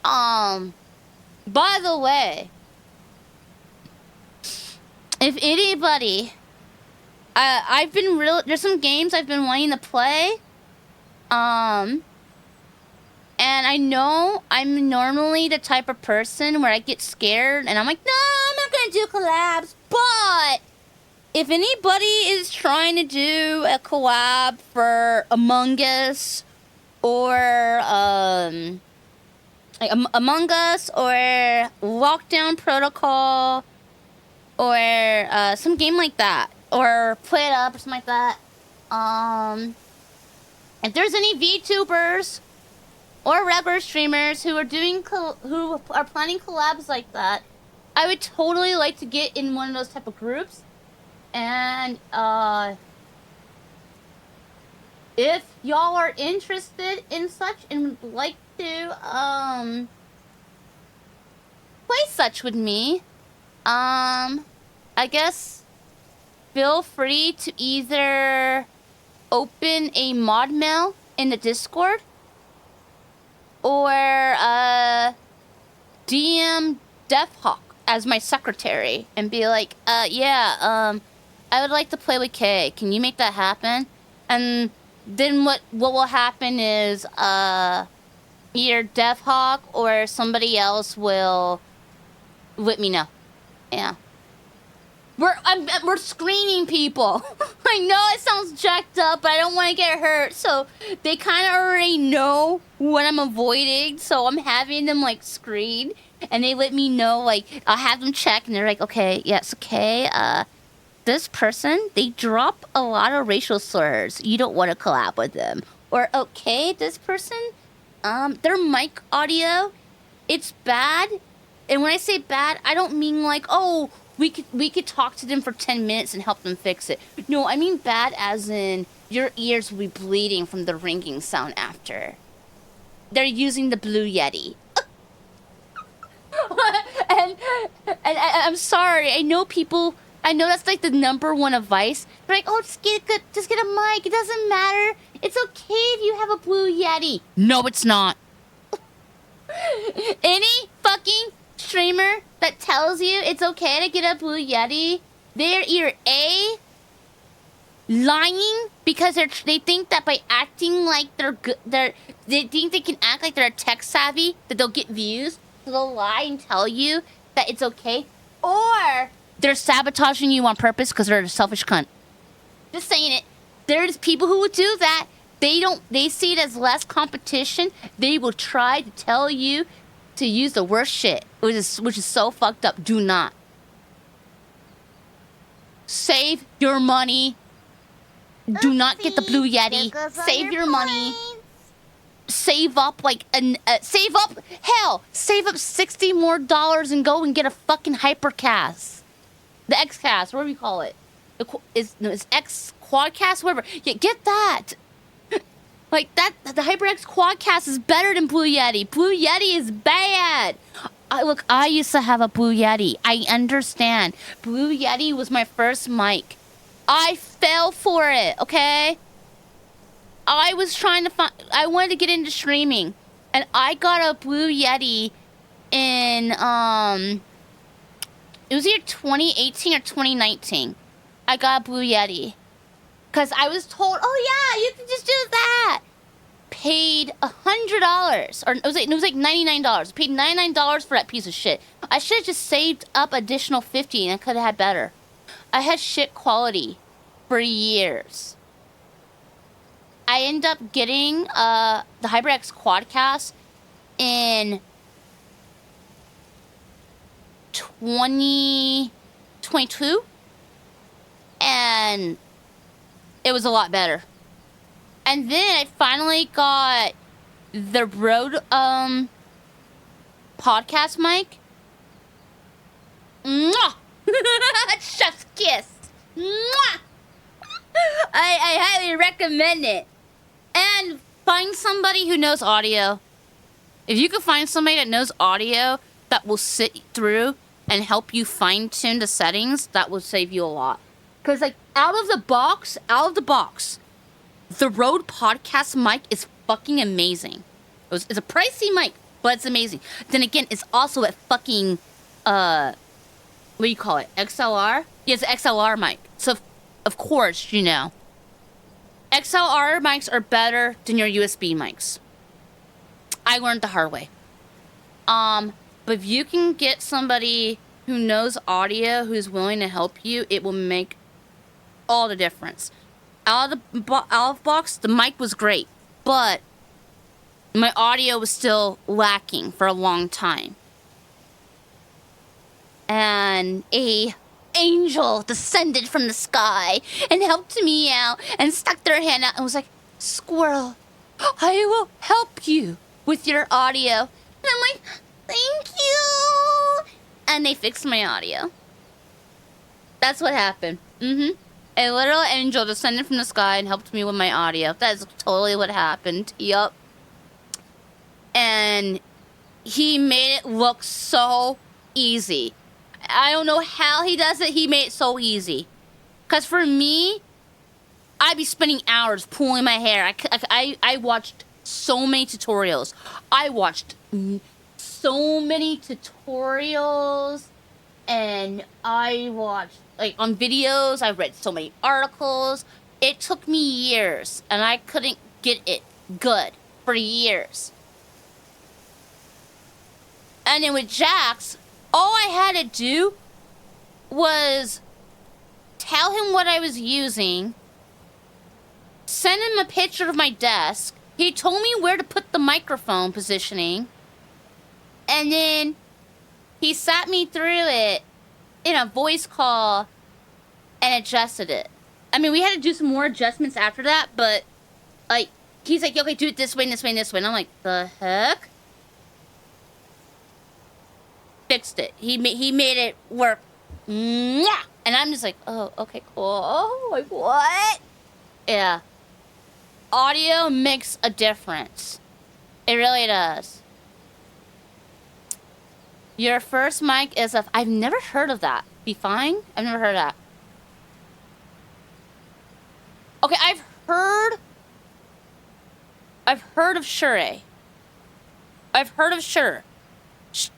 By the way, if anybody, there's some games I've been wanting to play. And I know I'm normally the type of person where I get scared and I'm like, no, I'm not gonna do collabs. But if anybody is trying to do a collab for Among Us or like Among Us or Lockdown Protocol or some game like that, or Play It Up or something like that. If there's any VTubers or regular streamers who are who are planning collabs like that, I would totally like to get in one of those type of groups. And if y'all are interested in such and would like to play such with me, I guess feel free to either open a mod mail in the Discord or DM DevHawk as my secretary and be like, I would like to play with Kay. Can you make that happen? And then what will happen is either DevHawk or somebody else will let me know. Yeah. We're screening people. I know it sounds jacked up, but I don't want to get hurt. So they kind of already know what I'm avoiding. So I'm having them like screen, and they let me know. Like I'll have them check, and they're like, "Okay, yes, okay. This person, they drop a lot of racial slurs. You don't want to collab with them." Or okay, this person, their mic audio, it's bad. And when I say bad, I don't mean like, oh, we could talk to them for 10 minutes and help them fix it. No, I mean bad as in your ears will be bleeding from the ringing sound after. They're using the Blue Yeti. and I'm sorry. I know that's like the #1 advice. They're like, oh, just get a mic. It doesn't matter. It's okay if you have a Blue Yeti. No, it's not. Any fucking streamer that tells you it's okay to get a Blue Yeti, they're either A, lying because they think that by acting like they think they can act like they're tech savvy, that they'll get views, so they'll lie and tell you that it's okay, or they're sabotaging you on purpose because they're a selfish cunt. Just saying it. There's people who would do that. They see it as less competition. They will try to tell you to use the worst shit, which is so fucked up. Do not. Save your money. Do not get the Blue Yeti. Save your money. Save up save up $60 more and go and get a fucking Hypercast. The Xcast, whatever you call it. It's X Quadcast, whatever. Yeah, get that. Like that, the HyperX Quadcast is better than Blue Yeti. Blue Yeti is bad. I used to have a Blue Yeti. I understand. Blue Yeti was my first mic. I fell for it, okay? I wanted to get into streaming. And I got a Blue Yeti in, it was either 2018 or 2019. I got a Blue Yeti. Because I was told, oh yeah, you can just do that. Paid $100. Or it was like $99. Paid $99 for that piece of shit. I should have just saved up additional $50 and I could have had better. I had shit quality for years. I ended up getting the HyperX Quadcast in 2022. And it was a lot better. And then I finally got the Rode podcast mic. Mwah! Chef's kiss. Mwah! I highly recommend it. And find somebody who knows audio. If you can find somebody that knows audio that will sit through and help you fine tune the settings, that will save you a lot. Because, like, out of the box, the Rode podcast mic is fucking amazing. It's a pricey mic, but it's amazing. Then again, it's also a fucking, what do you call it? XLR? Yeah, it's an XLR mic. So, of course, you know. XLR mics are better than your USB mics. I learned the hard way. But if you can get somebody who knows audio, who's willing to help you, it will make all the difference. Out of the box, the mic was great, but my audio was still lacking for a long time. And a angel descended from the sky and helped me out and stuck their hand out and was like, Squirrel, I will help you with your audio. And I'm like, thank you. And they fixed my audio. That's what happened. A literal angel descended from the sky and helped me with my audio. That is totally what happened. Yup. And he made it look so easy. I don't know how he does it. He made it so easy. Because for me, I'd be spending hours pulling my hair. I watched so many tutorials. I watched so many tutorials. And I watched, like, on videos. I read so many articles. It took me years. And I couldn't get it good for years. And then with Jax, all I had to do was tell him what I was using, send him a picture of my desk. He told me where to put the microphone positioning, and then he sat me through it in a voice call and adjusted it. I mean, we had to do some more adjustments after that, but, like, he's like, okay, do it this way, and this way, and this way. And I'm like, the heck? Fixed it. He made it work. And I'm just like, oh, okay, cool. Oh, like, what? Yeah. Audio makes a difference. It really does. Your first mic is a... I've never heard of that. Be fine? I've never heard of that. Okay, I've heard of Shure. I've heard of Shure.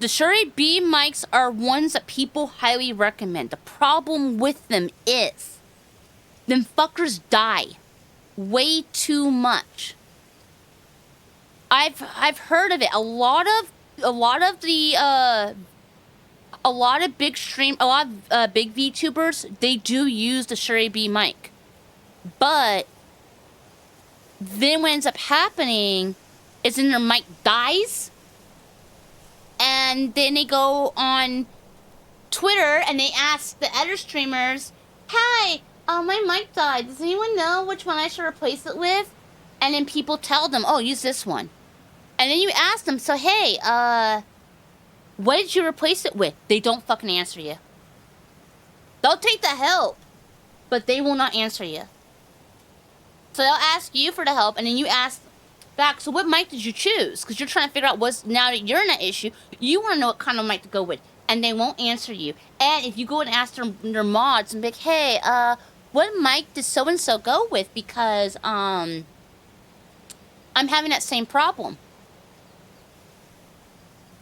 The Shure B mics are ones that people highly recommend. The problem with them is them fuckers die way too much. I've heard of it. A lot of big VTubers, they do use the Shure B mic. But then what ends up happening is then their mic dies. And then they go on Twitter and they ask the other streamers, hi, my mic died. Does anyone know which one I should replace it with? And then people tell them, oh, use this one. And then you ask them, so hey, what did you replace it with? They don't fucking answer you. They'll take the help, but they will not answer you. So they'll ask you for the help, and then you ask back, so what mic did you choose? Because you're trying to figure out what's, now that you're in that issue, you want to know what kind of mic to go with. And they won't answer you. And if you go and ask their mods and be like, hey, what mic does so-and-so go with? Because, I'm having that same problem.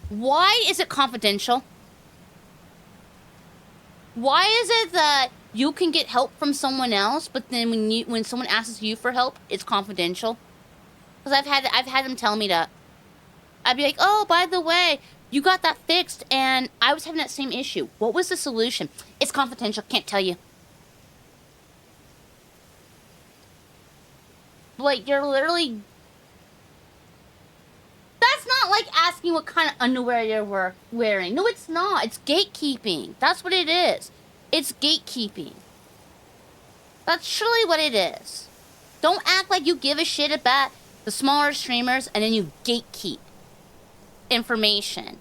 Why is it confidential? Why is it that you can get help from someone else, but then when someone asks you for help, it's confidential? Because I've had them tell me that. I'd be like, oh, by the way, you got that fixed, and I was having that same issue. What was the solution? It's confidential, can't tell you. Like, you're literally... That's not like asking what kind of underwear you're wearing. No, it's not. It's gatekeeping. That's what it is. It's gatekeeping. That's surely what it is. Don't act like you give a shit about the smaller streamers and then you gatekeep information.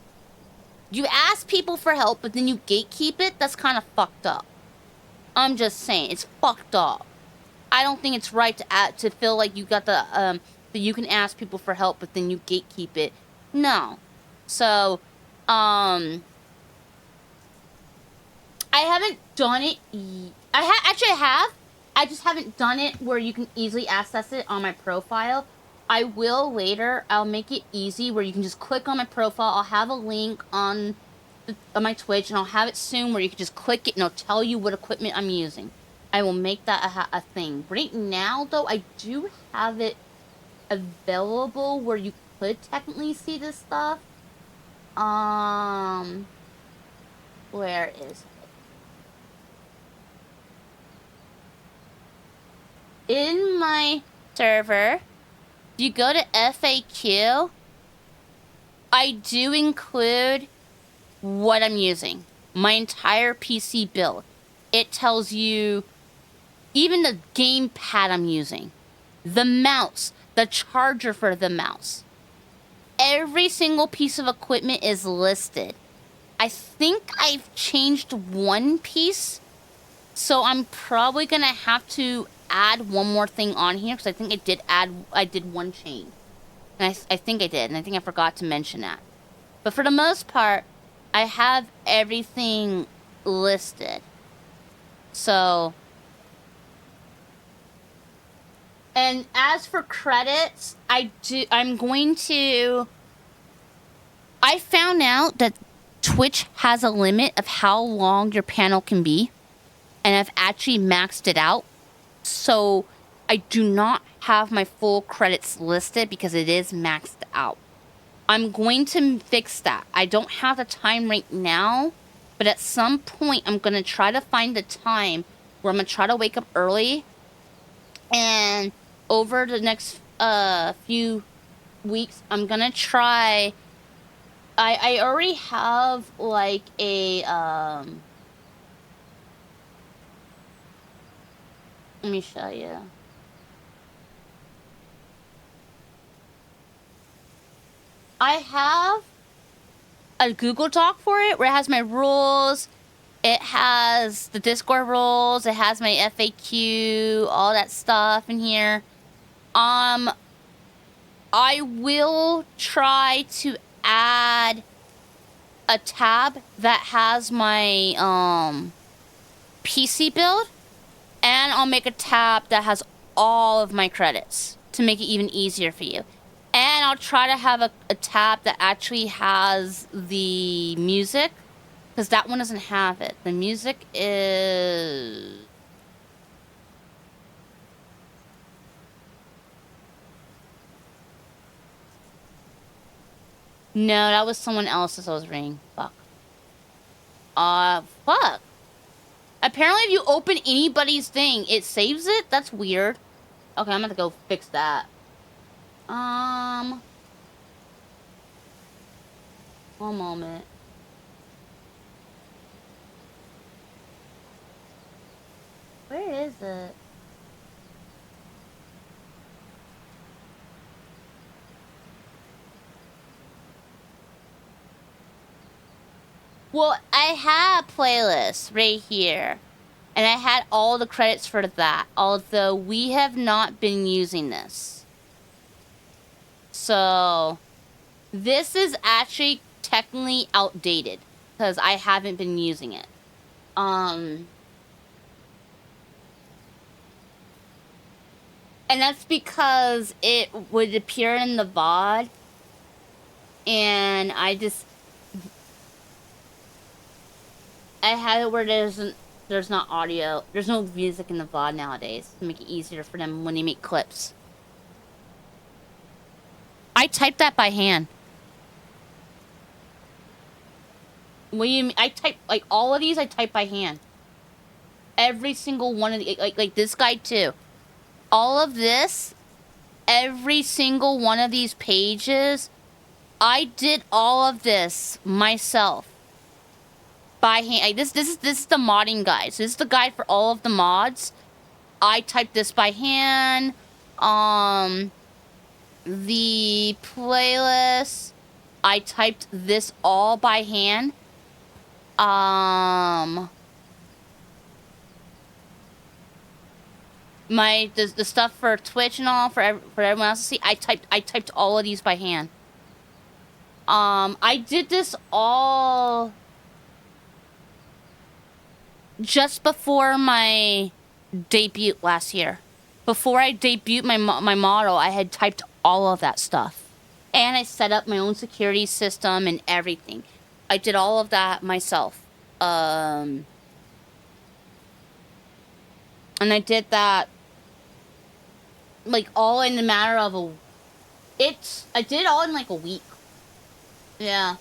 You ask people for help, but then you gatekeep it. That's kind of fucked up. I'm just saying, it's fucked up. I don't think it's right to feel like you got the that you can ask people for help, but then you gatekeep it. No. So, I haven't done it. Actually, I have. I just haven't done it where you can easily access it on my profile. I will later. I'll make it easy where you can just click on my profile. I'll have a link on my Twitch, and I'll have it soon where you can just click it and it'll tell you what equipment I'm using. I will make that a thing. Right now, though, I do have it available where you could technically see this stuff. Where is it? In my server, if you go to FAQ, I do include what I'm using. My entire PC build. it tells you even the gamepad I'm using, the mouse, the charger for the mouse. Every single piece of equipment is listed. I think I've changed one piece, so I'm probably gonna have to add one more thing on here because I think I did one change. And I think I did, and I think I forgot to mention that. But for the most part, I have everything listed. So, and as for credits, I found out that Twitch has a limit of how long your panel can be, and I've actually maxed it out. So I do not have my full credits listed because it is maxed out. I'm going to fix that. I don't have the time right now, but at some point I'm going to try to find the time where I'm going to try to wake up early, and over the next few weeks I'm going to try. I already have like a let me show you. I have a Google Doc for it where it has my rules, it has the Discord rules, it has my FAQ, all that stuff in here. I will try to add a tab that has my PC build, and I'll make a tab that has all of my credits to make it even easier for you. And I'll try to have a tab that actually has the music, because that one doesn't have it. The music is... No, that was someone else's I was ringing. Fuck. Fuck. Apparently if you open anybody's thing, it saves it? That's weird. Okay, I'm gonna go fix that. One moment. Where is it? Well, I had a playlist right here, and I had all the credits for that, although we have not been using this. So, this is actually technically outdated, because I haven't been using it. And that's because it would appear in the VOD, and I had it where there's not audio, there's no music in the VOD nowadays to make it easier for them when they make clips. I typed that by hand. What do you mean? I type, like, all of these I type by hand. Every single one of the, like this guy too. All of this, every single one of these pages, I did all of this myself. By hand. Like, this is the modding guide. So this is the guide for all of the mods. I typed this by hand. The playlist, I typed this all by hand. The stuff for Twitch and all for everyone else to see, I typed all of these by hand. I did this all just before my debut last year. Before I debuted my model, I had typed all of that stuff. And I set up my own security system and everything. I did all of that myself. And I did that, like, all in the matter of I did it all in, like, a week. Yeah.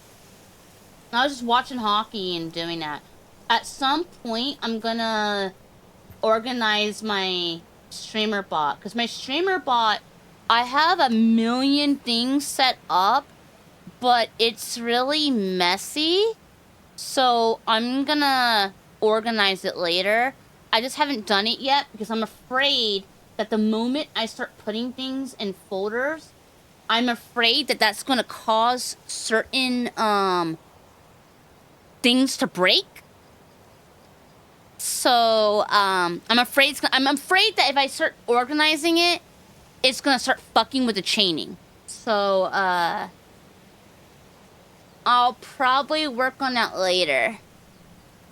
I was just watching hockey and doing that. At some point, I'm gonna organize my streamer bot, because my streamer bot, I have a million things set up, but it's really messy. So I'm gonna organize it later. I just haven't done it yet because I'm afraid that the moment I start putting things in folders, I'm afraid that that's going to cause certain things to break. So I'm afraid that if I start organizing it, it's gonna start fucking with the chaining. So I'll probably work on that later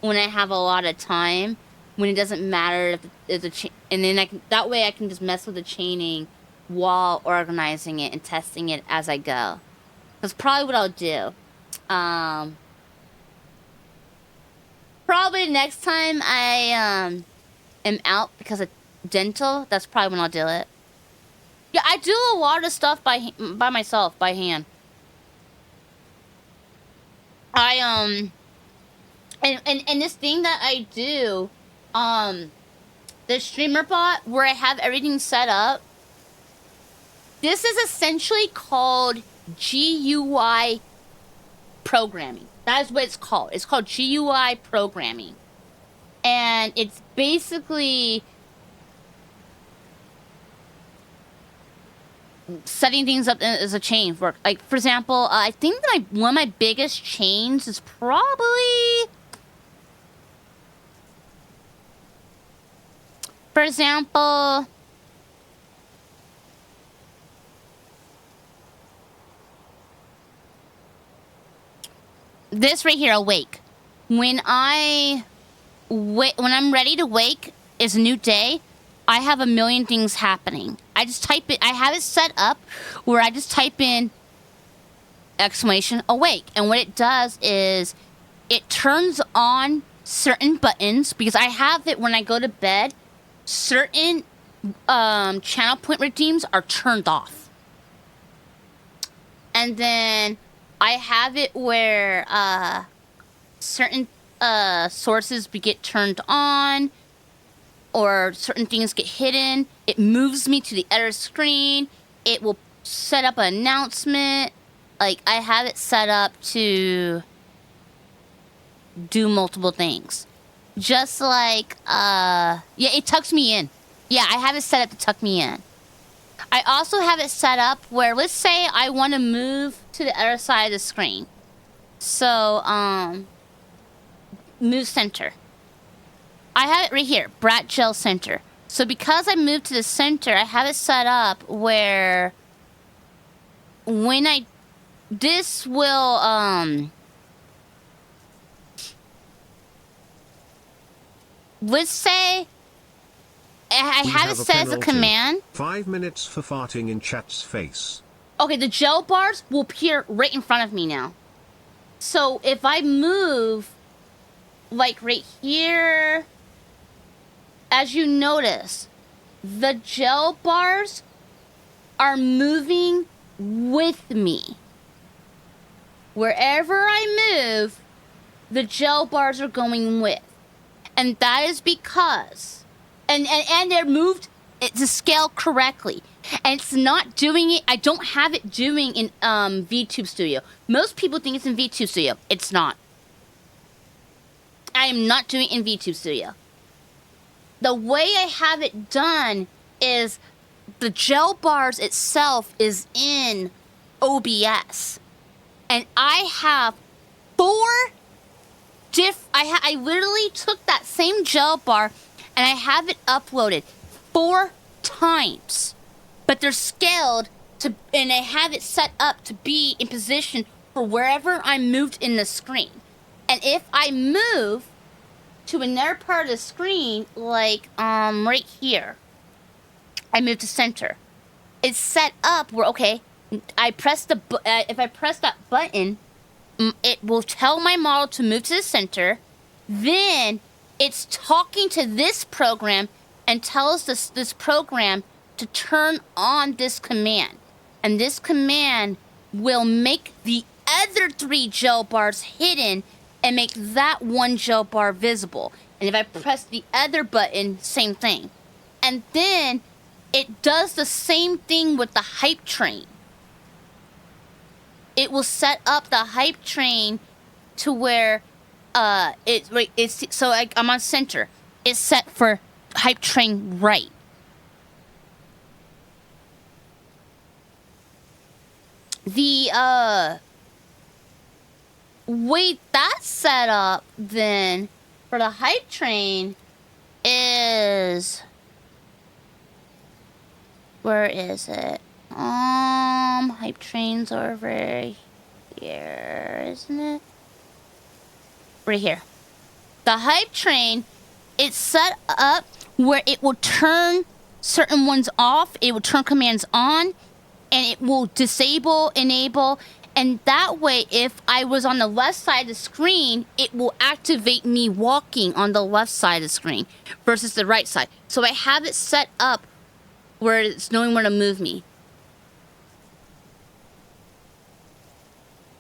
when I have a lot of time, when it doesn't matter if the and then that way I can just mess with the chaining while organizing it and testing it as I go. That's probably what I'll do. Probably next time I am out because of dental, that's probably when I'll do it. Yeah, I do a lot of stuff by myself, by hand. And this thing that I do, the streamer bot where I have everything set up, this is essentially called GUI programming. That is what it's called. It's called GUI programming. And it's basically setting things up as a chain work. Like, for example, I think that one of my biggest chains is probably, for example, this right here, awake. When I'm ready to wake, is a new day. I have a million things happening. I just type it. I have it set up where I just type in exclamation awake, and what it does is it turns on certain buttons because I have it when I go to bed. Certain channel point redeems are turned off, and then I have it where certain sources get turned on, or certain things get hidden. It moves me to the other screen. It will set up an announcement. Like, I have it set up to do multiple things. Just like, yeah, it tucks me in. Yeah, I have it set up to tuck me in. I also have it set up where, let's say I want to move to the other side of the screen. So, move center. I have it right here, Brat Gel Center. So because I moved to the center, I have it set up where when this will, let's say I have it set as a command. 5 minutes for farting in chat's face. Okay, the gel bars will appear right in front of me now. So if I move, like right here, as you notice, the gel bars are moving with me. Wherever I move, the gel bars are going with. And that is because, and they're moved to scale correctly. And it's not doing it, I don't have it doing in VTube Studio. Most people think it's in VTube Studio. It's not. I am not doing it in VTube Studio. The way I have it done is the gel bars itself is in OBS. And I have I literally took that same gel bar and I have it uploaded 4 times. But they're scaled to, and I have it set up to be in position for wherever I'm moved in the screen. And if I move to another part of the screen, like right here, I move to center. It's set up where, okay, I press the if I press that button, it will tell my model to move to the center. Then it's talking to this program and tells this program to turn on this command. And this command will make the other 3 gel bars hidden and make that 1 gel bar visible. And if I press the other button, same thing. And then it does the same thing with the hype train. It will set up the hype train to where it's so I'm on center. It's set for hype train right. The way that's set up then for the hype train is, where is it? Hype trains over here, isn't it? Right here. The hype train, it's set up where it will turn certain ones off, it will turn commands on, and it will disable, enable, and that way, if I was on the left side of the screen, it will activate me walking on the left side of the screen versus the right side. So I have it set up where it's knowing where to move me.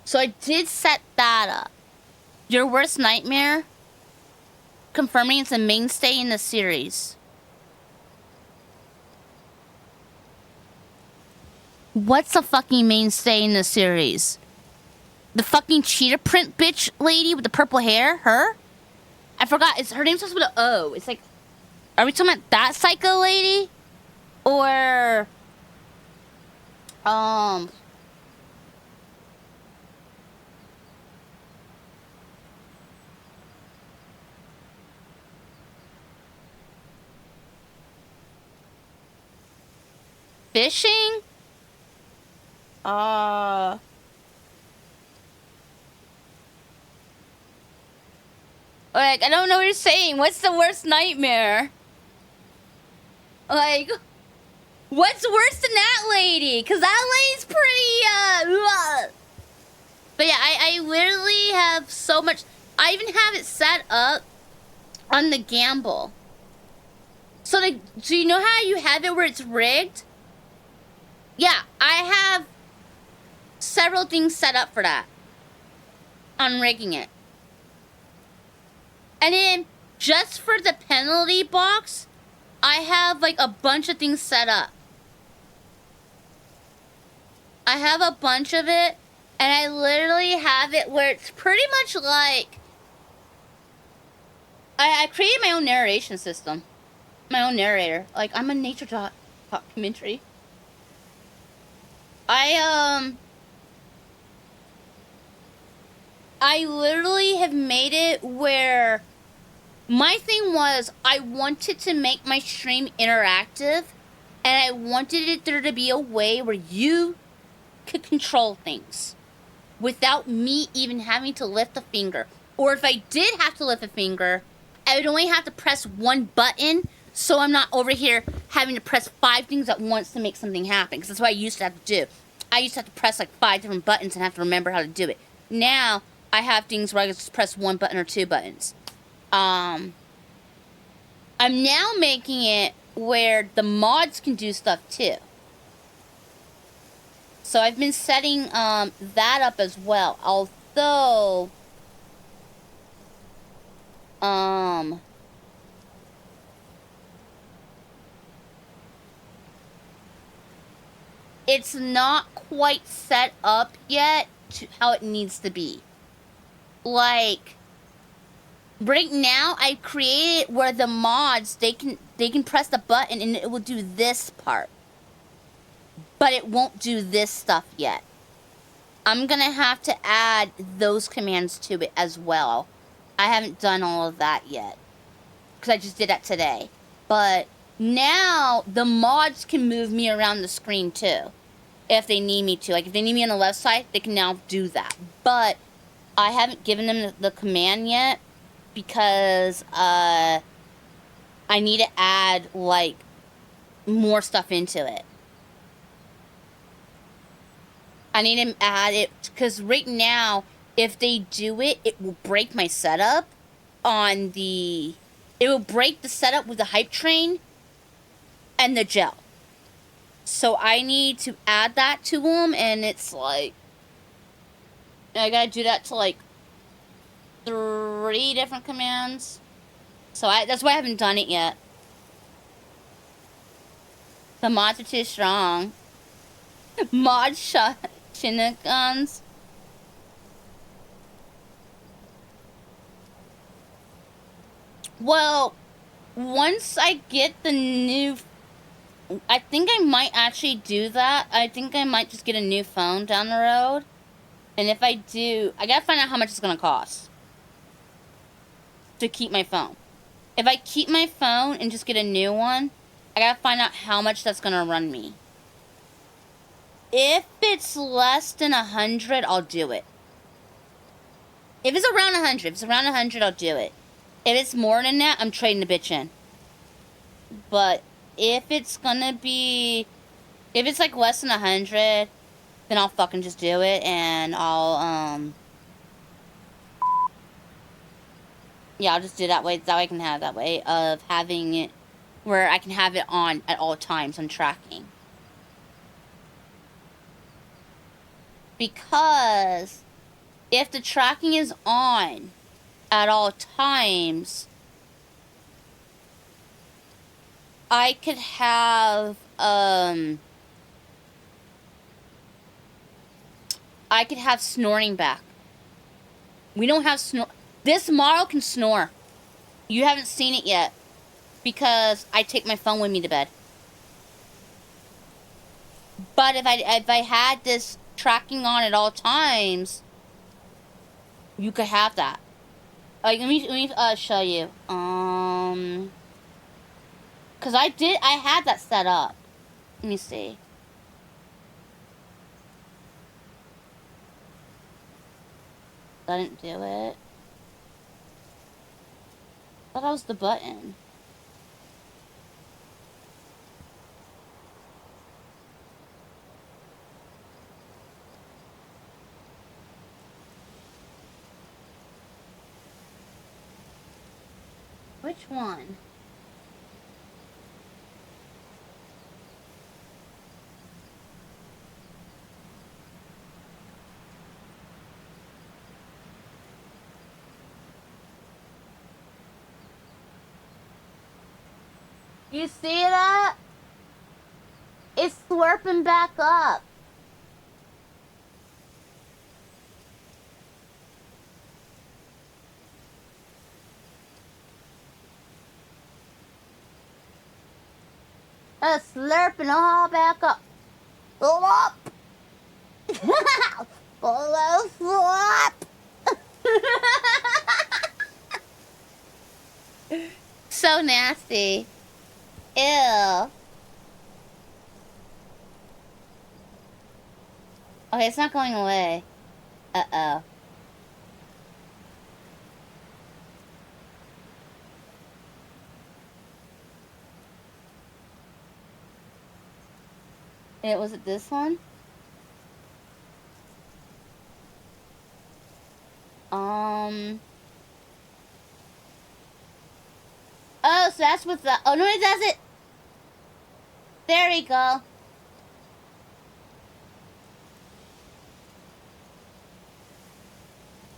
So I did set that up. Your worst nightmare? Confirming it's a mainstay in the series. What's a fucking mainstay in the series? The fucking cheetah print bitch lady with the purple hair? Her? I forgot. It's her name's supposed to be the O. It's like, are we talking about that psycho lady? Or fishing? Like, I don't know what you're saying. What's the worst nightmare? Like, what's worse than that lady? Cause that lady's pretty, But yeah, I literally have so much. I even have it set up on the gamble. So so you know how you have it where it's rigged? Yeah, I have several things set up for that. On rigging it. And then, just for the penalty box, I have, like, a bunch of things set up. I have a bunch of it, and I literally have it where it's pretty much like... I created my own narration system. My own narrator. Like, I'm a nature documentary. I literally have made it where... My thing was, I wanted to make my stream interactive, and I wanted there to be a way where you could control things without me even having to lift a finger. Or if I did have to lift a finger, I would only have to press one button, so I'm not over here having to press 5 things at once to make something happen, because that's what I used to have to do. I used to have to press like 5 different buttons and have to remember how to do it. Now, I have things where I can just press 1 button or 2 buttons. I'm now making it where the mods can do stuff too. So I've been setting that up as well. Although it's not quite set up yet to how it needs to be. Like, right now, I created where the mods, they can press the button and it will do this part. But it won't do this stuff yet. I'm gonna have to add those commands to it as well. I haven't done all of that yet, because I just did that today. But now, the mods can move me around the screen too, if they need me to. Like, if they need me on the left side, they can now do that. But I haven't given them the command yet, because I need to add, like, more stuff into it. I need to add it, because right now, if they do it, it will break my setup on the... It will break the setup with the hype train and the gel. So I need to add that to them, and it's like... I gotta do that to, like, 3 different commands. So that's why I haven't done it yet. The mods are too strong. Mod shinigans. Well, once I get the new... I think I might actually do that. I think I might just get a new phone down the road. And if I do, I gotta find out how much it's gonna cost to keep my phone. If I keep my phone and just get a new one, I gotta find out how much that's gonna run me. If it's less than 100, I'll do it. If it's around 100, I'll do it. If it's more than that, I'm trading the bitch in. But if it's gonna be... If it's like less than 100, then I'll fucking just do it, and I'll, yeah, I'll just do it that way. That way I can have that way of having it where I can have it on at all times on tracking. Because if the tracking is on at all times, I could have, snoring back. We don't have snore. This model can snore. You haven't seen it yet because I take my phone with me to bed. But if I had this tracking on at all times, you could have that. Like, let me show you. Cause I had that set up. Let me see. I didn't do it. I thought that was the button. Which one? You see that? It's slurping back up. Slurping all back up. Slurp! Slurp! So nasty. Ew. Okay, it's not going away. Uh-oh. Was it this one? Oh, so that's what the... Oh, no, it does it! There we go.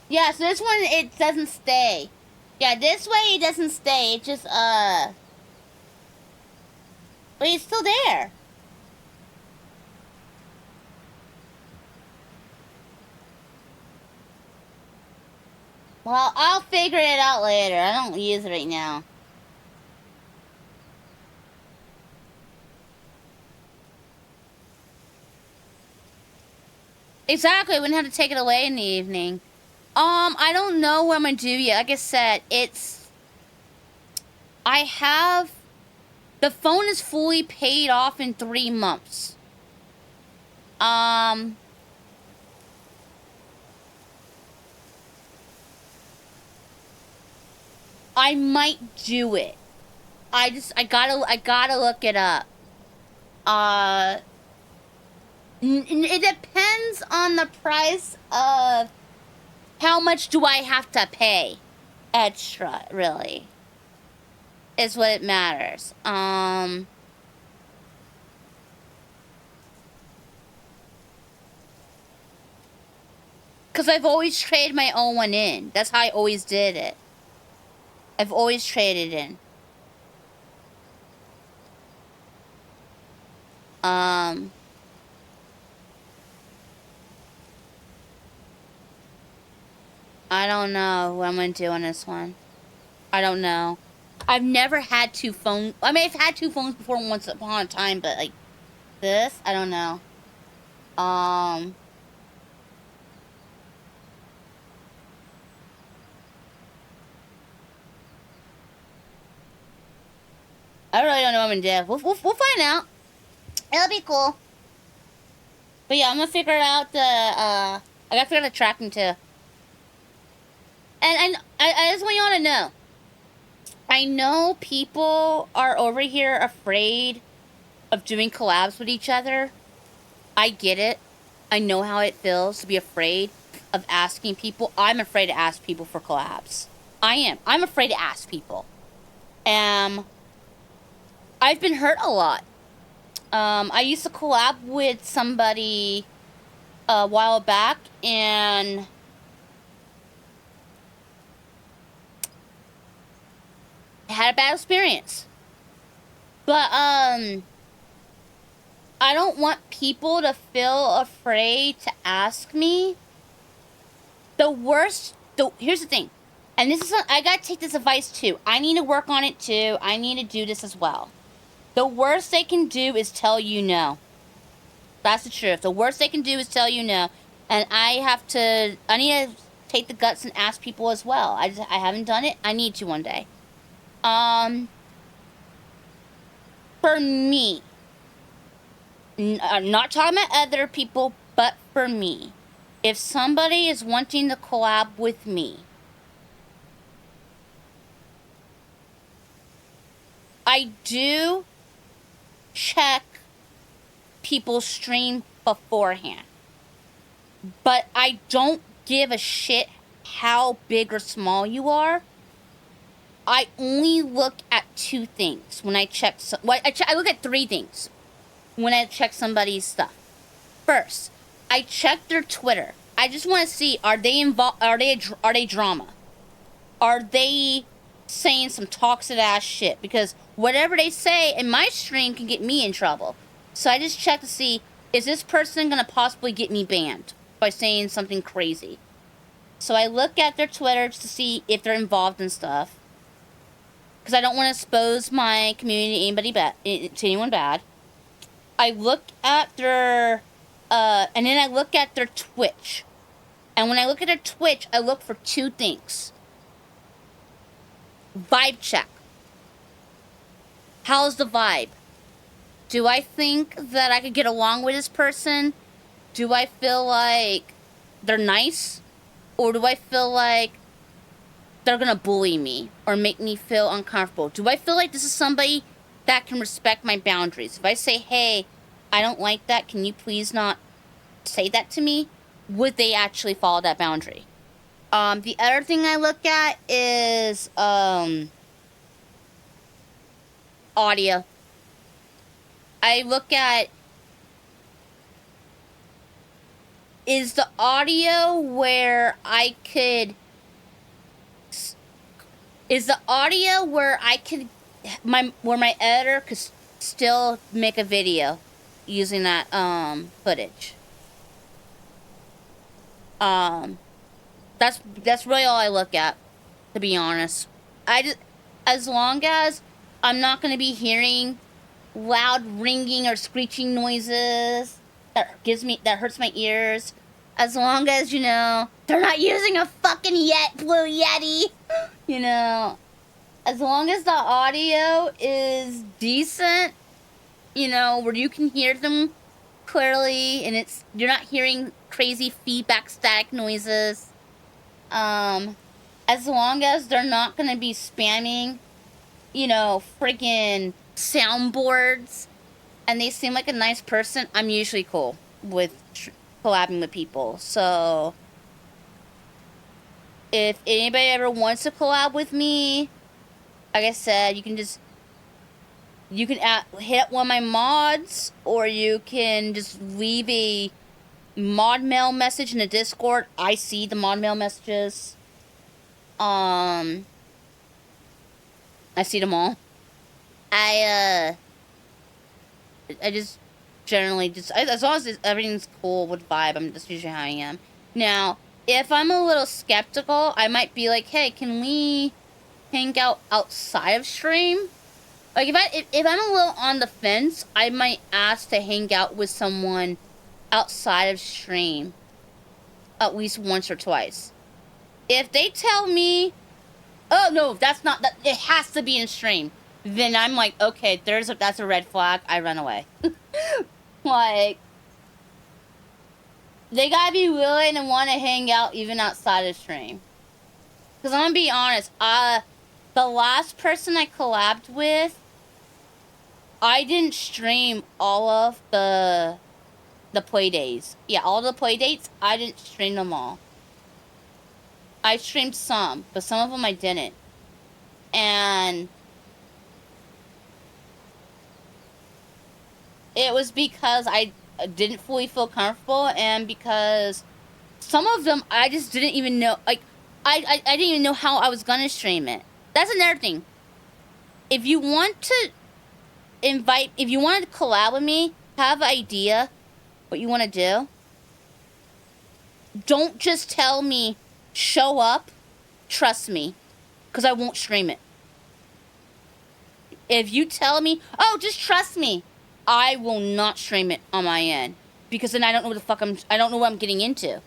Yeah, so this one, it doesn't stay. Yeah, this way it doesn't stay. It just, but it's still there. Well, I'll figure it out later. I don't use it right now. Exactly, I wouldn't have to take it away in the evening. I don't know what I'm gonna do yet. Like I said, the phone is fully paid off in 3 months. I might do it. I gotta look it up. It depends on the price of how much do I have to pay extra, really, is what it matters. Because I've always traded my own one in. That's how I always did it. I've always traded in. I don't know what I'm gonna do on this one. I don't know. I've never had 2 phones. I mean, I've had 2 phones before once upon a time, but like this, I don't know. I really don't know what I'm gonna do. We'll find out. It'll be cool. But yeah, I'm gonna figure out the I gotta figure out the tracking too. And I just want y'all to know. I know people are over here afraid of doing collabs with each other. I get it. I know how it feels to be afraid of asking people. I'm afraid to ask people for collabs. I am. I'm afraid to ask people. I've been hurt a lot. I used to collab with somebody a while back, and I had a bad experience. But, I don't want people to feel afraid to ask me. Here's the thing. And this is, I gotta take this advice too. I need to work on it too. I need to do this as well. The worst they can do is tell you no. That's the truth. The worst they can do is tell you no. And I need to take the guts and ask people as well. I haven't done it. I need to one day. For me, I'm not talking about other people, but for me, if somebody is wanting to collab with me, I do check people's stream beforehand, but I don't give a shit how big or small you are. I only look at 2 things when I check. I look at 3 things when I check somebody's stuff. First, I check their Twitter. I just want to see, are they involved? Are they drama? Are they saying some toxic ass shit? Because whatever they say in my stream can get me in trouble. So I just check to see, is this person gonna possibly get me banned by saying something crazy? So I look at their Twitter just to see if they're involved in stuff, because I don't want to expose my community to anyone bad. I look at their, and then I look at their Twitch. And when I look at their Twitch, I look for 2 things. Vibe check. How's the vibe? Do I think that I could get along with this person? Do I feel like they're nice? Or do I feel like they're gonna bully me or make me feel uncomfortable? Do I feel like this is somebody that can respect my boundaries? If I say, hey, I don't like that, can you please not say that to me? Would they actually follow that boundary? The other thing I look at is audio. I look at, is the audio where I could where my editor could still make a video using that footage. That's really all I look at, to be honest. As long as I'm not gonna be hearing loud ringing or screeching noises that hurts my ears. As long as, you know, they're not using a fucking Blue Yeti, you know. As long as the audio is decent, you know, where you can hear them clearly and you're not hearing crazy feedback static noises. As long as they're not gonna be spamming, you know, friggin' soundboards, and they seem like a nice person, I'm usually cool with collabing with people. So if anybody ever wants to collab with me, like I said, you can hit up one of my mods, or you can just leave a mod mail message in the Discord. I see the mod mail messages. I see them all. I just generally as long as everything's cool with vibe, I'm just usually how I am. Now, if I'm a little skeptical, I might be like, hey, can we hang out outside of stream. Like if I'm a little on the fence, I might ask to hang out with someone outside of stream at least once or twice. If they tell me, oh no, that's not that, it has to be in stream, then I'm like, okay, that's a red flag. I run away. Like, they gotta be willing and want to hang out even outside of stream. Cause I'm gonna be honest, the last person I collabed with, I didn't stream all of the play days. Yeah, all the play dates, I didn't stream them all. I streamed some, but some of them I didn't. And it was because I didn't fully feel comfortable, and because some of them I just didn't even know, like, I didn't even know how I was gonna stream it. That's another thing. If you want to if you want to collab with me, have an idea what you want to do. Don't just tell me, show up, trust me, because I won't stream it. If you tell me, oh, just trust me, I will not stream it on my end, because then I don't know what the fuck I don't know what I'm getting into.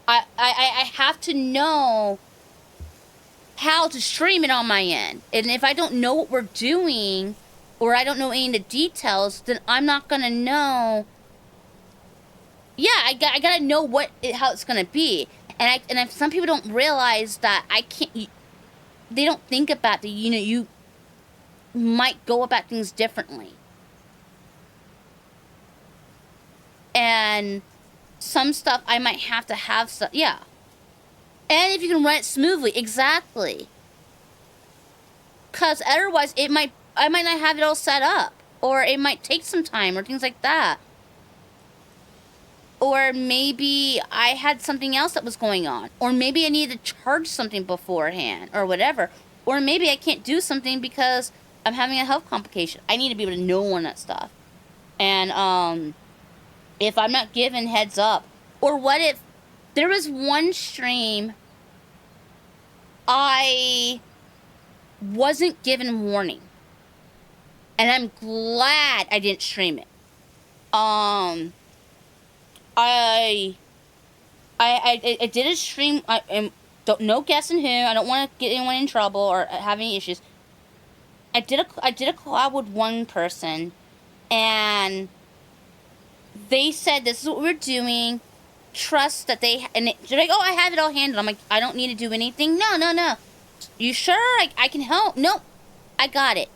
I have to know how to stream it on my end. And if I don't know what we're doing, or I don't know any of the details, then I'm not gonna know. Yeah, I gotta know how it's gonna be. And if some people don't realize that I can't, they don't think about that, you know, you might go about things differently. And some stuff I might have to have stuff, yeah. And if you can run it smoothly, exactly. Cause otherwise I might not have it all set up, or it might take some time, or things like that. Or maybe I had something else that was going on, or maybe I needed to charge something beforehand, or whatever. Or maybe I can't do something because I'm having a health complication. I need to be able to know on that stuff. And if I'm not given heads up, or what if there was one stream I wasn't given warning, and I'm glad I didn't stream it. I did a stream. No guessing who. I don't want to get anyone in trouble or have any issues. I did a collab with one person, and they said, this is what we're doing. Trust that they're like, oh, I have it all handled. I'm like, I don't need to do anything. No. You sure? I can help. Nope. I got it.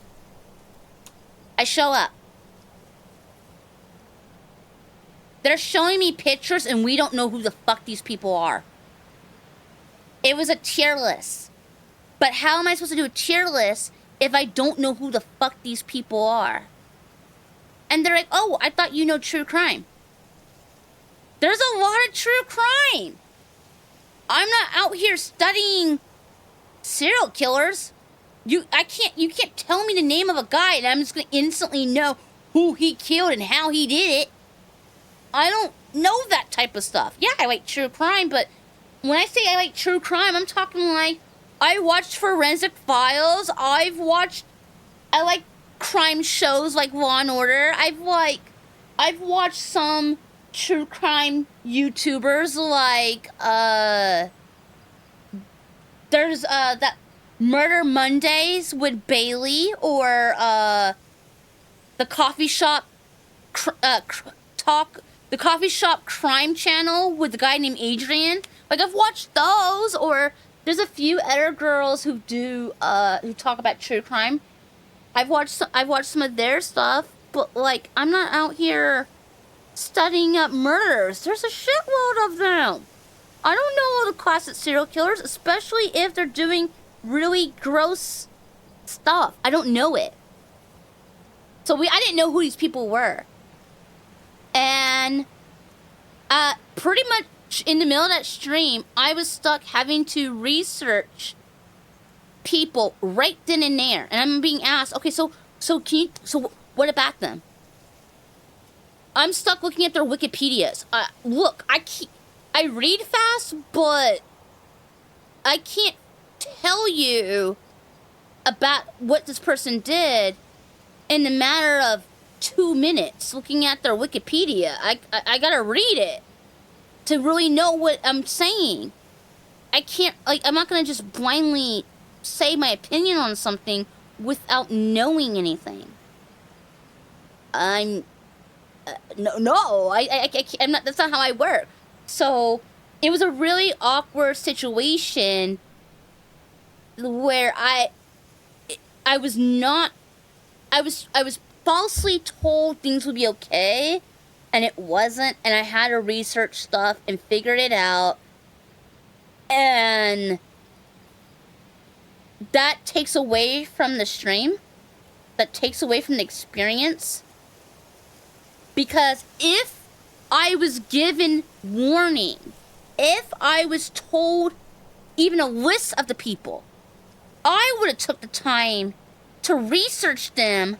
I show up. They're showing me pictures and we don't know who the fuck these people are. It was a tier list. But how am I supposed to do a tier list if I don't know who the fuck these people are? And they're like, oh, I thought you know true crime. There's a lot of true crime. I'm not out here studying serial killers. You can't tell me the name of a guy and I'm just gonna instantly know who he killed and how he did it. I don't know that type of stuff. Yeah, I like true crime, but when I say I like true crime, I'm talking like I watched Forensic Files. I like crime shows like Law and Order. I've watched some true crime YouTubers like there's that Murder Mondays with Bailey, or the coffee shop the coffee shop crime channel with the guy named Adrian. Like, I've watched those, or there's a few other girls who do who talk about true crime. I've watched some of their stuff, but like, I'm not out here studying up murders. There's a shitload of them. I don't know all the classic serial killers, especially if they're doing really gross stuff. I don't know it. So I didn't know who these people were. And pretty much in the middle of that stream, I was stuck having to research people right then and there. And I'm being asked, okay, so what about them? I'm stuck looking at their Wikipedias. Look, I read fast, but I can't tell you about what this person did in the matter of 2 minutes, looking at their Wikipedia. I gotta read it to really know what I'm saying. I can't, like, I'm not gonna just blindly say my opinion on something without knowing anything. I'm I'm not, that's not how I work. So it was a really awkward situation where I was falsely told things would be okay, and it wasn't, and I had to research stuff and figured it out, and that takes away from the stream, that takes away from the experience, because if I was given warning, if I was told even a list of the people, I would have took the time to research them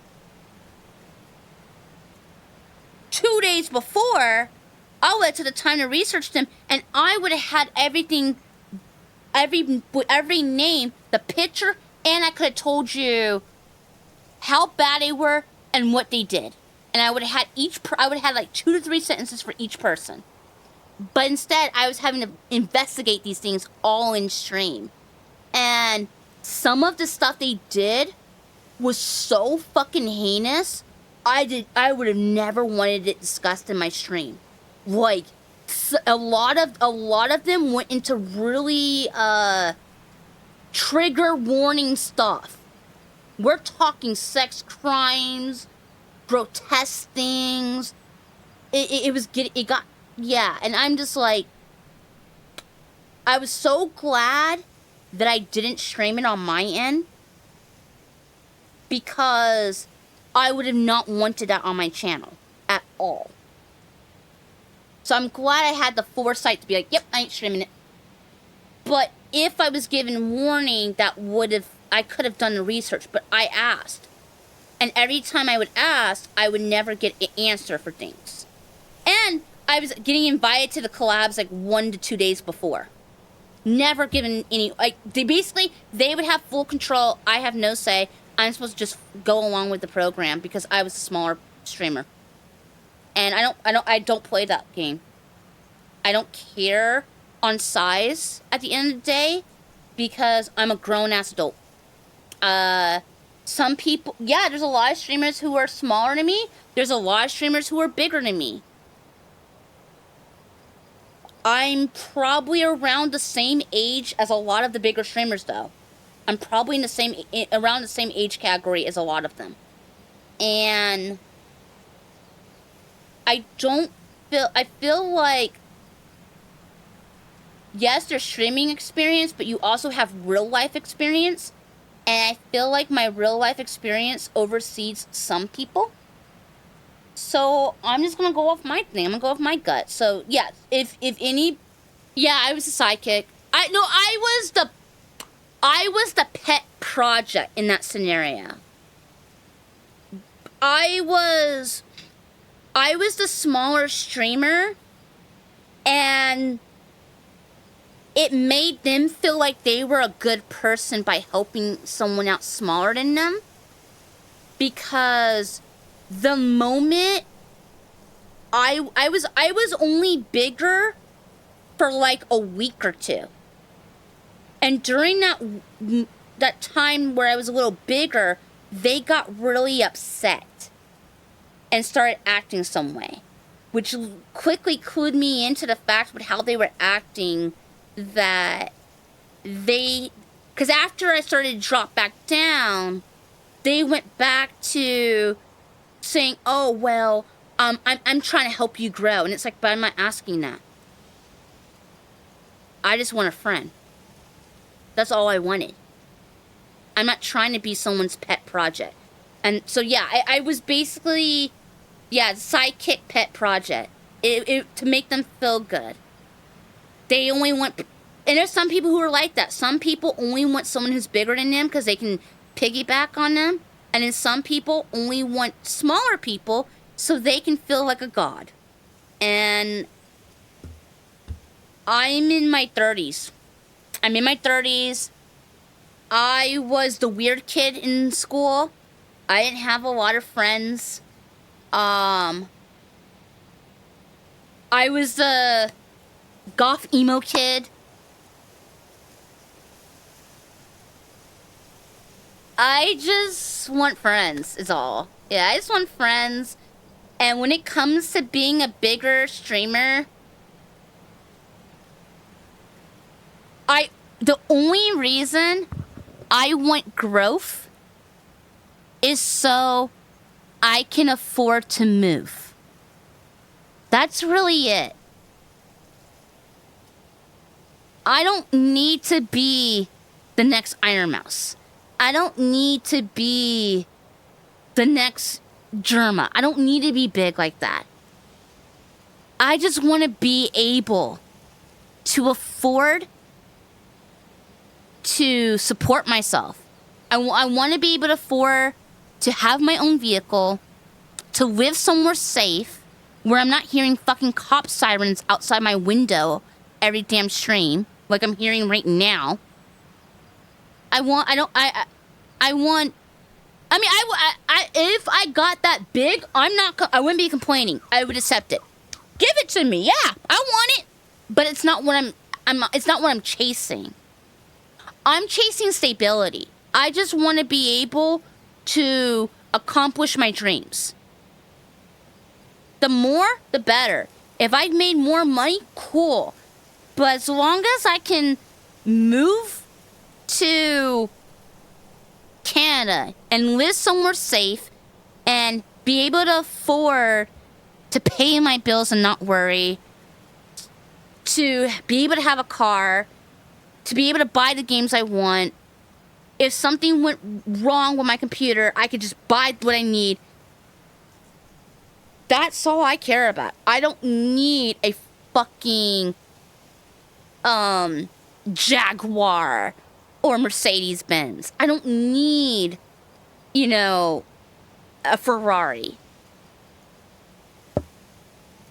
2 days before. I would have took the time to research them, and I would have had everything, every name, the picture, and I could have told you how bad they were and what they did. And I would have had like 2 to 3 sentences for each person. But instead, I was having to investigate these things all in stream. And some of the stuff they did was so fucking heinous, I would have never wanted it discussed in my stream. Like, a lot of them went into really, trigger warning stuff. We're talking sex crimes, grotesque things. Yeah, and I'm just like, I was so glad that I didn't stream it on my end, because I would have not wanted that on my channel at all. So I'm glad I had the foresight to be like, yep, I ain't streaming it. But if I was given warning, I could have done the research, but I asked. And every time I would ask, I would never get an answer for things. And I was getting invited to the collabs like 1 to 2 days before. Never given any, like, they would have full control. I have no say. I'm supposed to just go along with the program because I was a smaller streamer. And I don't play that game. I don't care on size at the end of the day because I'm a grown-ass adult. Some people, yeah, there's a lot of streamers who are smaller than me. There's a lot of streamers who are bigger than me. I'm probably around the same age as a lot of the bigger streamers, though. I'm probably around the same age category as a lot of them. And I feel like, yes, there's streaming experience, but you also have real life experience. And I feel like my real life experience oversees some people. So I'm just gonna go off my thing. I'm gonna go off my gut. So yeah, if any, yeah, I was the sidekick. I was the pet project in that scenario. I was the smaller streamer, and it made them feel like they were a good person by helping someone out smaller than them. Because the moment I was only bigger for like a week or 2. And during that time where I was a little bigger, they got really upset and started acting some way, which quickly clued me into the fact with how they were acting, that because after I started to drop back down, they went back to saying, oh, well, I'm trying to help you grow. And it's like, but I'm not asking that. I just want a friend. That's all I wanted. I'm not trying to be someone's pet project. And so, yeah, I was basically, yeah, sidekick pet project. To make them feel good. They only want, and there's some people who are like that. Some people only want someone who's bigger than them because they can piggyback on them. And then some people only want smaller people so they can feel like a god. And I'm in my 30s. I'm in my 30s. I was the weird kid in school. I didn't have a lot of friends. I was the goth emo kid. I just want friends, is all. Yeah, I just want friends. And when it comes to being a bigger streamer, the only reason I want growth is so I can afford to move. That's really it. I don't need to be the next Iron Mouse. I don't need to be the next Germa. I don't need to be big like that. I just want to be able to afford to support myself. I want to be able to afford to have my own vehicle, to live somewhere safe, where I'm not hearing fucking cop sirens outside my window every damn stream, like I'm hearing right now. If I got that big, I wouldn't be complaining. I would accept it. Give it to me, yeah, I want it. But it's not what it's not what I'm chasing. I'm chasing stability. I just want to be able to accomplish my dreams. The more, the better. If I made more money, cool. But as long as I can move to Canada and live somewhere safe and be able to afford to pay my bills and not worry, to be able to have a car, to be able to buy the games I want. If something went wrong with my computer, I could just buy what I need. That's all I care about. I don't need a fucking Jaguar or Mercedes-Benz. I don't need, a Ferrari.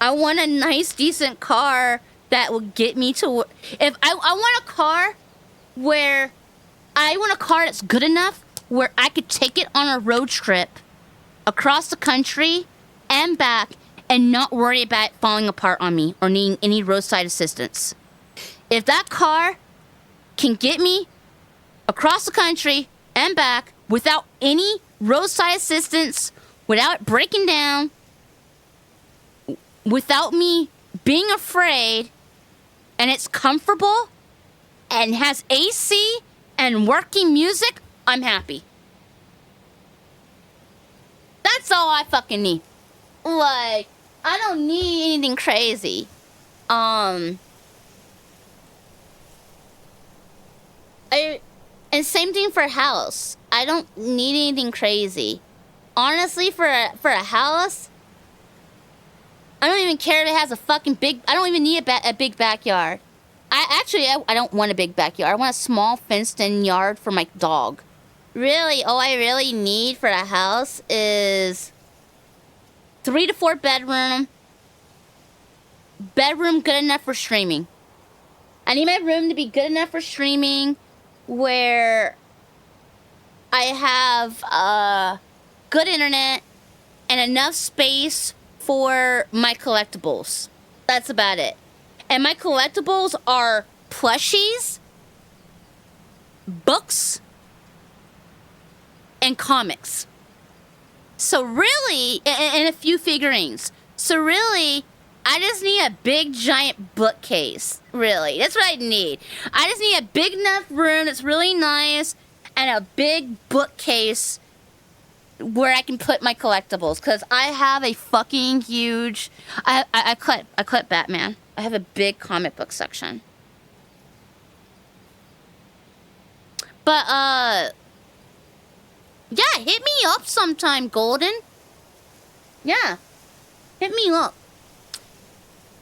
I want a nice, decent car that will get me to work. If I want a car where I want a car that's good enough where I could take it on a road trip across the country and back and not worry about it falling apart on me or needing any roadside assistance. If that car can get me across the country and back without any roadside assistance, without it breaking down, without me being afraid, and it's comfortable and has AC and working music, I'm happy. That's all I fucking need. Like, I don't need anything crazy. And same thing for a house. I don't need anything crazy. Honestly, for a house, I don't even care if it has a fucking big... I don't even need a big backyard. I don't want a big backyard. I want a small fenced-in yard for my dog. Really, all I really need for a house is 3 to 4 bedroom. Bedroom good enough for streaming. I need my room to be good enough for streaming where I have good internet and enough space for my collectibles. That's about it. And my collectibles are plushies, books, and comics. So really, and a few figurines. So really, I just need a big giant bookcase. Really, that's what I need. I just need a big enough room that's really nice and a big bookcase where I can put my collectibles. Because I have a fucking huge... I collect Batman. I have a big comic book section. But, yeah, hit me up sometime, Golden. Yeah, hit me up.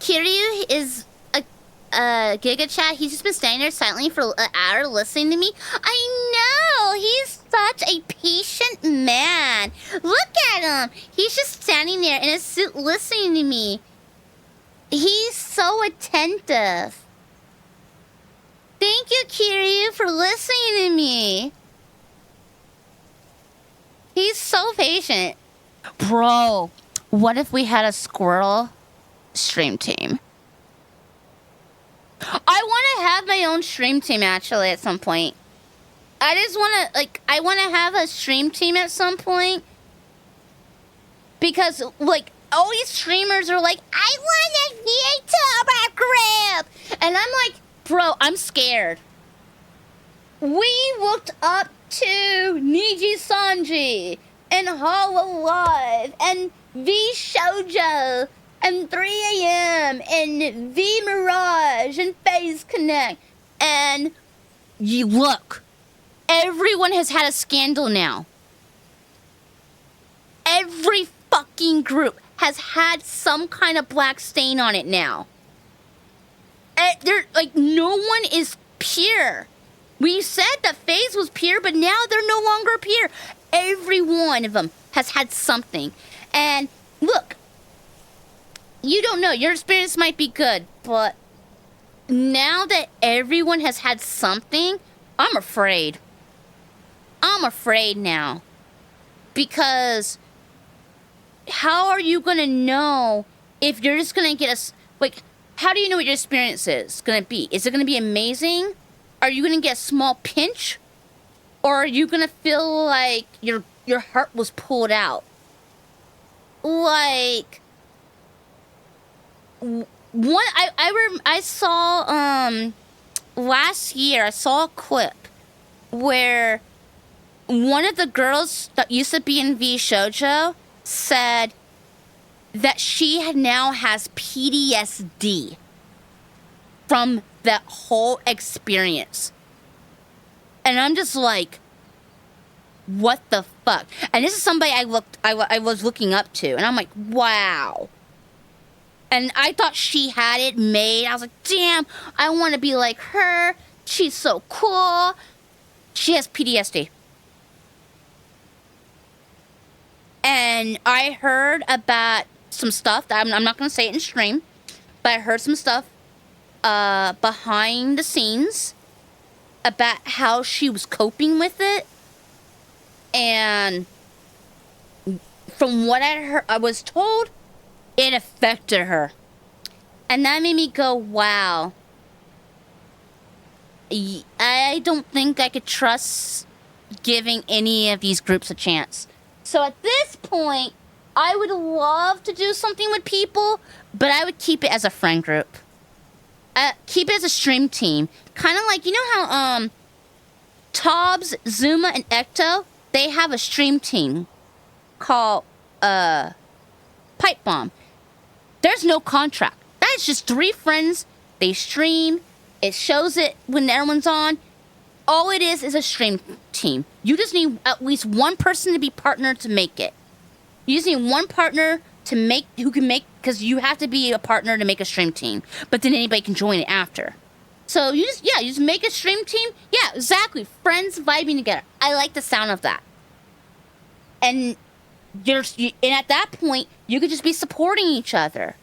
Kiryu is a Giga Chat. He's just been standing there silently for an hour listening to me. I know! He's such a patient man. Look at him! He's just standing there in a suit listening to me. He's so attentive. Thank you, Kiryu, for listening to me. He's so patient. Bro, what if we had a squirrel stream team? I want to have my own stream team, actually, at some point. I just want to, like, I want to have a stream team at some point. Because, like, all these streamers are like, I want a VTuber group! And I'm like, bro, I'm scared. We looked up to Niji Sanji and Hololive and V Shoujo and 3AM and V Mirage and Phase Connect. And you look, everyone has had a scandal now. Every fucking group has had some kind of black stain on it now. They're like, no one is pure. We said that Phase was pure, but now they're no longer pure. Every one of them has had something. And look, you don't know, your experience might be good, but now that everyone has had something, I'm afraid. I'm afraid now. Because how are you gonna know if you're just gonna get a, like, how do you know what your experience is gonna be? Is it gonna be amazing? Are you gonna get a small pinch? Or are you gonna feel like your heart was pulled out? Like, I saw, last year, I saw a clip where one of the girls that used to be in V Shoujo said that she now has PTSD from that whole experience. And I'm just like, what the fuck? And this is somebody I was looking up to, and I'm like, wow. And I thought she had it made. I was like, damn, I want to be like her. She's so cool. She has PTSD. And I heard about some stuff that I'm not going to say it in stream, but I heard some stuff behind the scenes about how she was coping with it. And from what I was told, it affected her. And that made me go, wow. I don't think I could trust giving any of these groups a chance. So at this point, I would love to do something with people, but I would keep it as a friend group. Keep it as a stream team. Kind of like, you know how Tobbs, Zuma, and Ecto, they have a stream team called Pipe Bomb. There's no contract. That's just 3 friends. They stream. It shows it when everyone's on. All it is a stream team. You just need at least one person to be partner to make it. You just need one partner to make, who can make, because you have to be a partner to make a stream team. But then anybody can join it after. So you just make a stream team. Yeah, exactly. Friends vibing together. I like the sound of that. And and at that point, you could just be supporting each other.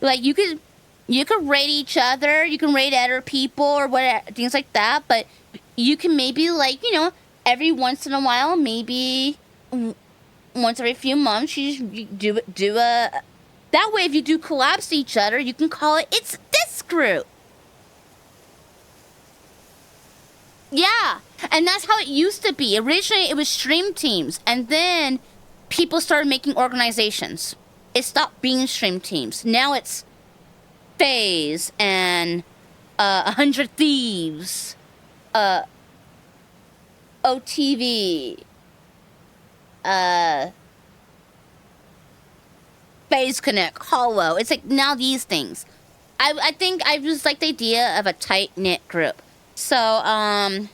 Like you could rate each other. You can rate other people or whatever, things like that. But you can maybe, like, you know, every once in a while, maybe once every few months, you do a. That way, if you do collabs to each other, you can call it, it's this group. Yeah, and that's how it used to be. Originally, it was stream teams, and then people started making organizations. It stopped being stream teams. Now it's Phase and 100 Thieves, OTV, Phase Connect, Hollow. It's like now these things. I think I just like the idea of a tight-knit group. So, I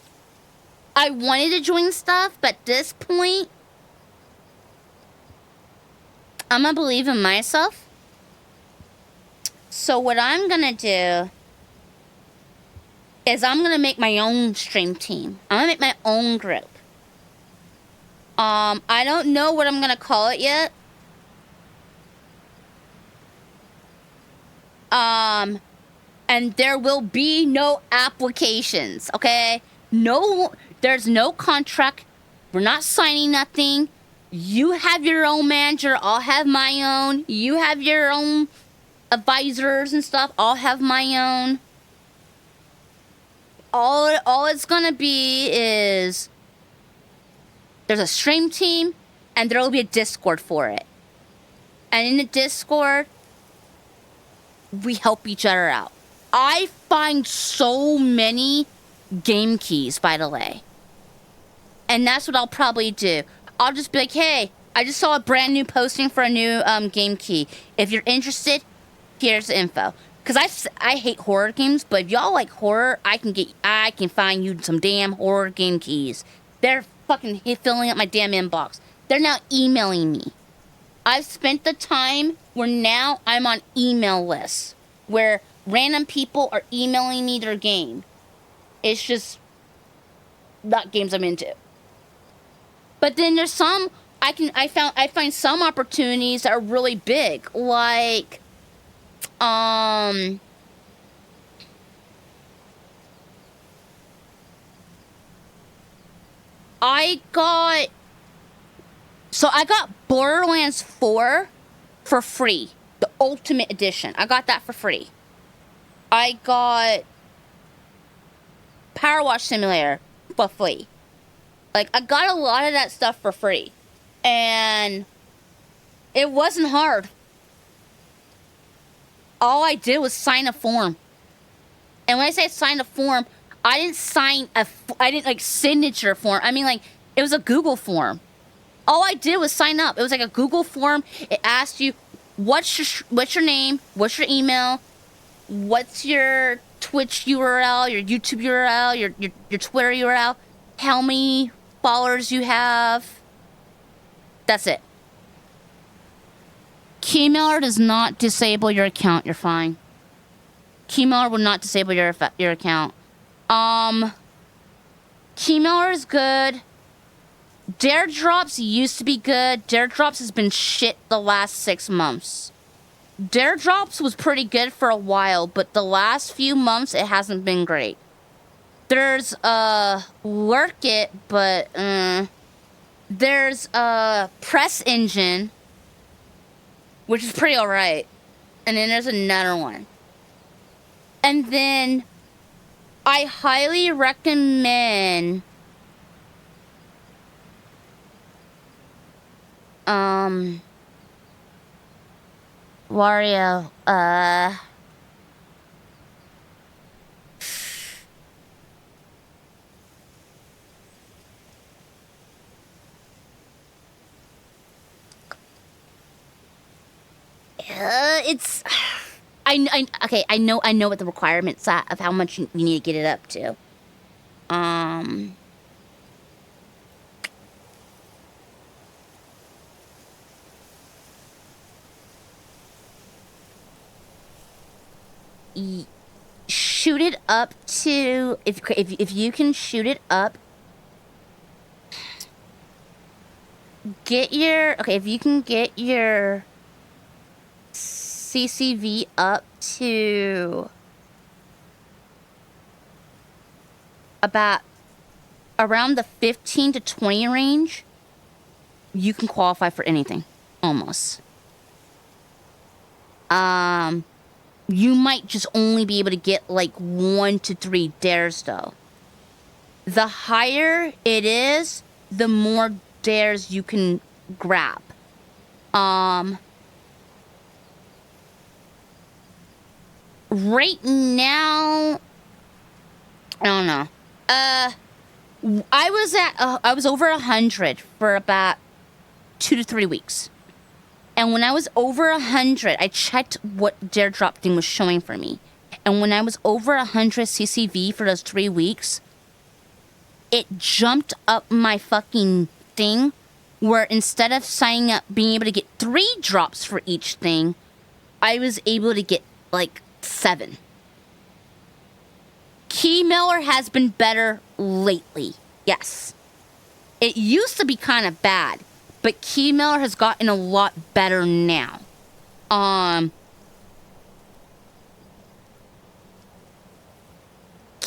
wanted to join stuff, but at this point, I'm gonna believe in myself. So what I'm gonna do is I'm gonna make my own stream team. I'm gonna make my own group. I don't know what I'm gonna call it yet. And there will be no applications, okay? No, there's no contract. We're not signing nothing. You have your own manager. I'll have my own. You have your own advisors and stuff. I'll have my own. All it's gonna be is there's a stream team and there will be a Discord for it. And in the Discord, we help each other out. I find so many game keys, by the way. And that's what I'll probably do. I'll just be like, hey, I just saw a brand new posting for a new game key. If you're interested, here's the info. Because I hate horror games, but if y'all like horror, I can find you some damn horror game keys. They're fucking filling up my damn inbox. They're now emailing me. I've spent the time where now I'm on email lists where random people are emailing me their game. It's just not games I'm into. But then there's some I find some opportunities that are really big, like I got Borderlands 4 for free. The Ultimate Edition. I got that for free. I got Power Wash Simulator for free. Like, I got a lot of that stuff for free. And it wasn't hard. All I did was sign a form. And when I say sign a form, I didn't like signature form. I mean, like, it was a Google form. All I did was sign up. It was like a Google form. It asked you, what's your name? What's your email? What's your Twitch URL? Your YouTube URL? Your Twitter URL? How many followers you have? That's it. Keymailer does not disable your account. You're fine. Keymailer will not disable your account. Keymailer is good. Dare Drops used to be good. Dare Drops has been shit the last 6 months. Dare Drops was pretty good for a while, but the last few months it hasn't been great. There's Lurk It, but there's Press Engine, which is pretty alright. And then there's another one. And then I highly recommend Wario, it's okay, I know what the requirements are of how much you need to get it up to. Shoot it up to if you can shoot it up. If you can get your CCV up to about around the 15 to 20 range, you can qualify for anything, almost. You might just only be able to get like 1 to 3 dares though. The higher it is, the more dares you can grab. Right now, I don't know. I was over 100 for about 2 to 3 weeks. And when I was over 100, I checked what Dare Drop thing was showing for me. And when I was over 100 CCV for those 3 weeks, it jumped up my fucking thing where instead of signing up, being able to get 3 drops for each thing, I was able to get like 7. Keymailer has been better lately. Yes. It used to be kind of bad, but Keymailer has gotten a lot better now.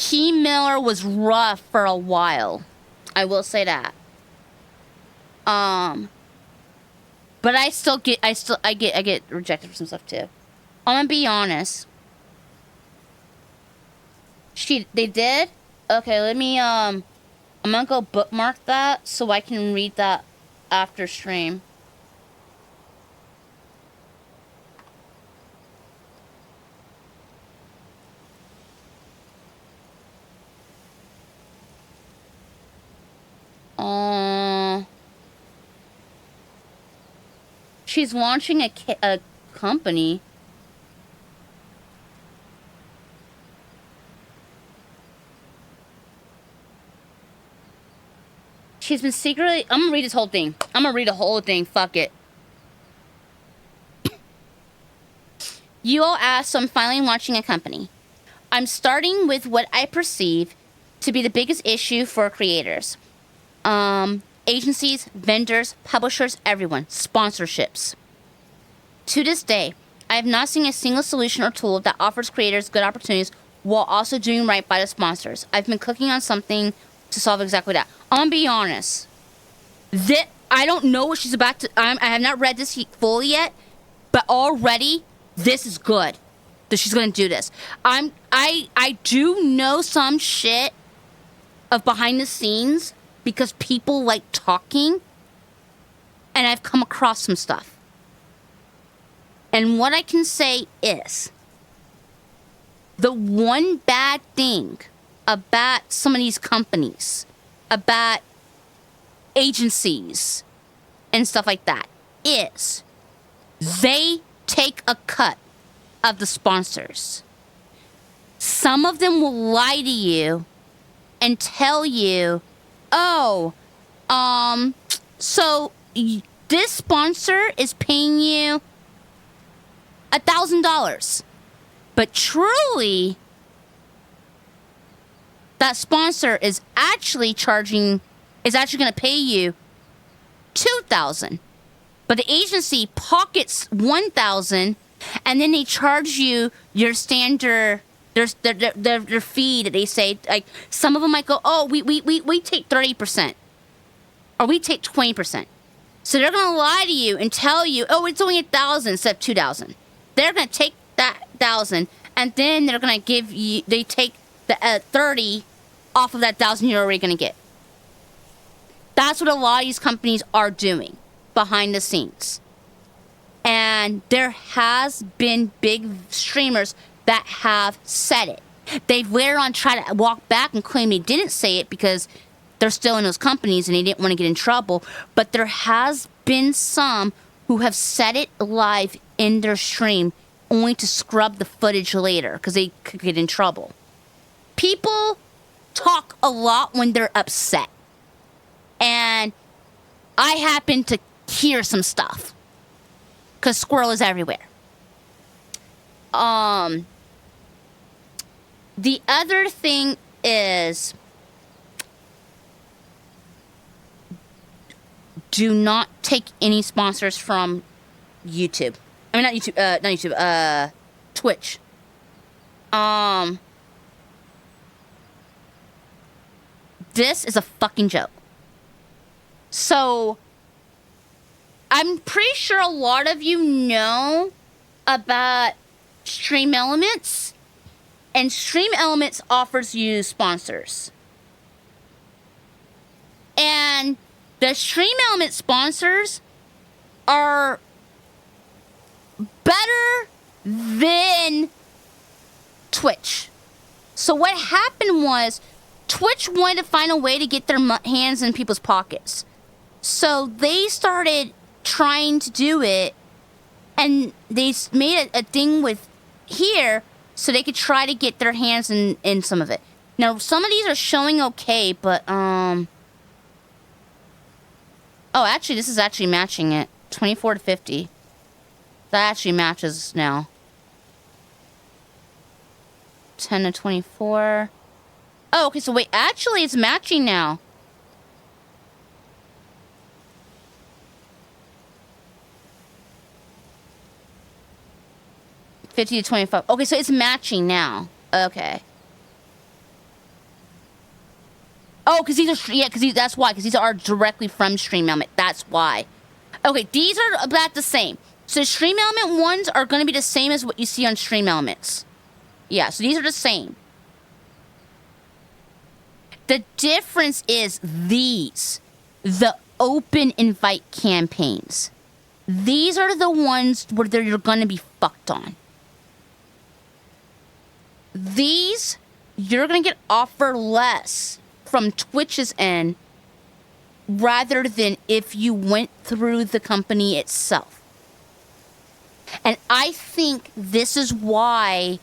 Key Miller was rough for a while. I will say that. But I get rejected for some stuff too. I'm gonna be honest. They did? Okay, let me, I'm gonna go bookmark that so I can read that after stream. She's launching a company. She's been secretly... I'm gonna read this whole thing. I'm gonna read the whole thing. Fuck it. You all asked, so I'm finally launching a company. I'm starting with what I perceive to be the biggest issue for creators. Agencies, vendors, publishers, everyone. Sponsorships. To this day, I have not seen a single solution or tool that offers creators good opportunities while also doing right by the sponsors. I've been cooking on something to solve exactly that. I'm gonna be honest. I don't know what she's about to... I have not read this fully yet, but already, this is good that she's gonna do this. I do know some shit of behind the scenes because people like talking, and I've come across some stuff. And what I can say is, the one bad thing about some of these companies, about agencies and stuff like that, is they take a cut of the sponsors. Some of them will lie to you and tell you, oh, so this sponsor is paying you $1,000. But truly, that sponsor is actually going to pay you $2,000. But the agency pockets $1,000, and then they charge you your standard, their fee that they say. Like, some of them might go, oh, we take 30%, or we take 20%. So they're gonna lie to you and tell you, oh, it's only $1,000 instead of $2,000. They're gonna take that $1,000, and then they're gonna give you. They take the 30 off of that $1,000 you're already gonna get. That's what a lot of these companies are doing behind the scenes. And there has been big streamers that have said it. They've later on tried to walk back and claim they didn't say it because they're still in those companies and they didn't want to get in trouble. But there has been some who have said it live in their stream only to scrub the footage later because they could get in trouble. People talk a lot when they're upset. And I happen to hear some stuff because squirrel is everywhere. The other thing is, do not take any sponsors from YouTube. I mean, not YouTube, Twitch. This is a fucking joke. So, I'm pretty sure a lot of you know about Stream Elements, and Stream Elements offers you sponsors. And the Stream Elements sponsors are better than Twitch. So what happened was, Twitch wanted to find a way to get their hands in people's pockets. So they started trying to do it, and they made a thing with here so they could try to get their hands in some of it. Now, some of these are showing okay, but, oh, actually, this is actually matching it. 24 to 50. That actually matches now. 10 to 24. Oh, okay, so wait, actually, it's matching now. $50 to $25. Okay, so it's matching now. Okay. Oh, because these are, yeah, because that's why, because these are directly from Stream Element. That's why. Okay, these are about the same. So Stream Element ones are going to be the same as what you see on Stream Elements. Yeah, so these are the same. The difference is these, the open invite campaigns. These are the ones where you're going to be fucked on. These, you're going to get offered less from Twitch's end rather than if you went through the company itself. And I think this is why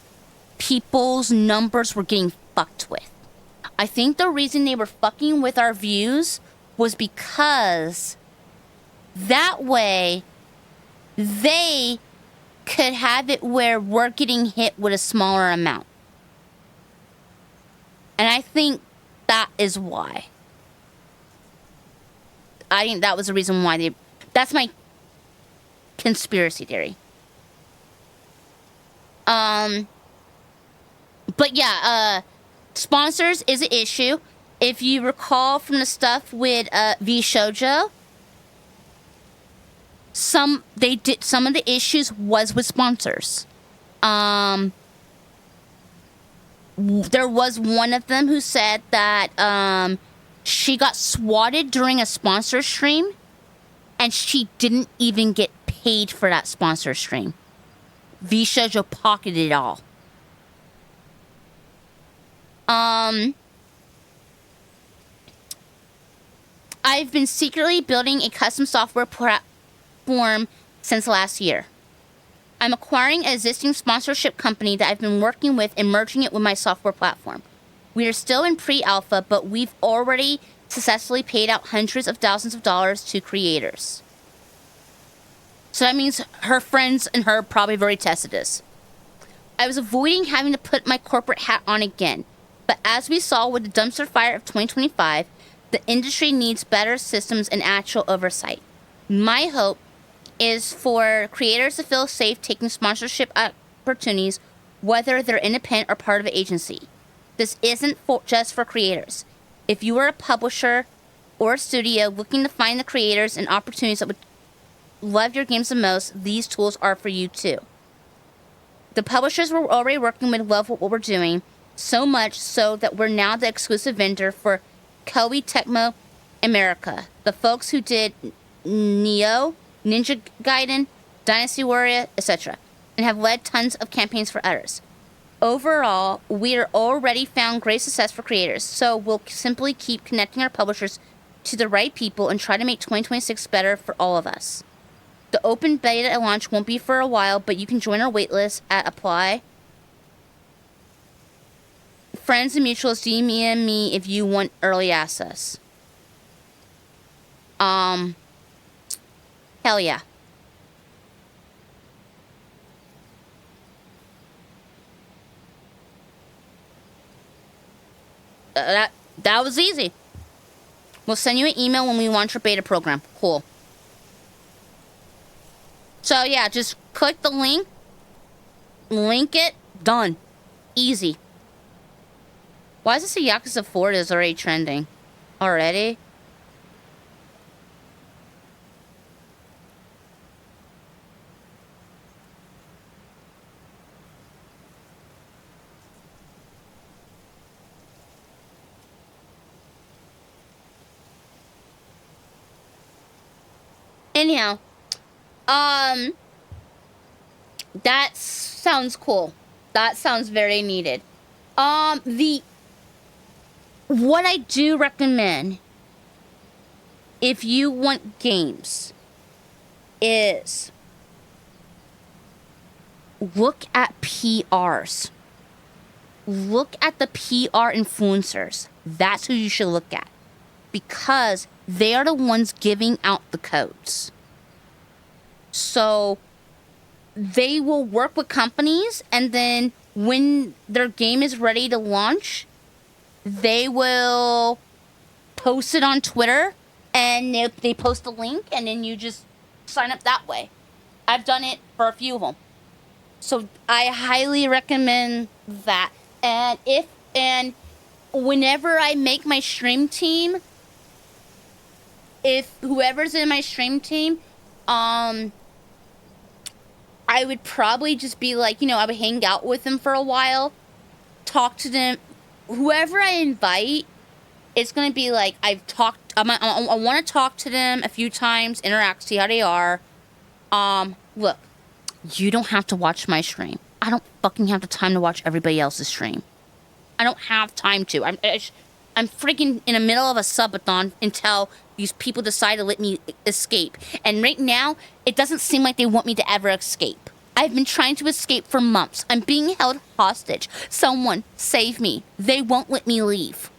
people's numbers were getting fucked with. I think the reason they were fucking with our views was because that way they could have it where we're getting hit with a smaller amount. And I think that is why. I think that was the reason why they... That's my conspiracy theory. But yeah, sponsors is an issue. If you recall from the stuff with V Shoujo, some of the issues was with sponsors. There was one of them who said that she got swatted during a sponsor stream and she didn't even get paid for that sponsor stream. V Shoujo pocketed it all. I've been secretly building a custom software platform since last year. I'm acquiring an existing sponsorship company that I've been working with and merging it with my software platform. We are still in pre-alpha, but we've already successfully paid out hundreds of thousands of dollars to creators. So that means her friends and her probably have already tested this. I was avoiding having to put my corporate hat on again, but as we saw with the dumpster fire of 2025, the industry needs better systems and actual oversight. My hope is for creators to feel safe taking sponsorship opportunities, whether they're independent or part of an agency. This isn't just for creators. If you are a publisher or a studio looking to find the creators and opportunities that would love your games the most, these tools are for you too. The publishers we're already working with love what we're doing, so much so that we're now the exclusive vendor for Koei Tecmo America, the folks who did Neo, Ninja Gaiden, Dynasty Warrior, etc., and have led tons of campaigns for others. Overall, we are already found great success for creators, so we'll simply keep connecting our publishers to the right people and try to make 2026 better for all of us. The open beta launch won't be for a while, but you can join our waitlist at Apply. Friends and mutuals, DM me if you want early access. Hell yeah. That was easy. We'll send you an email when we launch our beta program. Cool. So yeah, just click the link, link it, done. Easy. Why is this a Yakuza 4 is already trending? Already? Anyhow, that sounds cool. That sounds very needed. What I do recommend, if you want games, is look at PRs. Look at the PR influencers. That's who you should look at. Because they are the ones giving out the codes. So they will work with companies, and then when their game is ready to launch, they will post it on Twitter, and they post a link, and then you just sign up that way. I've done it for a few of them. So I highly recommend that. And whenever I make my stream team, if whoever's in my stream team, I would probably just be like, you know, I would hang out with them for a while, talk to them. Whoever I invite, it's gonna be like I want to talk to them a few times, interact, see how they are. Look, you don't have to watch my stream. I don't fucking have the time to watch everybody else's stream. I don't have time to. I'm freaking in the middle of a subathon until these people decide to let me escape. And right now, it doesn't seem like they want me to ever escape. I've been trying to escape for months. I'm being held hostage. Someone save me. They won't let me leave.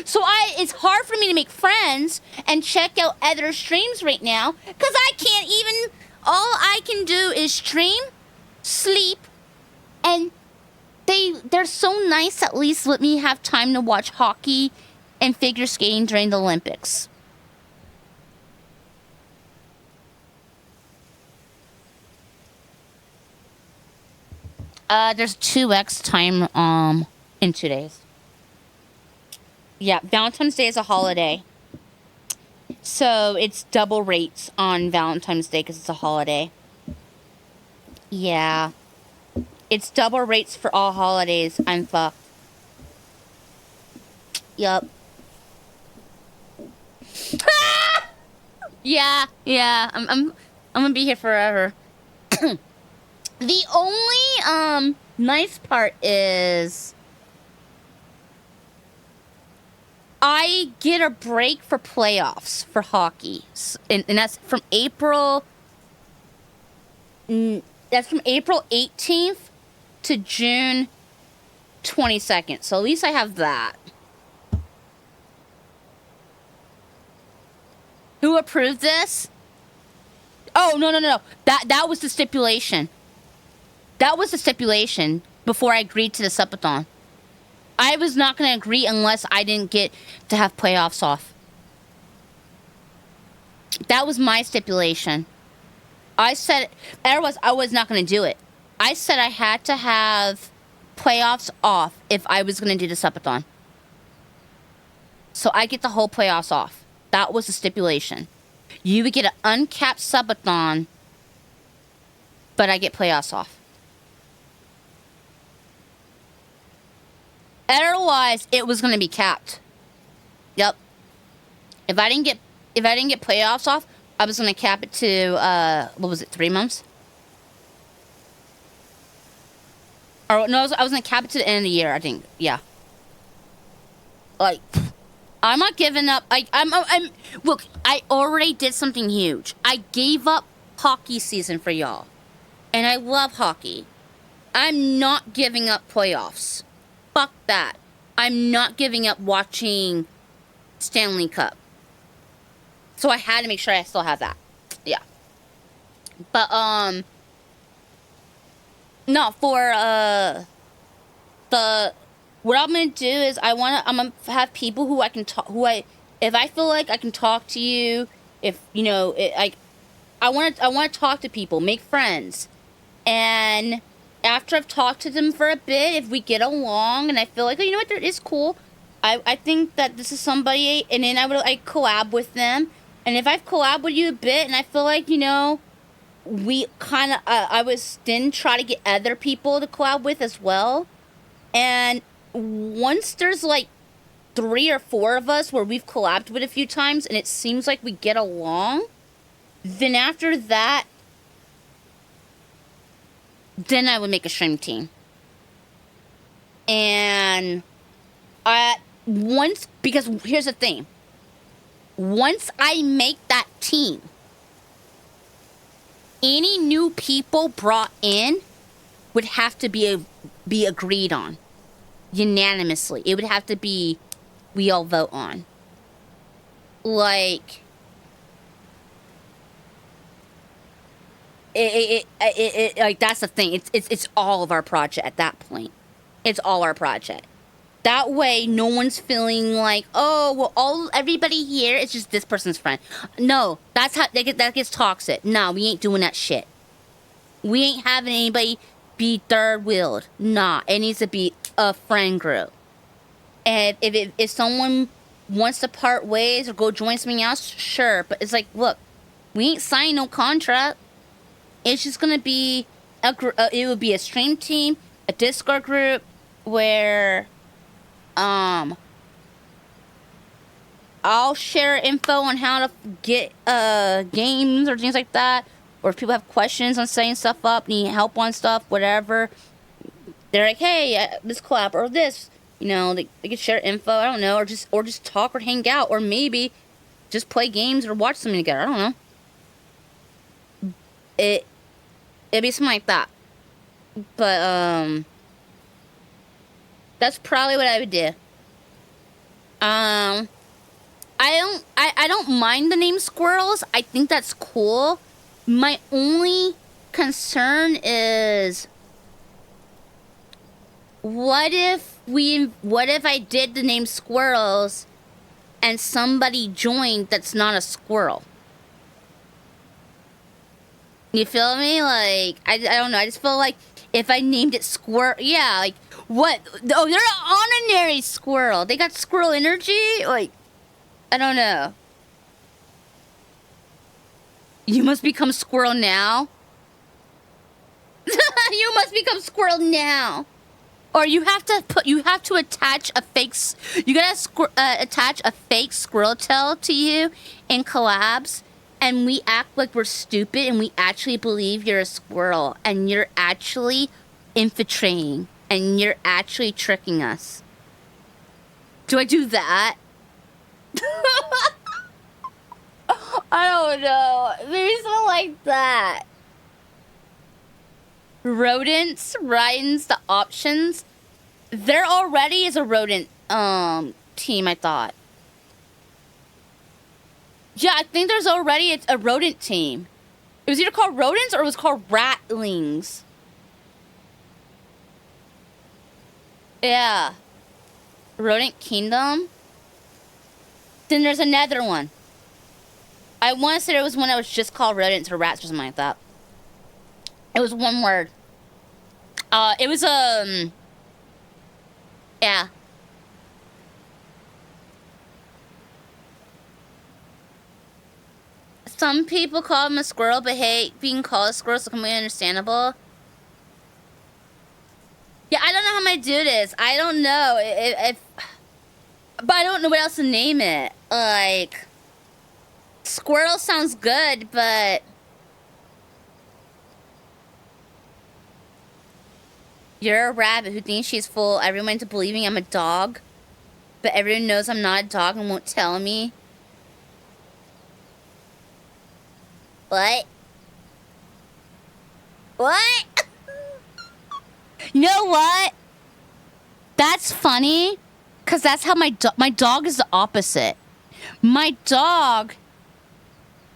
So it's hard for me to make friends and check out other streams right now because I can't even, all I can do is stream, sleep, and they're so nice, at least let me have time to watch hockey and figure skating during the Olympics. There's 2x time in 2 days. Yeah, Valentine's Day is a holiday. So it's double rates on Valentine's Day because it's a holiday. Yeah. It's double rates for all holidays. I'm fucked. Yup. Yeah. I'm gonna be here forever. The only nice part is I get a break for playoffs for hockey, and that's from April. That's from April 18th to June 22nd. So at least I have that. Who approved this? Oh, no. That was the stipulation. That was the stipulation before I agreed to the subathon. I was not going to agree unless I didn't get to have playoffs off. That was my stipulation. I said, otherwise I was not going to do it. I said I had to have playoffs off if I was going to do the subathon. So I get the whole playoffs off. That was the stipulation. You would get an uncapped subathon, but I get playoffs off. Otherwise, it was going to be capped. Yep. If I didn't get playoffs off, I was going to cap it to what was it, 3 months? Or no, I was going to cap it to the end of the year, I think. Yeah. Like, I'm not giving up. Look, I already did something huge. I gave up hockey season for y'all. And I love hockey. I'm not giving up playoffs. Fuck that. I'm not giving up watching Stanley Cup. So I had to make sure I still have that. Yeah. But, no, for, what I'm gonna do is I'm gonna have people who I can talk, if I feel like I can talk to you, if, you know, I want to talk to people, make friends. And after I've talked to them for a bit, if we get along and I feel like, oh, you know what, that is cool. I think that this is somebody, and then I collab with them. And if I've collabed with you a bit and I feel like, you know, we kind of, I was then try to get other people to collab with as well. And once there's like 3 or 4 of us where we've collabed with a few times and it seems like we get along, then after that, then I would make a stream team. And because here's the thing. Once I make that team, any new people brought in would have to be agreed on unanimously. It would have to be we all vote on. Like like that's the thing. It's all of our project at that point. It's all our project. That way, no one's feeling like, oh, well, everybody here is just this person's friend. No, that's how that gets toxic. Nah, we ain't doing that shit. We ain't having anybody be third wheeled. Nah, it needs to be a friend group. And if someone wants to part ways or go join something else, sure. But it's like, look, we ain't signing no contract. It's just gonna be it would be a stream team, a Discord group where I'll share info on how to get games or things like that, or if people have questions on setting stuff up, need help on stuff, whatever. They're like, hey, this collab or this, you know, they can share info. I don't know, or just talk or hang out, or maybe just play games or watch something together. I don't know. It'd be something like that. But that's probably what I would do. I don't mind the name Squirrels. I think that's cool. My only concern is what if I did the name Squirrels and somebody joined that's not a squirrel? You feel me? Like, I don't know. I just feel like if I named it Squirrel, yeah, like, what? Oh, they're an honorary squirrel. They got squirrel energy? Like, I don't know. You must become squirrel now? You must become squirrel now. Or you have to attach a fake, you gotta attach a fake squirrel tail to you in collabs, and we act like we're stupid and we actually believe you're a squirrel and you're actually infiltrating and you're actually tricking us. Do I do that? I don't know. Maybe something like that. Rodents, Ryan's the options. There already is a rodent team, I thought. Yeah, I think there's already a rodent team. It was either called rodents or it was called ratlings. Yeah. Rodent Kingdom. Then there's another one. I want to say there was one that was just called rodents or rats or something like that. It was one word. It was, yeah. Some people call him a squirrel, but hate being called a squirrel, so completely understandable. Yeah, I don't know how I'm gonna do this. I don't know but I don't know what else to name it. Like, squirrel sounds good, but you're a rabbit who thinks she's full everyone into believing I'm a dog, but everyone knows I'm not a dog and won't tell me. What? What? You know what? That's funny, because that's how my dog is the opposite. My dog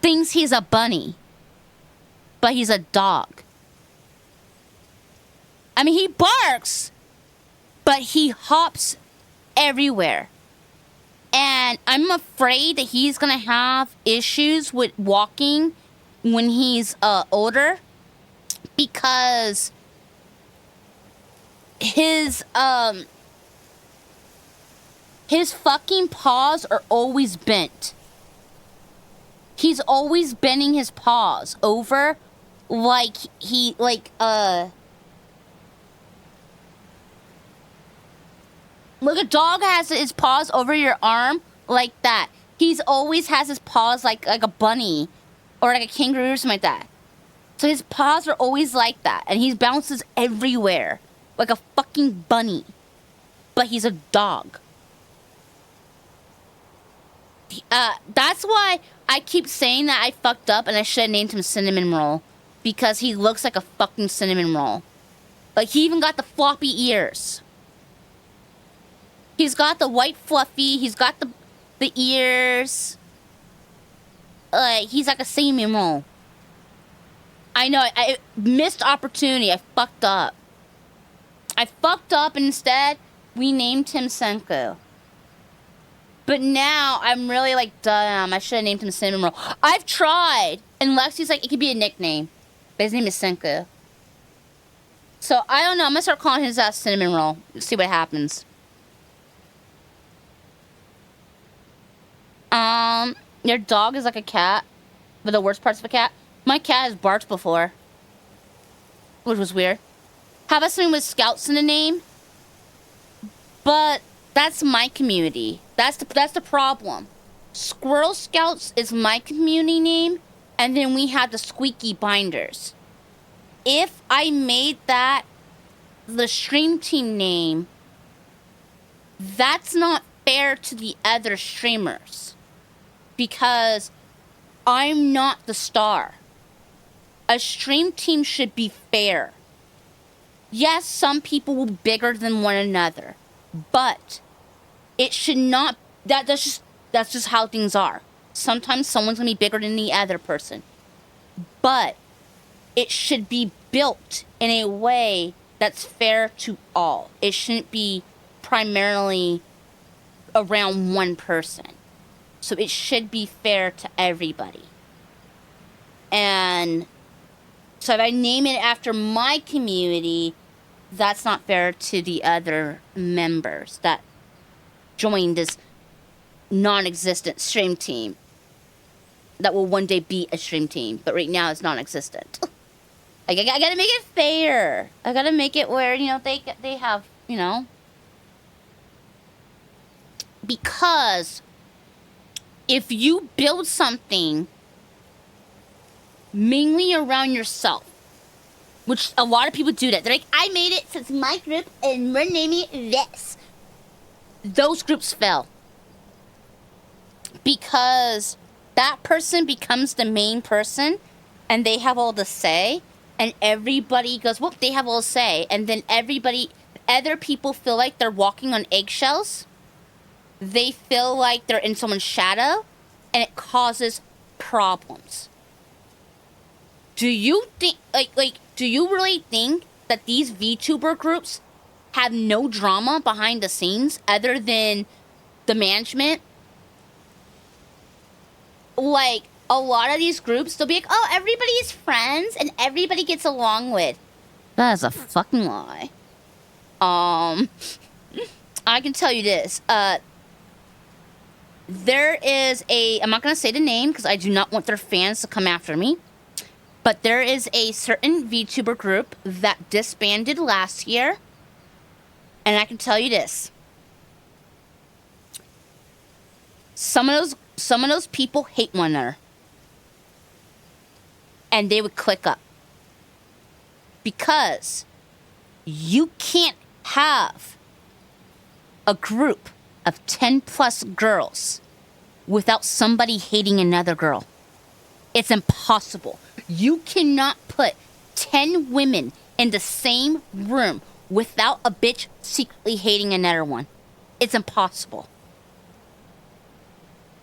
thinks he's a bunny, but he's a dog. I mean, he barks, but he hops everywhere. And I'm afraid that he's gonna have issues with walking when he's older, because his fucking paws are always bent. He's always bending his paws over like look, a dog has his paws over your arm like that. He's always has his paws like a bunny or like a kangaroo or something like that. So his paws are always like that, and he bounces everywhere like a fucking bunny. But he's a dog. That's why I keep saying that I fucked up and I should have named him Cinnamon Roll, because he looks like a fucking cinnamon roll. Like, he even got the floppy ears. He's got the white fluffy, he's got the ears. He's like a cinnamon roll. I know, I missed opportunity. I fucked up. And instead, we named him Senku. But now, I'm really like, damn, I should have named him Cinnamon Roll. I've tried, and Lexi's like, it could be a nickname. But his name is Senku. So, I don't know, I'm gonna start calling his ass Cinnamon Roll. See what happens. Your dog is like a cat, but the worst parts of a cat. My cat has barked before, which was weird. How about something with scouts in the name? But that's my community. That's the problem. Squirrel Scouts is my community name, and then we have the Squeaky Binders. If I made that the stream team name, that's not fair to the other streamers because I'm not the star. A stream team should be fair. Yes, some people will be bigger than one another, but it should not. That's just how things are. Sometimes someone's gonna be bigger than the other person, but it should be built in a way that's fair to all. It shouldn't be primarily around one person. So it should be fair to everybody. And so if I name it after my community, that's not fair to the other members that joined this non-existent stream team that will one day be a stream team, but right now it's non-existent. I gotta make it fair. I gotta make it where, you know, they have, you know, because if you build something mainly around yourself, which a lot of people do that, they're like, I made it since my group and we're naming it this. Those groups fail because that person becomes the main person and they have all the say, and everybody goes, well, they have all the say, and then other people feel like they're walking on eggshells. They feel like they're in someone's shadow, and it causes problems. Do you think, do you really think that these VTuber groups have no drama behind the scenes other than the management? Like, a lot of these groups, they'll be like, oh, everybody's friends and everybody gets along with. That is a fucking lie. I can tell you this. There is I'm not going to say the name because I do not want their fans to come after me. But there is a certain VTuber group that disbanded last year. And I can tell you this. Some of those people hate one another. And they would click up. Because you can't have a group of 10 plus girls without somebody hating another girl. It's impossible. You cannot put 10 women in the same room without a bitch secretly hating another one. It's impossible.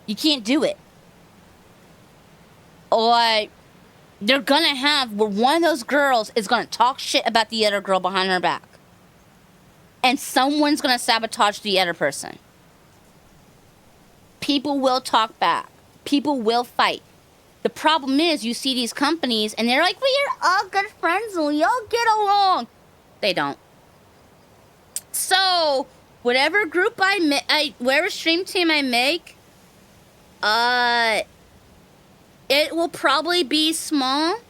You can't do it. Like, they're gonna have where one of those girls is gonna talk shit about the other girl behind her back. And someone's gonna sabotage the other person. People will talk back. People will fight. The problem is you see these companies and they're like, we're all good friends and we all get along. They don't. So, whatever group whatever stream team I make, it will probably be small.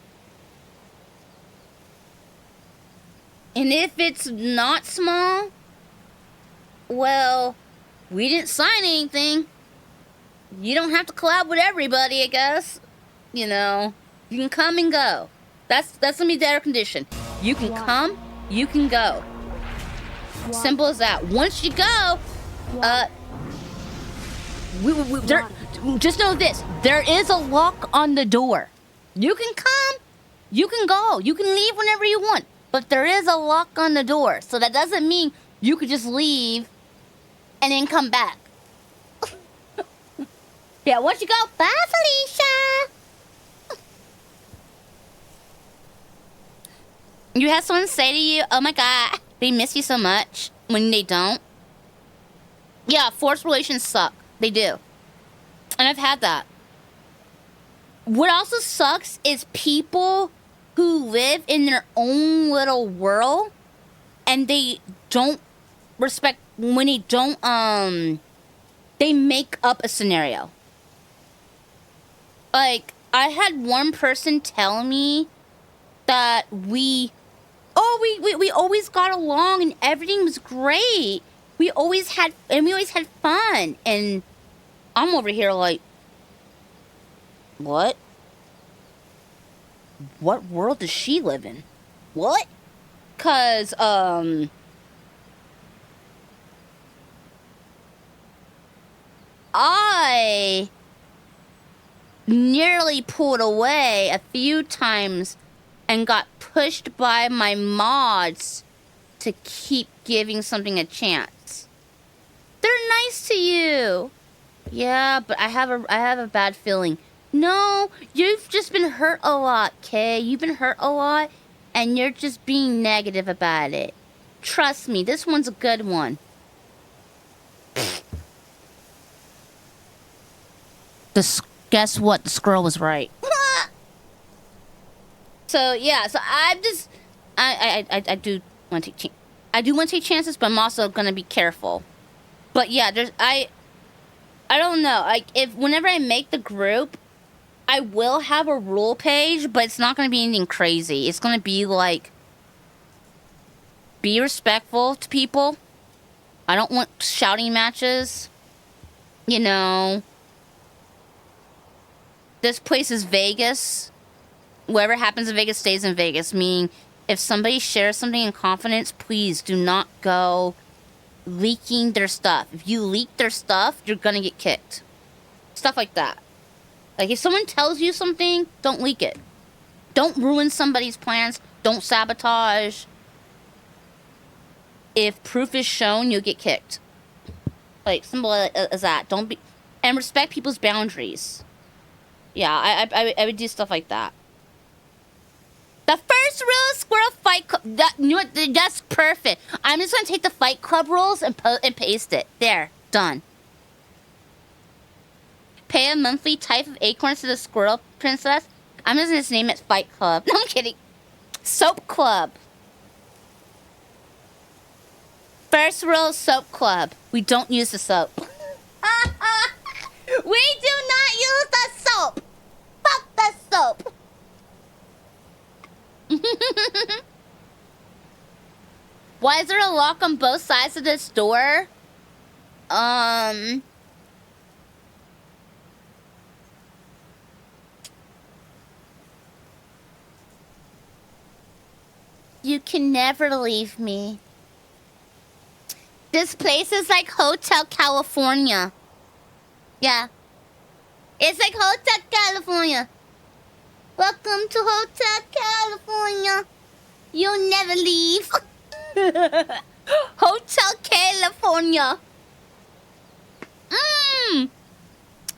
And if it's not small, well, we didn't sign anything. You don't have to collab with everybody, I guess. You know, you can come and go. That's gonna be their condition. You can come, you can go. Simple as that. Once you go, just know this. There is a lock on the door. You can come, you can go, you can leave whenever you want. But there is a lock on the door. So that doesn't mean you could just leave and then come back. Yeah, once you go, bye, Felicia. You have someone say to you, oh my god, they miss you so much, when they don't. Yeah, forced relations suck. They do. And I've had that. What also sucks is people who live in their own little world and they don't respect, when they don't, they make up a scenario. Like, I had one person tell me that we always got along and everything was great. We always had fun. And I'm over here like, what? What world does she live in? What? 'Cause, I nearly pulled away a few times and got pushed by my mods to keep giving something a chance. They're nice to you. Yeah, but I have a bad feeling. No, you've just been hurt a lot, Kay. You've been hurt a lot, and you're just being negative about it. Trust me, this one's a good one. Guess what? The squirrel was right. So yeah, so I'm just I do want to take chances, but I'm also gonna be careful. But yeah, I don't know. Like, if whenever I make the group, I will have a rule page, but it's not gonna be anything crazy. It's gonna be like, be respectful to people. I don't want shouting matches. You know, this place is Vegas. Whatever happens in Vegas stays in Vegas. Meaning, if somebody shares something in confidence, please do not go leaking their stuff. If you leak their stuff, you're gonna get kicked. Stuff like that. Like, if someone tells you something, don't leak it. Don't ruin somebody's plans. Don't sabotage. If proof is shown, you'll get kicked. Like, simple as that. Don't be... And respect people's boundaries. Yeah, I would do stuff like that. The first rule of Squirrel Fight Club... you know what? That's perfect. I'm just gonna take the Fight Club rules and paste it. There. Done. Pay a monthly type of acorns to the Squirrel Princess. I'm just gonna name it Fight Club. No, I'm kidding. Soap Club. First rule, Soap Club. We don't use the soap. We do not use the soap. Fuck the soap. Why is there a lock on both sides of this door? You can never leave me. This place is like Hotel California. Yeah. It's like Hotel California. Welcome to Hotel California. You'll never leave. Hotel California.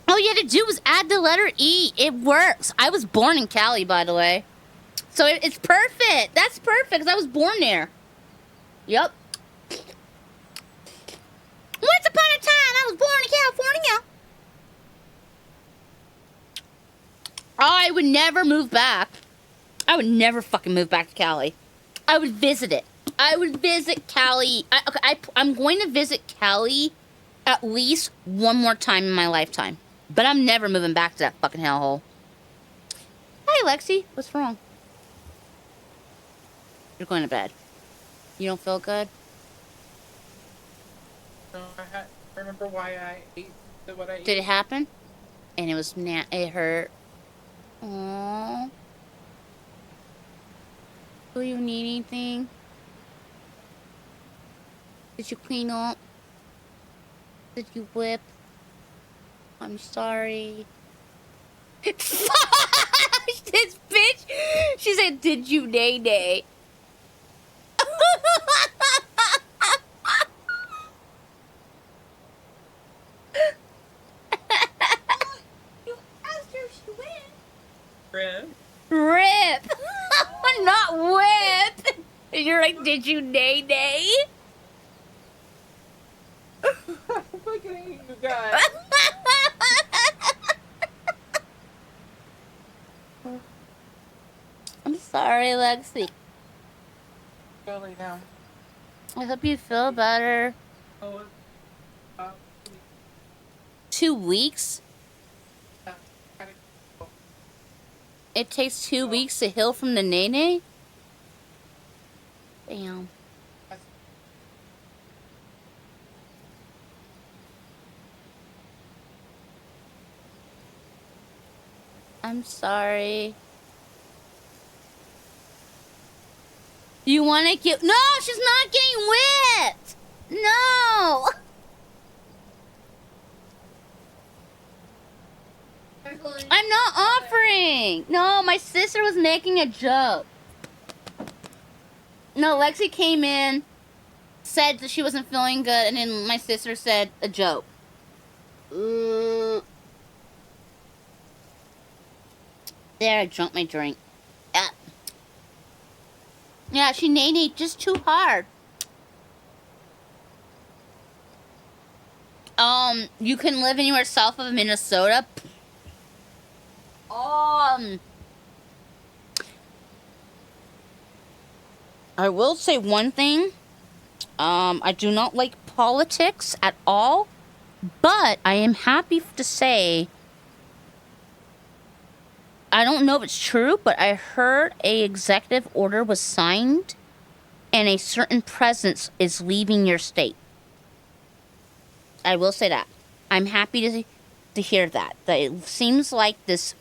All you had to do was add the letter E. It works. I was born in Cali, by the way. So it's perfect. That's perfect, because I was born there. Yep. Once upon a time, I was born in California. I would never move back. I would never fucking move back to Cali. I would visit it. I would visit Cali. I'm going to visit Cali at least one more time in my lifetime. But I'm never moving back to that fucking hellhole. Hey, Lexi. What's wrong? You're going to bed. You don't feel good? No, I remember why I ate what I ate. Did it happen? And it was it hurt. Aww. Do you need anything? Did you clean up? Did you whip? I'm sorry. This bitch! She said, did you nay-nay? You asked her if she win. Rip. Not whip. And you're like, did you nay-nay? I'm fucking hating you guys. I'm sorry, Lexi. Go lay down. I hope you feel better. 2 weeks? Yeah, gotta go. It takes 2 weeks to heal from the nene? Damn. I'm sorry. You want to get... No, she's not getting whipped! No! I'm not offering! No, my sister was making a joke. No, Lexi came in, said that she wasn't feeling good, and then my sister said a joke. There, I drunk my drink. Yeah, she nay-nayed just too hard. You can live anywhere south of Minnesota. I will say one thing. I do not like politics at all, but I am happy to say, I don't know if it's true, but I heard a executive order was signed and a certain presence is leaving your state. I will say that. I'm happy to hear that. That it seems like this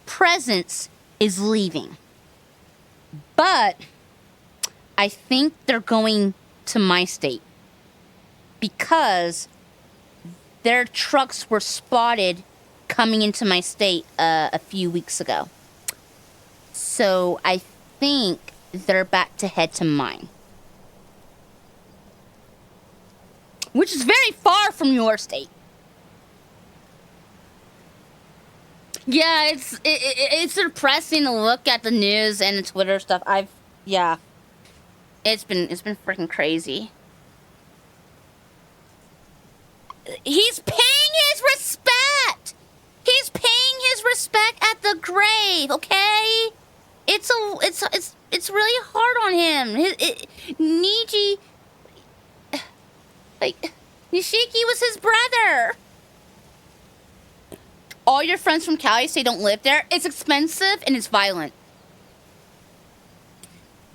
presence is leaving. But I think they're going to my state because their trucks were spotted coming into my state a few weeks ago. So I think they're about to head to mine. Which is very far from your state. Yeah, it's depressing to look at the news and the Twitter stuff. It's been freaking crazy. He's paying his respect. He's paying his respect at the grave, okay? It's really hard on him. Niji, like, Nishiki was his brother. All your friends from Cali say don't live there. It's expensive and it's violent.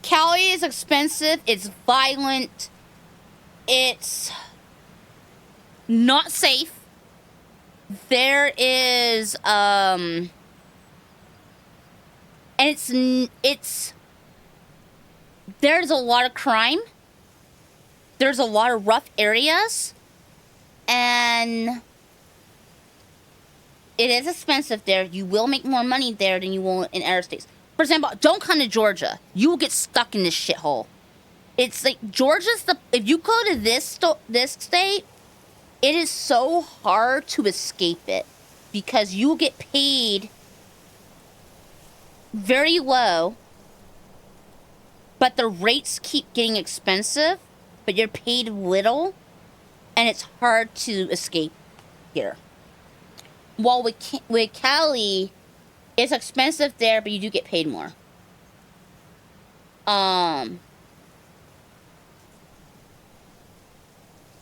Cali is expensive, it's violent, it's not safe. There is, and there's a lot of crime. There's a lot of rough areas. And it is expensive there. You will make more money there than you will in other states. For example, don't come to Georgia. You will get stuck in this shithole. It's like, Georgia's if you go to this state, it is so hard to escape it because you get paid very low, but the rates keep getting expensive, but you're paid little, and it's hard to escape here. While with Cali, it's expensive there, but you do get paid more.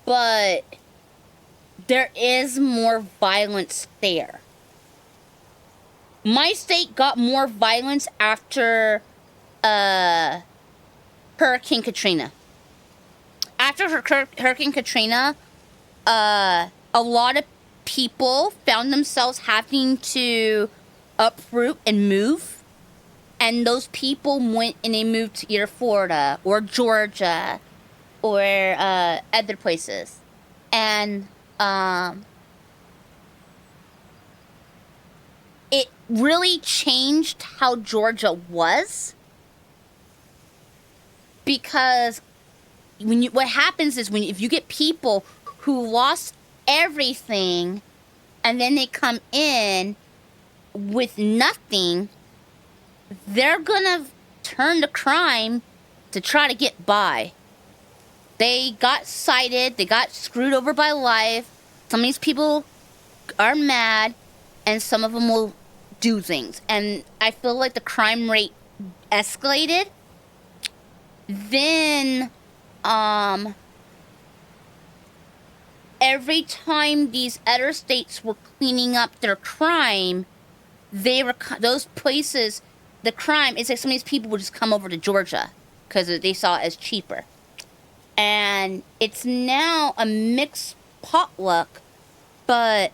But there is more violence there. My state got more violence after Hurricane Katrina. After Hurricane Katrina, a lot of people found themselves having to uproot and move. And those people went and they moved to either Florida or Georgia or other places. And it really changed how Georgia was. Because what happens is if you get people who lost everything and then they come in with nothing, they're gonna turn to crime to try to get by. They got cited, they got screwed over by life. Some of these people are mad, and some of them will do things. And I feel like the crime rate escalated. Then, every time these other states were cleaning up their crime, those places, the crime, it's like some of these people would just come over to Georgia because they saw it as cheaper. And it's now a mixed potluck, but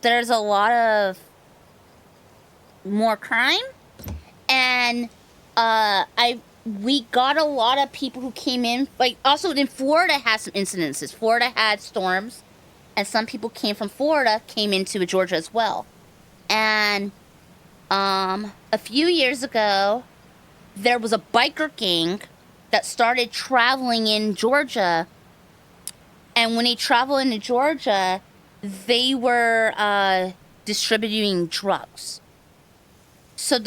there's a lot of more crime. And we got a lot of people who came in, like, also in Florida had some incidences. Florida had storms, and some people came from Florida came into Georgia as well. And a few years ago, there was a biker gang that started traveling in Georgia. And when they traveled into Georgia, they were distributing drugs. So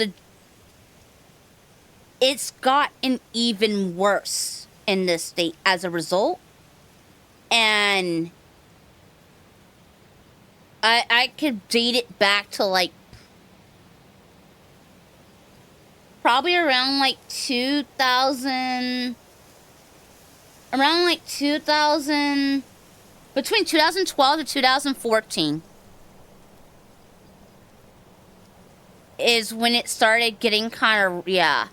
it's gotten even worse in this state as a result. And I could date it back to like probably around like 2000, between 2012 to 2014 is when it started getting kind of, yeah.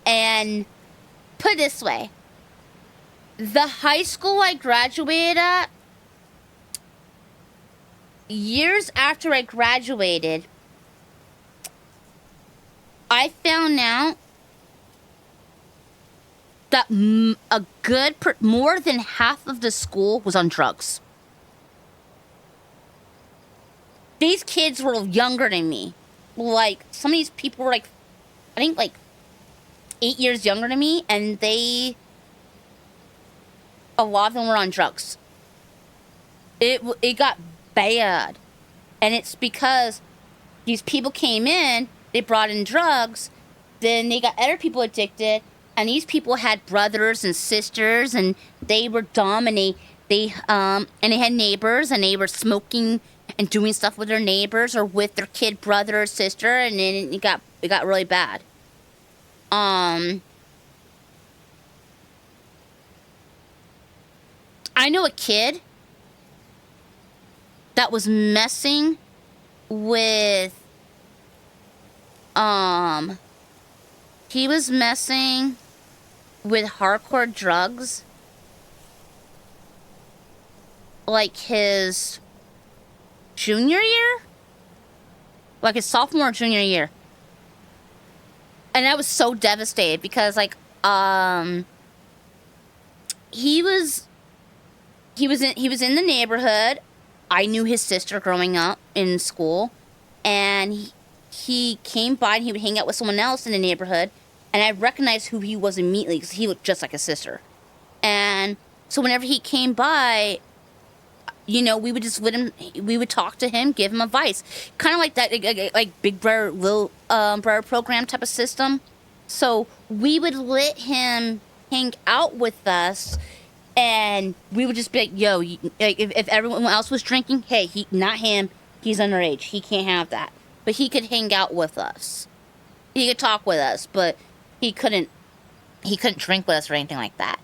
And put it this way, the high school I graduated at, years after I graduated, I found out that more than half of the school was on drugs. These kids were younger than me. Like, some of these people were like, I think like 8 years younger than me, and a lot of them were on drugs. It got bad. And it's because these people came in, they brought in drugs, then they got other people addicted, and these people had brothers and sisters, and they were dumb, and they had neighbors, and they were smoking and doing stuff with their neighbors or with their kid brother or sister, and then it got really bad. I know a kid that was messing with he was messing with hardcore drugs like his junior year, like his sophomore or junior year. And I was so devastated because like he was in the neighborhood. I knew his sister growing up in school, and he came by and he would hang out with someone else in the neighborhood, and I recognized who he was immediately because he looked just like his sister. And so whenever he came by, you know, we would just we would talk to him, give him advice, kind of like that, like Big Brother, Little Brother program type of system. So we would let him hang out with us, and we would just be like, yo, if everyone else was drinking, hey, not him, he's underage, he can't have that. But he could hang out with us. He could talk with us, but he couldn't drink with us or anything like that.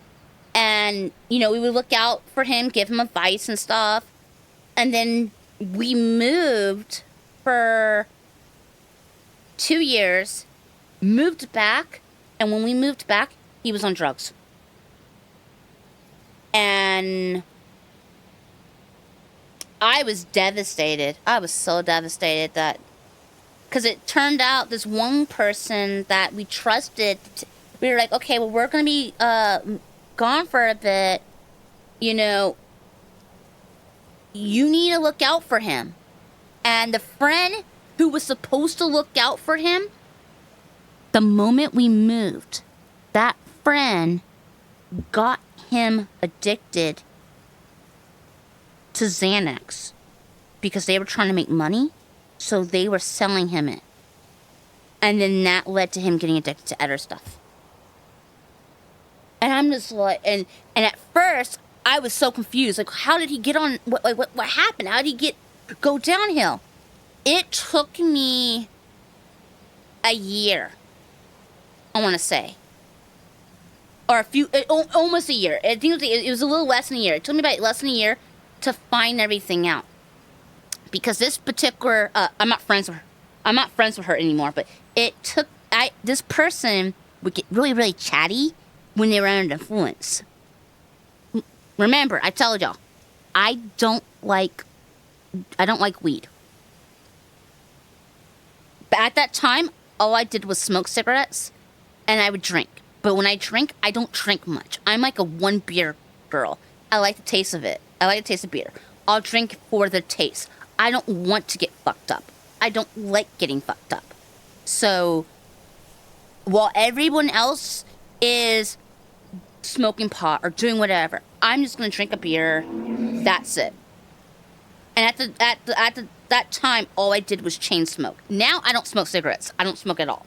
And, you know, we would look out for him, give him advice and stuff. And then we moved for 2 years, moved back, and when we moved back, he was on drugs. And I was devastated. I was so devastated that, because it turned out this one person that we trusted, we were like, okay, well, we're going to be gone for a bit, you know, you need to look out for him. And the friend who was supposed to look out for him, the moment we moved, that friend got him addicted to Xanax because they were trying to make money, so they were selling him it. And then that led to him getting addicted to other stuff. And I'm just like, and at first I was so confused. Like, how did he get on? What happened? How did he go downhill? It took me a year, I want to say, or almost a year. I think it was a little less than a year. It took me about less than a year to find everything out. because this particular I'm not friends with her anymore, but this person would get really, really chatty when they were under influence. Remember, I told y'all, I don't like weed. But at that time, all I did was smoke cigarettes, and I would drink. But when I drink, I don't drink much. I'm like a one beer girl. I like the taste of it. I like the taste of beer. I'll drink for the taste. I don't want to get fucked up. I don't like getting fucked up. So, while everyone else is smoking pot or doing whatever, I'm just gonna drink a beer. That's it. And at that time, all I did was chain smoke. Now I don't smoke cigarettes. I don't smoke at all.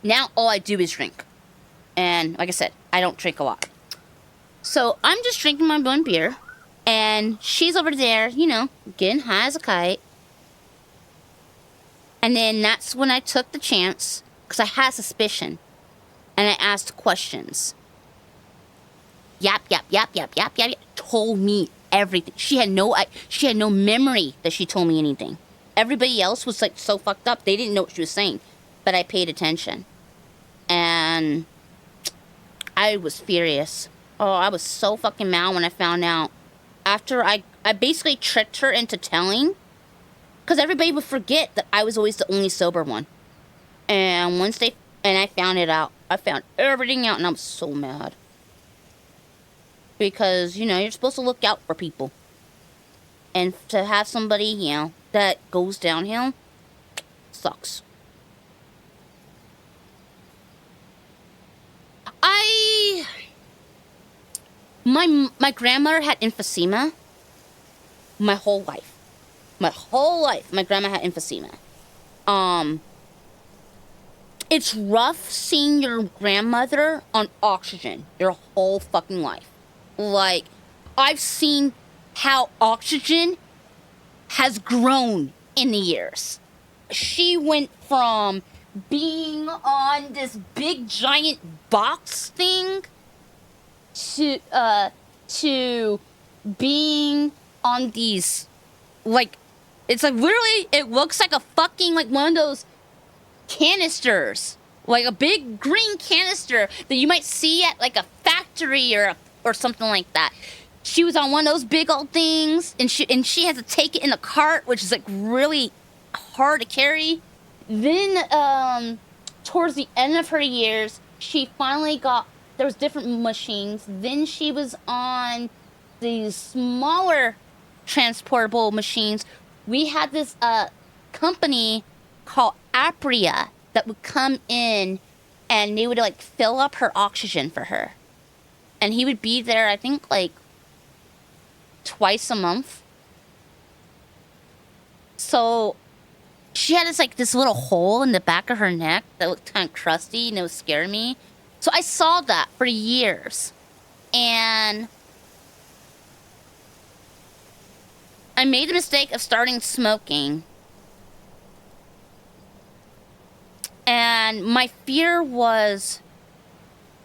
Now all I do is drink. And like I said, I don't drink a lot. So I'm just drinking my one beer, and she's over there, you know, getting high as a kite. And then that's when I took the chance, because I had suspicion, and I asked questions. Yap, told me everything. She had no memory that she told me anything. Everybody else was like so fucked up, they didn't know what she was saying. But I paid attention. And I was furious. Oh, I was so fucking mad when I found out. After I basically tricked her into telling. Because everybody would forget that I was always the only sober one. And I found it out. I found everything out, and I'm so mad. Because, you know, you're supposed to look out for people. And to have somebody, you know, that goes downhill, sucks. My grandmother had emphysema my whole life. My whole life, my grandma had emphysema. It's rough seeing your grandmother on oxygen your whole fucking life. Like, I've seen how oxygen has grown in the years. She went from being on this big giant box thing to being on these, like, it's like literally, it looks like a fucking, like one of those canisters, like a big green canister that you might see at like a factory or something like that. She was on one of those big old things, and she had to take it in a cart, which is like really hard to carry. Then towards the end of her years, she finally got, there was different machines. Then she was on these smaller transportable machines. We had this company called Apria that would come in, and they would like fill up her oxygen for her. And he would be there, I think, like twice a month. So she had this little hole in the back of her neck that looked kind of crusty, and it was scaring me. So I saw that for years. And I made the mistake of starting smoking. And my fear was,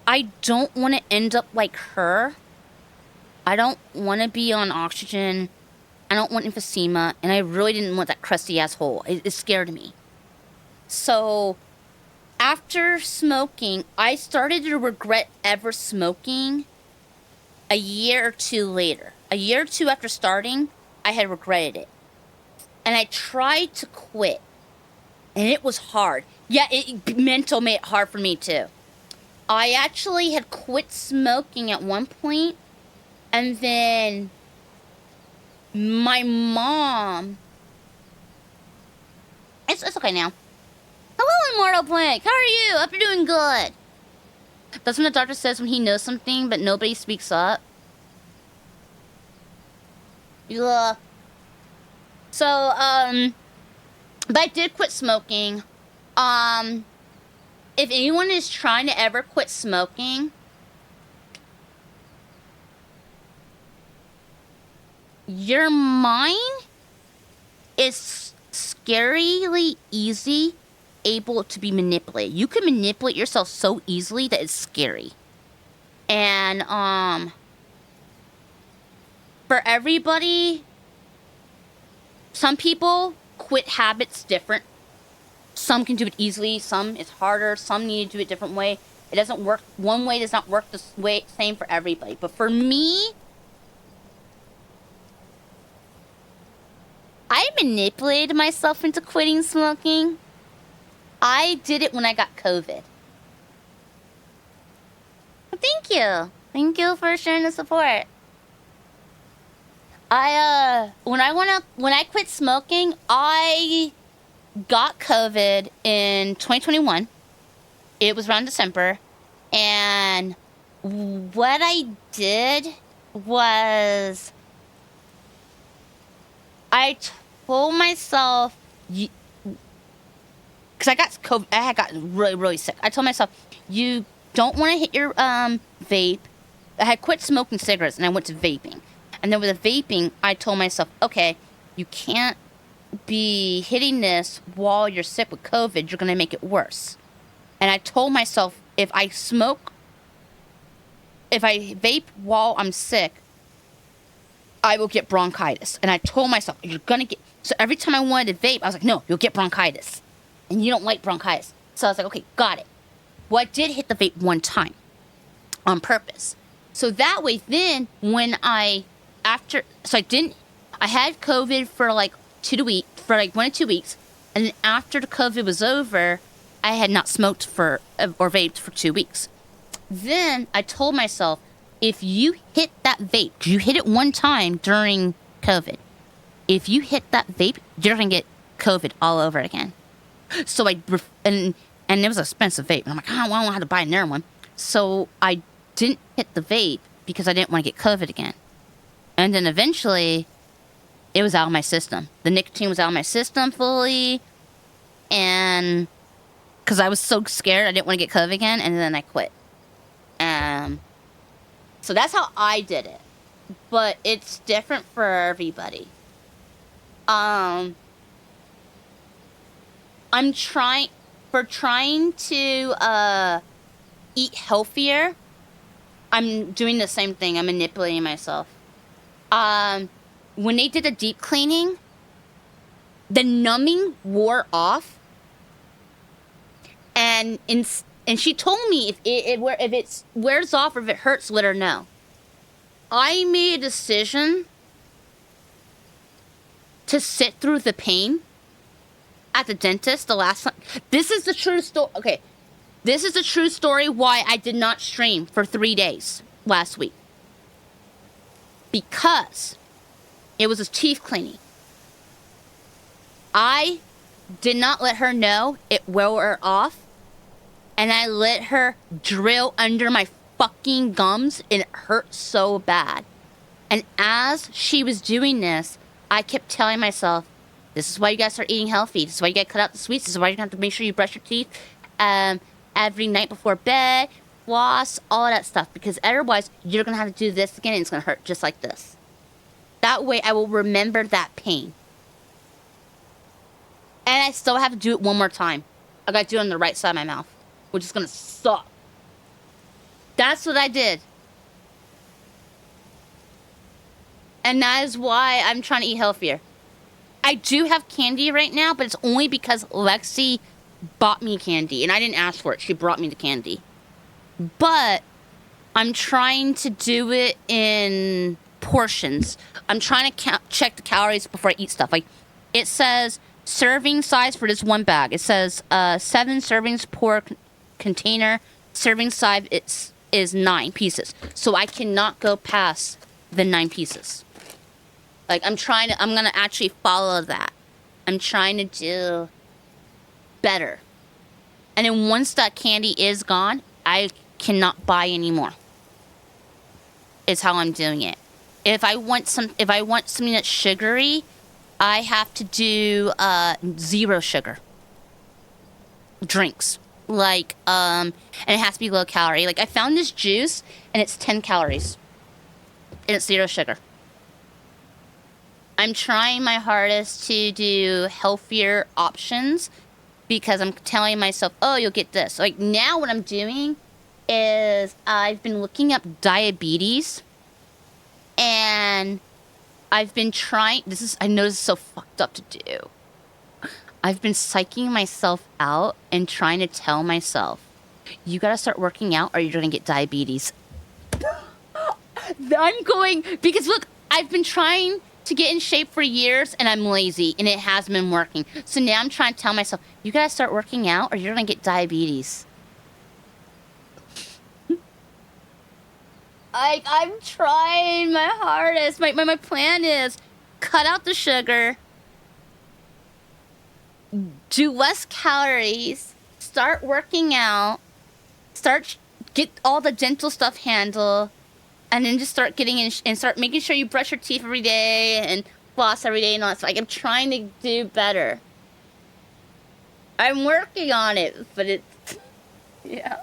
I don't want to end up like her. I don't want to be on oxygen. I don't want emphysema. And I really didn't want that crusty ass hole. It scared me. So after smoking, I started to regret ever smoking a year or two later. A year or two after starting, I had regretted it. And I tried to quit. And it was hard. Yeah, mental made it hard for me too. I actually had quit smoking at one point, and then my mom... It's okay now. Hello, Immortal Plank. How are you? Hope you're doing good. That's when the doctor says when he knows something, but nobody speaks up. Yeah. So, but I did quit smoking. If anyone is trying to ever quit smoking, your mind is scarily able to be manipulated. You can manipulate yourself so easily that it's scary. And, for everybody some people quit habits different. Some can do it easily, some it's harder, some need to do it a different way. It doesn't work, one way does not work the same for everybody. But for me, I manipulated myself into quitting smoking. I did it when I got COVID. Thank you. Thank you for sharing the support. When I quit smoking, I got COVID in 2021. It was around December. And what I did was I told myself, because I got COVID, I had gotten really, really sick. I told myself, you don't want to hit your vape. I had quit smoking cigarettes and I went to vaping. And then with the vaping, I told myself, okay, you can't be hitting this while you're sick with COVID. You're going to make it worse. And I told myself, if I vape while I'm sick, I will get bronchitis. And I told myself, you're going to get... So every time I wanted to vape, I was like, no, you'll get bronchitis. And you don't like bronchitis. So I was like, okay, got it. Well, I did hit the vape one time on purpose. So that way, then, when I had COVID for like 1 to 2 weeks. And then after the COVID was over, I had not smoked or vaped for 2 weeks. Then I told myself, if you hit that vape, you hit it one time during COVID. If you hit that vape, you're going to get COVID all over again. So and it was an expensive vape. And I'm like, I don't have to buy another one. So I didn't hit the vape because I didn't want to get COVID again. And then eventually, it was out of my system. The nicotine was out of my system fully. And because I was so scared, I didn't want to get COVID again. And then I quit. So that's how I did it. But it's different for everybody. I'm trying to eat healthier. I'm doing the same thing. I'm manipulating myself. When they did a deep cleaning, the numbing wore off. And she told me if it wears off or if it hurts, let her know. I made a decision to sit through the pain at the dentist the last time. This is the true story. Okay. This is the true story why I did not stream for 3 days last week. Because it was a teeth cleaning. I did not let her know it wore off. And I let her drill under my fucking gums. And it hurt so bad. And as she was doing this, I kept telling myself, this is why you guys start eating healthy. This is why you gotta cut out the sweets. This is why you're gonna have to make sure you brush your teeth every night before bed, floss, all of that stuff. Because otherwise, you're gonna have to do this again and it's gonna hurt just like this. That way, I will remember that pain. And I still have to do it one more time. I gotta do it on the right side of my mouth, which is gonna suck. That's what I did. And that is why I'm trying to eat healthier. I do have candy right now, but it's only because Lexi bought me candy. And I didn't ask for it. She brought me the candy. But I'm trying to do it in portions. I'm trying to check the calories before I eat stuff. Like, it says serving size for this one bag. It says 7 servings per container. Serving size is 9 pieces. So I cannot go past the 9 pieces. Like, I'm gonna actually follow that. I'm trying to do better. And then once that candy is gone, I cannot buy anymore. Is how I'm doing it. If I want something that's sugary, I have to do 0 sugar drinks. Like, and it has to be low calorie. Like, I found this juice and it's 10 calories. And it's 0 sugar. I'm trying my hardest to do healthier options because I'm telling myself, oh, you'll get this. Like, now what I'm doing is I've been looking up diabetes, and I've been trying. I know this is so fucked up to do. I've been psyching myself out and trying to tell myself, you gotta start working out or you're gonna get diabetes. I'm going, because look, I've been trying to get in shape for years and I'm lazy and it hasn't been working. So now I'm trying to tell myself, you gotta start working out or you're gonna get diabetes. I'm trying my hardest. My plan is cut out the sugar, do less calories, start working out, get all the dental stuff handled, and then just start getting in and start making sure you brush your teeth every day and floss every day and all that stuff. Like, I'm trying to do better. I'm working on it, but it's... yeah.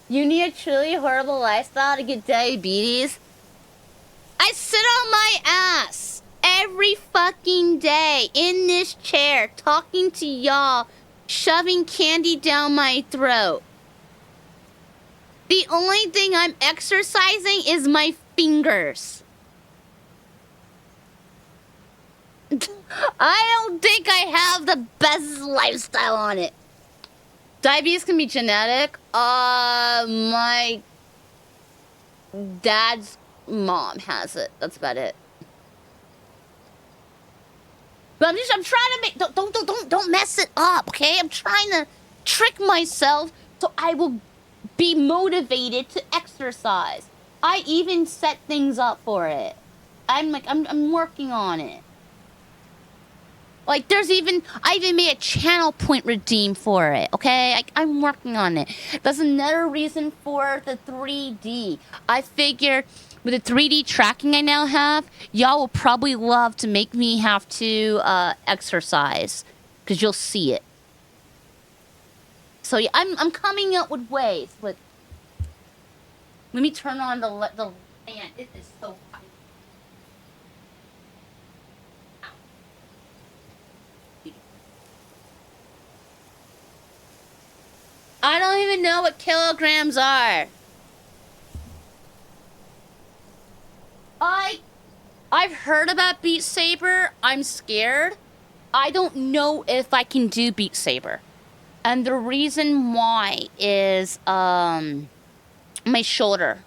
You need a truly horrible lifestyle to get diabetes? I sit on my ass every fucking day in this chair talking to y'all, shoving candy down my throat. The only thing I'm exercising is my fingers. I don't think I have the best lifestyle on it. Diabetes can be genetic. My dad's mom has it. That's about it. But I'm trying to make, don't mess it up, okay? I'm trying to trick myself so I will be motivated to exercise. I even set things up for it. I'm working on it. Like, I even made a channel point redeem for it, okay? I'm working on it. That's another reason for the 3D. I figure with the 3D tracking I now have, y'all will probably love to make me have to exercise, because you'll see it. So yeah, I'm coming up with ways. But let me turn on the fan. It is so hot. I don't even know what kilograms are. I've heard about Beat Saber. I'm scared. I don't know if I can do Beat Saber. And the reason why is my shoulder.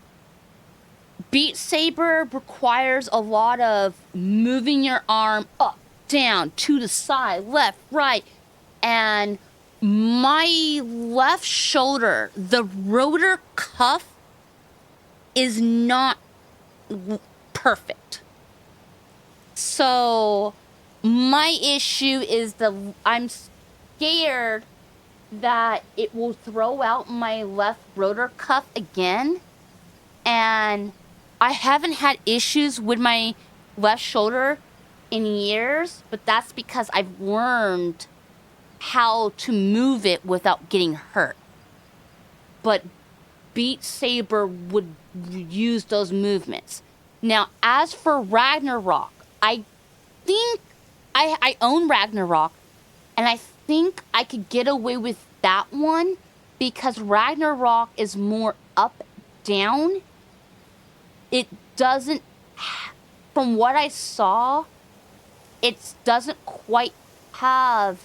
Beat Saber requires a lot of moving your arm up, down, to the side, left, right, and my left shoulder, the rotor cuff is not perfect. So my issue is I'm scared that it will throw out my left rotor cuff again. And I haven't had issues with my left shoulder in years, but that's because I've learned how to move it without getting hurt. But Beat Saber would use those movements. Now, as for Ragnarok, I think I own Ragnarok, and I think I could get away with that one because Ragnarok is more up, down. It doesn't, from what I saw, it doesn't quite have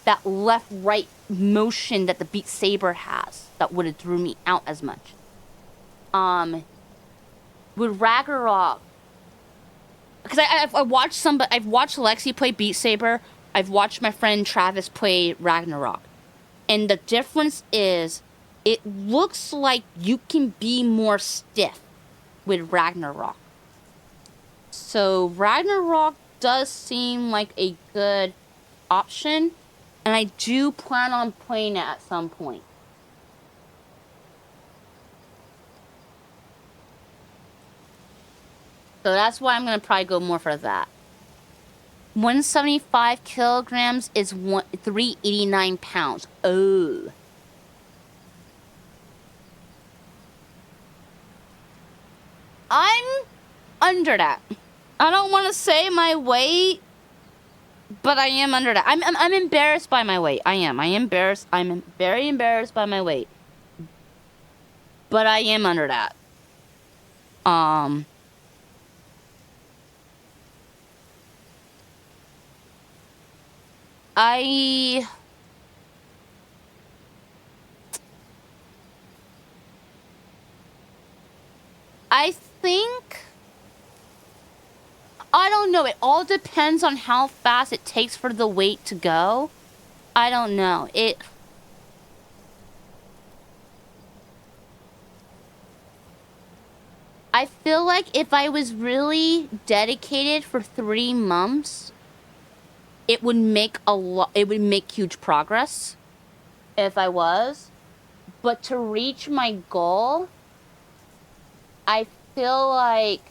that left-right motion that the Beat Saber has that would have threw me out as much. With Ragnarok, because I've watched I've watched Lexi play Beat Saber. I've watched my friend Travis play Ragnarok, and the difference is, it looks like you can be more stiff with Ragnarok. So Ragnarok does seem like a good option, and I do plan on playing it at some point. So that's why I'm gonna probably go more for that. 175 kilograms is 389 pounds. Oh. I'm under that. I don't want to say my weight, but I am under that. I'm embarrassed by my weight. I am embarrassed. I'm very embarrassed by my weight. But I am under that. I think, I don't know. It all depends on how fast it takes for the weight to go. I don't know. I feel like if I was really dedicated for 3 months, it would make huge progress if I was. But to reach my goal, I feel like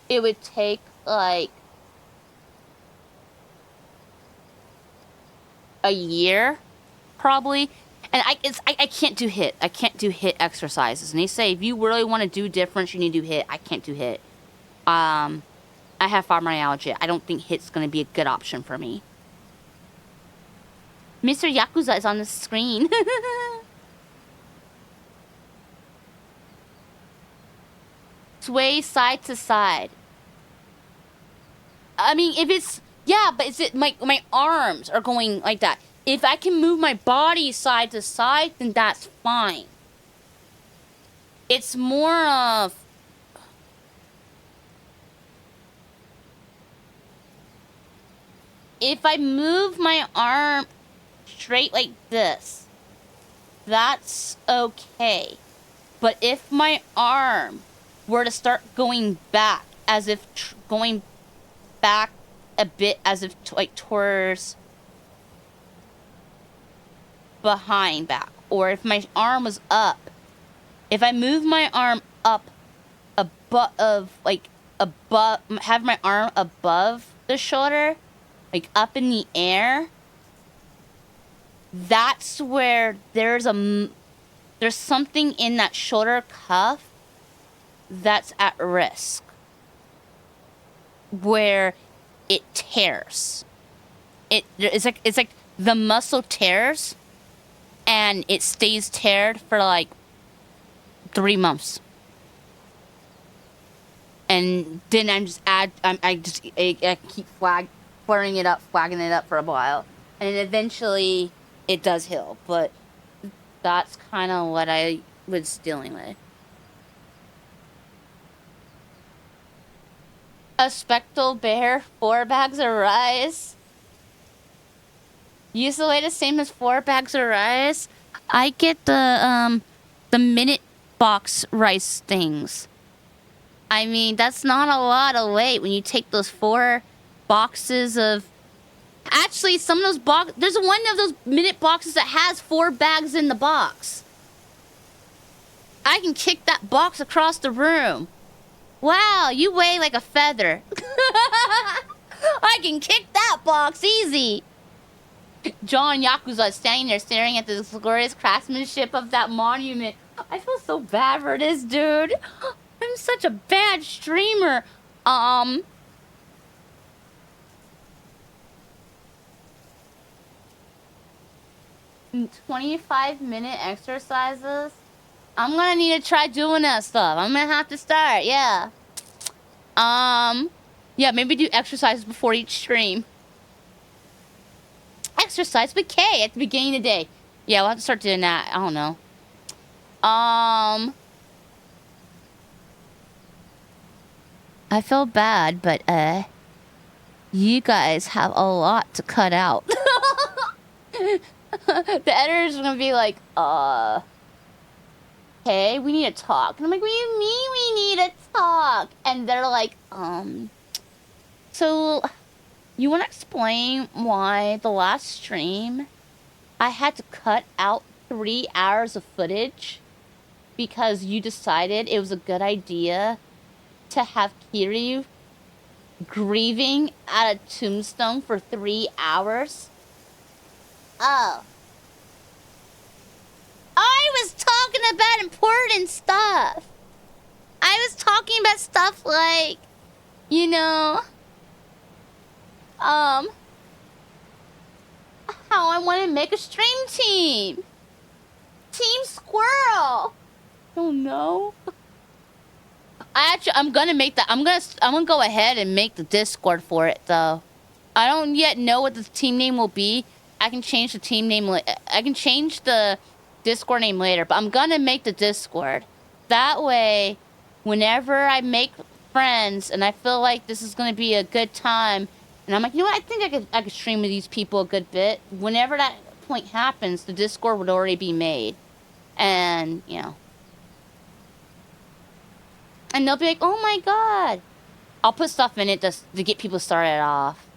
it would take like a year, probably. And I can't do HIIT. I can't do HIIT exercises. And they say if you really want to do difference, you need to do HIIT. I can't do HIIT. I have fibromyalgia. I don't think HIIT's going to be a good option for me. Mr. Yakuza is on the screen. Sway side to side. I mean, if it's... Yeah, but is it my arms are going like that. If I can move my body side to side, then that's fine. It's more of... If I move my arm straight like this, that's okay. But if my arm were to start going back, as if going back a bit, as if like towards behind back, or if my arm was up, if I move my arm up have my arm above the shoulder, like up in the air, that's where there's something in that shoulder cuff that's at risk, where it tears. It's like the muscle tears, and it stays teared for like 3 months. And then I keep flaring it up, flagging it up for a while, and eventually it does heal. But that's kind of what I was dealing with. A spectral bear, 4 bags of rice. Use the way the same as 4 bags of rice. I get the minute box rice things. I mean, that's not a lot of weight when you take those 4 boxes of... Actually, some of those boxes... There's one of those minute boxes that has 4 bags in the box. I can kick that box across the room. Wow, you weigh like a feather. I can kick that box easy. John Yakuza is standing there staring at the glorious craftsmanship of that monument. I feel so bad for this dude. I'm such a bad streamer. 25-minute exercises. I'm gonna need to try doing that stuff. I'm gonna have to start, yeah. Yeah, maybe do exercises before each stream. Exercise with K at the beginning of the day. Yeah, we'll have to start doing that. I don't know. I feel bad, but, you guys have a lot to cut out. The editor's gonna be like, hey, we need to talk. And I'm like, what do you mean we need to talk? And they're like, so you want to explain why the last stream I had to cut out 3 hours of footage because you decided it was a good idea to have Kiryu grieving at a tombstone for 3 hours? Oh. I was talking about important stuff. I was talking about stuff like, you know, how I want to make a stream team. Team Squirrel. Oh no. I'm gonna make that. I'm gonna go ahead and make the Discord for it though. I don't yet know what the team name will be. I can change the team name. I can change the Discord name later, but I'm gonna make the Discord. That way, whenever I make friends and I feel like this is gonna be a good time, and I'm like, you know what? I think I could stream with these people a good bit. Whenever that point happens, the Discord would already be made, and you know. And they'll be like, oh my god. I'll put stuff in it to get people started off.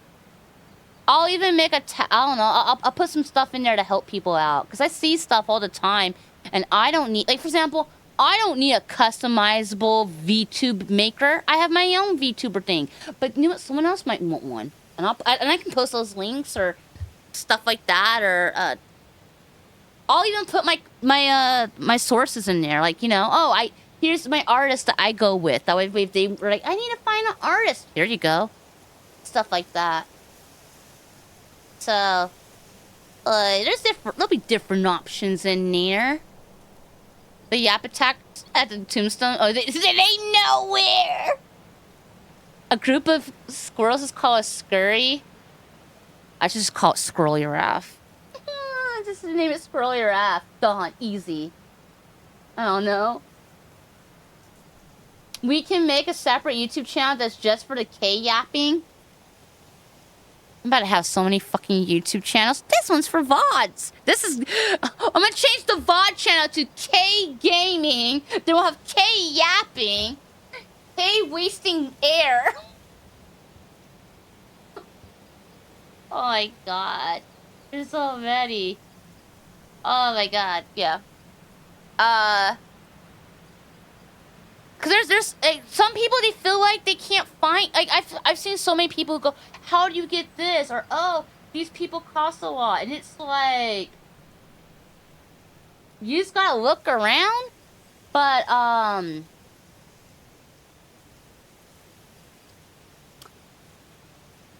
I'll even make I don't know, I'll put some stuff in there to help people out. Because I see stuff all the time, and I don't need, like, for example, I don't need a customizable VTube maker. I have my own VTuber thing. But you know what? Someone else might want one. And I can post those links or stuff like that, or I'll even put my sources in there. Like, you know, oh, here's my artist that I go with. That way, if they were like, I need to find an artist, here you go. Stuff like that. So, there'll be different options in there. The Yap attack at the tombstone. Oh, they ain't nowhere. A group of squirrels is called a scurry. I should just call it Squirrel Giraffe. Just name it Squirrel Giraffe. Gone. Easy. I don't know. We can make a separate YouTube channel that's just for the K-yapping. I'm about to have so many fucking YouTube channels. This one's for VODs. I'm gonna change the VOD channel to K-gaming. Then we'll have K-yapping. K-wasting air. Oh my god. There's so many. Oh my god, yeah. Cause there's like, some people, they feel like they can't find, like I've seen so many people go, how do you get this? Or, oh, these people cost a lot. And it's like, you just gotta look around. But,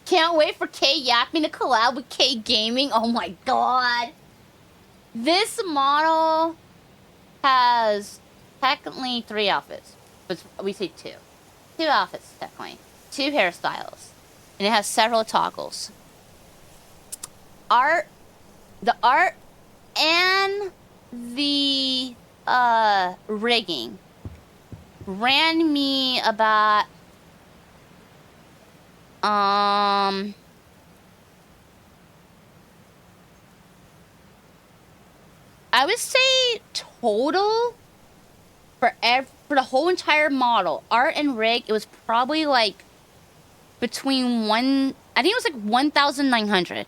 can't wait for K-Yapping to collab with K-Gaming. Oh my god. This model has technically 3 outfits. But we say 2. 2 outfits, technically. 2 hairstyles. And it has several toggles. The art and the rigging ran me about I would say total for the whole entire model, art and rig, it was probably like between I think it was like 1,900. It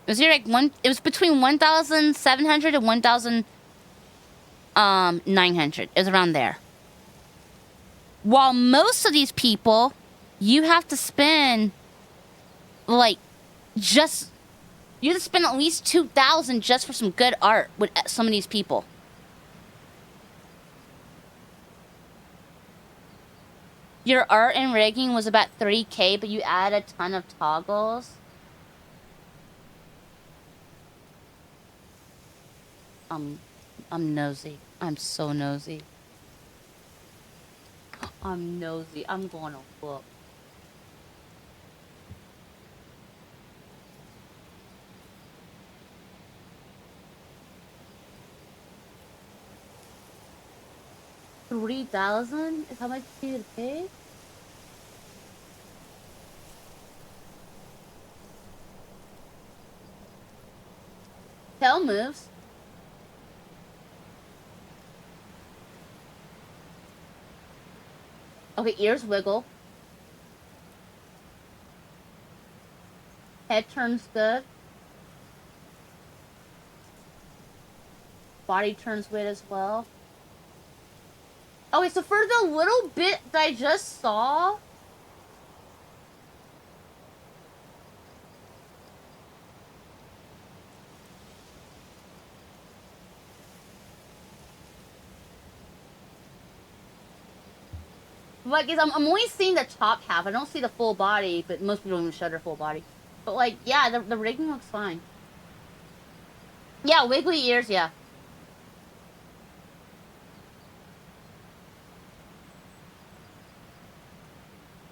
was either like it was between 1,700 and 1,900. It was around there. While most of these people, you have to spend like you have to spend at least 2,000 just for some good art with some of these people. Your art and rigging was about 3K, but you add a ton of toggles. I'm nosy. I'm so nosy. I'm nosy. I'm going to look. $3,000 is how much you need to pay? Tail moves. Okay, ears wiggle. Head turns good. Body turns weird as well. Okay, so for the little bit that I just saw... Like, I'm only seeing the top half. I don't see the full body, but most people don't even show their full body. But, like, yeah, the rigging looks fine. Yeah, wiggly ears, yeah.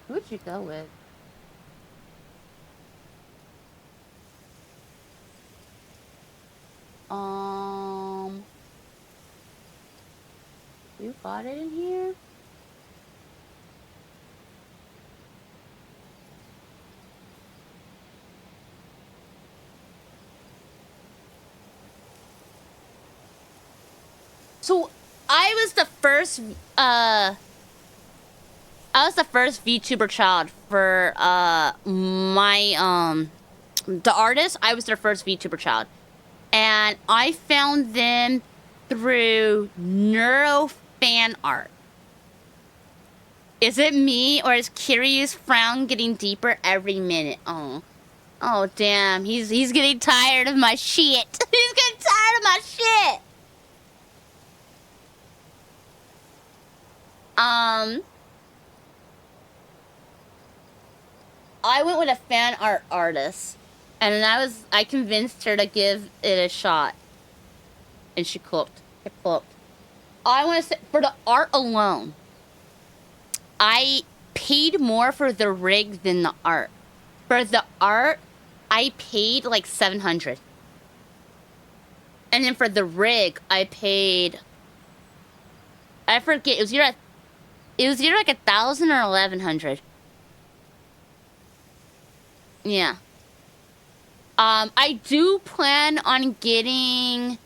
Who would you go with? You got it in here? So I was the first VTuber child for my the artist. I was their first VTuber child, and I found them through Neuro fan art. Is it me, or is Kiryu's frown getting deeper every minute? Oh damn, he's getting tired of my shit. He's getting tired of my shit. I went with a fan art artist, and then I convinced her to give it a shot, and she cooked. It cooked. I want to say, for the art alone, I paid more for the rig than the art. For the art, I paid like 700, and then for the rig, I paid. I forget. It was either like 1,000 or 1,100. Yeah. I do plan on getting,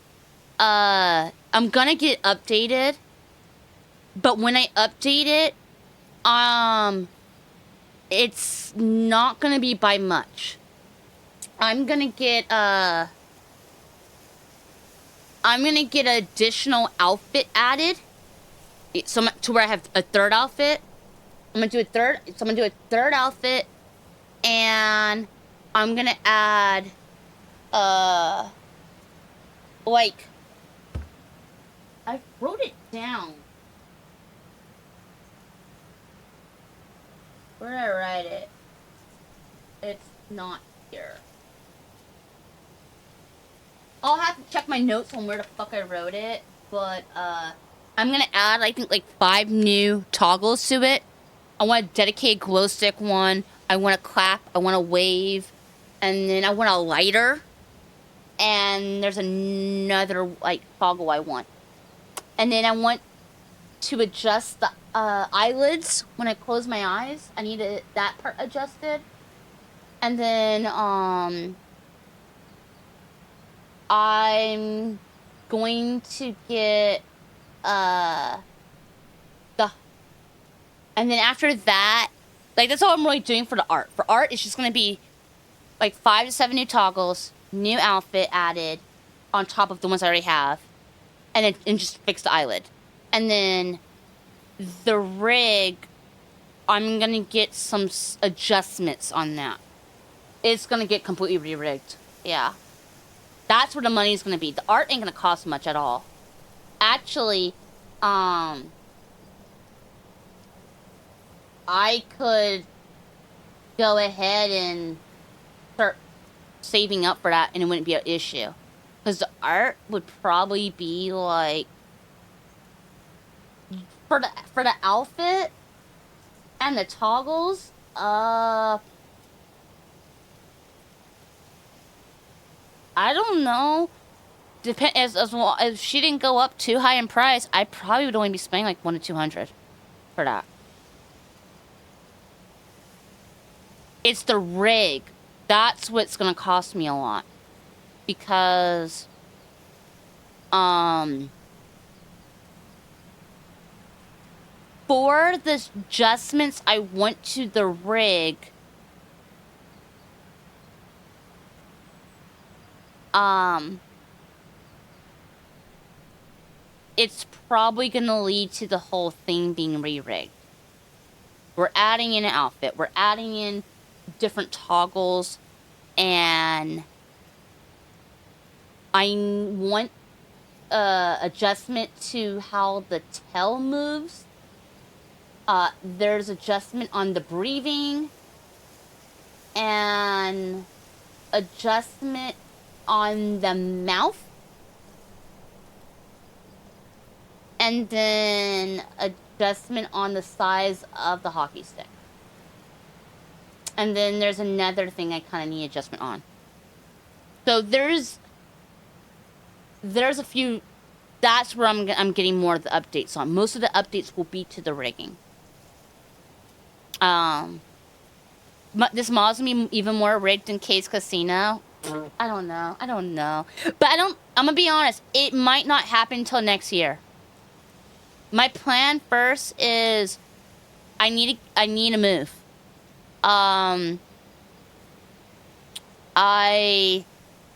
I'm gonna get updated, but when I update it, it's not gonna be by much. I'm gonna get additional outfit added, so to where I have a third outfit. I'm gonna do a third outfit, and I'm gonna add, like, I wrote it down. Where did I write it? It's not here. I'll have to check my notes on where the fuck I wrote it, but, I'm gonna add, I think, like 5 new toggles to it. I want a dedicated glow stick one. I want a clap. I want a wave. And then I want a lighter. And there's another, like, toggle I want. And then I want to adjust the eyelids when I close my eyes. I need that part adjusted. And then, I'm going to get, and then after that, like, that's all I'm really doing for the art. For art, it's just gonna be, like, 5 to 7 new toggles, new outfit added, on top of the ones I already have, and just fix the eyelid. And then, the rig, I'm gonna get some adjustments on that. It's gonna get completely re-rigged. Yeah. That's where the money's gonna be. The art ain't gonna cost much at all. Actually, I could go ahead and start saving up for that, and it wouldn't be an issue. Because the art would probably be like, for the outfit and the toggles, I don't know. As she didn't go up too high in price, I probably would only be spending like 100 to 200 for that. It's the rig. That's what's gonna cost me a lot. Because, for the adjustments I want to the rig, it's probably gonna lead to the whole thing being re-rigged. We're adding in an outfit. We're adding in different toggles, and I want adjustment to how the tail moves. There's adjustment on the breathing, and adjustment on the mouth, and then adjustment on the size of the hockey stick. And then there's another thing I kind of need adjustment on. So there's a few. That's where I'm getting more of the updates on. Most of the updates will be to the rigging. This mod's gonna be even more rigged in Case Casino. I don't know. But I'm gonna be honest. It might not happen until next year. My plan first is I need to move. I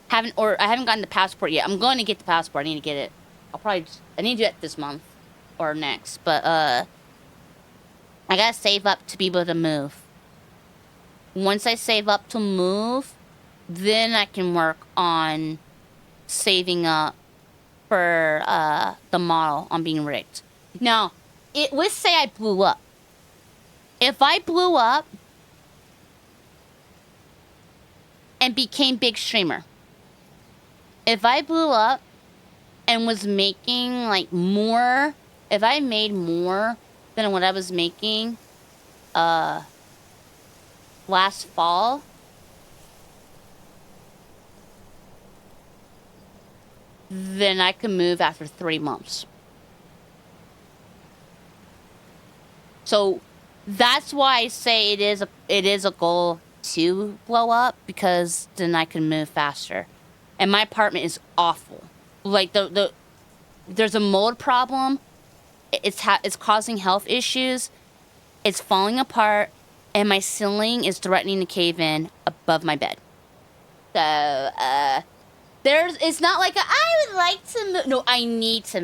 haven't gotten the passport yet. I'm going to get the passport. I need to get it. I need to do it this month or next. But I gotta save up to be able to move. Once I save up to move, then I can work on saving up for the model on being rigged. Now, let's say I blew up. If I blew up and became big streamer, if I blew up and was making like more, if I made more than what I was making last fall, then I could move after 3 months. So that's why I say it is a goal to blow up, because then I can move faster. And my apartment is awful. Like there's a mold problem. It's causing health issues. It's falling apart, and my ceiling is threatening to cave in above my bed. So it's not like I would like to move. No, I need to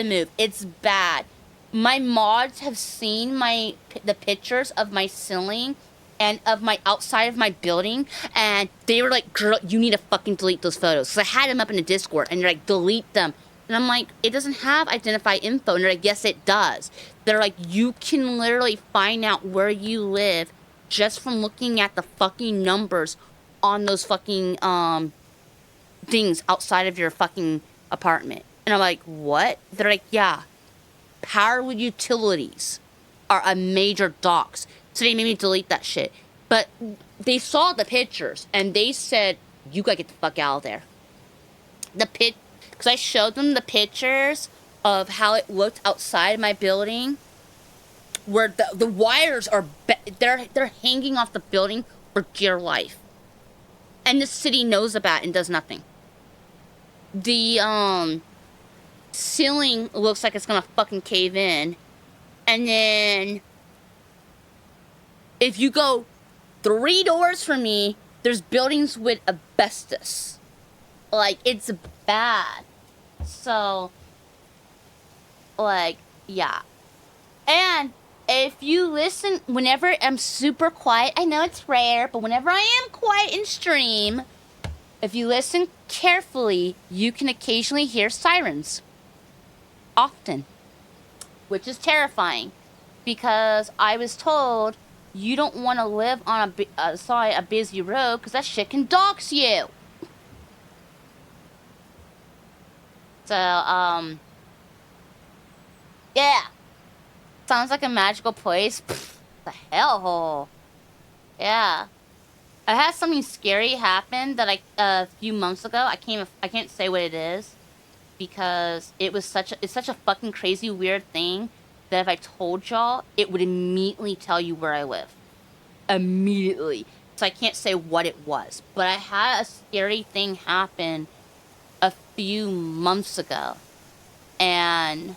move. It's bad. My mods have seen the pictures of my ceiling and of my outside of my building, and they were like, "Girl, you need to fucking delete those photos." So I had them up in the Discord, and they're like, "Delete them." And I'm like, "It doesn't have identify info." And they're like, "Yes, it does." They're like, "You can literally find out where you live just from looking at the fucking numbers on those fucking things outside of your fucking apartment." And I'm like, "What?" They're like, "Yeah. Power with utilities are a major dox." So they made me delete that shit. But they saw the pictures and they said, "You gotta get the fuck out of there." Because I showed them the pictures of how it looked outside my building, where the wires are they're hanging off the building for dear life, and the city knows about it and does nothing. The ceiling looks like it's gonna fucking cave in, and then if you go 3 doors from me, there's buildings with asbestos. Like, it's bad. So, like, yeah. And if you listen, whenever I'm super quiet, I know it's rare, but whenever I am quiet in stream, if you listen carefully, you can occasionally hear sirens. Often. Which is terrifying. Because I was told you don't want to live on a busy road, because that shit can dox you. So, yeah. Sounds like a magical place. Pfft, the hellhole. Yeah. I had something scary happen that a few months ago. I can't say what it is, because it's such a fucking crazy weird thing that if I told y'all, it would immediately tell you where I live. Immediately. So I can't say what it was. But I had a scary thing happen a few months ago. And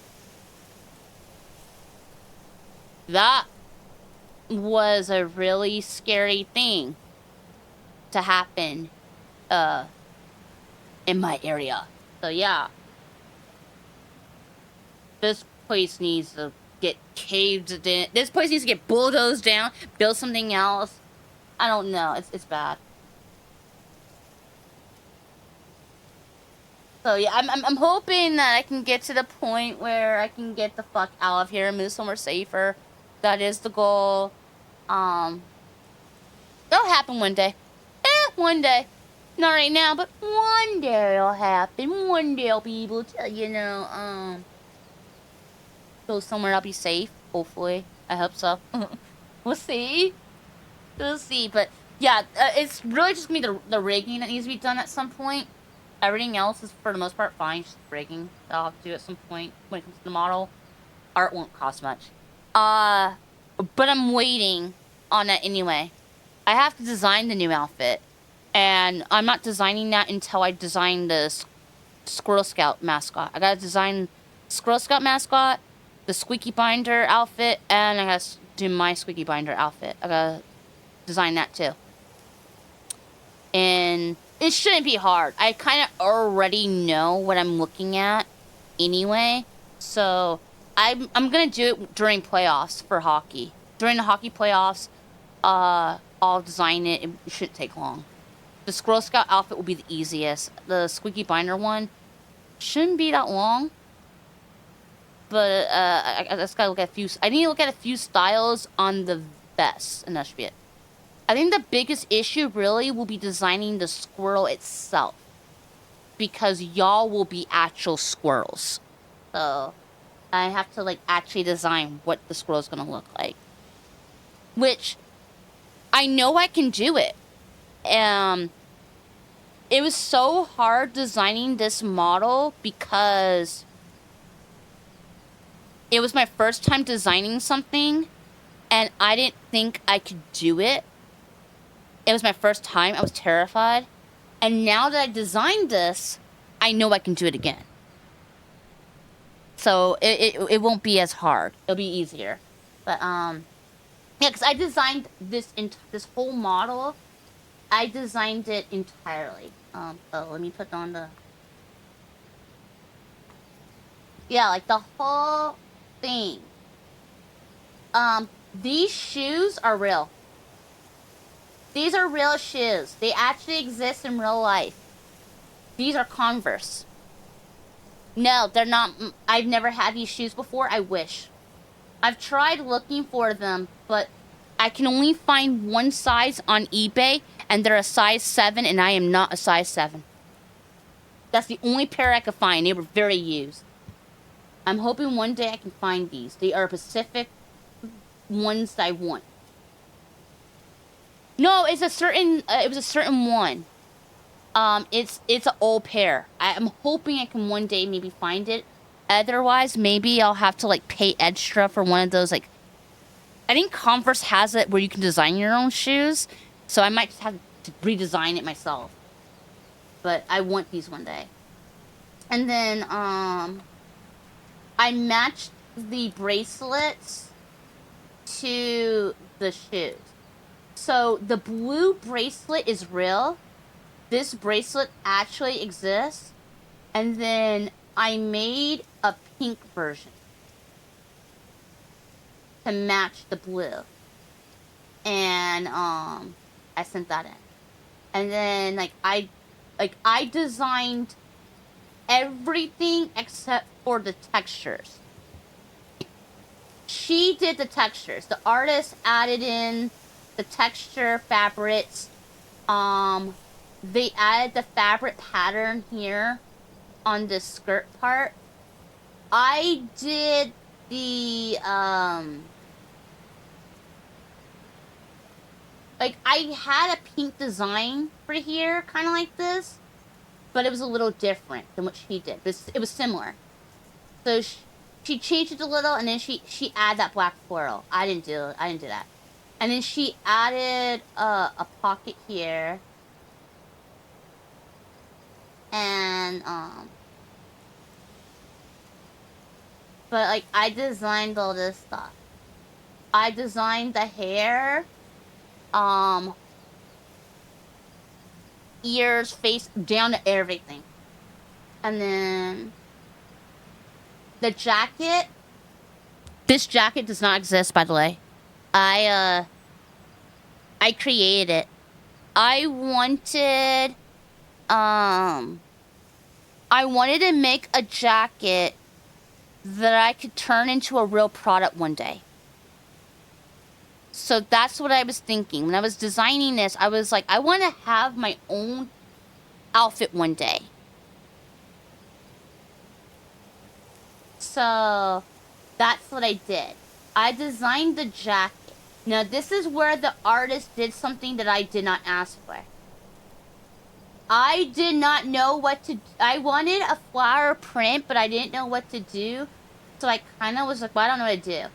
that was a really scary thing to happen in my area. So yeah. This place needs to get caved in. This place needs to get bulldozed down, build something else. I don't know. It's bad. So yeah, I'm hoping that I can get to the point where I can get the fuck out of here and move somewhere safer. That is the goal. It'll happen one day. One day. Not right now, but one day it'll happen. One day I'll be able to, go somewhere I'll be safe. Hopefully. I hope so. We'll see. We'll see, but yeah, it's really just me the rigging that needs to be done at some point. Everything else is for the most part fine. Just rigging that I'll have to do at some point when it comes to the model. Art won't cost much. But I'm waiting on that anyway. I have to design the new outfit, and I'm not designing that until I design the Squirrel Scout mascot. I gotta design Squirrel Scout mascot, the Squeaky Binder outfit, and I gotta do my Squeaky Binder outfit. I gotta design that too. And it shouldn't be hard. I kind of already know what I'm looking at anyway. So I'm gonna do it during playoffs for hockey. During the hockey playoffs, I'll design it. It shouldn't take long. The Squirrel Scout outfit will be the easiest. The Squeaky Binder one shouldn't be that long. But I just gotta look at a few. I need to look at a few styles on the vest, and that should be it. I think the biggest issue really will be designing the squirrel itself, because y'all will be actual squirrels. So I have to like actually design what the squirrel's gonna look like. Which I know I can do it. It was so hard designing this model because it was my first time designing something and I didn't think I could do it. It was my first time. I was terrified. And now that I designed this, I know I can do it again. So it won't be as hard. It'll be easier. But yeah, because I designed this whole model. I designed it entirely. So let me put on the... Yeah, like the whole thing. These shoes are real. These are real shoes. They actually exist in real life. These are Converse. No, they're not. I've never had these shoes before. I wish. I've tried looking for them, but I can only find one size on eBay, and they're a size 7, and I am not a size 7. That's the only pair I could find. They were very used. I'm hoping one day I can find these. They are Pacific ones that I want. No, it's a certain. It was a certain one. It's an old pair. I'm hoping I can one day maybe find it. Otherwise, maybe I'll have to like pay extra for one of those like. I think Converse has it where you can design your own shoes, so I might just have to redesign it myself. But I want these one day. And then I matched the bracelets to the shoes. So the blue bracelet is real. This bracelet actually exists. And then I made a pink version to match the blue. And I sent that in. And then I designed everything except for the textures. She did the textures. The artist added in the texture fabrics. They added the fabric pattern here on the skirt part. I did the like I had a pink design for here, kind of like this, but it was a little different than what she did. It was similar. So she changed it a little, and then she added that black floral. I didn't do that. And then she added a pocket here. And but like I designed all this stuff. I designed the hair, ears, face, down to everything. And then the jacket. This jacket does not exist, by the way. I created it. I wanted to make a jacket that I could turn into a real product one day. So that's what I was thinking. When I was designing this, I was like, I want to have my own outfit one day. So that's what I did. I designed the jacket. Now, this is where the artist did something that I did not ask for. I did not know what to... I wanted a flower print, but I didn't know what to do. So I kind of was like, well, I don't know what to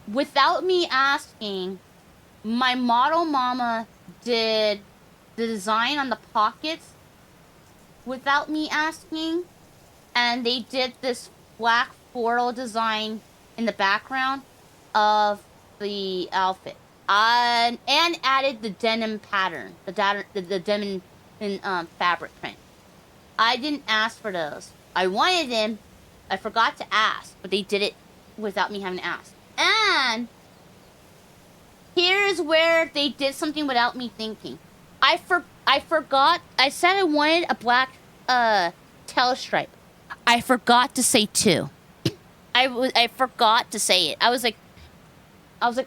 do. Without me asking, my model mama did the design on the pockets without me asking. And they did this black floral design in the background of the outfit. And added the denim pattern, the denim fabric print. I didn't ask for those. I wanted them. I forgot to ask, but they did it without me having to ask. And here's where they did something without me thinking. I forgot. I said I wanted a black tail stripe. I forgot to say 2. I forgot to say it. I was like,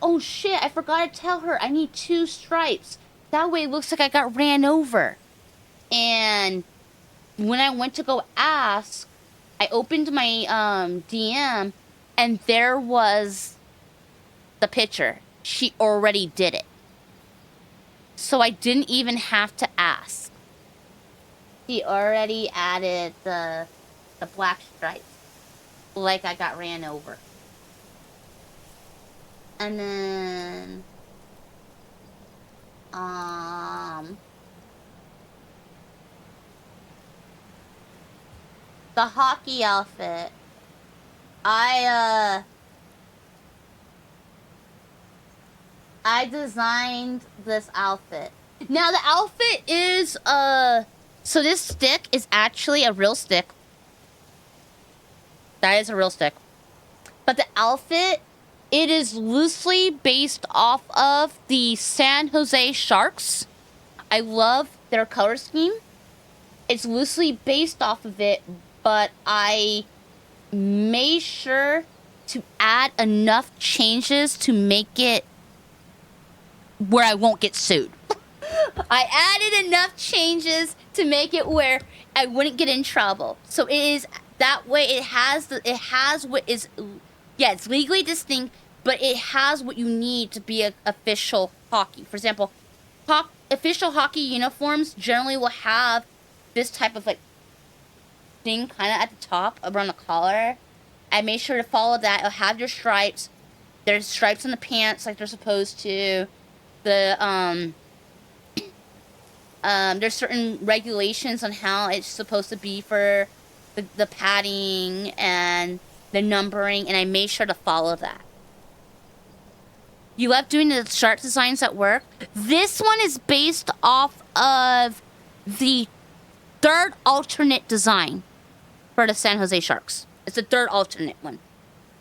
oh shit, I forgot to tell her I need 2 stripes. That way it looks like I got ran over. And when I went to go ask, I opened my DM and there was the picture. She already did it. So I didn't even have to ask. She already added the black stripes. Like I got ran over. And then the hockey outfit. I designed this outfit. Now the outfit is so this stick is actually a real stick. That is a real stick. But the outfit, it is loosely based off of the San Jose Sharks. I love their color scheme. It's loosely based off of it, but I made sure to add enough changes to make it where I won't get sued. I added enough changes to make it where I wouldn't get in trouble. So it is that way. It has what is, yeah, it's legally distinct, but it has what you need to be an official hockey. For example, official hockey uniforms generally will have this type of like thing kind of at the top around the collar. I made sure to follow that. It'll have your stripes. There's stripes in the pants like they're supposed to. The there's certain regulations on how it's supposed to be for the padding and the numbering, and I made sure to follow that. You love doing the sharp designs at work? This one is based off of the third alternate design for the San Jose Sharks. It's the third alternate one.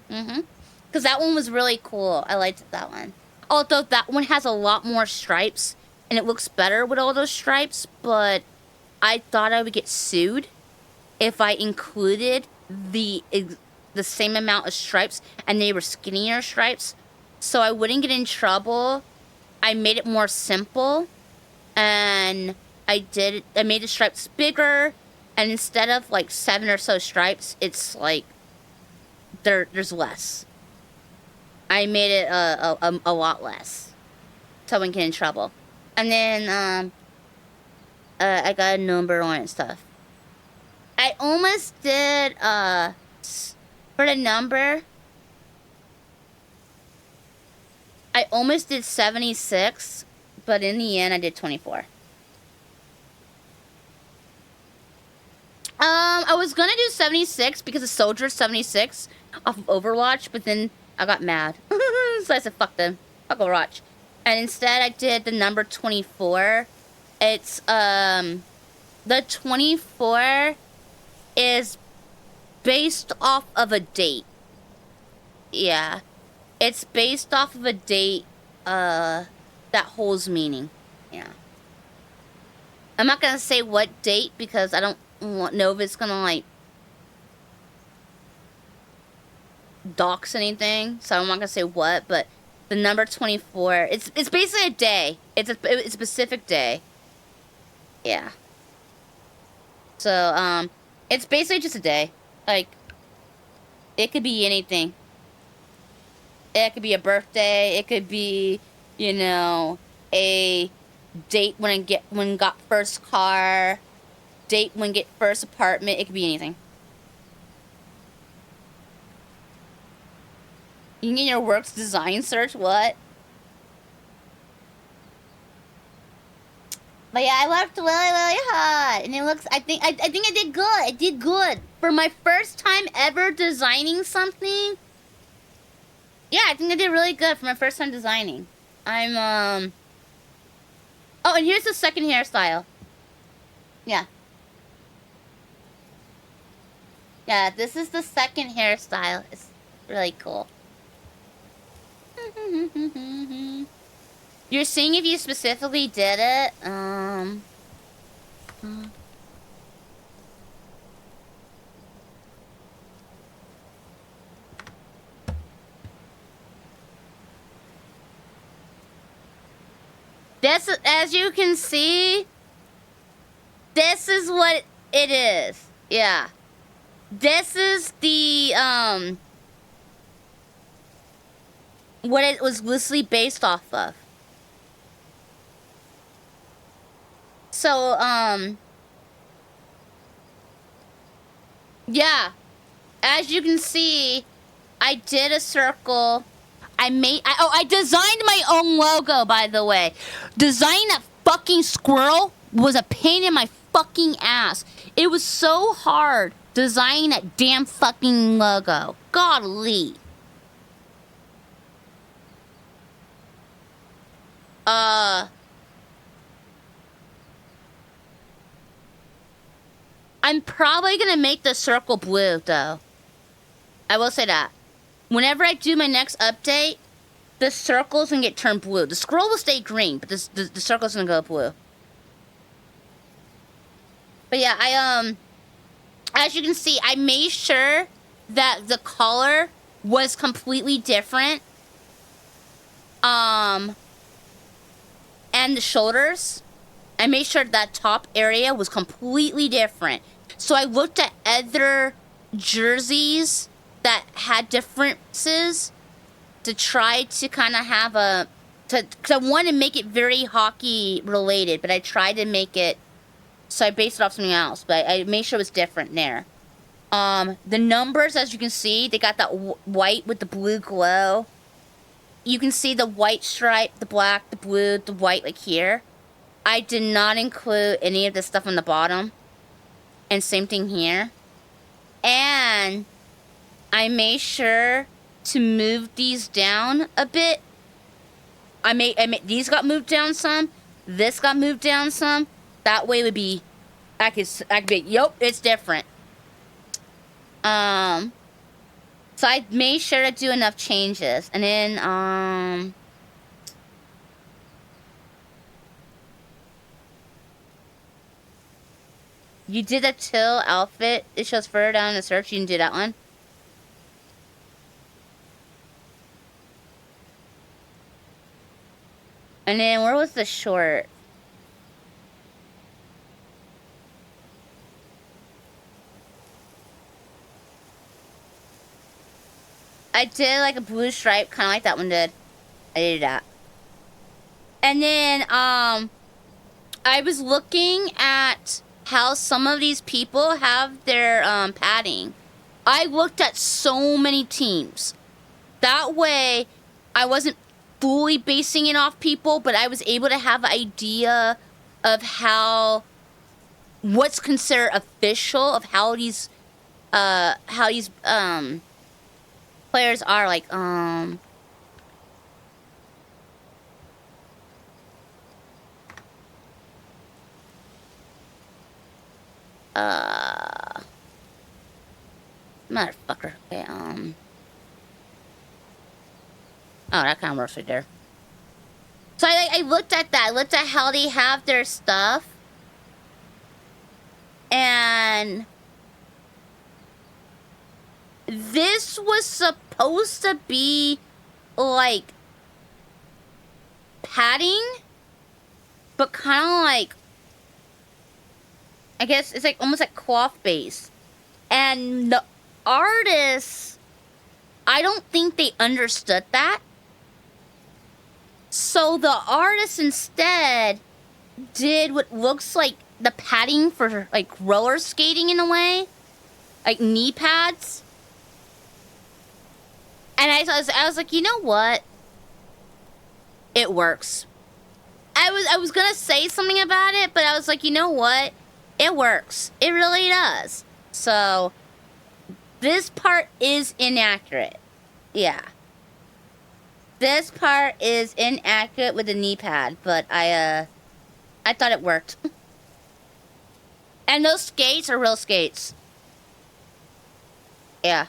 Because that one was really cool. I liked that one. Although that one has a lot more stripes, and it looks better with all those stripes, but I thought I would get sued if I included the same amount of stripes and they were skinnier stripes. So I wouldn't get in trouble. I made it more simple, and I made the stripes bigger, and instead of like 7 or so stripes, it's like there's less. I made it a lot less, so I wouldn't get in trouble. And then I got a number on it and stuff. I almost did for the number. I almost did 76, but in the end I did 24. I was gonna do 76 because the Soldier 76 off of Overwatch, but then I got mad. So I said, fuck them. Fuck Overwatch. And instead I did the number 24. It's, the 24 is based off of a date. Yeah. It's based off of a date, that holds meaning. Yeah. I'm not gonna say what date because I don't know if it's gonna, like, dox anything. So I'm not gonna say what, but the number 24, it's basically a day. It's a specific day. Yeah. So, it's basically just a day. Like, it could be anything. It could be a birthday. It could be, you know, a date when got first car, date when get first apartment. It could be anything. You can get your works design search. What? But yeah, I worked really, really hard, and it looks. I think I did good. I did good for my first time ever designing something. Yeah, I think I did really good for my first time designing. I'm Oh, and here's the second hairstyle. Yeah. Yeah, this is the second hairstyle. It's really cool. You're seeing if you specifically did it. This, as you can see, this is what it is. Yeah. This is the, what it was loosely based off of. So, yeah. As you can see, I did a circle. I designed my own logo, by the way. Designing that fucking squirrel was a pain in my fucking ass. It was so hard designing that damn fucking logo. Golly. I'm probably gonna make the circle blue, though. I will say that. Whenever I do my next update, the circle's gonna get turned blue. The squirrel will stay green, but the circle's gonna go blue. But yeah, as you can see, I made sure that the collar was completely different. And the shoulders, I made sure that top area was completely different. So I looked at other jerseys that had differences to try to kind of have because I wanted to make it very hockey related, but I tried to make it, so I based it off something else, but I made sure it was different there. The numbers, as you can see, they got that white with the blue glow. You can see the white stripe, the black, the blue, the white, like here. I did not include any of the stuff on the bottom. And same thing here. And I made sure to move these down a bit. I made these got moved down some. This got moved down some. That way it would be, I could be, yup, it's different. So I made sure to do enough changes. And then, you did a Till outfit. It shows further down in the search. You didn't do that one. And then where was the short? I did like a blue stripe, kind of like that one did. I did that. And then, I was looking at how some of these people have their padding. I looked at so many teams. That way, I wasn't fully basing it off people, but I was able to have an idea of what's considered official, of how these players are, like, motherfucker. Okay, oh, that kind of works right there. So I looked at that. I looked at how they have their stuff. And this was supposed to be like padding, but kind of like, I guess it's like almost like cloth base. And the artist I don't think they understood that. So the artist instead did what looks like the padding for like roller skating in a way, like knee pads. And I was like, you know what? It works. I was gonna say something about it, but I was like, you know what? It works. It really does. So this part is inaccurate. Yeah. This part is inaccurate with the knee pad, but I thought it worked. And those skates are real skates. Yeah.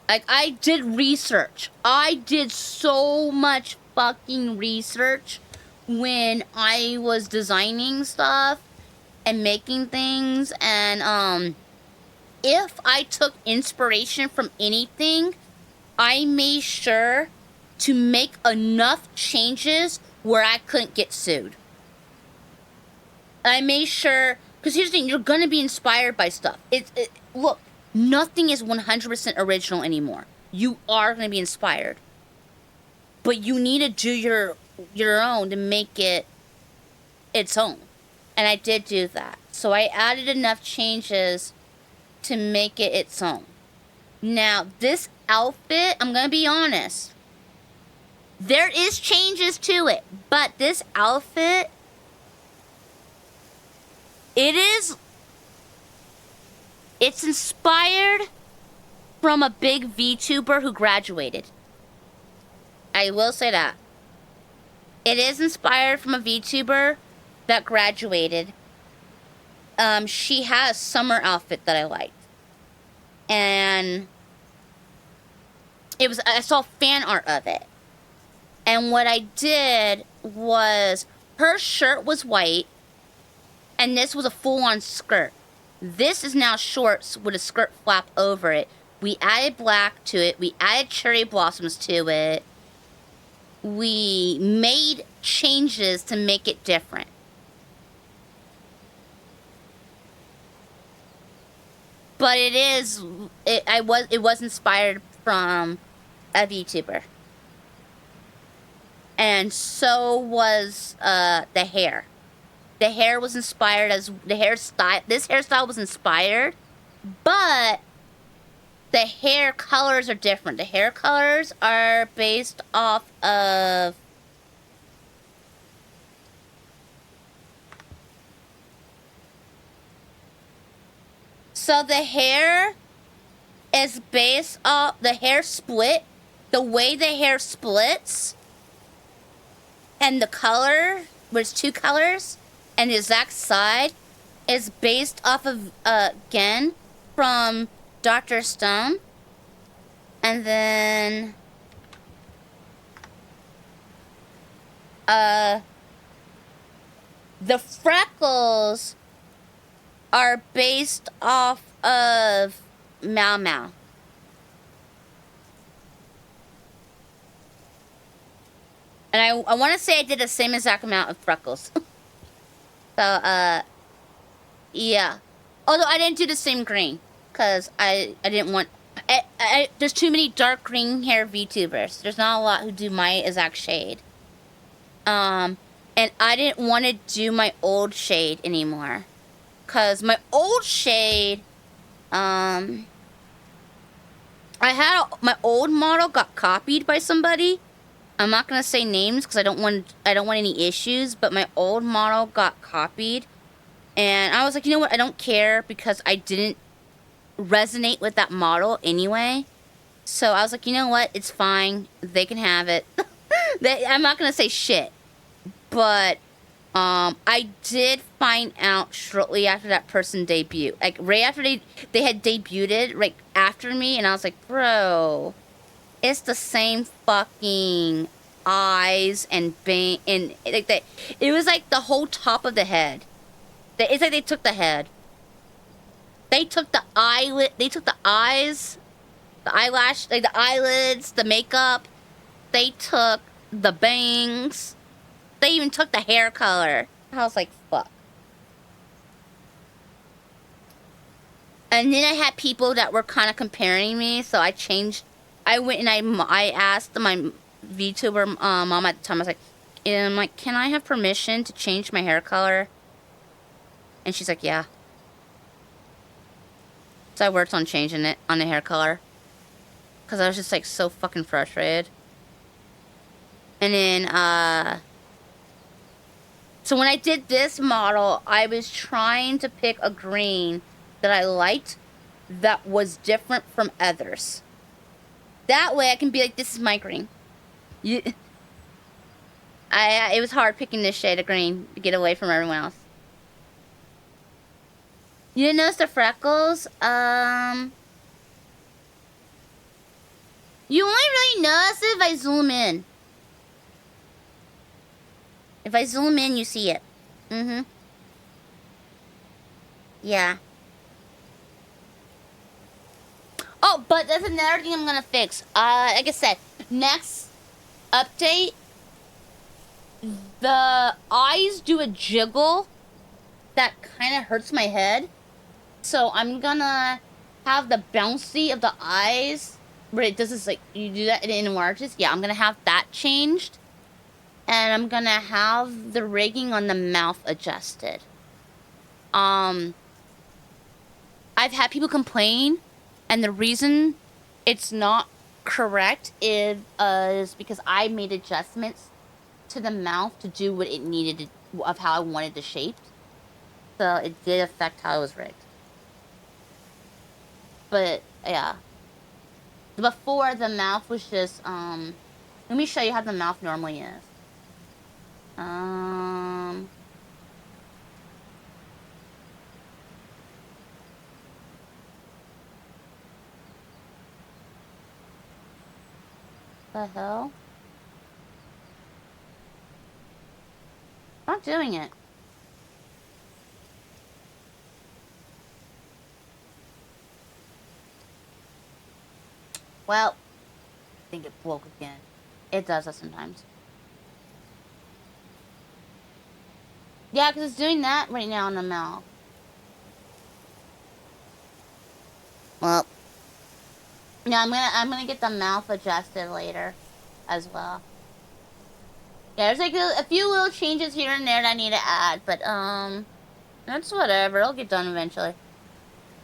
Like, I did research. I did so much fucking research when I was designing stuff and making things. And, if I took inspiration from anything, I made sure to make enough changes where I couldn't get sued. I made sure, because here's the thing, you're gonna be inspired by stuff. Look, nothing is 100% original anymore. You are gonna be inspired. But you need to do your own to make it its own. And I did do that. So I added enough changes to make it its own. Now, this outfit, I'm gonna be honest, there is changes to it, but this outfit, it's inspired from a big VTuber who graduated. I will say that. It is inspired from a VTuber that graduated. She has a summer outfit that I liked. And I saw fan art of it. And what I did was, her shirt was white, and this was a full-on skirt. This is now shorts with a skirt flap over it. We added black to it. We added cherry blossoms to it. We made changes to make it different. But it was inspired from a VTuber. And so was the hair. The hair was inspired as the hairstyle. This hairstyle was inspired, but the hair colors are different. The hair colors are based off of so the hair is based off the hair split, the way the hair splits, and the color, there's two colors, and the exact side is based off of, again, from Dr. Stone. And then, the freckles are based off of Mau Mau. And I want to say I did the same exact amount of freckles. So, yeah. Although I didn't do the same green, because I didn't want... there's too many dark green hair VTubers. There's not a lot who do my exact shade. And I didn't want to do my old shade anymore. Because my old shade, my old model got copied by somebody. I'm not gonna say names because I don't want any issues, but my old model got copied. And I was like, you know what, I don't care because I didn't resonate with that model anyway. So I was like, you know what, it's fine. They can have it. I'm not gonna say shit. But I did find out shortly after that person debuted. Like right after they had debuted, right after me, and I was like, bro, it's the same fucking eyes and bang and like that. It was like the whole top of the head. It's like they took the head. They took the eyelid. They took the eyes, the eyelash, like the eyelids, the makeup. They took the bangs. They even took the hair color. I was like, fuck. And then I had people that were kind of comparing me, so I changed. I went and I asked my VTuber mom at the time. I was like, can I have permission to change my hair color? And she's like, yeah. So I worked on changing it on the hair color, cause I was just like so fucking frustrated. And then so when I did this model, I was trying to pick a green that I liked that was different from others. That way I can be like, this is my green. It was hard picking this shade of green to get away from everyone else. You didn't notice the freckles? You only really notice it if I zoom in. If I zoom in, you see it. Mm-hmm. Yeah. Oh, but there's another thing I'm gonna fix. Like I said, next update, the eyes do a jiggle that kind of hurts my head. So I'm gonna have the bouncy of the eyes, where it does this, like, you do that and it enlarges. Yeah, I'm gonna have that changed. And I'm gonna have the rigging on the mouth adjusted. I've had people complain, and the reason it's not correct is because I made adjustments to the mouth to do what it needed to, of how I wanted the shape. So it did affect how it was rigged. But yeah, before the mouth was just let me show you how the mouth normally is. The hell? Not doing it. Well, I think it broke again. It does that sometimes. Yeah, because it's doing that right now in the mouth. Well, yeah, I'm gonna get the mouth adjusted later, as well. Yeah, there's like a few little changes here and there that I need to add, but that's whatever. It'll get done eventually.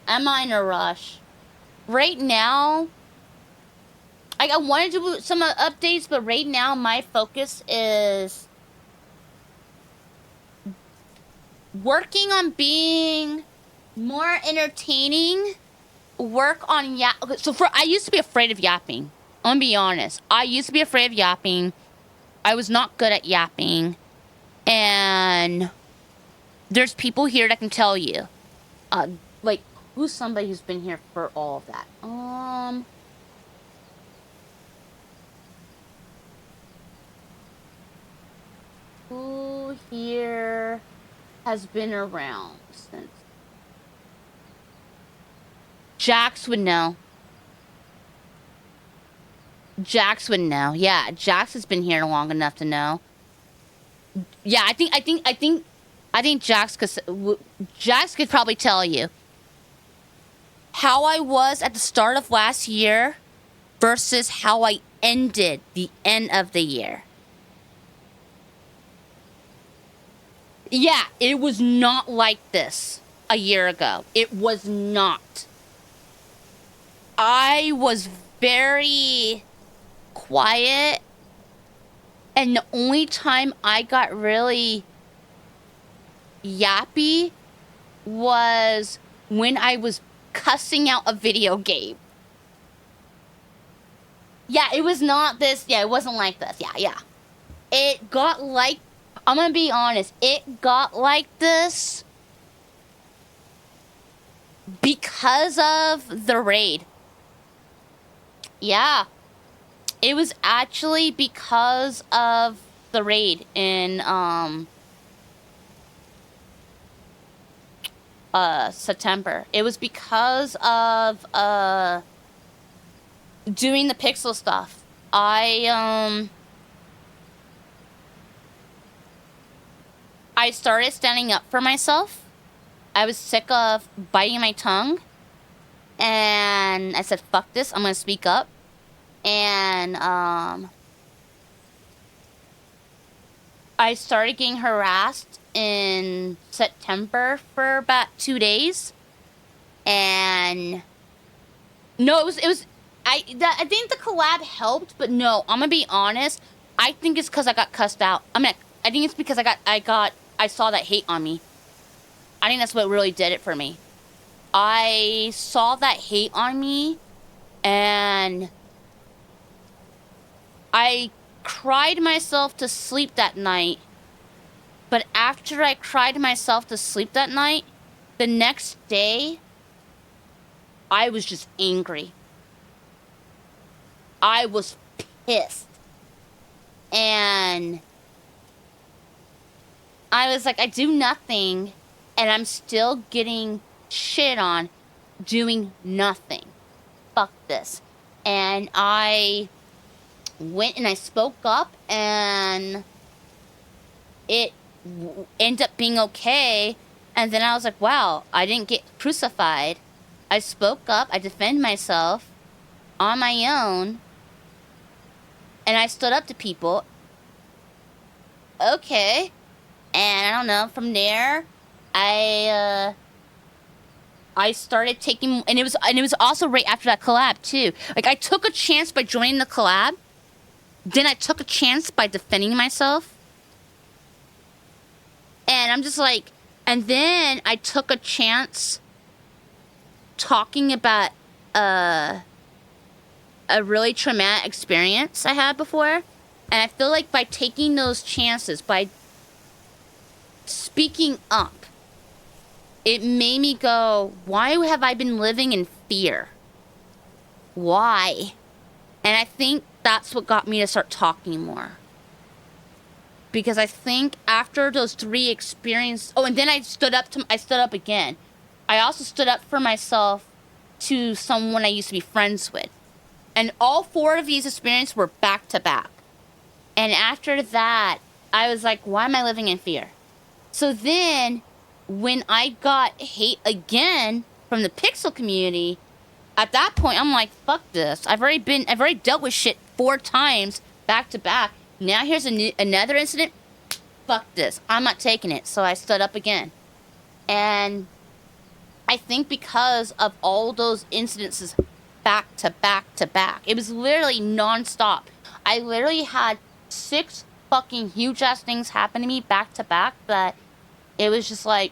I'm not in a rush. Right now, I wanted to do some updates, but right now my focus is working on being more entertaining. Work on I used to be afraid of yapping. I'm gonna be honest. I used to be afraid of yapping. I was not good at yapping. And there's people here that can tell you. Like, who's somebody who's been here for all of that? Who here has been around since? Jax would know. Jax would know. Yeah, Jax has been here long enough to know. Yeah, I think Jax could probably tell you how I was at the start of last year versus how I ended the end of the year. Yeah, it was not like this a year ago. It was not. I was very quiet, and the only time I got really yappy was when I was cussing out a video game. Yeah, it was not this. Yeah, it wasn't like this. Yeah. It got like, I'm gonna be honest, it got like this because of the raid. Yeah. It was actually because of the raid in September. It was because of doing the pixel stuff. I started standing up for myself. I was sick of biting my tongue, And I said, fuck this, I'm gonna speak up. And I started getting harassed in September for about 2 days. And no, it was I think the collab helped, but no, I'm gonna be honest. I think it's because I got cussed out. I think it's because I saw that hate on me. I think that's what really did it for me. I saw that hate on me, and I cried myself to sleep that night. But after I cried myself to sleep that night, the next day, I was just angry. I was pissed. And I was like, I do nothing, and I'm still getting shit on doing nothing. Fuck this. And I went and I spoke up, and it ended up being okay. And then I was like, wow, I didn't get crucified. I spoke up, I defended myself on my own, and I stood up to people. Okay. And I don't know, from there, I started taking, and it was also right after that collab too. Like, I took a chance by joining the collab, then I took a chance by defending myself, and I'm just like, and then I took a chance talking about a really traumatic experience I had before. And I feel like by taking those chances, by speaking up, it made me go, why have I been living in fear? Why? And I think that's what got me to start talking more. Because I think after those 3 experiences, oh, and then I stood up again. I also stood up for myself to someone I used to be friends with. And all 4 of these experiences were back to back. And after that, I was like, why am I living in fear? So then, when I got hate again from the Pixel community, at that point, I'm like, fuck this. I've already dealt with shit 4 times back to back. Now here's another incident. Fuck this. I'm not taking it. So I stood up again. And I think because of all those incidences back to back to back, it was literally nonstop. I literally had 6 fucking huge ass things happen to me back to back that it was just like,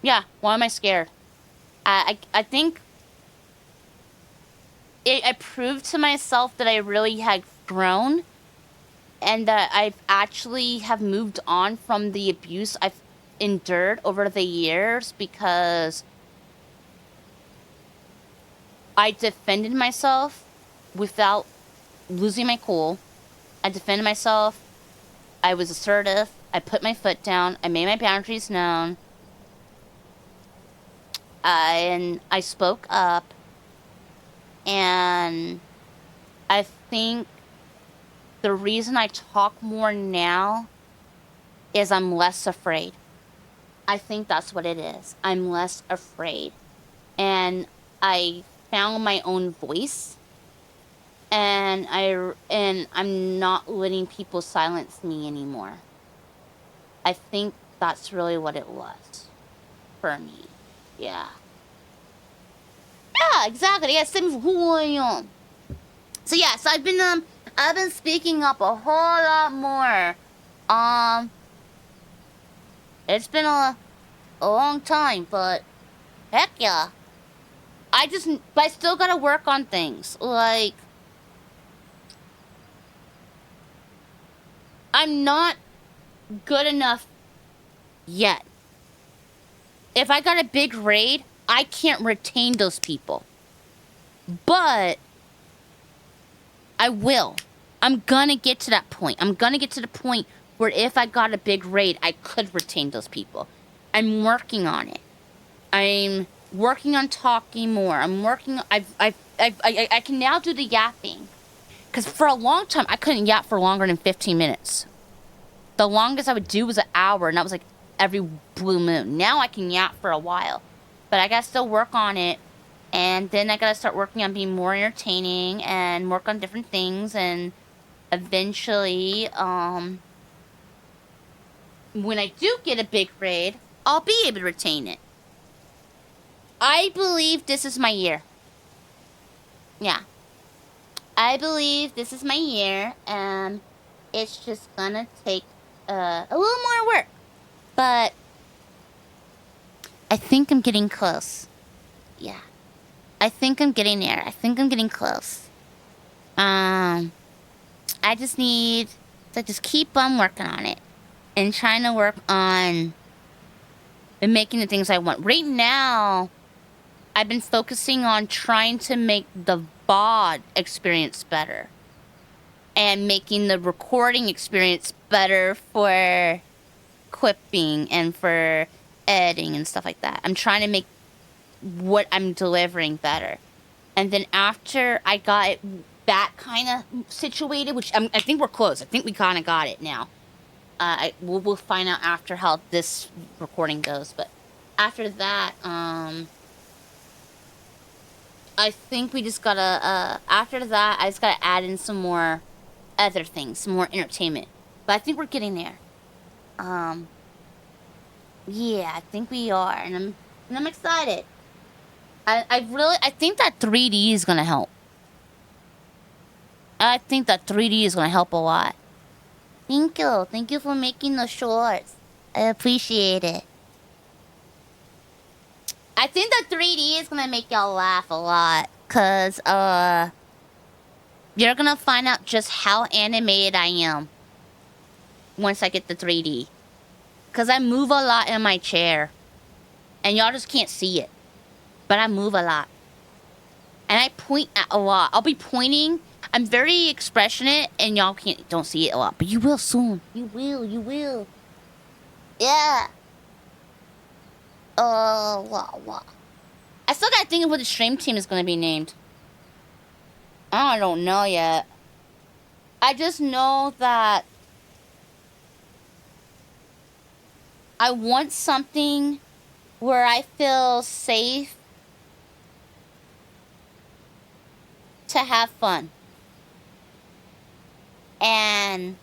yeah, why am I scared? I think I proved to myself that I really had grown, and that I've actually have moved on from the abuse I've endured over the years, because I defended myself without losing my cool. I defended myself. I was assertive. I put my foot down. I made my boundaries known. And I spoke up. And I think the reason I talk more now is I'm less afraid. I think that's what it is. I'm less afraid. And I found my own voice. And I'm not letting people silence me anymore. I think that's really what it was for me. Yeah. Yeah, exactly. Yeah, same who I am. So yeah, so I've been speaking up a whole lot more. It's been a long time, but heck yeah. But I still gotta work on things. Like, I'm not good enough yet. If I got a big raid, I can't retain those people. But I will. I'm gonna get to that point. I'm gonna get to the point where if I got a big raid, I could retain those people. I'm working on it. I'm working on talking more. I can now do the yapping. Because for a long time, I couldn't yap for longer than 15 minutes. The longest I would do was an hour, and that was like every blue moon. Now I can yap for a while. But but I gotta still work on it. And then I gotta start working on being more entertaining and work on different things. And eventually, when I do get a big raid, I'll be able to retain it. I believe this is my year. Yeah. I believe this is my year, and it's just gonna take a little more work. But I think I'm getting close. Yeah. I think I'm getting there. I think I'm getting close. I just need to just keep on working on it. And trying to work on and making the things I want. Right now, I've been focusing on trying to make the VOD experience better. And making the recording experience better for clipping and for editing and stuff like that. I'm trying to make what I'm delivering better. And then after I got that kind of situated, which I think we're close. I think we kind of got it now. We'll find out after how this recording goes. But after that, I think we just gotta, after that, I just gotta add in some more other things, some more entertainment. But I think we're getting there. Yeah, I think we are, and I'm excited. I think that 3D is gonna help. I think that 3D is gonna help a lot. Thank you for making the shorts. I appreciate it. I think that 3D is gonna make y'all laugh a lot, cause you're gonna find out just how animated I am once I get the 3D. Cause I move a lot in my chair. And y'all just can't see it. But I move a lot. And I point at a lot. I'll be pointing. I'm very expressionate and y'all don't see it a lot. But you will soon. You will. Yeah. Wow. I still gotta think of what the stream team is gonna be named. I don't know yet. I just know that I want something where I feel safe to have fun and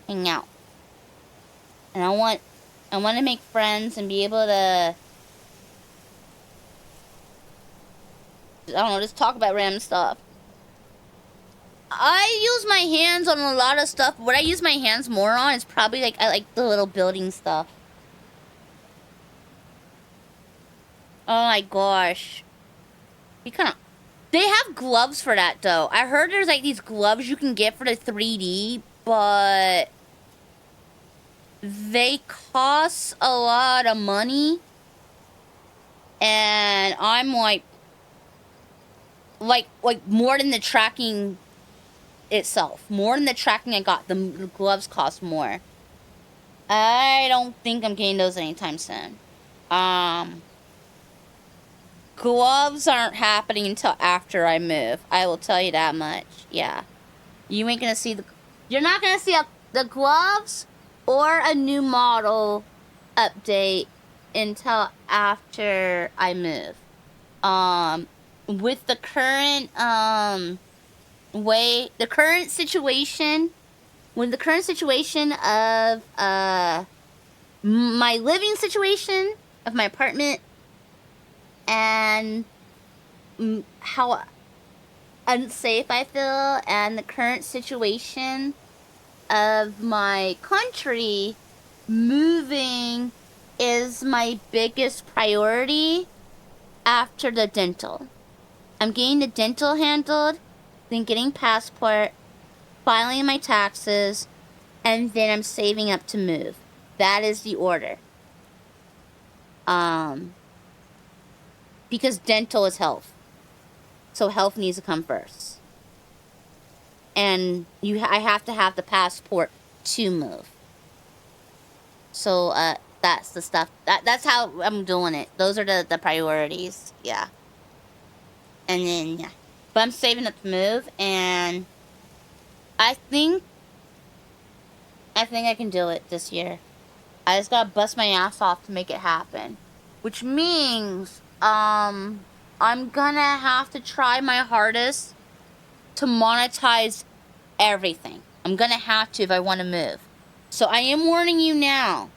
hang out. And I want to make friends and be able to, I don't know, just talk about random stuff. I use my hands on a lot of stuff. What I use my hands more on is probably like, I like the little building stuff. Oh my gosh. They have gloves for that though. I heard there's like these gloves you can get for the 3D, but they cost a lot of money. And I'm like more than the tracking itself. More than the tracking I got. The gloves cost more. I don't think I'm getting those anytime soon. Gloves aren't happening until after I move. I will tell you that much. Yeah. You ain't gonna see you're not gonna see the gloves or a new model update until after I move. With the current, the current situation of, my living situation, of my apartment, and how unsafe I feel, and the current situation of my country, moving is my biggest priority after the dental. I'm getting the dental handled, then getting passport, filing my taxes, and then I'm saving up to move. That is the order. Because dental is health. So health needs to come first. And I have to have the passport to move. So, that's the stuff. That's how I'm doing it. Those are the priorities. Yeah. And then, yeah. But I'm saving up to move, and I think I can do it this year. I just gotta bust my ass off to make it happen. which means I'm gonna have to try my hardest to monetize everything. I'm gonna have to if I want to move. So I am warning you now.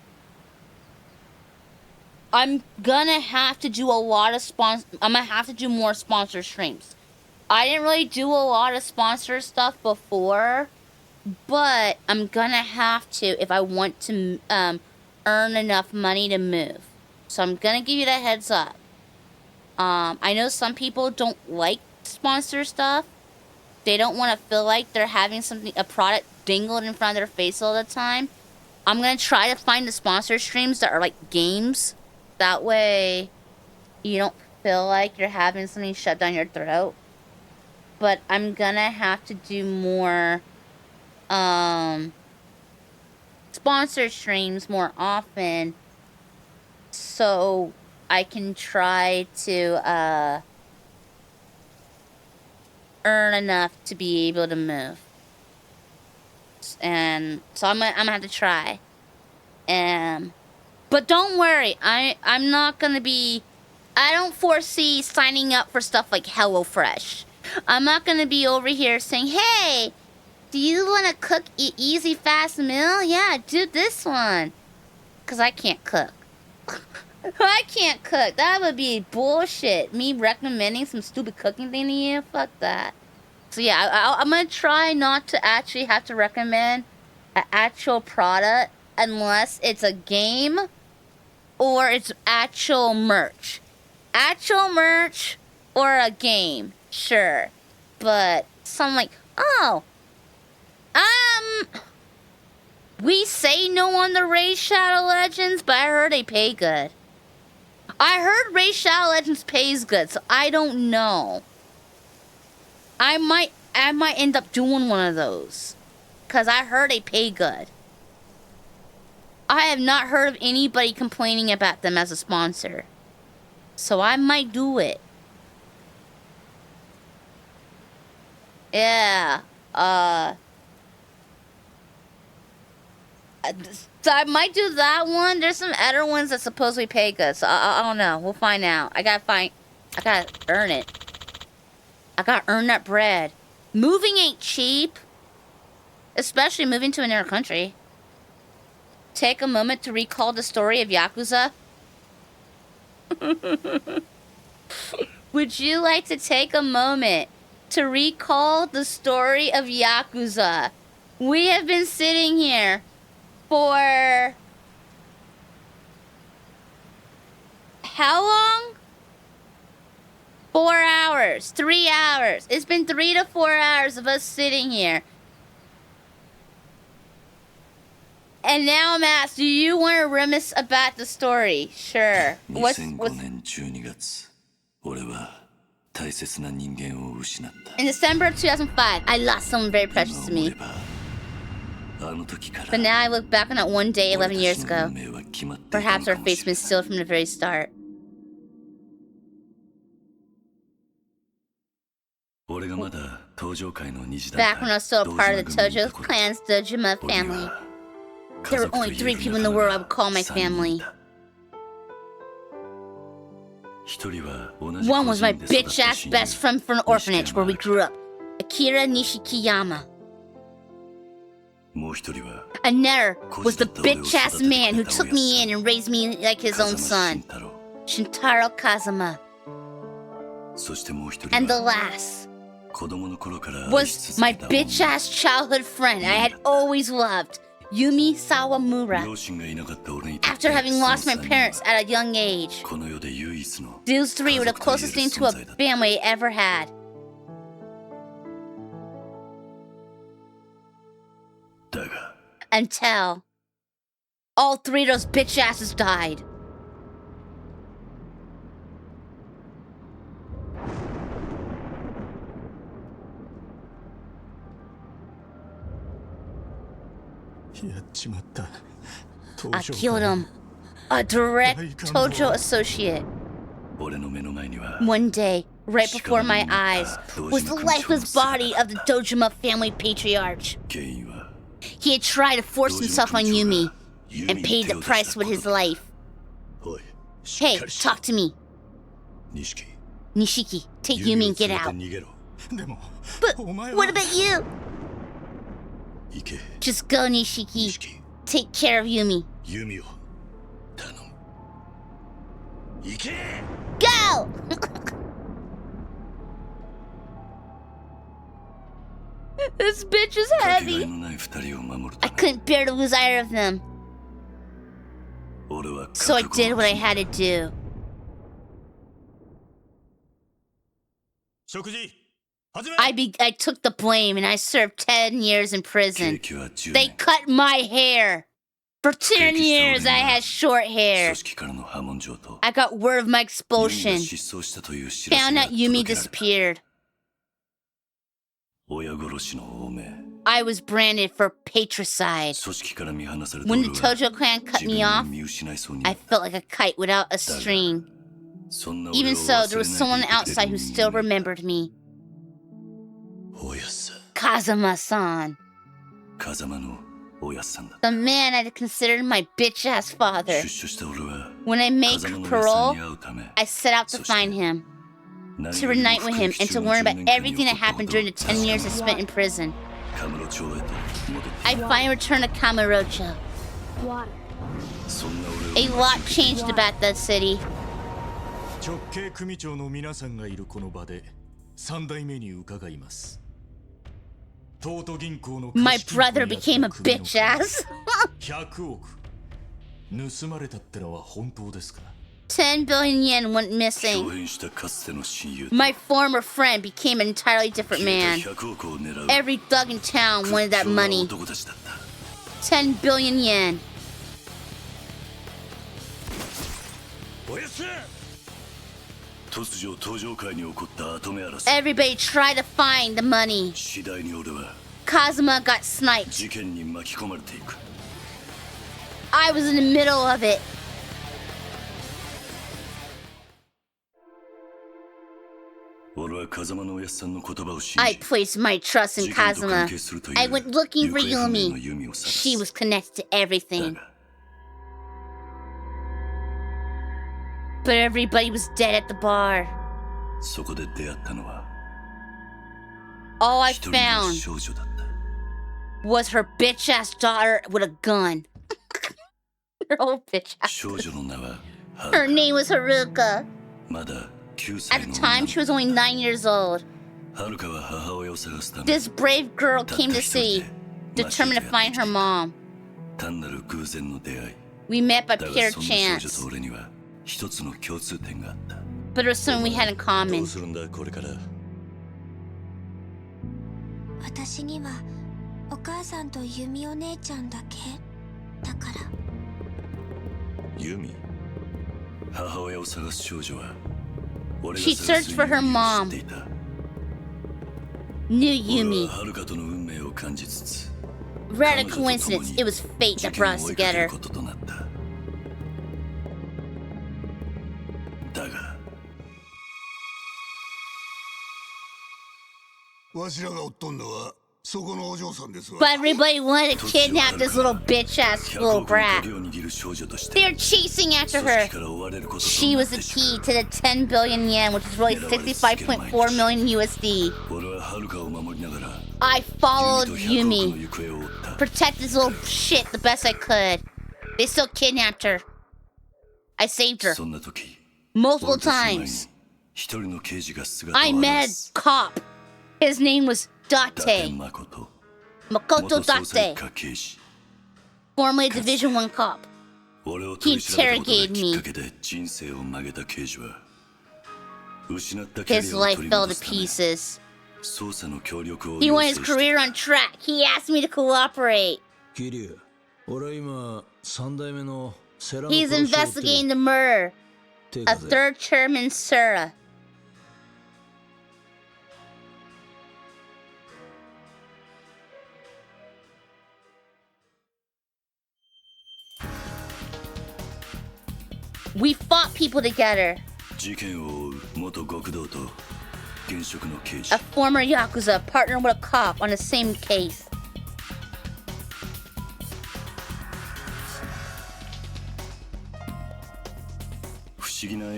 I'm gonna have to do a lot of I'm gonna have to do more sponsor streams. I didn't really do a lot of sponsor stuff before, but I'm gonna have to if I want to earn enough money to move. So I'm gonna give you that heads up. I know some people don't like sponsor stuff. They don't want to feel like they're having a product dingled in front of their face all the time. I'm gonna try to find the sponsor streams that are like games. That way, you don't feel like you're having something shoved down your throat. But I'm gonna have to do more sponsor streams more often so I can try to earn enough to be able to move. And so I'm gonna have to try. But don't worry, I'm not gonna be. I don't foresee signing up for stuff like HelloFresh. I'm not gonna be over here saying, "Hey, do you want to cook an easy, fast meal? Yeah, do this one." Cause I can't cook. I can't cook. That would be bullshit. Me recommending some stupid cooking thing to you? Fuck that. So yeah, I'm gonna try not to actually have to recommend an actual product unless it's a game or it's actual merch. Actual merch or a game, sure. But some like, oh, we say no on the Raid Shadow Legends, but I heard they pay good. I heard Raid Shadow Legends pays good, so I don't know. I might end up doing one of those. Cause I heard they pay good. I have not heard of anybody complaining about them as a sponsor. So I might do it. Yeah. So I might do that one. There's some other ones that supposedly pay good. So I don't know. We'll find out. I gotta earn it. I gotta earn that bread. Moving ain't cheap. Especially moving to another country. Take a moment to recall the story of Yakuza. Would you like to take a moment to recall the story of Yakuza? We have been sitting here for how long? 4 hours, 3 hours. It's been 3 to 4 hours of us sitting here. And now I'm asked, do you want to reminisce about the story? Sure. What's... In December of 2005, I lost someone very precious to me. But now I look back on that one day 11 years ago. Perhaps our fate's been sealed from the very start. Back when I was still a part of the Tojo clan's Dojima family. There were only 3 people in the world I would call my family. One was my bitch-ass best friend from an orphanage where we grew up, Akira Nishikiyama. Another was the bitch-ass man who took me in and raised me like his own son, Shintaro Kazama. And the last was my bitch-ass childhood friend I had always loved, Yumi Sawamura. After having lost my parents at a young age, those 3 were the closest thing to a family I ever had. Until all 3 of those bitch asses died. I killed him. A direct Tojo associate. One day, right before my eyes, was the lifeless body of the Dojima family patriarch. He had tried to force himself on Yumi, and paid the price with his life. Hey, talk to me. Nishiki, take Yumi and get out. But what about you? Just go, Nishiki. Take care of Yumi. Go! This bitch is heavy. I couldn't bear to lose either of them. So I did what I had to do. I took the blame and I served 10 years in prison. They cut my hair. For 10 years I had short hair. I got word of my expulsion. Found out Yumi disappeared. I was branded for patricide. When the Tojo clan cut me off, I felt like a kite without a string. Even so, there was someone outside who still remembered me. Kazama-san. The man I considered my bitch-ass father. When I made parole, I set out to find him. To reunite with him and to learn about everything that happened during the 10 years I spent in prison. I finally returned to Kamurocho. A lot changed about that city. My brother became a bitch ass. 10 billion yen went missing. My former friend became an entirely different man. Every thug in town wanted that money. 10 billion yen. Everybody tried to find the money. Kazuma got sniped. I was in the middle of it. I placed my trust in Kazuma. I went looking for Yumi. She was connected to everything. But everybody was dead at the bar. All I found was her bitch-ass daughter with a gun. Her old bitch-ass. Her name was Haruka. At the time, she was only 9 years old. This brave girl came to see, determined to find her mom. We met by pure chance. But there was something we had in common. 私にはお母さんとユミお姉ちゃんだけだから。ユミ、母親を探す少女は She searched for her mom. Knew Yumi. Rather coincidence, it was fate that brought us together. But everybody wanted to kidnap this little bitch-ass little brat. They're chasing after her. She was the key to the 10 billion yen, which is really 65.4 million USD. I followed Yumi. Protect this little shit the best I could. They still kidnapped her. I saved her. Multiple times. I met a cop. His name was Date. Makoto Date. Formerly a Division 1 cop. He interrogated me. His life fell to pieces. He wanted his career on track. He asked me to cooperate. He's investigating the murder of third chairman Sura. We fought people together. A former Yakuza partnered with a cop on the same case.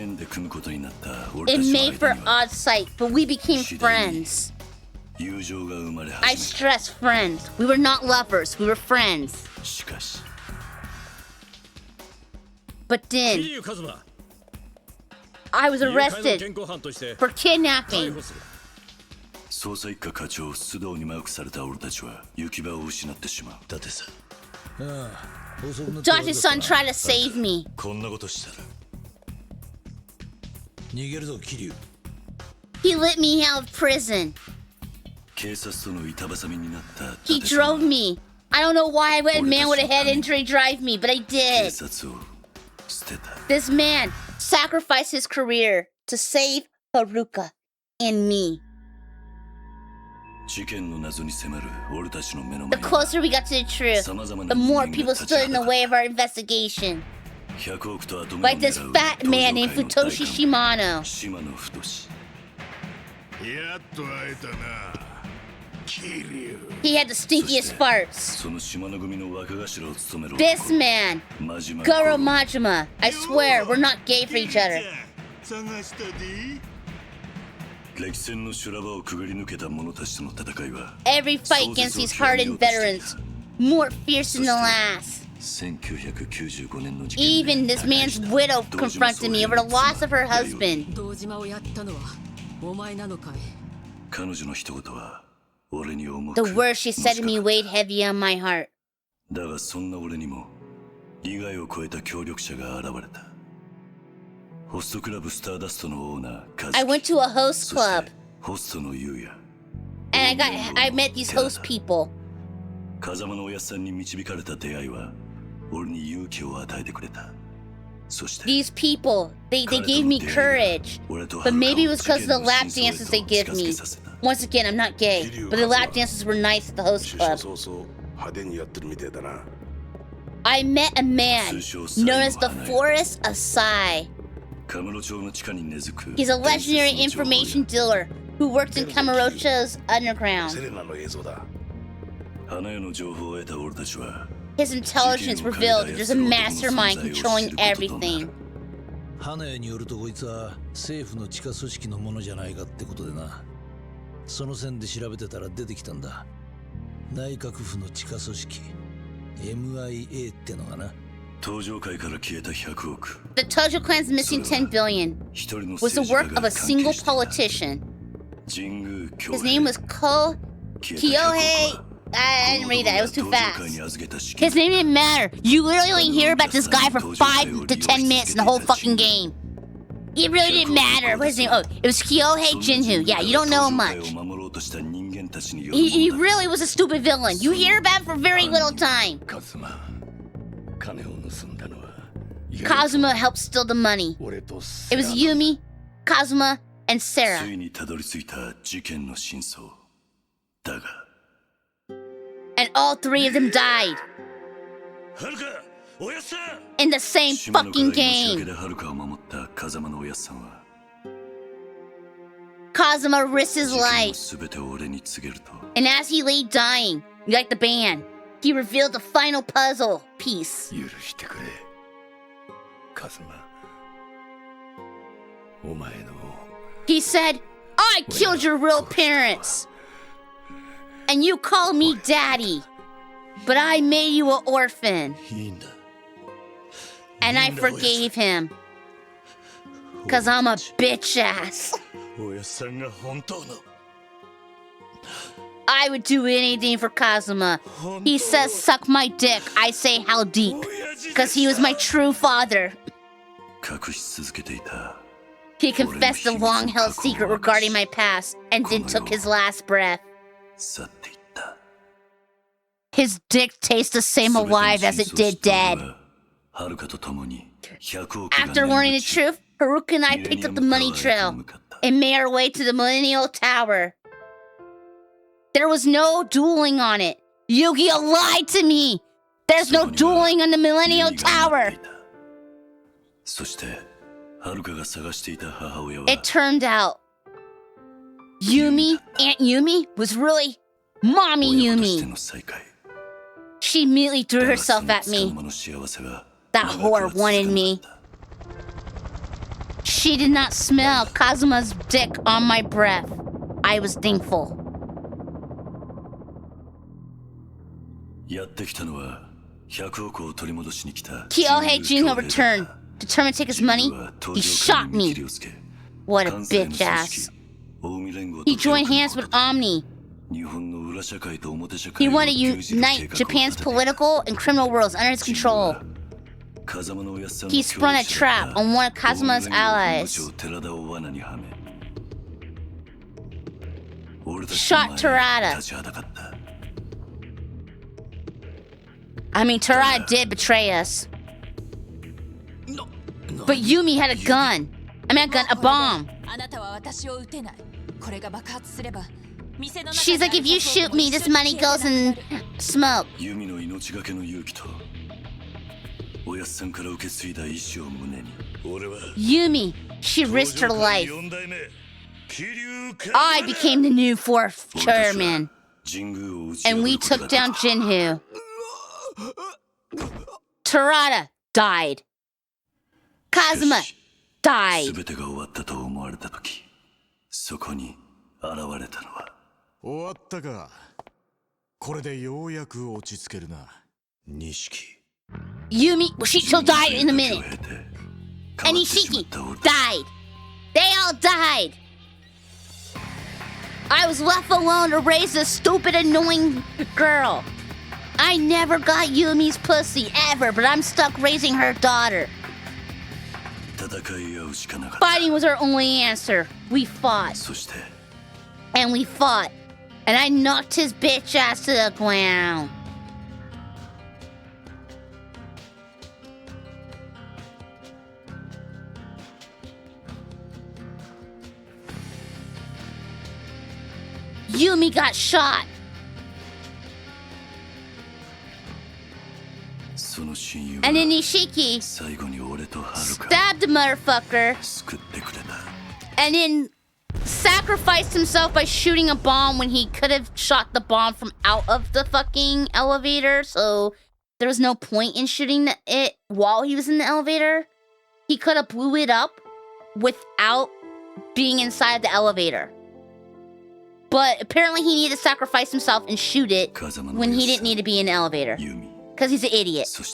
It made for odd sight, but we became friends. I stress friends. We were not lovers, we were friends. But then, I was arrested for kidnapping. 捜査一課課長須藤にマークされた俺たちは行き場を失ってしまう。だってさ。Josh's son tried to save me. こんなことしたら逃げるぞ桐生。 He let me out of prison. 警察との板挟みになった。 He drove me. I don't know why a man with a head injury drive me, but I 警 did. 察を捨てた。 This man sacrificed his career to save Haruka and me. 事件の謎に迫る俺たちの目の The 前には closer we got to the truth, the more people stood in the way of our investigation. 100億と後目を Like this 狙う fat man named 東上 Futoshi 界の大 Shimano. 官島野太。やっと会えたな桐生 He had the stinkiest farts. その島野組の若頭を務める This man, 真島 Goro Majima. I swear, we're not gay for each other. 探したで 歴戦の修羅場をくぐり抜けた者たちとの戦いは Every fight against these hardened veterans, more fierce than the last. 1995年の事件で Even this man's widow confronted me over the loss of her husband. 堂島をやったのはお前なのかい。彼女の一言は俺に重 The く words she said to me weighed heavy on my heart. だがそんな俺にも利害を超えた協力者が現れた。ホストクラブスターダストのオーナーカズキ。 I went to a host そし club てホストのユウヤ。 and I met these host people. 風間のおやっさんに導かれた出会いは俺に勇気を与えてくれた。そして These people, they gave me courage. But maybe it was because of the lap dances they give me. Once again, I'm not gay, but the lap dances were nice at the host club. そうそう派手にやってるみてえだな I met a man known as the Forest of Sai. カムロ町の地下に根付く He's a legendary information dealer who worked in Kamurocho's underground. セレナの映像だ 花屋の情報を得た俺たちは His intelligence revealed that there's a mastermind controlling everything. 花屋によるとこいつは政府の地下組織のものじゃないかってことでな。その線で調べてたら出てきたんだ。内閣府の地下組織 MIA ってのがな。東上界から消えた100億。 The Tojo clan's missing 10 billion 一人の was the 政治家 work が of a 関 single 係していた politician. 神宮京 His 平 name was Ko 消えた100億 Kyohei. は I didn't read that. It was too 東上 fast. 界に預けた資金 His name didn't matter. You literally only hear about this guy for 5 to 10 minutes in the whole fucking game. It really didn't matter. What's his name? Oh, it was Kyohei Jinhu. Yeah, you don't know him much. 東上界を守ろうとした人間たちによる He ものだ really was a stupid villain. You hear about him for very little time. カズマ金を盗んだのは Kazuma helped steal the money. 俺と It was Yumi, Kazuma, and つ Sarah. いにたどり着いた事件の真相だが And all 3 of them died はるかおやっさん in the same 島の fucking から命がけ game. ではるかを守った風間のおやっさんは Kazuma risked his 事件の life. 全てを俺に告げると And as he lay dying, like the band, he revealed the final puzzle piece. 許してくれカズマお前の He said, I killed your real parents. And you called me daddy. But I made you an orphan. いいんだ And I forgave him. Cause I'm a bitch ass. おやっさんが本当の I would do anything for Kazuma. He says suck my dick. I say how deep. Cause he was my true father. 隠し続けていた He confessed a long-held secret regarding my past and then took his last breath. 去っていった His dick tastes the same alive as it did dead. はるかと共に100億が After learning the truth, Haruka and I picked up the money trail and made our way to the Millennial Tower. There was no dueling on it. Yu-Gi-Oh lied to me. There's no dueling on the Millennial Tower. そしてはるかが探していた母親は It turned out Yumi, Aunt Yumi, was really Mommy 親子として Yumi. の再会 She immediately threw だが herself その at つかの me. 間の幸せが That whore wanted me. She did not smell Kazuma's dick on my breath. I was thankful. やってきたのは100億を取り戻しに来た Kyohei Jinho returned. Determined to take his money, he shot me. What a bitch ass. He joined hands with Omni. He wanted to unite Japan's political and criminal worlds under his control. He spun a trap on one of Kazuma's allies. Shot Terada. I mean, Terada did betray us. But Yumi had a gun. I mean, a bomb. She's like, if you shoot me, this money goes in smoke. Yumi, she risked her life. I became the new fourth chairman. And we took down Jinhu. Terada died. Kazuma died. 終わったか。これでようやく落ち着けるな。錦。Yumi, she'll die in a minute. And Nishiki died. They all died. I was left alone to raise this stupid, annoying girl. I never got Yumi's pussy, ever, but I'm stuck raising her daughter. Fighting was our only answer. We fought. And we fought. And I knocked his bitch ass to the ground. Yumi got shot. And then Nishiki stabbed the motherfucker. And then sacrificed himself by shooting a bomb when he could have shot the bomb from out of the fucking elevator. So there was no point in shooting it while he was in the elevator. He could have blew it up without being inside the elevator. But apparently he needed to sacrifice himself and shoot it when he didn't need to be in the elevator. Because he's an idiot. So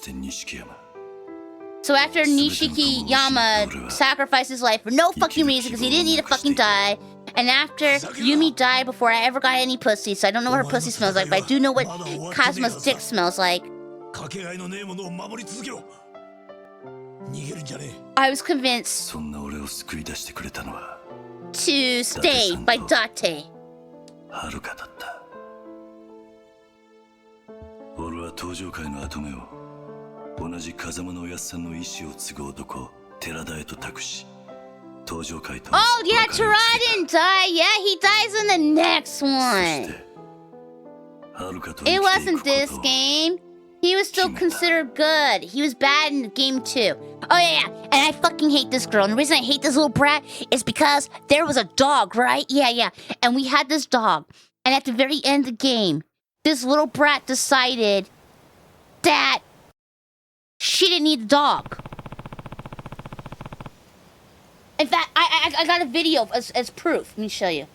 after Nishikiyama sacrificed his life for no fucking reason because he didn't need to fucking die, and after Yumi died before I ever got any pussy, so I don't know what her pussy smells like, but I do know what Kazuma's dick smells like. I was convinced to stay by Date. 俺は登場界の跡目を同じ風間のおやっさんの意志を継ぐ男寺田へと託し登場界と Oh yeah, Terada didn't die. Yeah, he dies in the next one. It wasn't this game. He was still considered good. He was bad in game 2. Oh yeah, and I fucking hate this girl. And the reason I hate this little brat is because there was a dog, right? Yeah. And we had this dog. And at the very end of the game, this little brat decided that she didn't need the dog. In fact, I got a video as proof. Let me show you.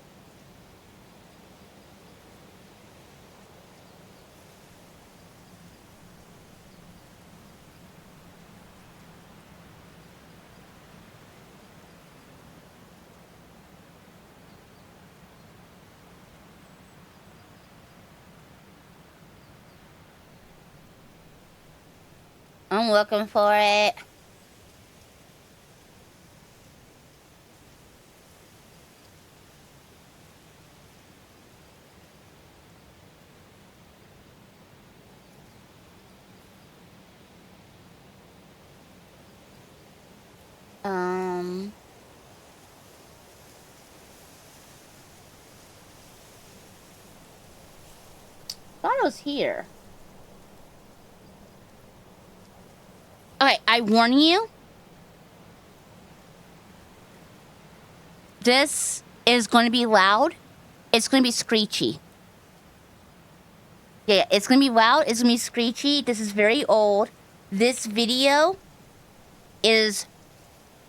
I'm looking for it. Thought it was here. Okay, I warn you. This is going to be loud. It's going to be screechy. Yeah, it's going to be loud. It's going to be screechy. This is very old. This video is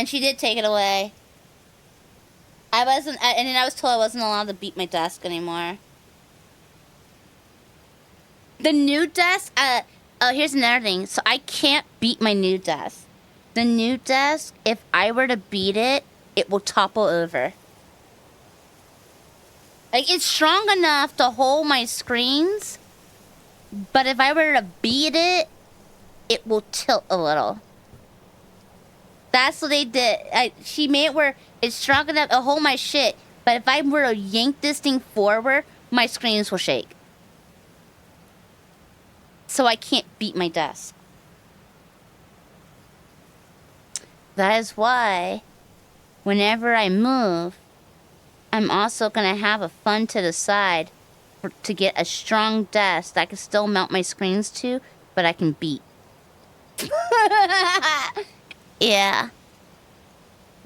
And she did take it away. And then I was told I wasn't allowed to beat my desk anymore. The new desk, here's another thing. So I can't beat my new desk. The new desk, if I were to beat it, it will topple over. Like, it's strong enough to hold my screens, but if I were to beat it, it will tilt a little. That's what they did. She made it where it's strong enough to hold my shit, but if I were to yank this thing forward, my screens will shake. So I can't beat my desk. That is why, whenever I move, I'm also gonna have a fund to the side to get a strong desk that I can still mount my screens to, but I can beat. Yeah.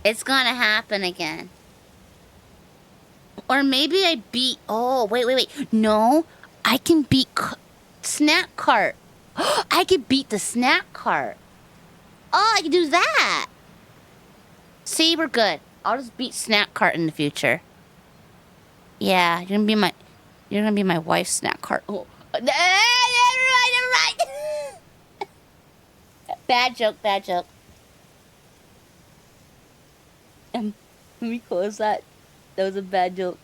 It's gonna happen again. Or maybe I beat... Oh, wait. No, I can beat Snack Cart. I can beat the Snack Cart. Oh, I can do that. See, we're good. I'll just beat Snack Cart in the future. Yeah, you're gonna be my wife's Snack Cart. Oh. Never mind. Bad joke. Let me close that. That was a bad joke.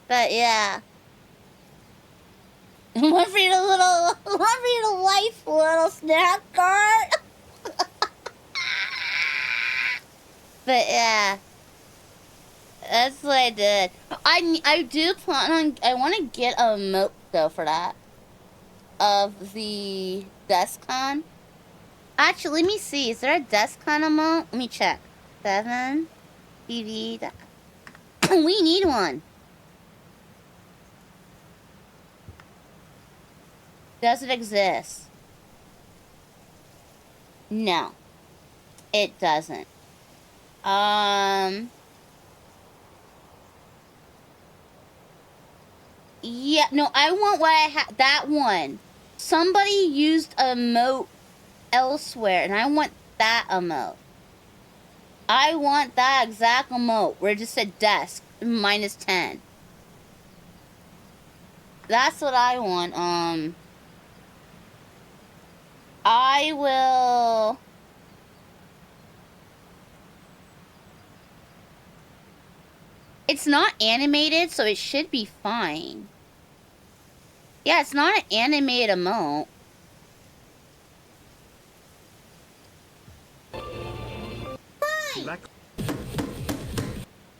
But yeah. One for your wife, little Snack Cart. But yeah. That's what I did. I do plan on... I want to get a emote, though, for that. Of the Descon. Actually, let me see. Is there a Descon emote? Let me check. 7. TV. We need one. Does it exist? No. It doesn't. Yeah, no, I want what I have. That one. Somebody used a emote elsewhere, and I want that emote. I want that exact emote where it just said desk -10. That's what I want. I will... It's not animated, so it should be fine. Yeah, it's not an animated emote. Fine.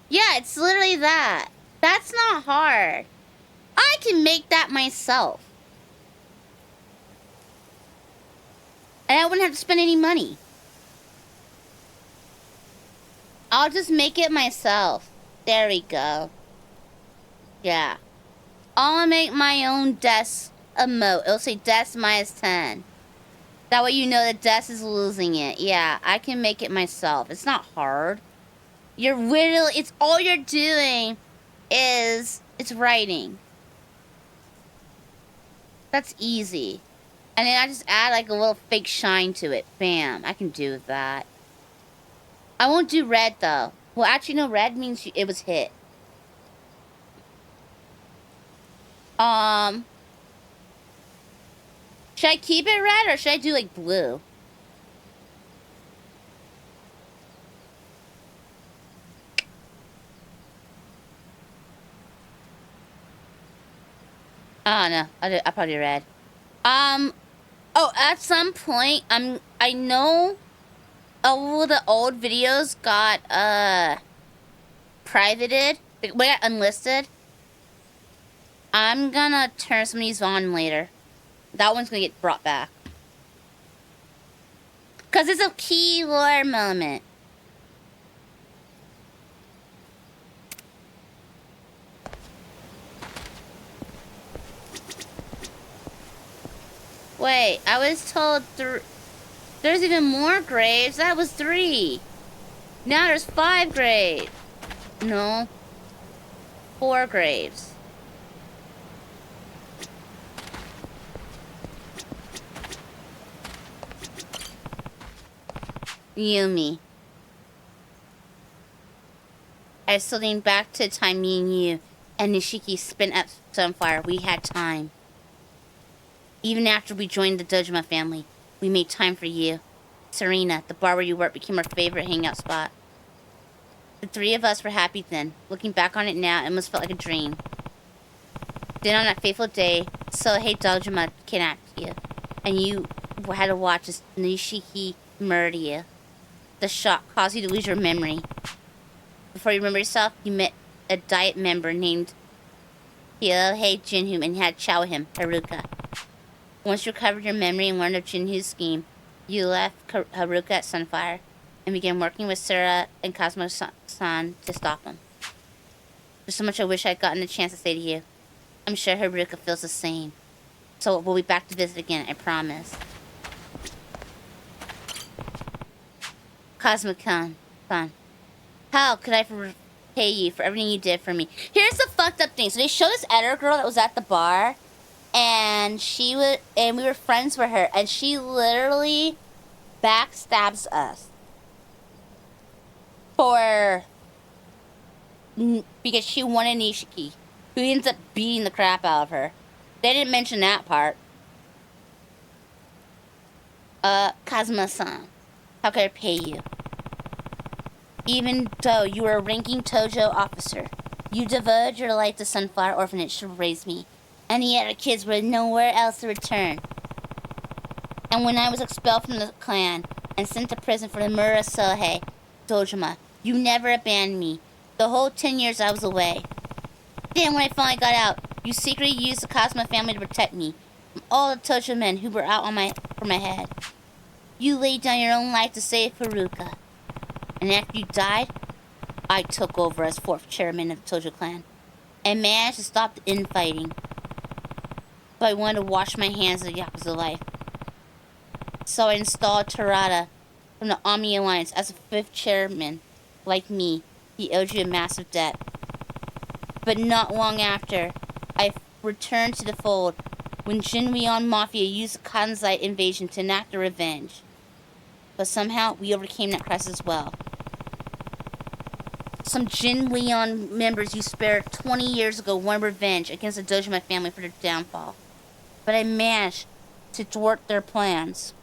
Yeah, it's literally that. That's not hard. I can make that myself. And I wouldn't have to spend any money. I'll just make it myself. There we go. Yeah. I'll make my own desk emote. It'll say desk -10. That way you know that desk is losing it. Yeah, I can make it myself. It's not hard. You're literally... It's all you're doing is... It's writing. That's easy. And then I just add like a little fake shine to it. Bam. I can do that. I won't do red though. Well, actually, no. Red means it was hit. Should I keep it red or should I do like blue? Oh no, I'll probably do red. Oh, at some point, I know all the old videos got privated. We got unlisted. I'm gonna turn some of these on later. That one's gonna get brought back. Cause it's a key lore moment. Wait, I was told there's even more graves. That was 3. Now there's 5 graves. No. 4 graves. Yumi. I still think back to the time me and you and Nishiki spent at Sunfire. We had time. Even after we joined the Dojima family, we made time for you. Serena, the bar where you work, became our favorite hangout spot. The three of us were happy then. Looking back on it now, it must felt like a dream. Then on that fateful day, Sohei Dojima kidnapped you, and you had to watch as Nishiki murder you. The shock caused you to lose your memory. Before you remember yourself, you met a diet member named Hyohei Jinhu and had chow with him, Haruka. Once you recovered your memory and learned of Jinhu's scheme, you left Haruka at Sunfire and began working with Sura and Cosmo-san to stop him. There's so much I wish I'd gotten a chance to say to you. I'm sure Haruka feels the same. So we'll be back to visit again, I promise. Cosmo-san. How could I repay you for everything you did for me? Here's the fucked up thing. So they showed this other girl that was at the bar, and we were friends with her, and she literally backstabs us because she wanted Nishiki, who ends up beating the crap out of her. They didn't mention that part. Kazuma-san, how can I pay you? Even though you were a ranking Tojo officer, you devoted your life to Sunflower Orphanage to raise me, and the other kids were nowhere else to return. And when I was expelled from the clan and sent to prison for the murder of Sohei Dojima, you never abandoned me. The whole 10 years I was away. Then when I finally got out, you secretly used the Cosmo family to protect me from all the Tojo men who were out for my head. You laid down your own life to save Haruka. And after you died, I took over as 4th chairman of the Tojo clan and managed to stop the infighting. But I wanted to wash my hands of the Yakuza life. So I installed Terada from the Ami Alliance as a 5th chairman. Like me, he owed you a massive debt. But not long after, I returned to the fold when Jinweon Mafia used the Kansai invasion to enact their revenge. But somehow, we overcame that crisis as well. Some Jinweon members you spared 20 years ago won revenge against the Dojima family for their downfall. But I managed to thwart their plans.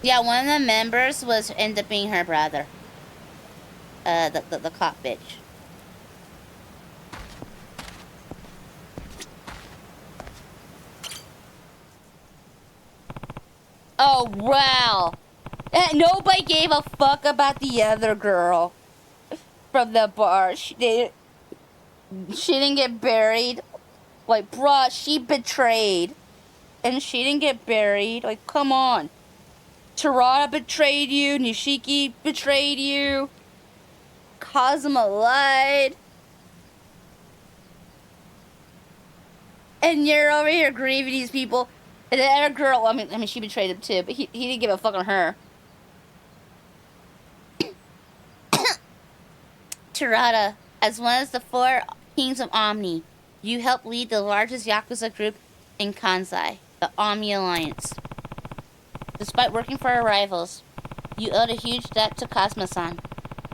Yeah, one of the members ended up being her brother. The cop bitch. Oh, wow. Nobody gave a fuck about the other girl from the bar. She didn't get buried. Like, bruh, she betrayed. And she didn't get buried. Like, come on. Terada betrayed you. Nishiki betrayed you. Kazuma lied. And you're over here grieving these people. And the other girl, I mean, she betrayed him too, but he didn't give a fuck on her. Terada, as one of the 4 kings of Omni, you helped lead the largest Yakuza group in Kansai, the Omni Alliance. Despite working for our rivals, you owed a huge debt to Cosmo-san.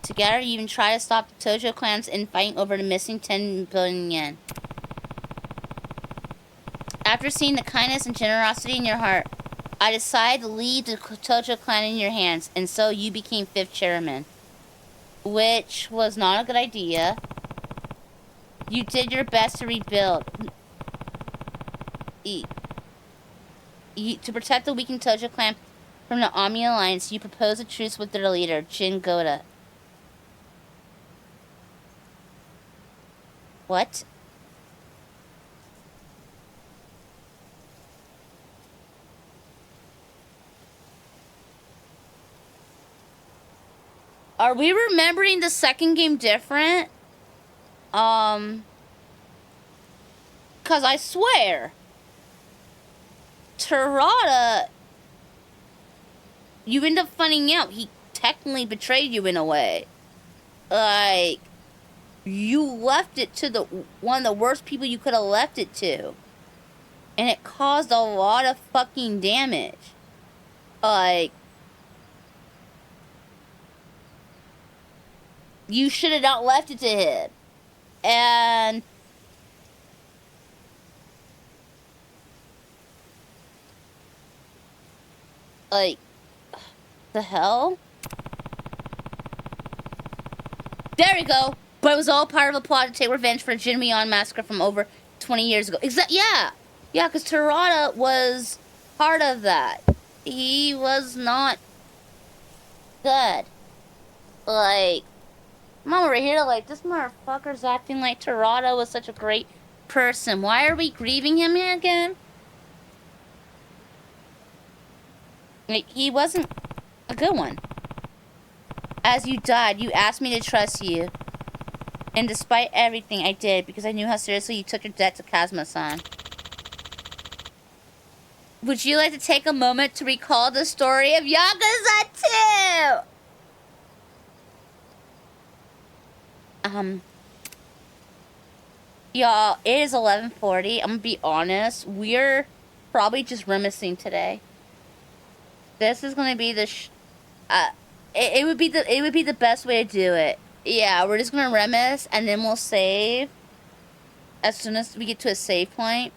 Together, you even tried to stop the Tojo clans infighting over the missing 10 billion yen. After seeing the kindness and generosity in your heart, I decided to leave the Tojo clan in your hands, and so you became 5th chairman. Which was not a good idea. You did your best to rebuild. To protect the weakened Tojo clan from the Ami Alliance, you proposed a truce with their leader, Jin Goda. What? Are we remembering the second game different? Cause I swear, Terada, you end up finding out he technically betrayed you in a way. Like, you left it to one of the worst people you could have left it to. And it caused a lot of fucking damage. Like, you should have not left it to him. And like, the hell? There we go. But it was all part of a plot to take revenge for a Jinmyon massacre from over 20 years ago. Yeah. Yeah, because Terada was part of that. He was not good. Like, I'm over here like, this motherfucker's acting like Terada was such a great person. Why are we grieving him here again? Like, he wasn't a good one. As you died, you asked me to trust you. And despite everything, I did, because I knew how seriously you took your debt to Kazuma-san. Would you like to take a moment to recall the story of Yakuza 2? Y'all, it is 11:40. I'm gonna be honest. We're probably just reminiscing today. This is gonna be the it would be the best way to do it. Yeah, we're just gonna reminisce and then we'll save as soon as we get to a save point.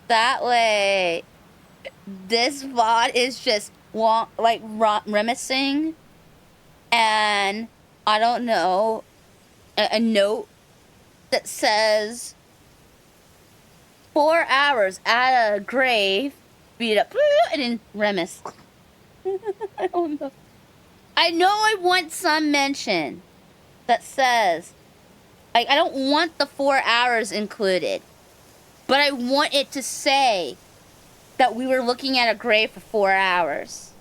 That way, this VOD is just reminiscing, and I don't know, a note that says 4 hours at a grave, beat up, and then reminisce. I don't know. I know I want some mention that says, like, I don't want the 4 hours included, but I want it to say that we were looking at a grave for 4 hours.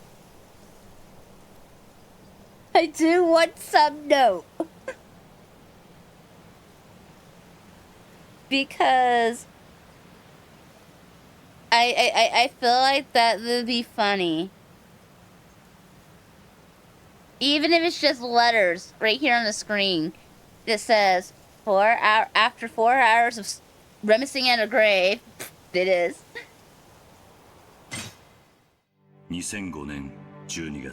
I do want some note. Because I feel like that would be funny. Even if it's just letters right here on the screen that says after 4 hours of reminiscing at a grave, it is.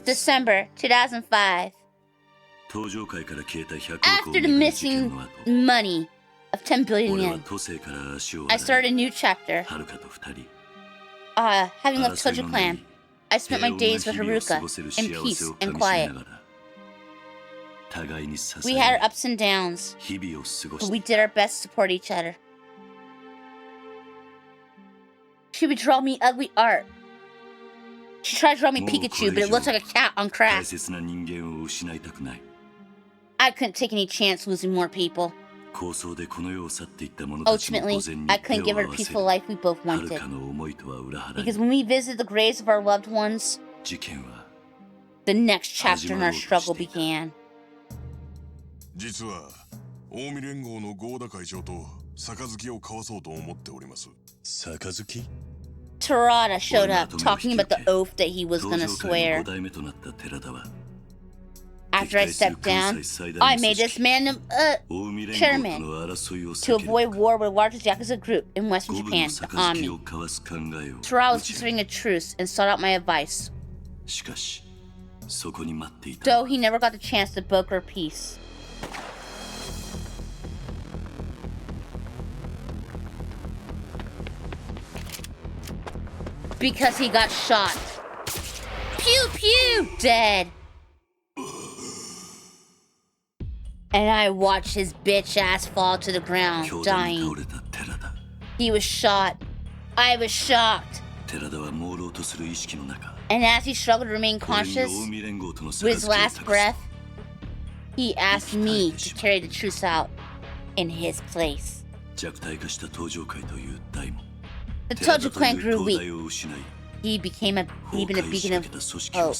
December 2005. After the missing money of 10 billion yen, I started a new chapter. Having left Tojo Clan, I spent my days with Haruka in peace and quiet. We had our ups and downs, but we did our best to support each other. She would draw me ugly art. She tried to draw me Pikachu, but it looked like a cat on crack. I couldn't take any chance losing more people. Ultimately, I couldn't give her the peaceful life we both wanted. Because when we visited the graves of our loved ones, the next chapter in our struggle began. Terada showed up, talking about the oath that he was gonna swear. After I stepped down, I made this man chairman to avoid war with the largest Yakuza group in Western Japan, the Ami. Terada was considering a truce and sought out my advice, though he never got the chance to broker peace. Because he got shot. Pew pew! Dead. And I watched his bitch ass fall to the ground, dying. He was shot. I was shocked. And as he struggled to remain conscious, with his last breath, he asked me to carry the truce out in his place. The Tojo Clan grew weak. He became a beacon of hope.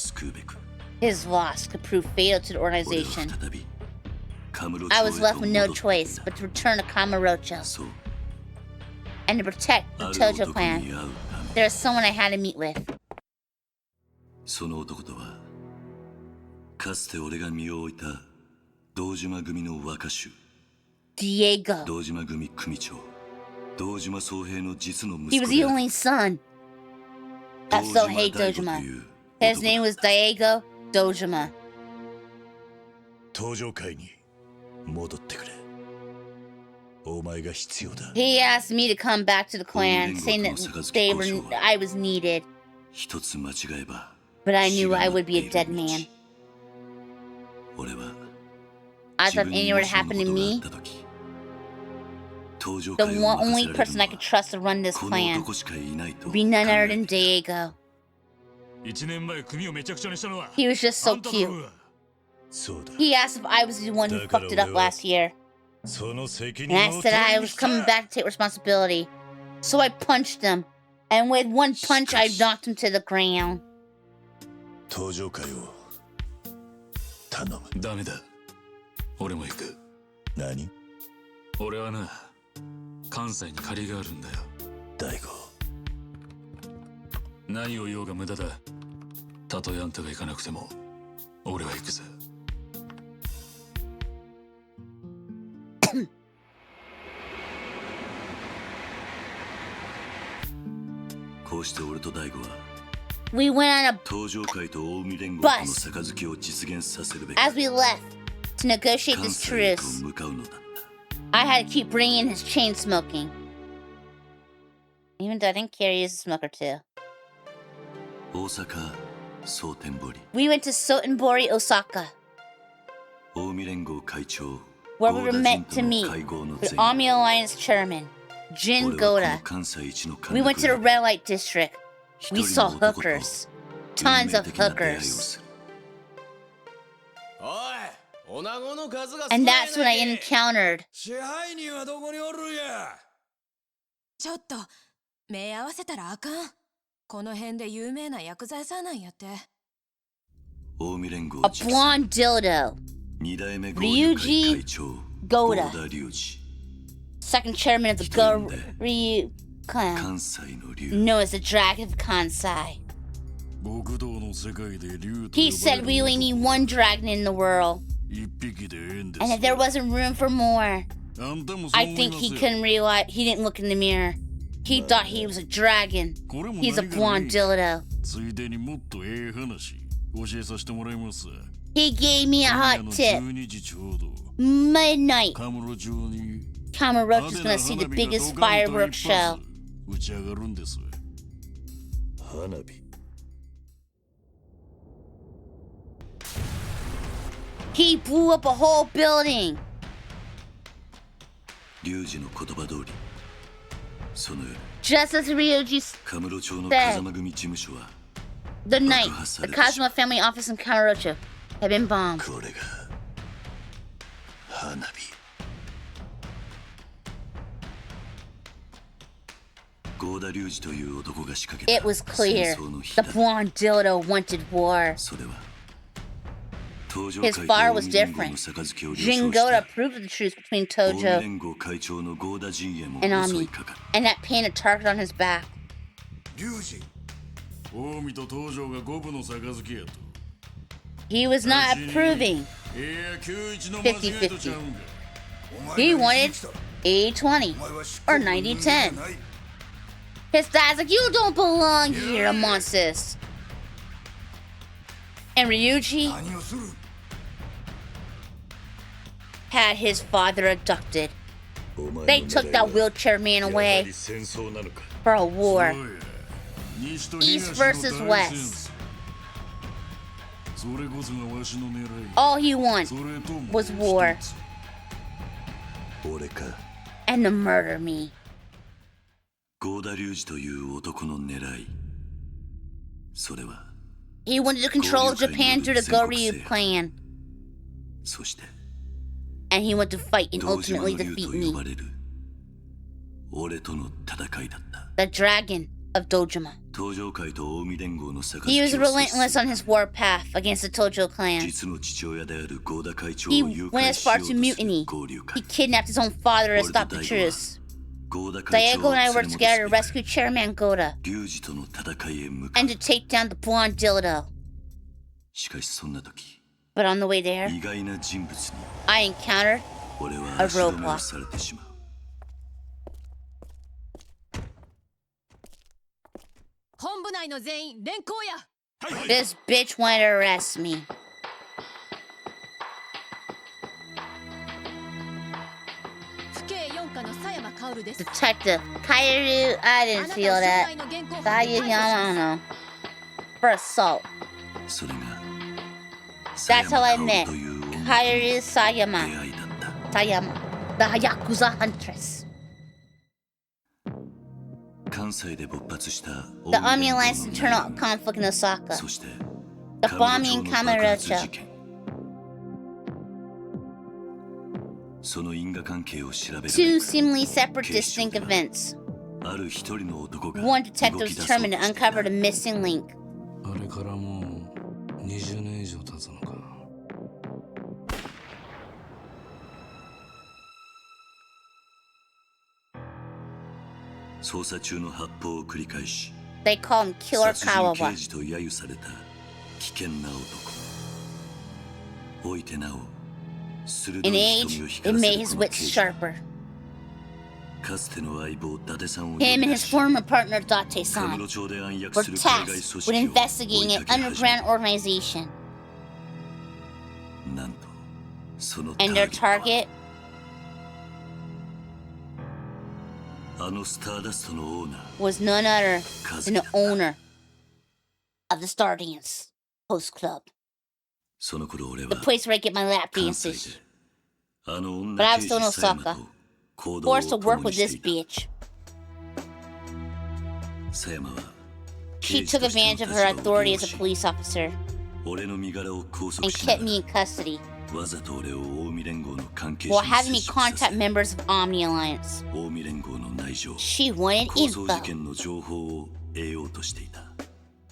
His loss could prove fatal to the organization. I was left with no choice but to return to Kamurocho and to protect the Tojo Clan. There was someone I had to meet with. Diego. He was the only son of Sohei Dojima. His name was Daigo Dojima. 登場会に戻ってくれ。お前が必要だ。 He asked me to come back to the clan, saying that I was needed. 一つ間違えば But I knew I would be a dead man. 俺は I thought if anything were to happen to me, the only person I could trust to run this clan would be none other than Diego. 1年前組をめちゃくちゃにしたのは He was just so cute. He asked if I was the one who fucked it up last year. And I said I was coming back to take responsibility. So I punched him. And with one punch, I knocked him to the ground. 登場会を頼む。ダメだ。俺も行く。何？俺はな、関西に借りがあるんだよ。大悟。何を言おうが無駄だ。たとえあんたが行かなくても、俺は行くぜ。こうして俺と大悟は We went on a 登場会と近江連合との杯を実現させるべき as we left to negotiate this truce. I had to keep bringing his chain smoking. Even though I didn't care, he was a smoker too. 大阪蒼天堀 We went to Sotenbori, Osaka, 近江連合会長 where we were meant to meet with Army Alliance Chairman Jin Goda. We went to the red light district. We saw hookers. Tons of hookers. And that's when I encountered ちょっと目合わせたらあかん。この辺で有名な薬剤さんなんやって。 a blonde dildo, Ryuji Goda, second chairman of the Ryu clan, known as the Dragon of Kansai. He said we only need one dragon in the world, and that there wasn't room for more. I think he couldn't realize, he didn't look in the mirror. He thought he was a dragon. He's a blonde dildo. He gave me a hot tip. Midnight. Kamurocho's gonna see the biggest fireworks show. He blew up a whole building. Just as Ryuji said, the night the Kazuma family office in Kamurocho had been bombed. It was clear the blonde dildo wanted war. His fire was different. Jin Goda proved the truce between Tojo and Ami, and that painted a target on his back. He was not approving 50-50. He wanted 80-20 or 90-10. His dad's like, you don't belong here amongst us. And Ryuji had his father abducted. They took that wheelchair man away for a war. East versus West. All he wanted was war. And to murder me. He wanted to control Japan through the Goryu clan. And he wanted to fight and ultimately defeat me. The Dragon of Dojima. He was relentless on his war path against the Tojo clan. He went as far to mutiny. He kidnapped his own father to stop the truce. Diego and I worked together to rescue Chairman Goda and to take down the blonde dildo. But on the way there, I encountered a roadblock. 本部内の全員連行や。 This bitch wanted to arrest me. Detective Kairu, I didn't feel that. I don't know. For assault. That's how I met Kairu Sayama. The Yakuza huntress. The Omni Alliance internal conflict in Osaka. The bombing in Kamurocho. Two seemingly separate distinct events. One detective was determined to uncover the missing link. あれからもう20年以上経つのか。捜査中の発砲を繰り返し、 They call him Killer 殺人 Kawawa. 刑事と揶揄された危険な男。おいてなお、鋭 In い age, 瞳を it 光らせ made る his この wits 刑事は sharper. かつての相棒伊達さんを呼 Him び and 出 his し、 former partner カ Date-san ムロ町で暗躍 were する海外 tasked 組 with 織を追い investigating か an け始め underground organization. なんとそのター And ゲ their ットは target あのスターダストのオーナー was none other カ than ズ the キだった。 owner of the Stardance Host Club. その頃俺 The は place where I get my lap 関西 dances. であの But 女 I 刑 was 事 still in 狭山 Osaka, と行動を forced to 共 work に with して this いた。 bitch. 狭山は She took advantage of her authority as a police officer 俺の身柄を拘束 and しな kept が me in ら custody わざと俺を近江連合の関係 while 者に having 接 me 触さ contact せ、 members of Omni Alliance. 近江連合の内情、 She wanted 抗争事 info 件の情報を得ようとしていた。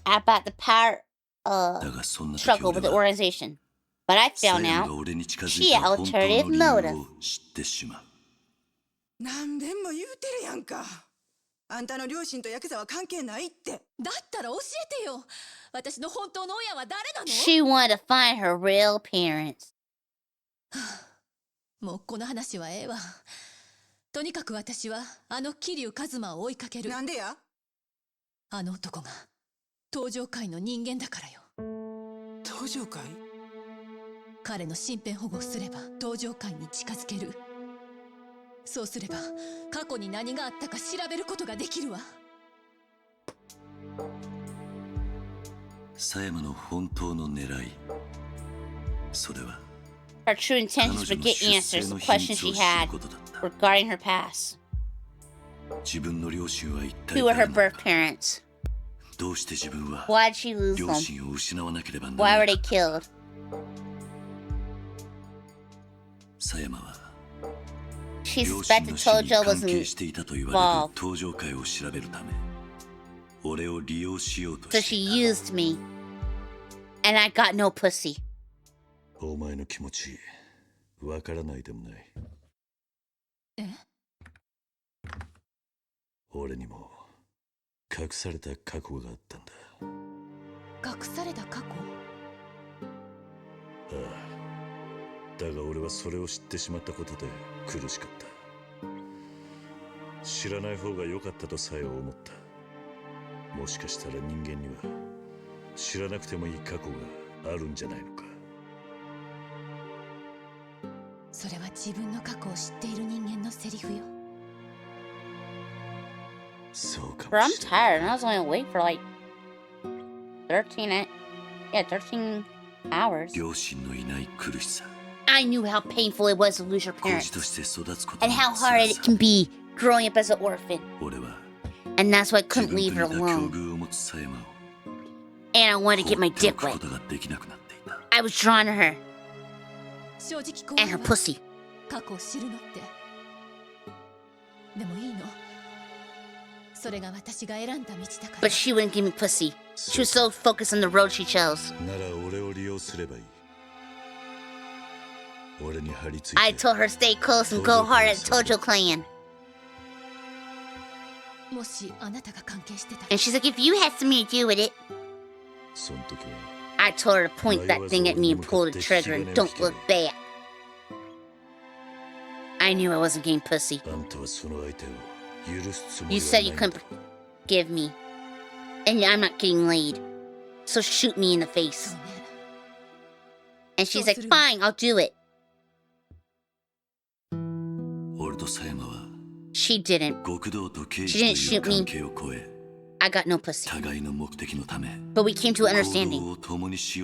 about the power だがそんな時 struggle with 俺 the は organization. But I 狭 found 山 out が俺に近づ she いた had 本当の alternative 理 motive. 由を知ってしまう。何遍も言うてるやんか。あんたの両親とヤクザは関係ないって。だったら教えてよ。私の本当の親は誰なの？ She wanted to find her real parents. もうこの話はええわ。とにかく私はあの桐生一馬を追いかける。なんでや？あの男が登場界の人間だからよ。登場界？彼の身辺保護をすれば登場界に近づける。そうすれば過去に何があったか調べることができるわ。狭山の本当の狙い、それは Her true intentions were to get answers to questions she had regarding her past. 自分の両親は一体 Who were her 誰なの birth か。 parents? どうして自分は Why did she lose 両 them? 親を失わなければな Why ら were ない they か。 killed? 狭山は She 両親 suspected の死に Tojo 関 was 係していたと言われ involved, る登場界を調べるため、俺を利用しようと so して she い used me. And I got no pussy. た。お前の気持ち、わからないでもない。え？俺にも隠された過去があったんだ。隠された過去？ああ、だが俺はそれを知ってしまったことで苦しかった。知らない方が良かったとさえ思った。もしかしたら人間には知らなくてもいい過去があるんじゃないのか。それは自分の過去を知っている人間のセリフよ。そうか Bro, も I'm しれない。 tired and I was only awake for like 13 hours. 両親のいない苦しさ。 I knew how painful it was to lose your 孤児 parents として育つこと and の how 辛 hard it さ。 can be growing up as an orphan. 俺は And that's why I 自 couldn't 分と leave 似 her た境 alone. 遇を持つ狭山を And I wanted to get my 放ってお dick く wet. ことができなくなっていた。 I was drawn to her 正直怖 and い her わ。 pussy. 過去を知るのって。でもいいの。それが私が選んだ道だから。 But she wouldn't give me pussy. She was so focused on the road she chose. なら俺を利用すればいい。俺に張り付いて I told her to stay close and go hard at Tojo clan. もしあなたが関係してたら。 And she's like, if you had something to do with it, その時は I told her to point that thing at me and pull the trigger and don't look back. I knew I wasn't getting pussy. あんたはその相手を許すつもり You は said you ないんだ。 couldn't forgive me. And I'm not getting laid. So shoot me in the face. And she's like, fine, I'll do it. She didn't. She didn't shoot me. I got no pussy. But we came to an understanding.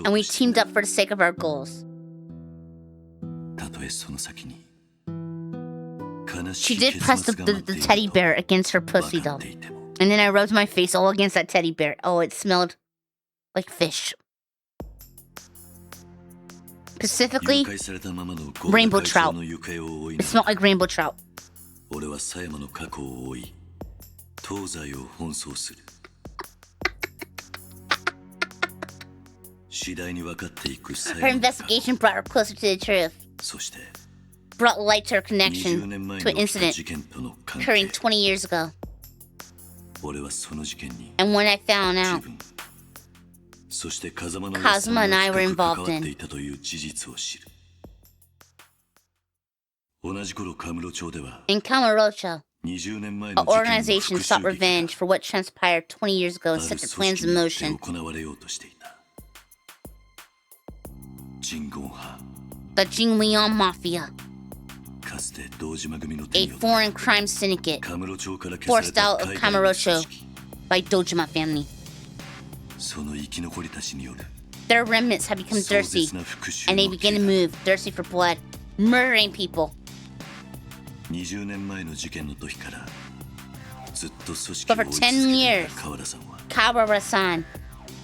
And we teamed up for the sake of our goals. She did press the teddy bear against her pussy though. And then I rubbed my face all against that teddy bear. Oh, it smelled like fish. Specifically, rainbow trout. It smelled like rainbow trout. Her investigation brought her closer to the truth. Brought light to her connection to an incident occurring 20 years ago. And when I found out, Kazuma and I were involved in. In Kamurocho, an organization sought revenge for what transpired 20 years ago and set their plans in motion. The Jingleon Mafia, a foreign crime syndicate forced out of Kamurocho by Dojima family. Their remnants have become thirsty, and they begin to move, thirsty for blood, murdering people. But for 10 years, Kawara-san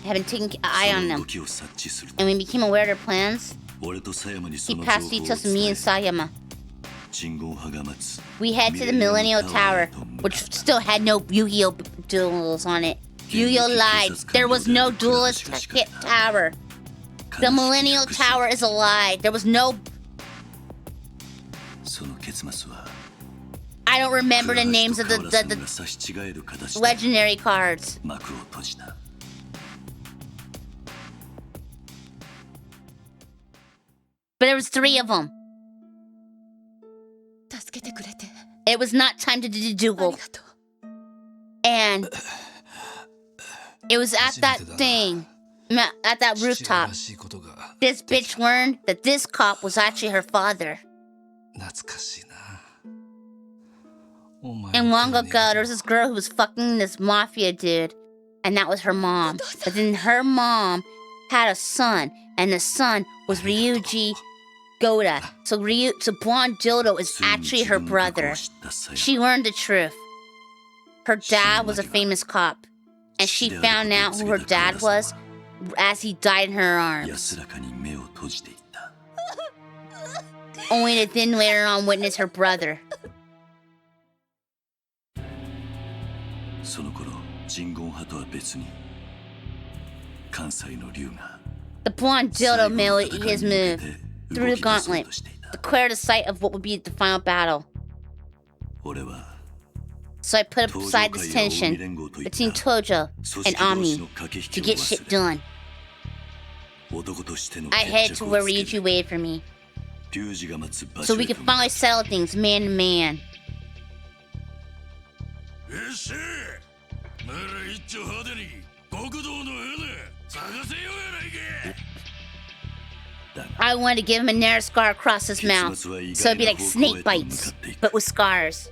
had been taking an eye on them, and when we became aware of their plans, he passed details to me and Sayama. We head to the Millennial Tower, which still had no Yu-Gi-Oh! Duels on it. Yu-Gi-Oh! Lied. There was no duelist tower. The Millennial Tower is a lie. There was no... I don't remember the names of the legendary cards. But there was 3 of them. It was not time to do the duel. And it was at that thing, at that rooftop, this bitch learned that this cop was actually her father. And long ago, there was this girl who was fucking this mafia dude, and that was her mom. But then her mom had a son, and the son was Ryuji Goda. So Blonde Dildo is actually her brother. She learned the truth. Her dad was a famous cop, and she found out who her dad was as he died in her arms. Only to then later on witness her brother. The Blonde Dildo made his move through the gauntlet, declared the site of what would be the final battle. So I put aside this tension between Tojo and Omni to get shit done. I headed to where Ryuji waited for me, so we could finally settle things man to man. I wanted to give him a narrow scar across his mouth, so it'd be like snake bites, but with scars.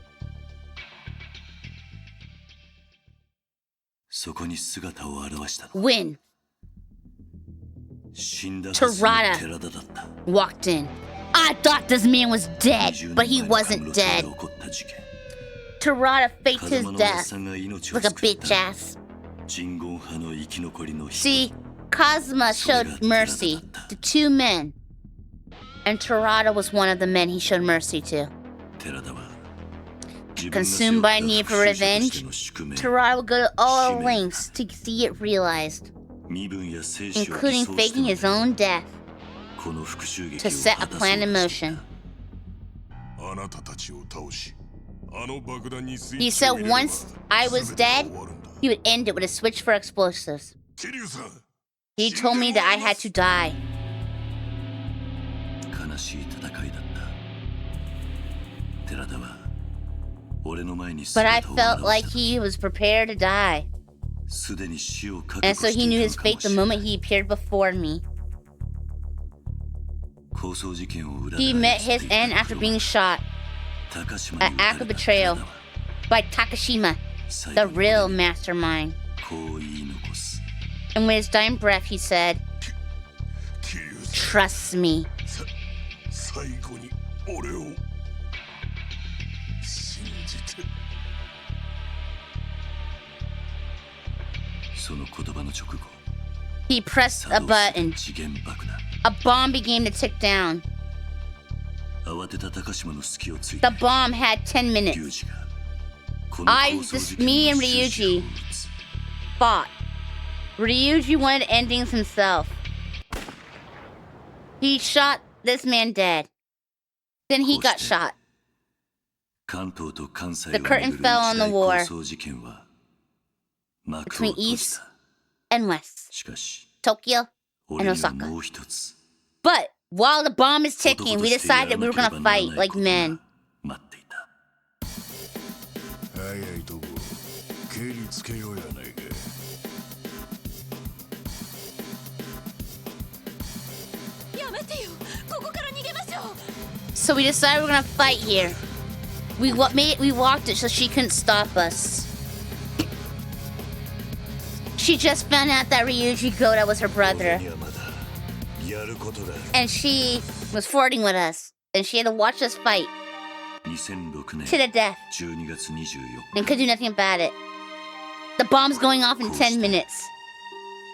When Terada walked in, I thought this man was dead, but he wasn't dead. Terada faked his death like a bitch ass. See, Kazuma showed mercy to 2 men, and Terada was one of the men he showed mercy to. Consumed by a need for revenge, Terada would go to all lengths to see it realized, including faking his own death to set a plan in motion. He said once I was dead, he would end it with a switch for explosives. He told me that I had to die. But I felt like he was prepared to die. And so he knew his fate the moment he appeared before me. He met his end after being shot. An act of betrayal by Takashima, the real mastermind. And with his dying breath, he said, "Trust me." He pressed a button. A bomb began to tick down. The bomb had 10 minutes. Me and Ryuji fought. Ryuji wanted endings himself. He shot this man dead. Then he got shot. The curtain fell on the war between East and West, Tokyo and Osaka. But while the bomb is ticking, we decided we were gonna fight like men. So we decided we're gonna fight here. We walked it so she couldn't stop us. She just found out that Ryuji Goda was her brother. And she was flirting with us. And she had to watch us fight. To the death. And could do nothing about it. The bomb's going off in 10 minutes.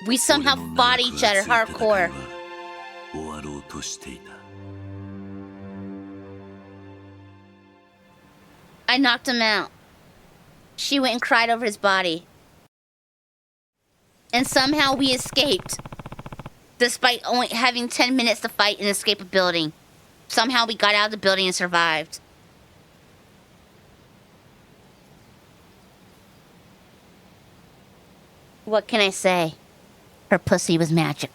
We somehow fought each other hardcore. I knocked him out. She went and cried over his body. And somehow we escaped. Despite only having 10 minutes to fight and escape a building. Somehow we got out of the building and survived. What can I say? Her pussy was magic.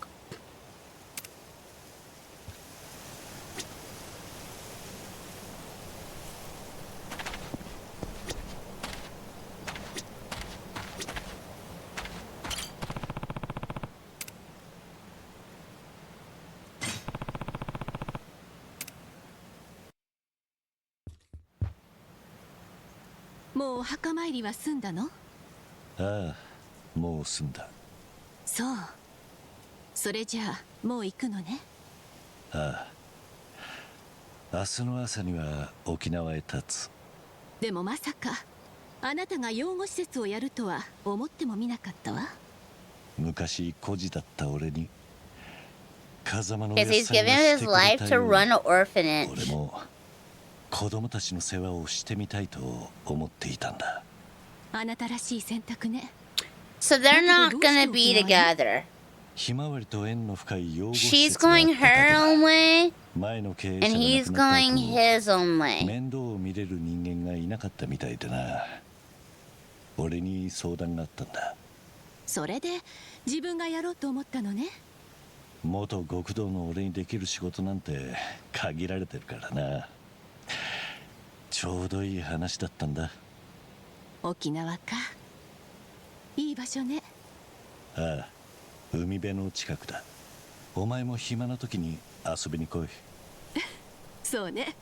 もう墓参りは済んだの？ああ、もう済んだ。そう。それじゃあもう行くのね。ああ。明日の朝には沖縄へ立つ。でもまさかあなたが養護施設をやるとは思ってもみなかったわ。昔孤児だった俺に風間の Because he's given his life to run an orphanage. 俺も子供たちの世話をしてみたいと思っていたんだ。あなたらしい選択ね。So they're not gonna be together. ひまわりと縁の深い養護施 She's 設があっ going ただけ her で own way, 前の経営 and 者が he's 亡くなった going 後 his own way. 面倒を見れる人間がいなかったみたいでな。俺に相談があったんだ。それで自分がやろうと思ったのね。元極道の俺にできる仕事なんて限られてるからな。ちょうどいい話だったんだ。沖縄か。いい場所ね。ああ、海辺の近くだ。お前も暇な時に遊びに来い。そうね。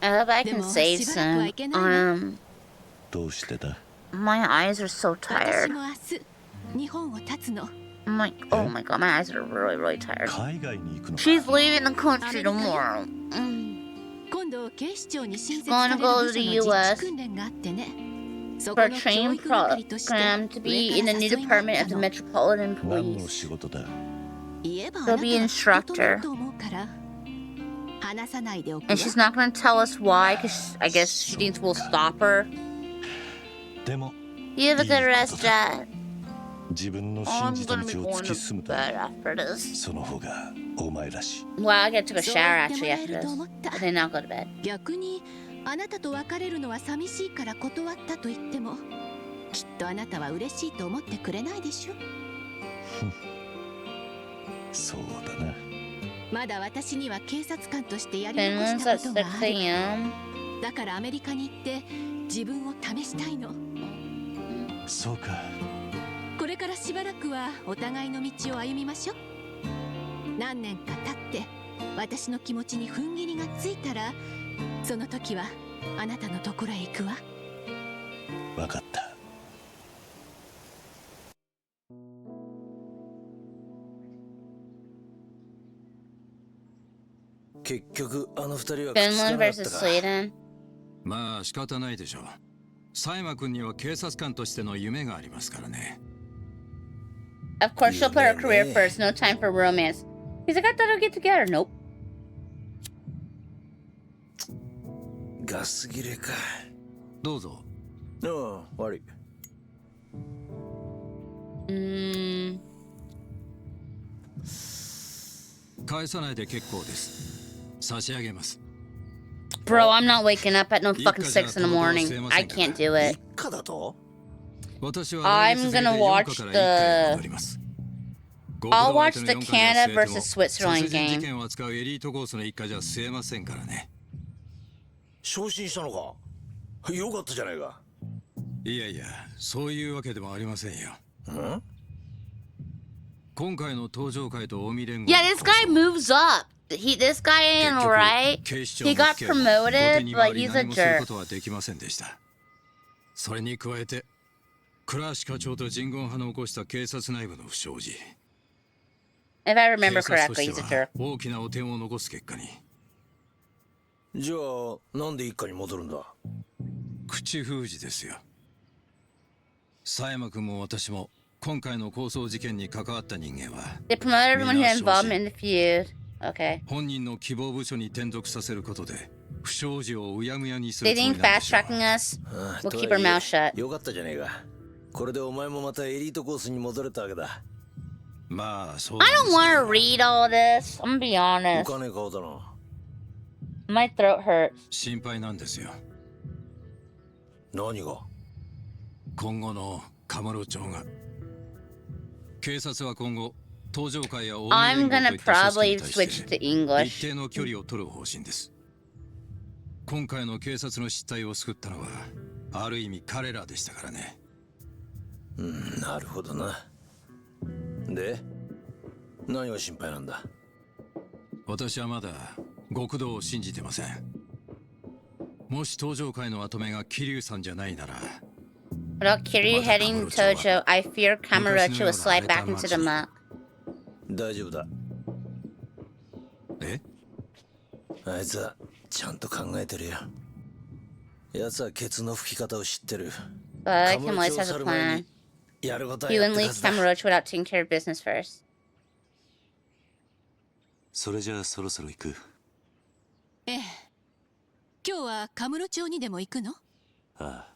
I hope I can save some. どうしてだ？ My eyes are so 私 tired. も明日日本を立つの。Oh my god, my eyes are really, really tired. 海外に行くのか。 She's leaving the country tomorrow. 今度警視庁に新設 Gonna される go 部 to the 署の実 US 地訓練があってね。そ for こ a の教 training 育係として program to be 上 in か the ら new 誘いがあっ department た of the の。 Metropolitan 何の Police. 仕事だ？言えばあ She'll なた be が instructor. 整うと思うから話さないでおくわ。 And she's not gonna tell us why, because I guess she thinks we'll stop her. でも You have a good rest, Dad. 自分の Oh, 信 I'm じた gonna be 道を going 突き to 進むと bed after this. その方がお前らしい。 Well, I gotta take a そう shower 言っても actually らえ after ると this. 思った。 And then I'll go to bed. 逆にあなたと別れるのは寂しいから断ったと言ってもきっとあなたは嬉しいと思ってくれないでしょ。そうだな。まだ私には警察官としてやり Finland's 残した at ことが 6 ある。 a.m. だからアメリカに行って自分を試したいの。そうか。しばらくはお互いの道を歩みましょう。何年か経って私の気持ちに踏ん切りがついたら、その時はあなたのところへ行くわ。分かった。結局あの二人は Finland versus Sweden. まあ仕方ないでしょう。佐山君には警察官としての夢がありますからね。Of course, she'll put her career first. No time for romance. He's like, I thought I'd get together. Nope. ガス切れか。どうぞ。ああ、悪い。返さないで結構です。差し上げます。Bro, I'm not waking up at no fucking 6 in the morning. I can't do it. I'm gonna watch the... I'll watch the Canada versus Switzerland game. 昇進したのか。よかったじゃないか。いやいや、そういうわけでもありませんよ。ん？今回の登場会と近江連合。 Yeah, this guy moves up. This guy ain't right. He got promoted, but he's a jerk. それに加えて、倉橋課長と人言派の起こした警察内部の不祥事。If I remember correctly, he's a jerk. 大きな汚点を残す結果に。じゃあ、なんで一家に戻るんだ？口封じですよ。佐山君も私も今回の抗争事件に関わった人間は They promoted everyone who had involvement in the feud. Okay. 本人の希望部署に転属させることで不祥事をうやむやにす They るつも think りなんで fast しょう。 tracking us. We'll keep our mouth shut. よかったじゃねえか。これでお前もまたエリートコースに戻れたわけだ。まあ、そう I don't want to read all this. I'm gonna be お honest. 金顔だな。My throat hurts. 心配なんですよ。何が？今後のカムロ町が。警察は今後、登場会や近江連合といった組織に対して一定の距離を取る方針です。今回の警察の失態を救ったのは、ある意味彼らでしたからね。なるほどな。で、何が心配なんだ？私はまだ極道を信じてません。もし登場会の跡目が桐生さんじゃないなら。Without Kiryu heading Tojo, I fear Kamurocho will slide back into the muck. 大丈夫だ。え？あいつはちゃんと考えてるよ。奴はケツの吹き方を知ってる。But Kim always has a plan. やることは He やっ wouldn't て leave かずだ。 Kamurocho without taking care of business first. それじゃあそろそろ行く。ええ。今日はカムロ町にでも行くの？ああ。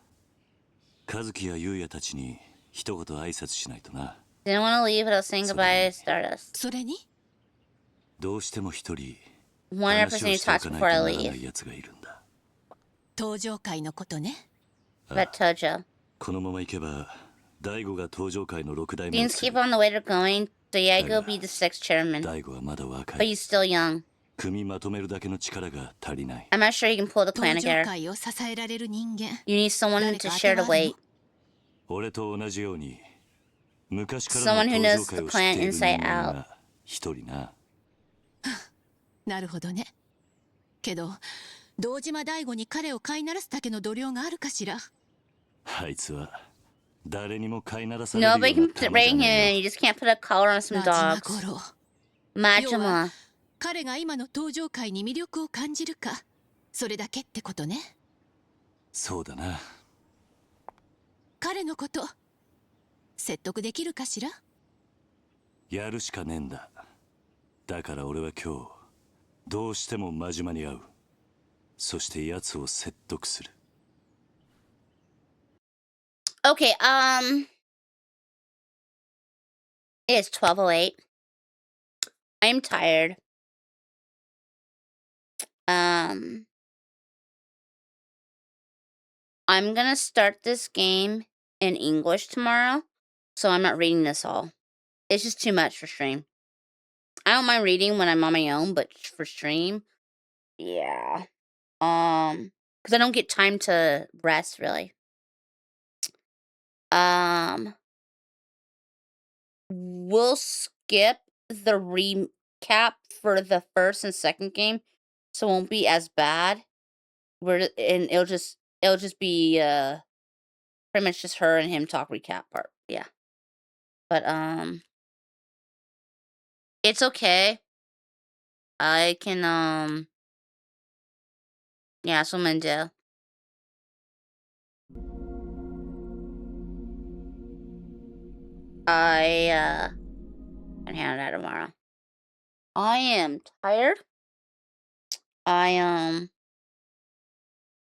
和樹や優也たちに一言挨拶しないとな。Didn't want to leave without saying goodbye to Stardust. それに？どうしても一人 One 話 person を you してお talk かない before と I ならない leave. 奴がいるんだ。登場会のことね。But Tojo. このまま行けば大悟が登場会の6代目。 Things keep on the way they're going. Diego will be the 6th chairman. 大悟はまだ若 But い。 he's still young. 組まとめるだけの力が足りない。 I'm not sure he can pull the clan 登場 together. 会を支えられる人間。 You need someone to share the weight. 俺と同じように昔から Someone の who 登 knows 場 the 会を知っ clan ている人 inside 間 out. が一人な。なるほどね。けど、堂島大吾に彼を飼いならすだけの度量があるかしら。あいつは誰にも飼いならされるよう Nobody な can 玉じゃ bring ねえ him. よ。 You just can't put a collar on some 真 dogs. 島五郎。 Majima. 彼が今の登場会に魅力を感じるか、それだけってことね。そうだな。彼のこと説得できるかしら。やるしかねえんだ。だから俺は今日どうしても真島に会う。そして奴を説得する。 Okay, it's 12:08. I'm tired. I'm gonna start this game in English tomorrow, so I'm not reading this all. It's just too much for stream. I don't mind reading when I'm on my own, but for stream, yeah. Because I don't get time to rest really. we'll skip the recap for the first and second game, so it won't be as bad. It'll just be pretty much just her and him talk recap part. Yeah. But it's okay. I can yeah, so Mendel. I can handle that tomorrow. I am tired. I